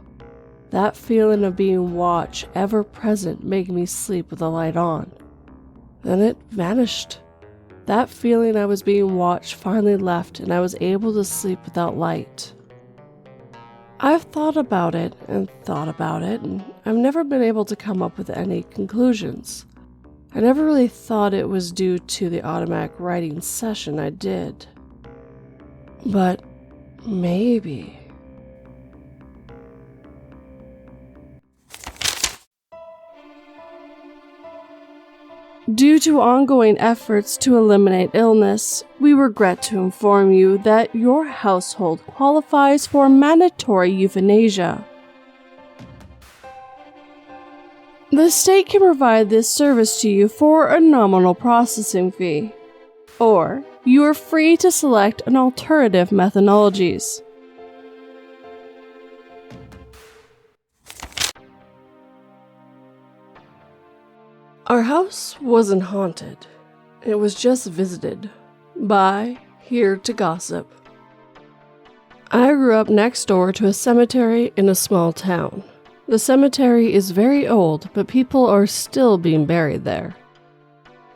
That feeling of being watched, ever present, made me sleep with the light on. Then it vanished. That feeling I was being watched finally left and I was able to sleep without light. I've thought about it, and I've never been able to come up with any conclusions. I never really thought it was due to the automatic writing session I did. But maybe. Due to ongoing efforts to eliminate illness, we regret to inform you that your household qualifies for mandatory euthanasia. The state can provide this service to you for a nominal processing fee, or you are free to select an alternative methodologies. Our house wasn't haunted. It was just visited by here to gossip. I grew up next door to a cemetery in a small town. The cemetery is very old, but people are still being buried there.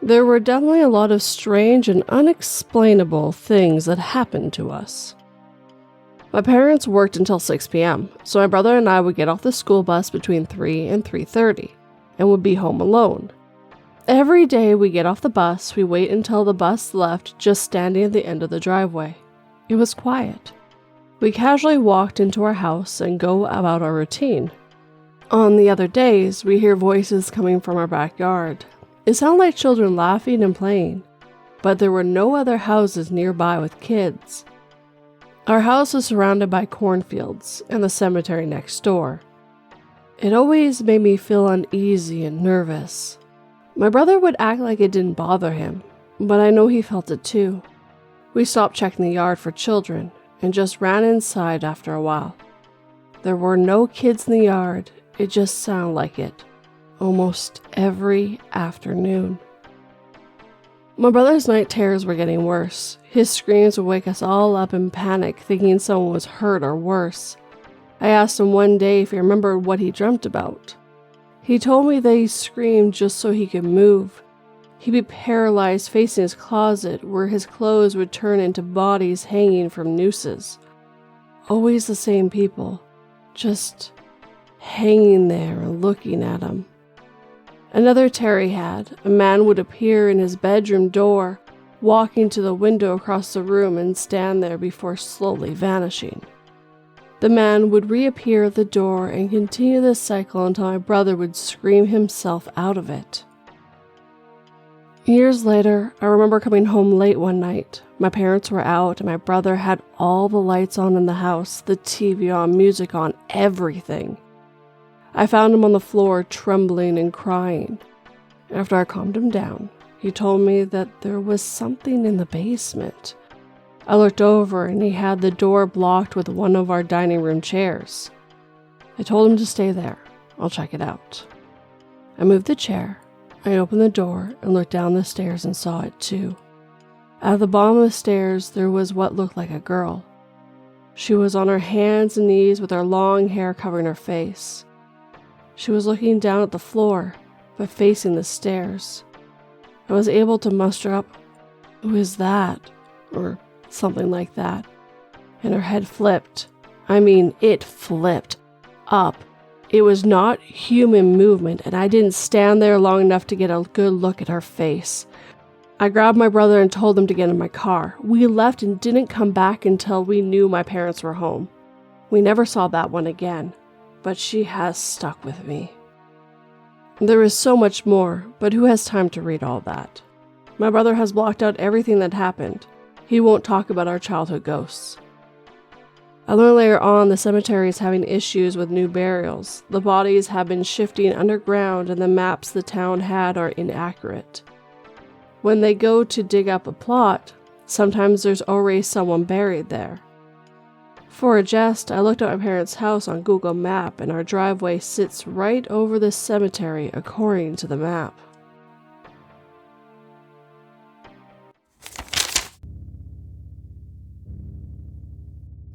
There were definitely a lot of strange and unexplainable things that happened to us. My parents worked until 6 p.m., so my brother and I would get off the school bus between 3 and 3:30 and would be home alone. Every day we get off the bus, we wait until the bus left, just standing at the end of the driveway. It was quiet. We casually walked into our house and go about our routine. On the other days, we hear voices coming from our backyard. It sounded like children laughing and playing, but there were no other houses nearby with kids. Our house was surrounded by cornfields and the cemetery next door. It always made me feel uneasy and nervous. My brother would act like it didn't bother him, but I know he felt it too. We stopped checking the yard for children and just ran inside after a while. There were no kids in the yard, it just sounded like it, almost every afternoon. My brother's night terrors were getting worse. His screams would wake us all up in panic, thinking someone was hurt or worse. I asked him one day if he remembered what he dreamt about. He told me that he screamed just so he could move. He'd be paralyzed facing his closet where his clothes would turn into bodies hanging from nooses. Always the same people, just hanging there and looking at him. Another terror he had, a man would appear in his bedroom door, walking to the window across the room and stand there before slowly vanishing. The man would reappear at the door and continue this cycle until my brother would scream himself out of it. Years later, I remember coming home late one night. My parents were out and my brother had all the lights on in the house, the TV on, music on, everything. I found him on the floor trembling and crying. After I calmed him down, he told me that there was something in the basement. I looked over and he had the door blocked with one of our dining room chairs. I told him to stay there. I'll check it out. I moved the chair. I opened the door and looked down the stairs and saw it too. At the bottom of the stairs, there was what looked like a girl. She was on her hands and knees with her long hair covering her face. She was looking down at the floor, but facing the stairs. I was able to muster up, "Who is that?" or something like that. And her head flipped. I mean, it flipped up. It was not human movement, and I didn't stand there long enough to get a good look at her face. I grabbed my brother and told him to get in my car. We left and didn't come back until we knew my parents were home. We never saw that one again, but she has stuck with me. There is so much more, but who has time to read all that? My brother has blocked out everything that happened. He won't talk about our childhood ghosts. I learned later on the cemetery is having issues with new burials. The bodies have been shifting underground and the maps the town had are inaccurate. When they go to dig up a plot, sometimes there's already someone buried there. For a jest, I looked at my parents' house on Google Map and our driveway sits right over the cemetery according to the map.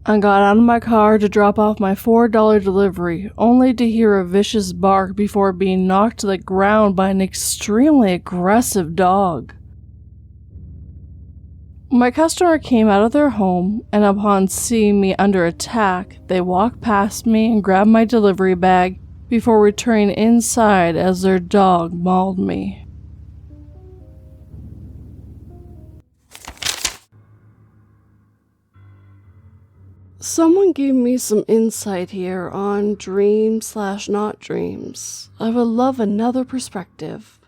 I got out of my car to drop off my $4 delivery, only to hear a vicious bark before being knocked to the ground by an extremely aggressive dog. My customer came out of their home, and upon seeing me under attack, they walked past me and grabbed my delivery bag before returning inside as their dog mauled me. Someone gave me some insight here on dream/not dreams. I would love another perspective.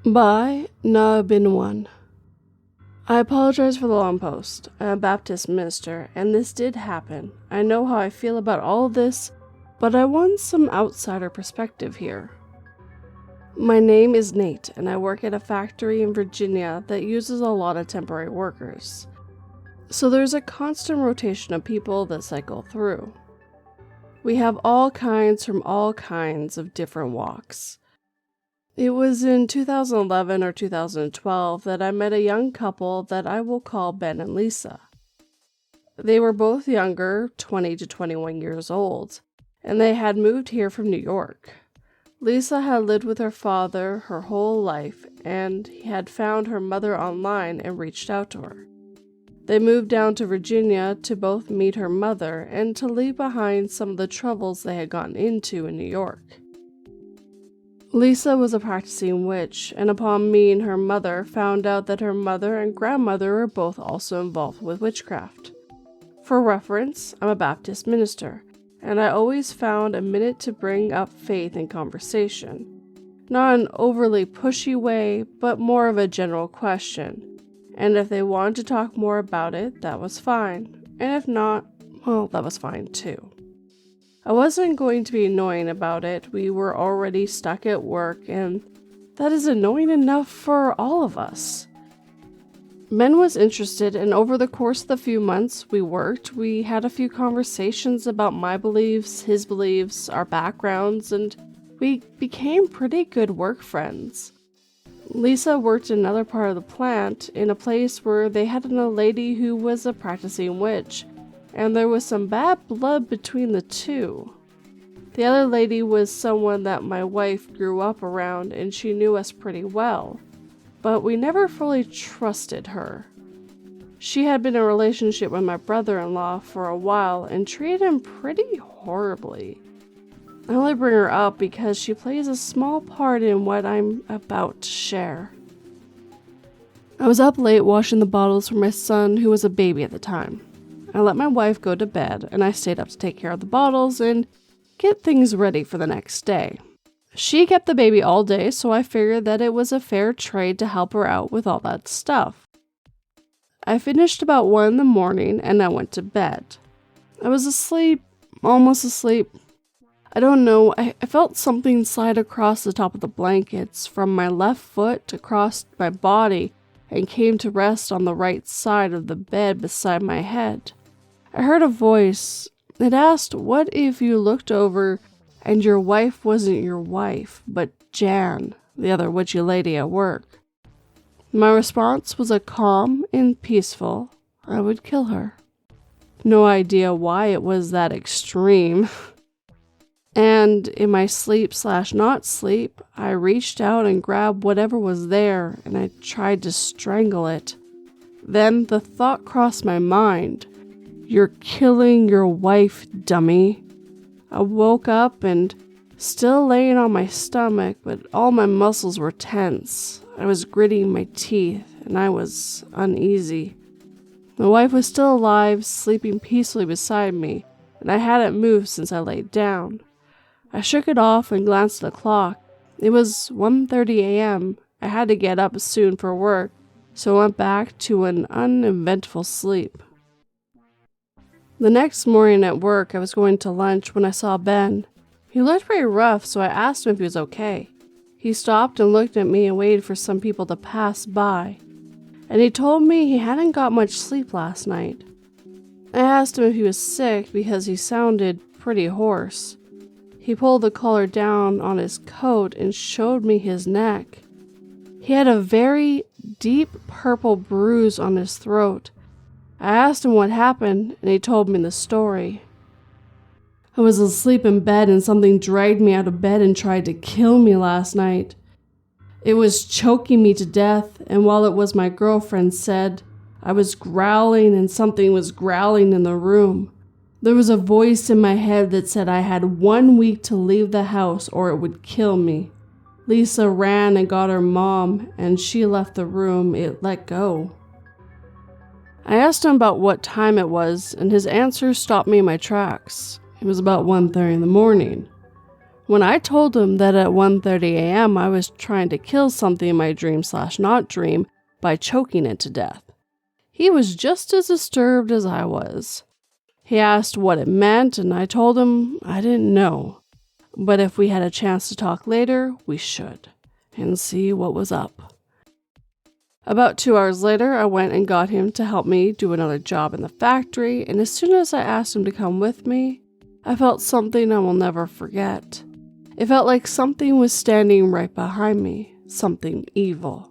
By Na Bin One. I apologize for the long post. I'm a Baptist minister, and this did happen. I know how I feel about all of this, but I want some outsider perspective here. My name is Nate, and I work at a factory in Virginia that uses a lot of temporary workers. So there's a constant rotation of people that cycle through. We have all kinds from all kinds of different walks. It was in 2011 or 2012 that I met a young couple that I will call Ben and Lisa. They were both younger, 20 to 21 years old, and they had moved here from New York. Lisa had lived with her father her whole life, and he had found her mother online and reached out to her. They moved down to Virginia to both meet her mother and to leave behind some of the troubles they had gotten into in New York. Lisa was a practicing witch, and upon meeting her mother, found out that her mother and grandmother were both also involved with witchcraft. For reference, I'm a Baptist minister, and I always found a minute to bring up faith in conversation. Not an overly pushy way, but more of a general question. And if they wanted to talk more about it, that was fine. And if not, well, that was fine too. I wasn't going to be annoying about it. We were already stuck at work, and that is annoying enough for all of us. Ben was interested, and over the course of the few months we worked, we had a few conversations about my beliefs, his beliefs, our backgrounds, and we became pretty good work friends. Lisa worked in another part of the plant, in a place where they had a lady who was a practicing witch, and there was some bad blood between the two. The other lady was someone that my wife grew up around, and she knew us pretty well, but we never fully trusted her. She had been in a relationship with my brother-in-law for a while and treated him pretty horribly. I only bring her up because she plays a small part in what I'm about to share. I was up late washing the bottles for my son, who was a baby at the time. I let my wife go to bed, and I stayed up to take care of the bottles and get things ready for the next day. She kept the baby all day, so I figured that it was a fair trade to help her out with all that stuff. I finished about 1 a.m, and I went to bed. I was asleep, almost asleep. I don't know, I felt something slide across the top of the blankets from my left foot across my body and came to rest on the right side of the bed beside my head. I heard a voice. It asked, "What if you looked over and your wife wasn't your wife, but Jan, the other witchy lady at work?" My response was a calm and peaceful, "I would kill her." No idea why it was that extreme. And in my sleep/not sleep, I reached out and grabbed whatever was there, and I tried to strangle it. Then the thought crossed my mind, "You're killing your wife, dummy." I woke up and still laying on my stomach, but all my muscles were tense. I was gritting my teeth, and I was uneasy. My wife was still alive, sleeping peacefully beside me, and I hadn't moved since I laid down. I shook it off and glanced at the clock. It was 1:30 a.m. I had to get up soon for work, so I went back to an uneventful sleep. The next morning at work, I was going to lunch when I saw Ben. He looked pretty rough, so I asked him if he was okay. He stopped and looked at me and waited for some people to pass by, and he told me he hadn't got much sleep last night. I asked him if he was sick because he sounded pretty hoarse. He pulled the collar down on his coat and showed me his neck. He had a very deep purple bruise on his throat. I asked him what happened, and he told me the story. I was asleep in bed and something dragged me out of bed and tried to kill me last night. It was choking me to death, and while it was my girlfriend said, I was growling and something was growling in the room. There was a voice in my head that said I had 1 week to leave the house or it would kill me. Lisa ran and got her mom, and she left the room. It let go. I asked him about what time it was, and his answer stopped me in my tracks. It was about 1:30 in the morning. When I told him that at 1:30 a.m. I was trying to kill something in my dream/not dream by choking it to death, he was just as disturbed as I was. He asked what it meant, and I told him I didn't know, but if we had a chance to talk later, we should, and see what was up. About 2 hours later, I went and got him to help me do another job in the factory, and as soon as I asked him to come with me, I felt something I will never forget. It felt like something was standing right behind me, something evil.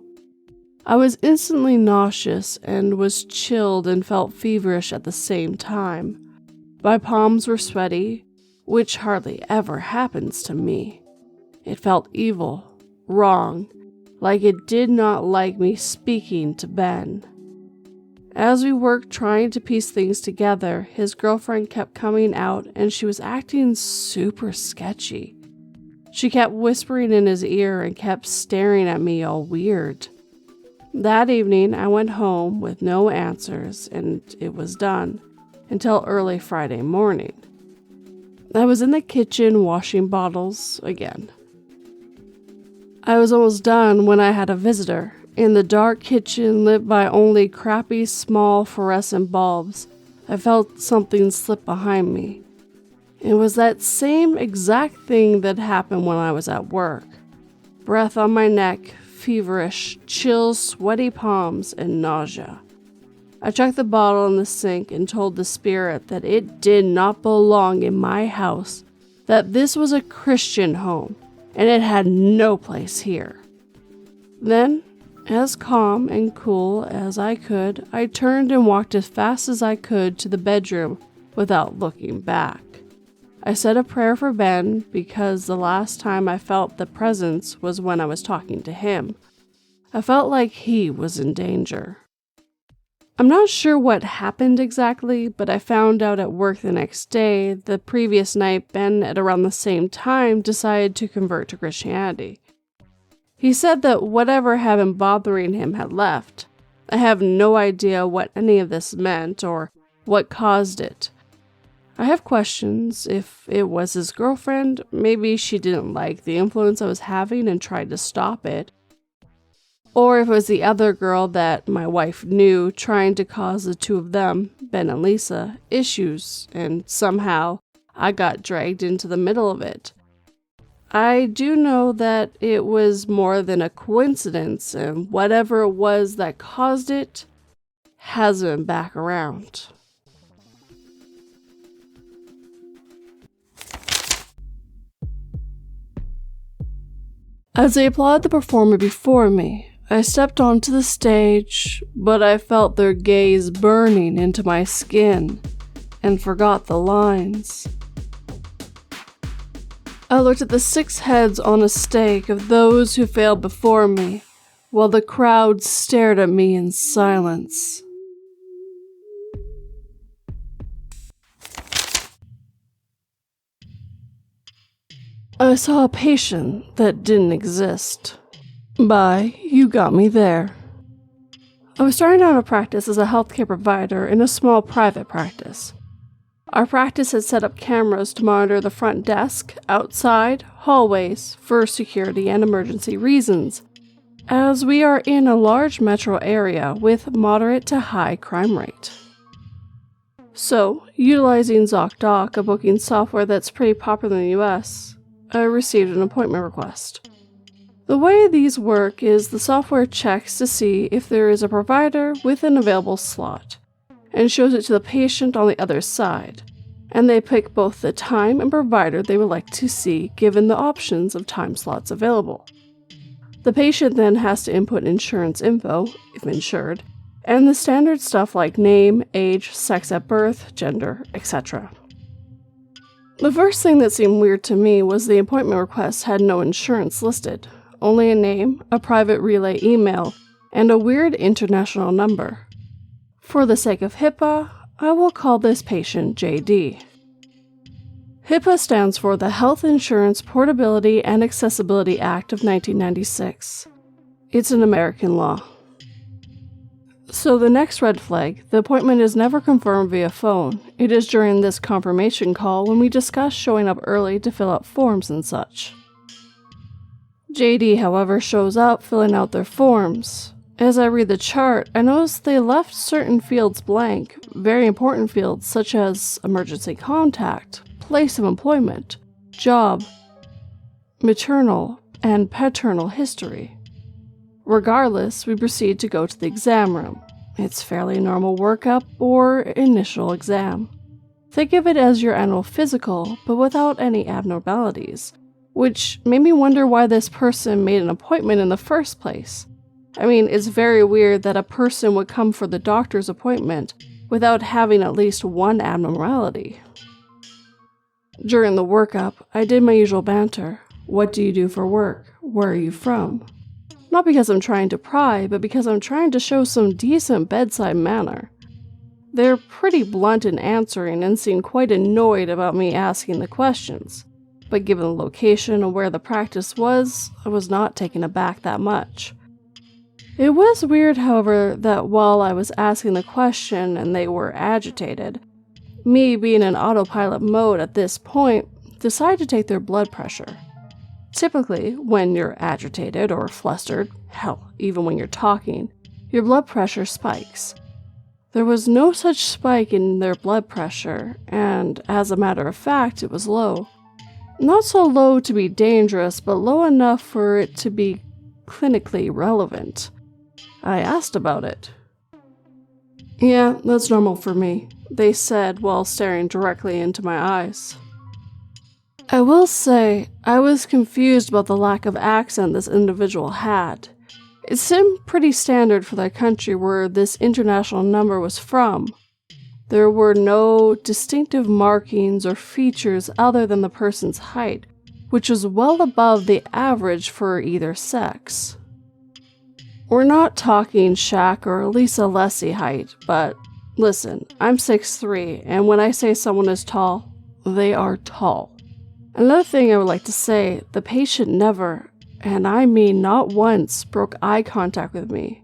I was instantly nauseous and was chilled and felt feverish at the same time. My palms were sweaty, which hardly ever happens to me. It felt evil, wrong, like it did not like me speaking to Ben. As we worked trying to piece things together, his girlfriend kept coming out and she was acting super sketchy. She kept whispering in his ear and kept staring at me all weird. That evening, I went home with no answers and it was done until early Friday morning. I was in the kitchen washing bottles again. I was almost done when I had a visitor. In the dark kitchen lit by only crappy small fluorescent bulbs, I felt something slip behind me. It was that same exact thing that happened when I was at work. Breath on my neck, feverish, chills, sweaty palms, and nausea. I chucked the bottle in the sink and told the spirit that it did not belong in my house, that this was a Christian home, and it had no place here. Then, as calm and cool as I could, I turned and walked as fast as I could to the bedroom without looking back. I said a prayer for Ben because the last time I felt the presence was when I was talking to him. I felt like he was in danger. I'm not sure what happened exactly, but I found out at work the next day. The previous night, Ben, at around the same time, decided to convert to Christianity. He said that whatever had been bothering him had left. I have no idea what any of this meant or what caused it. I have questions. If it was his girlfriend, maybe she didn't like the influence I was having and tried to stop it. Or if it was the other girl that my wife knew trying to cause the two of them, Ben and Lisa, issues, and somehow I got dragged into the middle of it. I do know that it was more than a coincidence, and whatever it was that caused it hasn't been back around. As I applauded the performer before me, I stepped onto the stage, but I felt their gaze burning into my skin and forgot the lines. I looked at the 6 heads on a stake of those who failed before me, while the crowd stared at me in silence. I saw a patient that didn't exist. Bye, you got me there. I was starting out a practice as a healthcare provider in a small private practice. Our practice had set up cameras to monitor the front desk, outside, hallways, for security and emergency reasons, as we are in a large metro area with moderate to high crime rate. So, utilizing ZocDoc, a booking software that's pretty popular in the US, I received an appointment request. The way these work is the software checks to see if there is a provider with an available slot, and shows it to the patient on the other side, and they pick both the time and provider they would like to see given the options of time slots available. The patient then has to input insurance info, if insured, and the standard stuff like name, age, sex at birth, gender, etc. The first thing that seemed weird to me was the appointment request had no insurance listed, only a name, a private relay email, and a weird international number. For the sake of HIPAA, I will call this patient JD. HIPAA stands for the Health Insurance Portability and Accessibility Act of 1996. It's an American law. So the next red flag, the appointment is never confirmed via phone. It is during this confirmation call when we discuss showing up early to fill out forms and such. JD, however, shows up filling out their forms. As I read the chart, I notice they left certain fields blank, very important fields such as emergency contact, place of employment, job, maternal, and paternal history. Regardless, we proceed to go to the exam room. It's fairly normal workup or initial exam. Think of it as your annual physical, but without any abnormalities, which made me wonder why this person made an appointment in the first place. I mean, it's very weird that a person would come for the doctor's appointment without having at least one abnormality. During the workup, I did my usual banter. What do you do for work? Where are you from? Not because I'm trying to pry, but because I'm trying to show some decent bedside manner. They're pretty blunt in answering and seem quite annoyed about me asking the questions. But given the location and where the practice was, I was not taken aback that much. It was weird, however, that while I was asking the question and they were agitated, me being in autopilot mode at this point, decided to take their blood pressure. Typically, when you're agitated or flustered, hell, even when you're talking, your blood pressure spikes. There was no such spike in their blood pressure, and as a matter of fact, it was low. Not so low to be dangerous, but low enough for it to be clinically relevant. I asked about it. Yeah, that's normal for me, they said while staring directly into my eyes. I will say, I was confused about the lack of accent this individual had. It seemed pretty standard for the country where this international number was from. There were no distinctive markings or features other than the person's height, which was well above the average for either sex. We're not talking Shaq or Lisa Leslie height, but listen, I'm 6'3", and when I say someone is tall, they are tall. Another thing I would like to say, the patient never, and I mean not once, broke eye contact with me.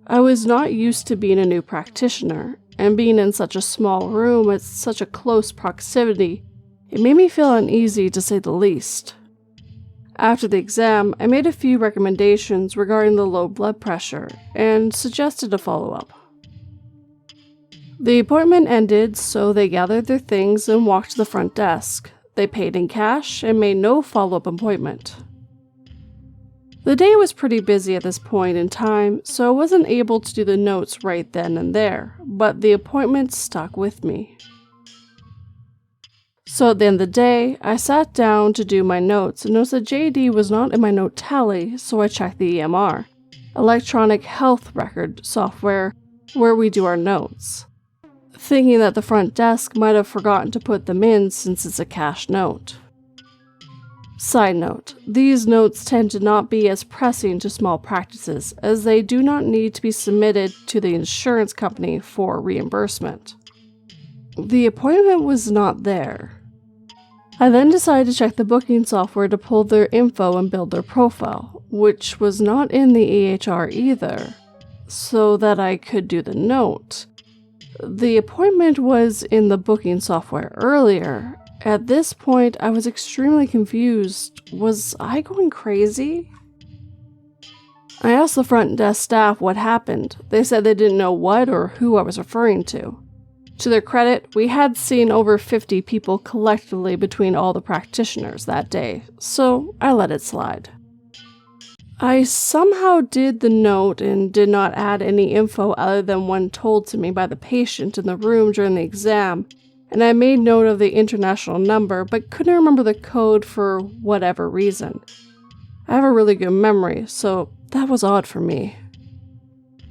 I was not used to being a new practitioner, and being in such a small room at such a close proximity, it made me feel uneasy to say the least. After the exam, I made a few recommendations regarding the low blood pressure, and suggested a follow-up. The appointment ended, so they gathered their things and walked to the front desk. They paid in cash and made no follow-up appointment. The day was pretty busy at this point in time, so I wasn't able to do the notes right then and there, but the appointment stuck with me. So at the end of the day, I sat down to do my notes and noticed that JD was not in my note tally, so I checked the EMR, electronic health record software, where we do our notes, thinking that the front desk might have forgotten to put them in since it's a cash note. Side note, these notes tend to not be as pressing to small practices, as they do not need to be submitted to the insurance company for reimbursement. The appointment was not there. I then decided to check the booking software to pull their info and build their profile, which was not in the EHR either. so that I could do the note. The appointment was in the booking software earlier. At this point, I was extremely confused. Was I going crazy? I asked the front desk staff what happened. They said they didn't know what or who I was referring to. To their credit, we had seen over 50 people collectively between all the practitioners that day, so I let it slide. I somehow did the note and did not add any info other than one told to me by the patient in the room during the exam, and I made note of the international number but couldn't remember the code for whatever reason. I have a really good memory, so that was odd for me.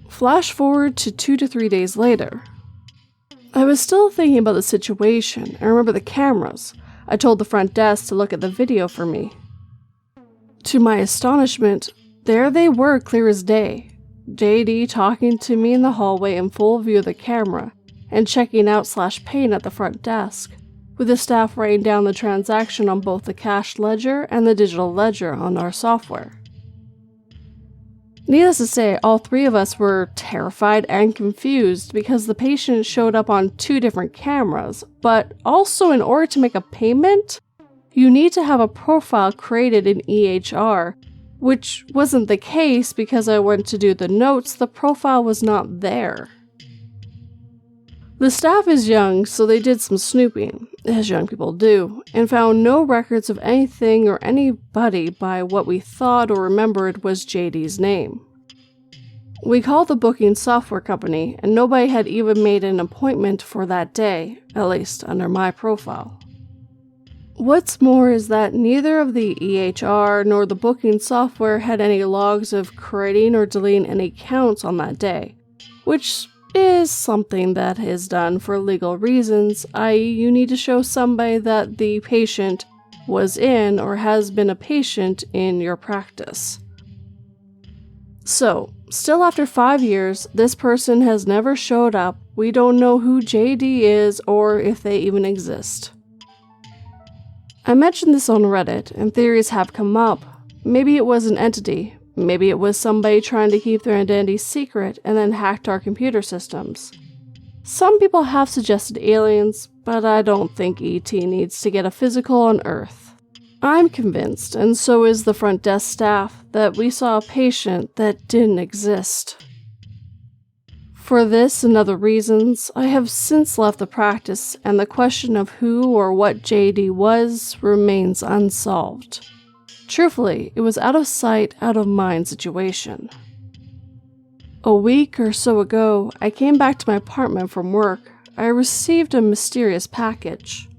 Flash forward to 2 to 3 days later. I was still thinking about the situation. I remember the cameras. I told the front desk to look at the video for me. To my astonishment, there they were clear as day. JD talking to me in the hallway in full view of the camera and checking out/paying at the front desk, with the staff writing down the transaction on both the cash ledger and the digital ledger on our software. Needless to say, all three of us were terrified and confused because the patient showed up on 2 different cameras, but also in order to make a payment, you need to have a profile created in EHR, which wasn't the case because I went to do the notes, the profile was not there. The staff is young, so they did some snooping, as young people do, and found no records of anything or anybody by what we thought or remembered was JD's name. We called the booking software company, and nobody had even made an appointment for that day, at least under my profile. What's more is that neither of the EHR nor the booking software had any logs of creating or deleting any counts on that day, which is something that is done for legal reasons, i.e. you need to show somebody that the patient was in or has been a patient in your practice. So, still after 5 years, this person has never showed up. We don't know who JD is or if they even exist. I mentioned this on Reddit, and theories have come up. Maybe it was an entity. Maybe it was somebody trying to keep their identity secret and then hacked our computer systems. Some people have suggested aliens, but I don't think ET needs to get a physical on Earth. I'm convinced, and so is the front desk staff, that we saw a patient that didn't exist. For this and other reasons, I have since left the practice, and the question of who or what JD was remains unsolved. Truthfully, it was out of sight, out of mind situation. A week or so ago, I came back to my apartment from work. I received a mysterious package.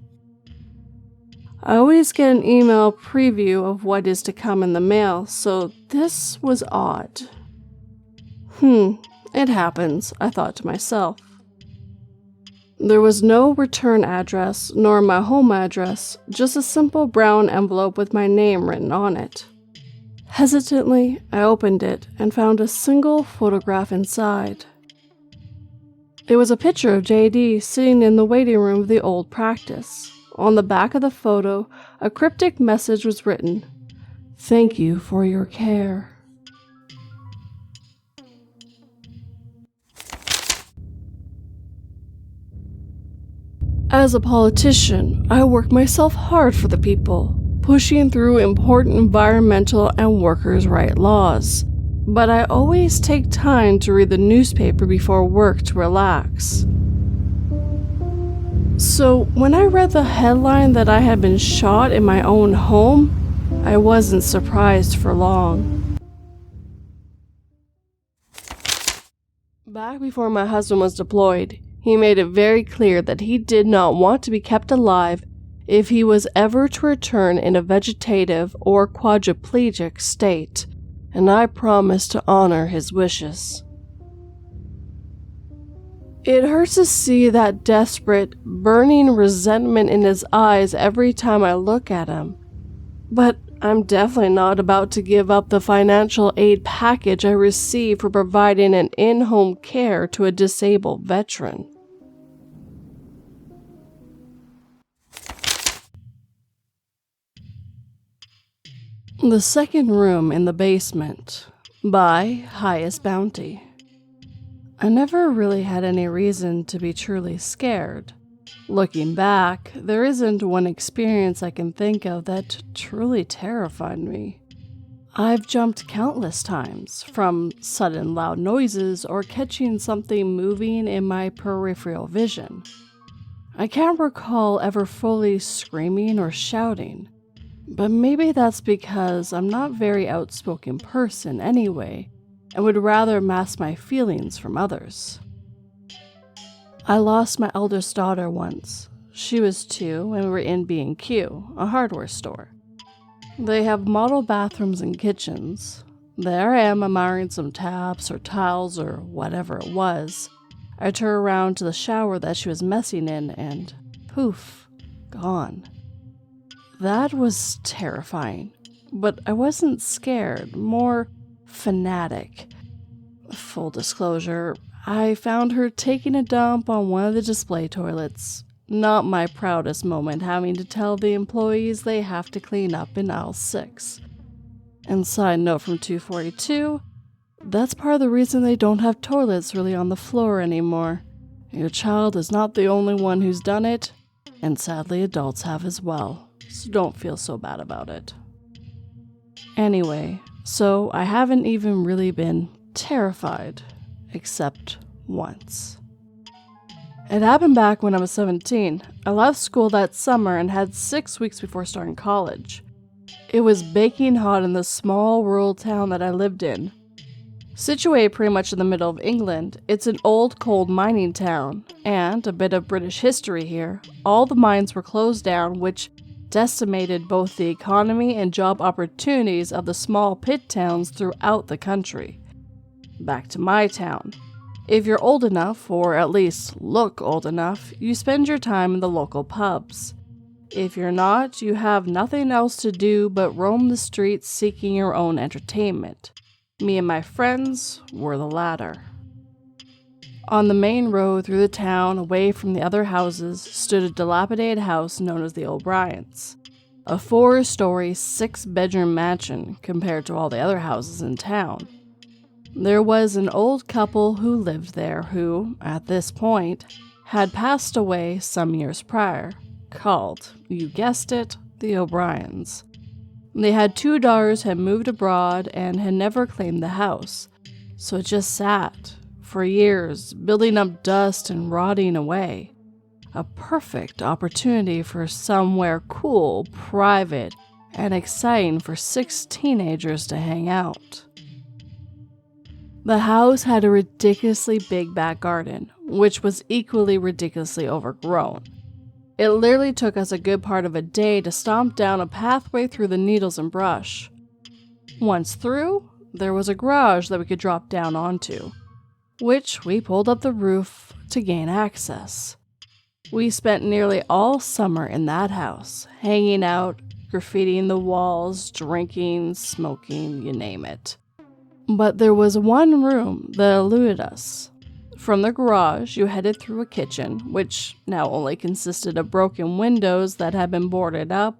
I always get an email preview of what is to come in the mail, so this was odd. It happens, I thought to myself. There was no return address, nor my home address, just a simple brown envelope with my name written on it. Hesitantly, I opened it and found a single photograph inside. It was a picture of JD sitting in the waiting room of the old practice. On the back of the photo, a cryptic message was written, "Thank you for your care." As a politician, I work myself hard for the people, pushing through important environmental and workers' rights laws. But I always take time to read the newspaper before work to relax. So when I read the headline that I had been shot in my own home, I wasn't surprised for long. Back before my husband was deployed, he made it very clear that he did not want to be kept alive if he was ever to return in a vegetative or quadriplegic state, and I promised to honor his wishes. It hurts to see that desperate, burning resentment in his eyes every time I look at him, but I'm definitely not about to give up the financial aid package I received for providing an in-home care to a disabled veteran. The Second Room in the Basement by Highest Bounty. I never really had any reason to be truly scared. Looking back, there isn't one experience I can think of that truly terrified me. I've jumped countless times, from sudden loud noises or catching something moving in my peripheral vision. I can't recall ever fully screaming or shouting, but maybe that's because I'm not a very outspoken person anyway, and would rather mask my feelings from others. I lost my eldest daughter once. She was 2 and we were in B&Q, a hardware store. They have model bathrooms and kitchens. There I am admiring some taps or tiles or whatever it was. I turn around to the shower that she was messing in and poof, gone. That was terrifying, but I wasn't scared, more fanatic. Full disclosure, I found her taking a dump on one of the display toilets. Not my proudest moment having to tell the employees they have to clean up in aisle 6. And side note from 242, that's part of the reason they don't have toilets really on the floor anymore. Your child is not the only one who's done it, and sadly adults have as well, so don't feel so bad about it. Anyway, so I haven't even really been terrified, except once. It happened back when I was 17. I left school that summer and had 6 weeks before starting college. It was baking hot in the small rural town that I lived in. Situated pretty much in the middle of England, it's an old coal mining town, and a bit of British history here. All the mines were closed down, which decimated both the economy and job opportunities of the small pit towns throughout the country. Back to my town. If you're old enough, or at least look old enough, you spend your time in the local pubs. If you're not, you have nothing else to do but roam the streets seeking your own entertainment. Me and my friends were the latter. On the main road through the town, away from the other houses, stood a dilapidated house known as the O'Briens. A 4-story, 6-bedroom mansion compared to all the other houses in town. There was an old couple who lived there who, at this point, had passed away some years prior, called, you guessed it, the O'Briens. They had 2 daughters who had moved abroad and had never claimed the house, so it just sat, for years, building up dust and rotting away. A perfect opportunity for somewhere cool, private, and exciting for 6 teenagers to hang out. The house had a ridiculously big back garden, which was equally ridiculously overgrown. It literally took us a good part of a day to stomp down a pathway through the needles and brush. Once through, there was a garage that we could drop down onto, which we pulled up the roof to gain access. We spent nearly all summer in that house, hanging out, graffitiing the walls, drinking, smoking, you name it. But there was one room that eluded us. From the garage, you headed through a kitchen, which now only consisted of broken windows that had been boarded up,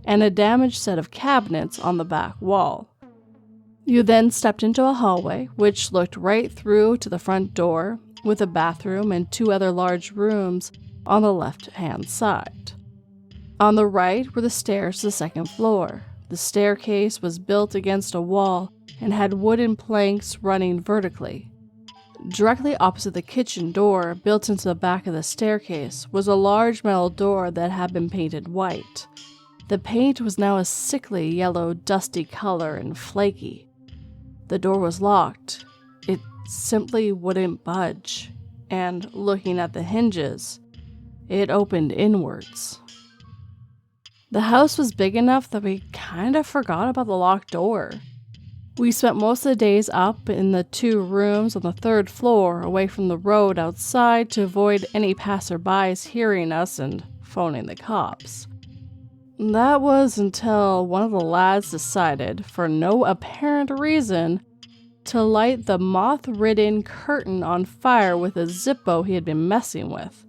and a damaged set of cabinets on the back wall. You then stepped into a hallway, which looked right through to the front door, with a bathroom and 2 other large rooms on the left-hand side. On the right were the stairs to the 2nd floor. The staircase was built against a wall and had wooden planks running vertically. Directly opposite the kitchen door, built into the back of the staircase, was a large metal door that had been painted white. The paint was now a sickly yellow, dusty color and flaky. The door was locked. It simply wouldn't budge, and looking at the hinges, it opened inwards. The house was big enough that we kind of forgot about the locked door. We spent most of the days up in the 2 rooms on the 3rd floor, away from the road outside to avoid any passerbys hearing us and phoning the cops. That was until one of the lads decided, for no apparent reason, to light the moth-ridden curtain on fire with a Zippo he had been messing with.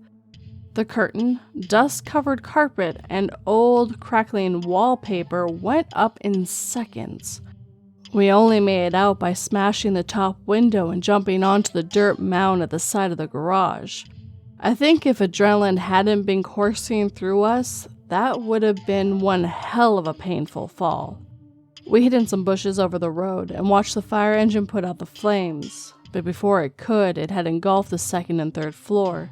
The curtain, dust-covered carpet, and old crackling wallpaper went up in seconds. We only made it out by smashing the top window and jumping onto the dirt mound at the side of the garage. I think if adrenaline hadn't been coursing through us, that would have been one hell of a painful fall. We hid in some bushes over the road and watched the fire engine put out the flames, but before it could, it had engulfed the second and third floor.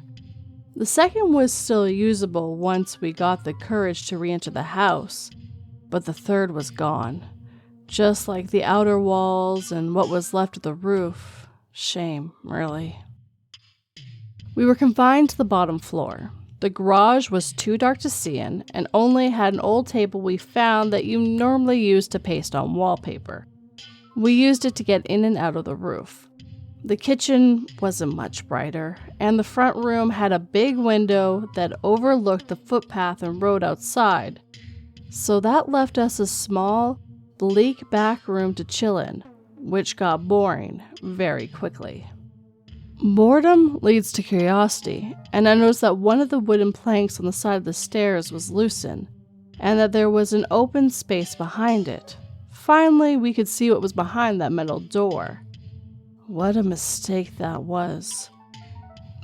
The second was still usable once we got the courage to re-enter the house, but the third was gone. Just like the outer walls and what was left of the roof. Shame, really. We were confined to the bottom floor. The garage was too dark to see in, and only had an old table we found that you normally use to paste on wallpaper. We used it to get in and out of the roof. The kitchen wasn't much brighter, and the front room had a big window that overlooked the footpath and road outside. So that left us a small, bleak back room to chill in, which got boring very quickly. Boredom leads to curiosity, and I noticed that one of the wooden planks on the side of the stairs was loosened, and that there was an open space behind it. Finally, we could see what was behind that metal door. What a mistake that was.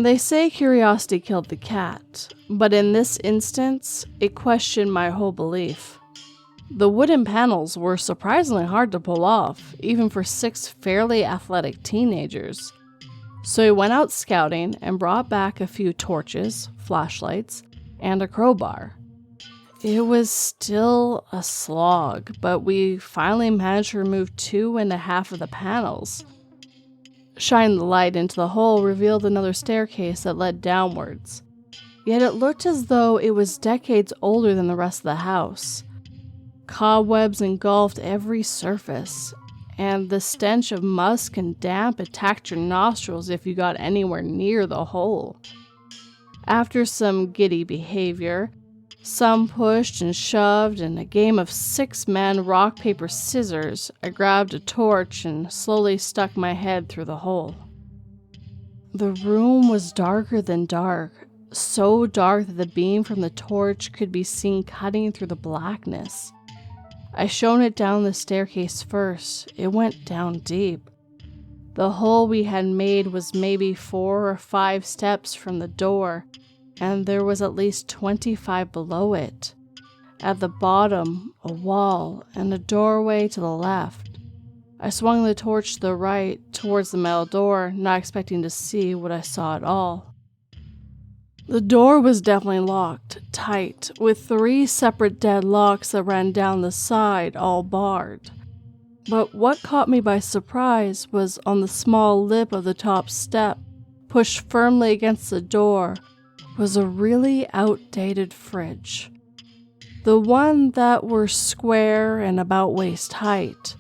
They say curiosity killed the cat, but in this instance, it questioned my whole belief. The wooden panels were surprisingly hard to pull off, even for 6 fairly athletic teenagers. So we went out scouting and brought back a few torches, flashlights, and a crowbar. It was still a slog, but we finally managed to remove 2.5 of the panels. Shining the light into the hole revealed another staircase that led downwards. Yet it looked as though it was decades older than the rest of the house. Cobwebs engulfed every surface, and the stench of musk and damp attacked your nostrils if you got anywhere near the hole. After some giddy behavior, some pushed and shoved, and a game of 6-man rock, paper, scissors, I grabbed a torch and slowly stuck my head through the hole. The room was darker than dark, so dark that the beam from the torch could be seen cutting through the blackness. I shone it down the staircase first. It went down deep. The hole we had made was maybe 4 or 5 steps from the door, and there was at least 25 below it. At the bottom, a wall, and a doorway to the left. I swung the torch to the right, towards the metal door, not expecting to see what I saw at all. The door was definitely locked, tight, with 3 separate dead locks that ran down the side, all barred. But what caught me by surprise was on the small lip of the top step, pushed firmly against the door, was a really outdated fridge. The one that were square and about waist height.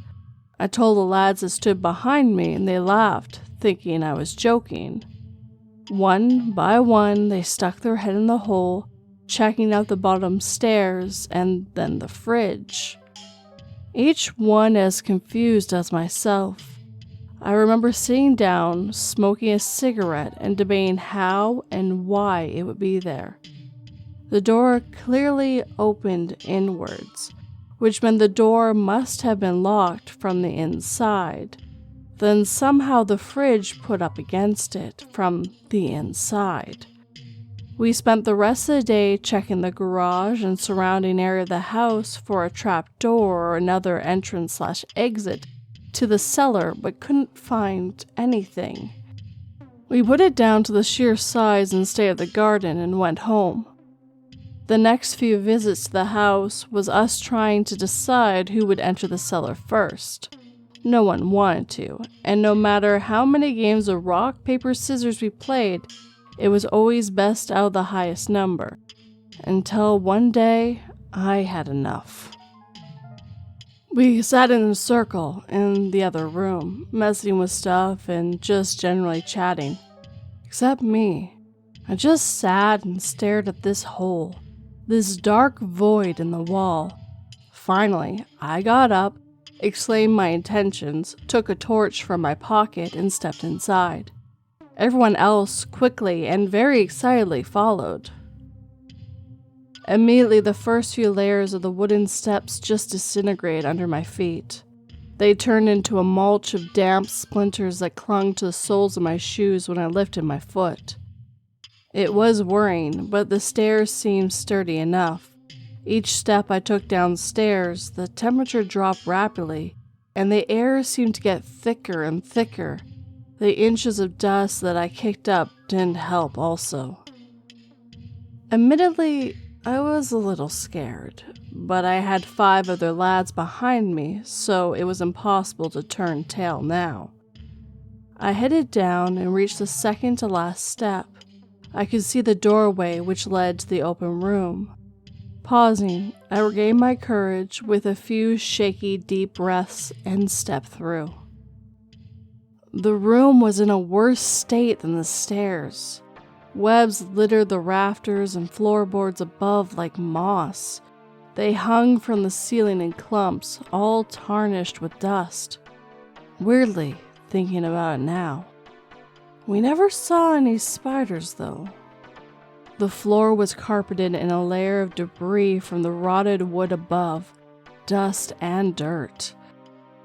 I told the lads that stood behind me and they laughed, thinking I was joking. One by one, they stuck their head in the hole, checking out the bottom stairs and then the fridge. Each one as confused as myself. I remember sitting down, smoking a cigarette, and debating how and why it would be there. The door clearly opened inwards, which meant the door must have been locked from the inside. Then somehow the fridge put up against it from the inside. We spent the rest of the day checking the garage and surrounding area of the house for a trap door or another entrance/exit to the cellar, but couldn't find anything. We put it down to the sheer size and state of the garden and went home. The next few visits to the house was us trying to decide who would enter the cellar first. No one wanted to, and no matter how many games of rock, paper, scissors we played, it was always best out of the highest number. Until one day, I had enough. We sat in a circle in the other room, messing with stuff and just generally chatting. Except me. I just sat and stared at this hole, this dark void in the wall. Finally, I got up, explained my intentions, took a torch from my pocket, and stepped inside. Everyone else quickly and very excitedly followed. Immediately, the first few layers of the wooden steps just disintegrated under my feet. They turned into a mulch of damp splinters that clung to the soles of my shoes when I lifted my foot. It was worrying, but the stairs seemed sturdy enough. Each step I took downstairs, the temperature dropped rapidly, and the air seemed to get thicker and thicker. The inches of dust that I kicked up didn't help also. Admittedly, I was a little scared, but I had 5 other lads behind me, so it was impossible to turn tail now. I headed down and reached the second to last step. I could see the doorway which led to the open room. Pausing, I regained my courage with a few shaky, deep breaths and stepped through. The room was in a worse state than the stairs. Webs littered the rafters and floorboards above like moss. They hung from the ceiling in clumps, all tarnished with dust. Weirdly, thinking about it now. We never saw any spiders, though. The floor was carpeted in a layer of debris from the rotted wood above, dust and dirt.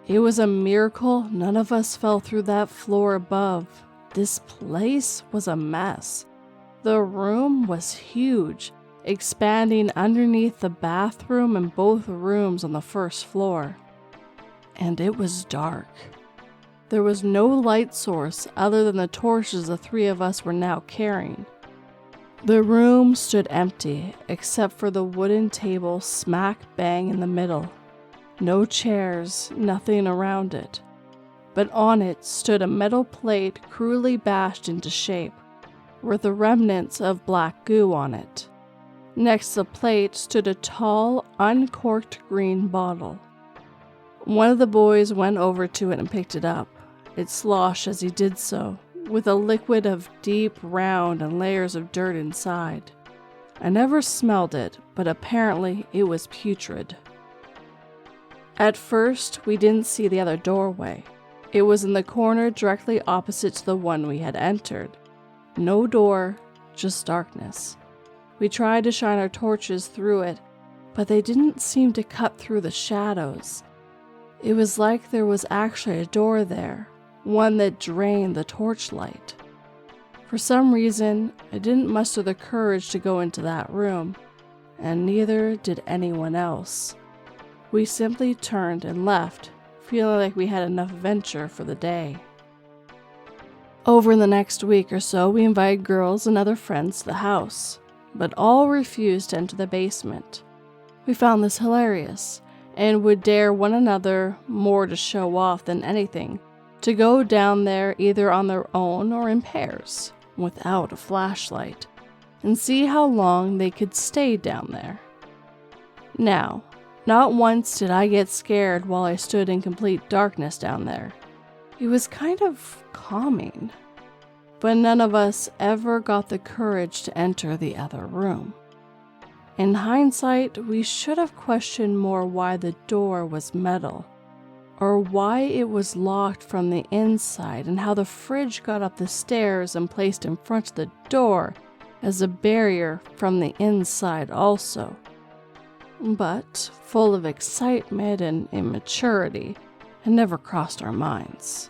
It was a miracle none of us fell through that floor above. This place was a mess. The room was huge, expanding underneath the bathroom and both rooms on the first floor. And it was dark. There was no light source other than the torches the 3 of us were now carrying. The room stood empty, except for the wooden table smack bang in the middle. No chairs, nothing around it. But on it stood a metal plate cruelly bashed into shape, with the remnants of black goo on it. Next to the plate stood a tall, uncorked green bottle. One of the boys went over to it and picked it up. It sloshed as he did so, with a liquid of deep round and layers of dirt inside. I never smelled it, but apparently it was putrid. At first, we didn't see the other doorway. It was in the corner directly opposite to the one we had entered. No door, just darkness. We tried to shine our torches through it, but they didn't seem to cut through the shadows. It was like there was actually a door there, one that drained the torchlight. For some reason, I didn't muster the courage to go into that room, and neither did anyone else. We simply turned and left, feeling like we had enough adventure for the day. Over the next week or so, we invited girls and other friends to the house, but all refused to enter the basement. We found this hilarious, and would dare one another, more to show off than anything, to go down there either on their own or in pairs, without a flashlight, and see how long they could stay down there. Now, not once did I get scared while I stood in complete darkness down there. It was kind of calming, but none of us ever got the courage to enter the other room. In hindsight, we should have questioned more why the door was metal, or why it was locked from the inside, and how the fridge got up the stairs and placed in front of the door as a barrier from the inside also. But, full of excitement and immaturity, it never crossed our minds.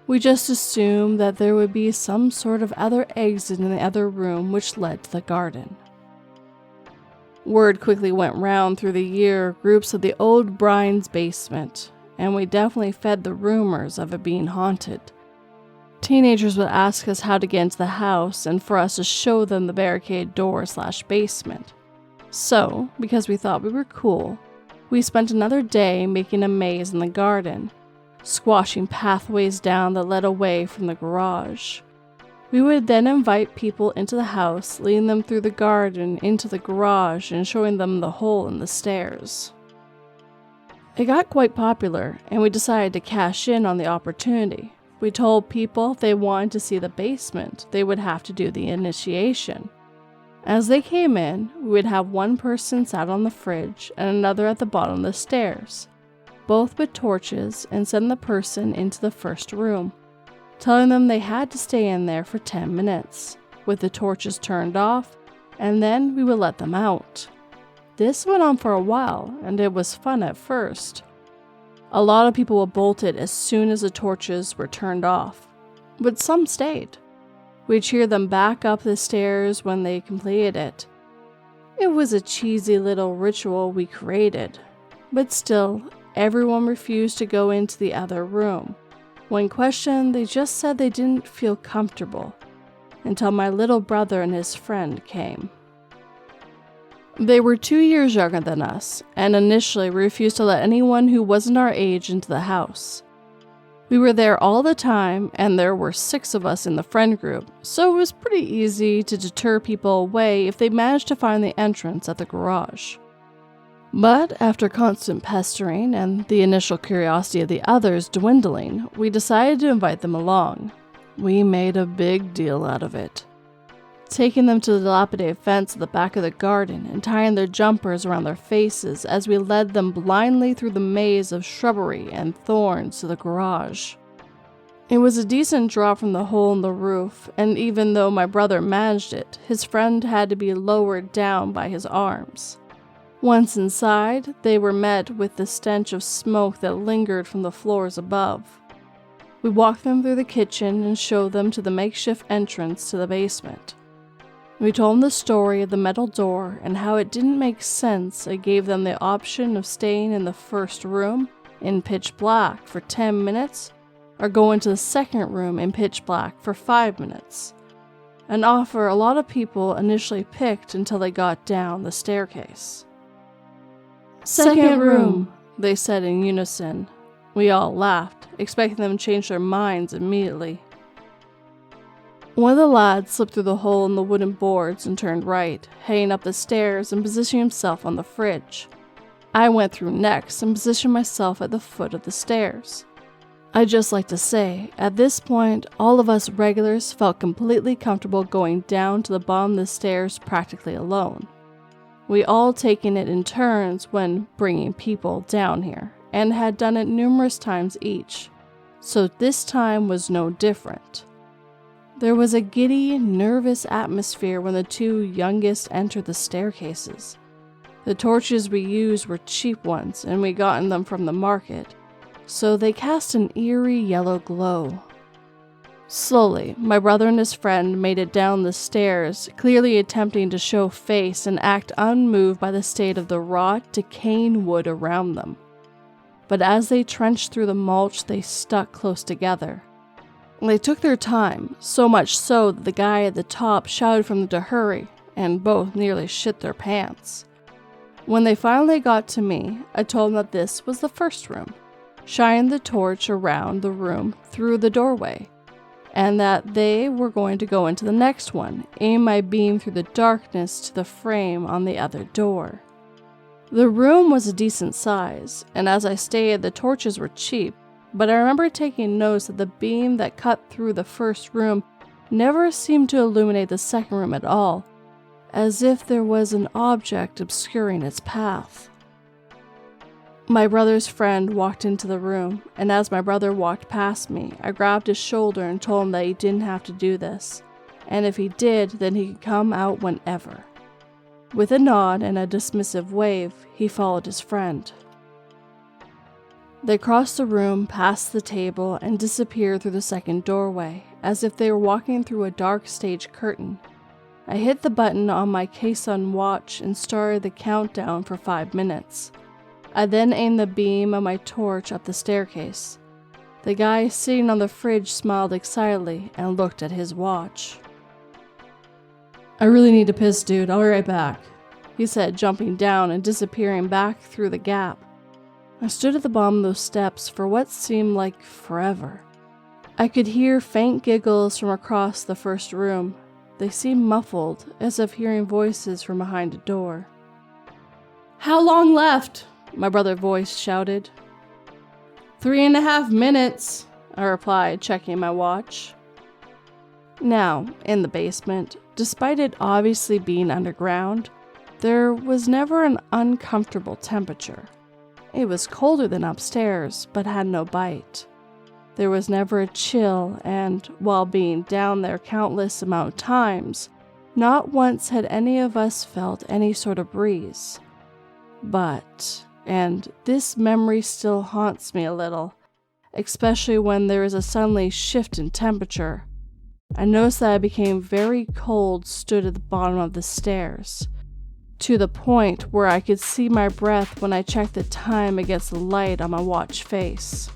We just assumed that there would be some sort of other exit in the other room which led to the garden. Word quickly went round through the year groups of the old Brian's basement, and we definitely fed the rumors of it being haunted. Teenagers would ask us how to get into the house and for us to show them the barricade door/basement. So, because we thought we were cool, we spent another day making a maze in the garden, squashing pathways down that led away from the garage. We would then invite people into the house, leading them through the garden into the garage and showing them the hole in the stairs. It got quite popular, and we decided to cash in on the opportunity. We told people if they wanted to see the basement, they would have to do the initiation. As they came in, we would have one person sat on the fridge and another at the bottom of the stairs, both with torches, and send the person into the first room, telling them they had to stay in there for 10 minutes, with the torches turned off, and then we would let them out. This went on for a while, and it was fun at first. A lot of people bolted as soon as the torches were turned off, but some stayed. We cheered them back up the stairs when they completed it. It was a cheesy little ritual we created, but still, everyone refused to go into the other room. When questioned, they just said they didn't feel comfortable, until my little brother and his friend came. They were 2 years younger than us, and initially refused to let anyone who wasn't our age into the house. We were there all the time, and there were 6 of us in the friend group, so it was pretty easy to deter people away if they managed to find the entrance at the garage. But after constant pestering and the initial curiosity of the others dwindling, we decided to invite them along. We made a big deal out of it, taking them to the dilapidated fence at the back of the garden and tying their jumpers around their faces as we led them blindly through the maze of shrubbery and thorns to the garage. It was a decent drop from the hole in the roof, and even though my brother managed it, his friend had to be lowered down by his arms. Once inside, they were met with the stench of smoke that lingered from the floors above. We walked them through the kitchen and showed them to the makeshift entrance to the basement. We told them the story of the metal door and how it didn't make sense. I gave them the option of staying in the first room in pitch black for 10 minutes or go into the second room in pitch black for 5 minutes. An offer a lot of people initially picked until they got down the staircase. "Second room," they said in unison. We all laughed, expecting them to change their minds immediately. One of the lads slipped through the hole in the wooden boards and turned right, heading up the stairs and positioning himself on the fridge. I went through next and positioned myself at the foot of the stairs. I'd just like to say, at this point, all of us regulars felt completely comfortable going down to the bottom of the stairs practically alone. We all taken it in turns when bringing people down here, and had done it numerous times each, so this time was no different. There was a giddy, nervous atmosphere when the 2 youngest entered the staircases. The torches we used were cheap ones, and we gotten them from the market, so they cast an eerie yellow glow. Slowly, my brother and his friend made it down the stairs, clearly attempting to show face and act unmoved by the state of the rot, decaying wood around them. But as they trenched through the mulch, they stuck close together. They took their time, so much so that the guy at the top shouted for them to hurry, and both nearly shit their pants. When they finally got to me, I told them that this was the first room, shining the torch around the room through the doorway, and that they were going to go into the next one, aim my beam through the darkness to the frame on the other door. The room was a decent size, and as I stated, the torches were cheap, but I remember taking notice that the beam that cut through the first room never seemed to illuminate the second room at all, as if there was an object obscuring its path. My brother's friend walked into the room, and as my brother walked past me, I grabbed his shoulder and told him that he didn't have to do this, and if he did, then he could come out whenever. With a nod and a dismissive wave, he followed his friend. They crossed the room, past the table, and disappeared through the second doorway, as if they were walking through a dark stage curtain. I hit the button on my Kaisun watch and started the countdown for 5 minutes. I then aimed the beam of my torch up the staircase. The guy sitting on the fridge smiled excitedly and looked at his watch. "I really need to piss, dude. I'll be right back," he said, jumping down and disappearing back through the gap. I stood at the bottom of those steps for what seemed like forever. I could hear faint giggles from across the first room. They seemed muffled, as if hearing voices from behind a door. "How long left?" my brother's voice shouted. 3.5 minutes, I replied, checking my watch. Now, in the basement, despite it obviously being underground, there was never an uncomfortable temperature. It was colder than upstairs, but had no bite. There was never a chill, and while being down there countless amount of times, not once had any of us felt any sort of breeze. But and this memory still haunts me a little, especially when there is a suddenly shift in temperature. I noticed that I became very cold, stood at the bottom of the stairs, to the point where I could see my breath when I checked the time against the light on my watch face.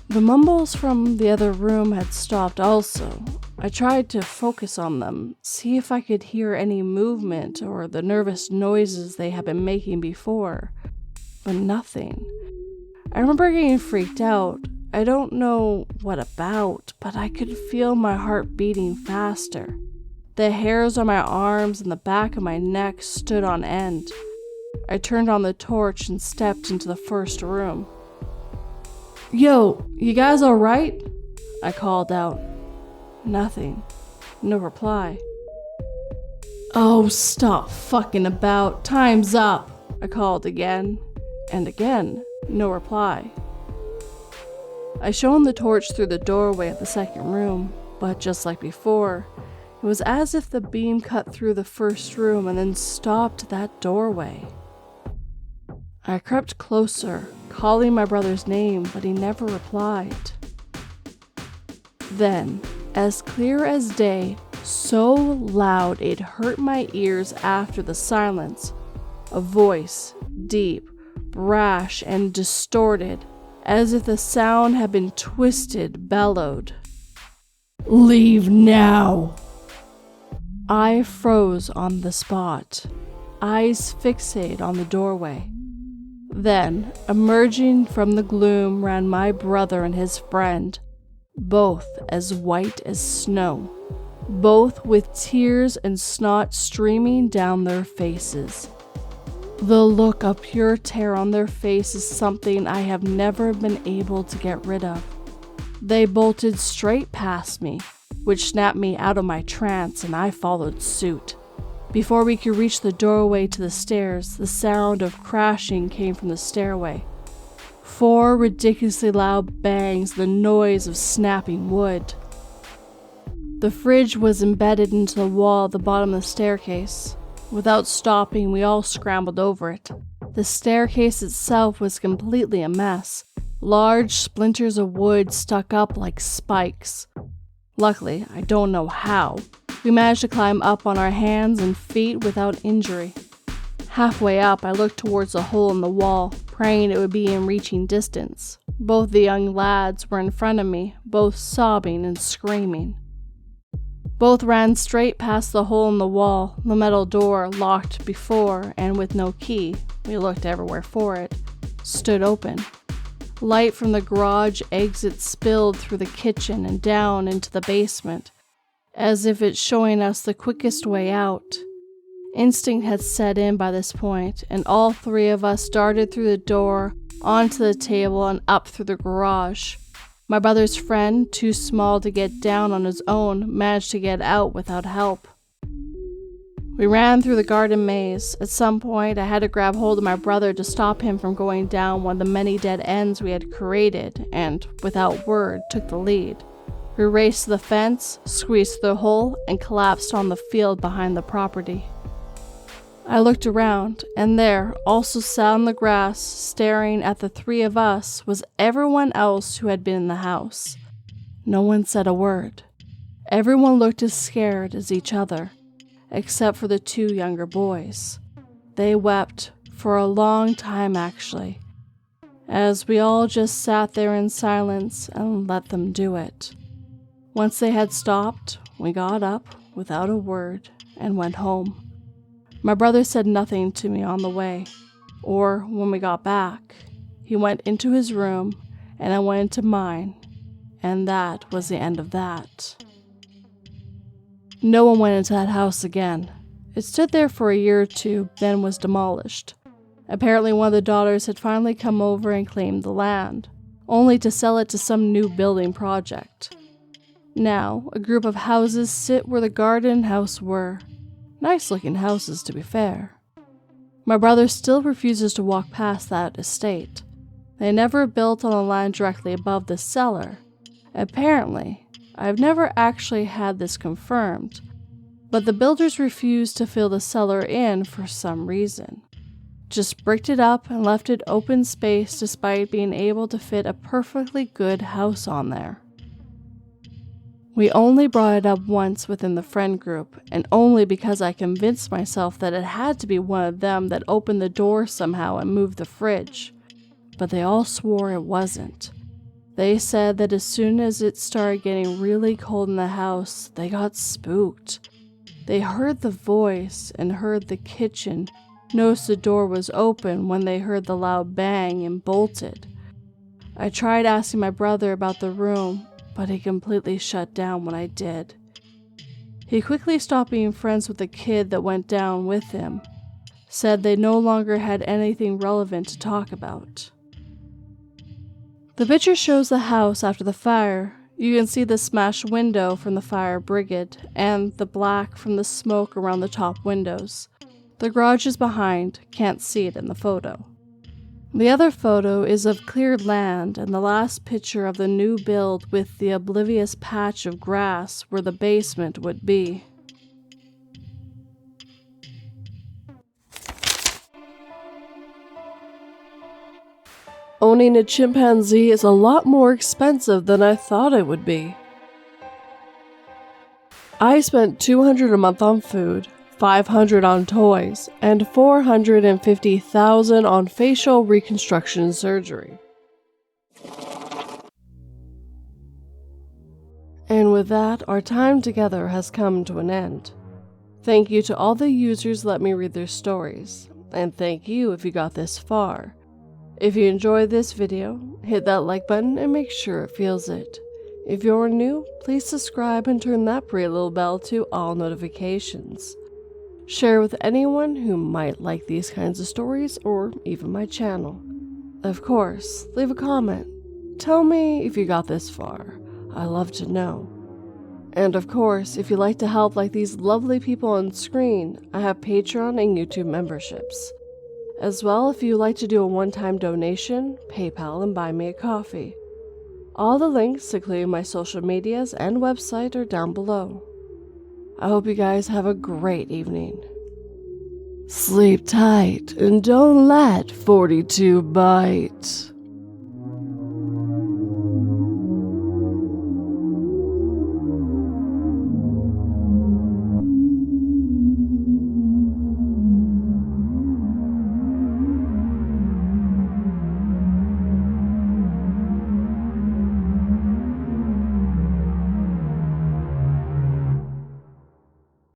The mumbles from the other room had stopped also. I tried to focus on them, see if I could hear any movement or the nervous noises they had been making before, but nothing. I remember getting freaked out. I don't know what about, but I could feel my heart beating faster. The hairs on my arms and the back of my neck stood on end. I turned on the torch and stepped into the first room. "Yo, you guys alright?" I called out. Nothing. No reply. "Oh, stop fucking about. Time's up," I called again. And again, no reply. I shone the torch through the doorway of the second room, but just like before, it was as if the beam cut through the first room and then stopped at that doorway. I crept closer, calling my brother's name, but he never replied. Then, as clear as day, so loud it hurt my ears after the silence, a voice, deep, brash, and distorted, as if the sound had been twisted, bellowed. "Leave now!" I froze on the spot, eyes fixated on the doorway. Then, emerging from the gloom, ran my brother and his friend, both as white as snow, both with tears and snot streaming down their faces. The look of pure terror on their face is something I have never been able to get rid of. They bolted straight past me, which snapped me out of my trance, and I followed suit. Before we could reach the doorway to the stairs, the sound of crashing came from the stairway. 4 ridiculously loud bangs, the noise of snapping wood. The fridge was embedded into the wall at the bottom of the staircase. Without stopping, we all scrambled over it. The staircase itself was completely a mess. Large splinters of wood stuck up like spikes. Luckily, I don't know how, we managed to climb up on our hands and feet without injury. Halfway up, I looked towards a hole in the wall, praying it would be in reaching distance. Both the young lads were in front of me, both sobbing and screaming. Both ran straight past the hole in the wall, the metal door, locked before and with no key, we looked everywhere for it, stood open. Light from the garage exit spilled through the kitchen and down into the basement, as if it's showing us the quickest way out. Instinct had set in by this point, and all 3 of us darted through the door, onto the table, and up through the garage. My brother's friend, too small to get down on his own, managed to get out without help. We ran through the garden maze. At some point, I had to grab hold of my brother to stop him from going down one of the many dead ends we had created, and, without word, took the lead. We raced to the fence, squeezed through the hole, and collapsed on the field behind the property. I looked around, and there, also sat on the grass, staring at the 3 of us, was everyone else who had been in the house. No one said a word. Everyone looked as scared as each other, except for the 2 younger boys. They wept for a long time, actually, as we all just sat there in silence and let them do it. Once they had stopped, we got up without a word and went home. My brother said nothing to me on the way, or when we got back. He went into his room, and I went into mine, and that was the end of that. No one went into that house again. It stood there for a year or 2, then was demolished. Apparently one of the daughters had finally come over and claimed the land, only to sell it to some new building project. Now, a group of houses sit where the garden and house were. Nice-looking houses, to be fair. My brother still refuses to walk past that estate. They never built on the land directly above the cellar. Apparently, I've never actually had this confirmed, but the builders refused to fill the cellar in for some reason. just bricked it up and left it open space despite being able to fit a perfectly good house on there. We only brought it up once within the friend group, and only because I convinced myself that it had to be one of them that opened the door somehow and moved the fridge. But they all swore it wasn't. They said that as soon as it started getting really cold in the house, they got spooked. They heard the voice and heard the kitchen, noticed the door was open when they heard the loud bang and bolted. I tried asking my brother about the room, but he completely shut down when I did. He quickly stopped being friends with the kid that went down with him, said they no longer had anything relevant to talk about. The picture shows the house after the fire. You can see the smashed window from the fire brigade and the black from the smoke around the top windows. The garage is behind, can't see it in the photo. The other photo is of cleared land and the last picture of the new build with the oblivious patch of grass where the basement would be. Owning a chimpanzee is a lot more expensive than I thought it would be. I spent $200 a month on food, $500 on toys, and $450,000 on facial reconstruction surgery. And with that, our time together has come to an end. Thank you to all the users who let me read their stories, and thank you if you got this far. If you enjoyed this video, hit that like button and make sure it feels it. If you're new, please subscribe and turn that pretty little bell to all notifications. Share with anyone who might like these kinds of stories or even my channel. Of course, leave a comment. Tell me if you got this far. I love to know. And of course, if you'd like to help like these lovely people on screen, I have Patreon and YouTube memberships. As well, if you'd like to do a one-time donation, PayPal and buy me a coffee. All the links, including my social medias and website, are down below. I hope you guys have a great evening. Sleep tight and don't let 42 bite.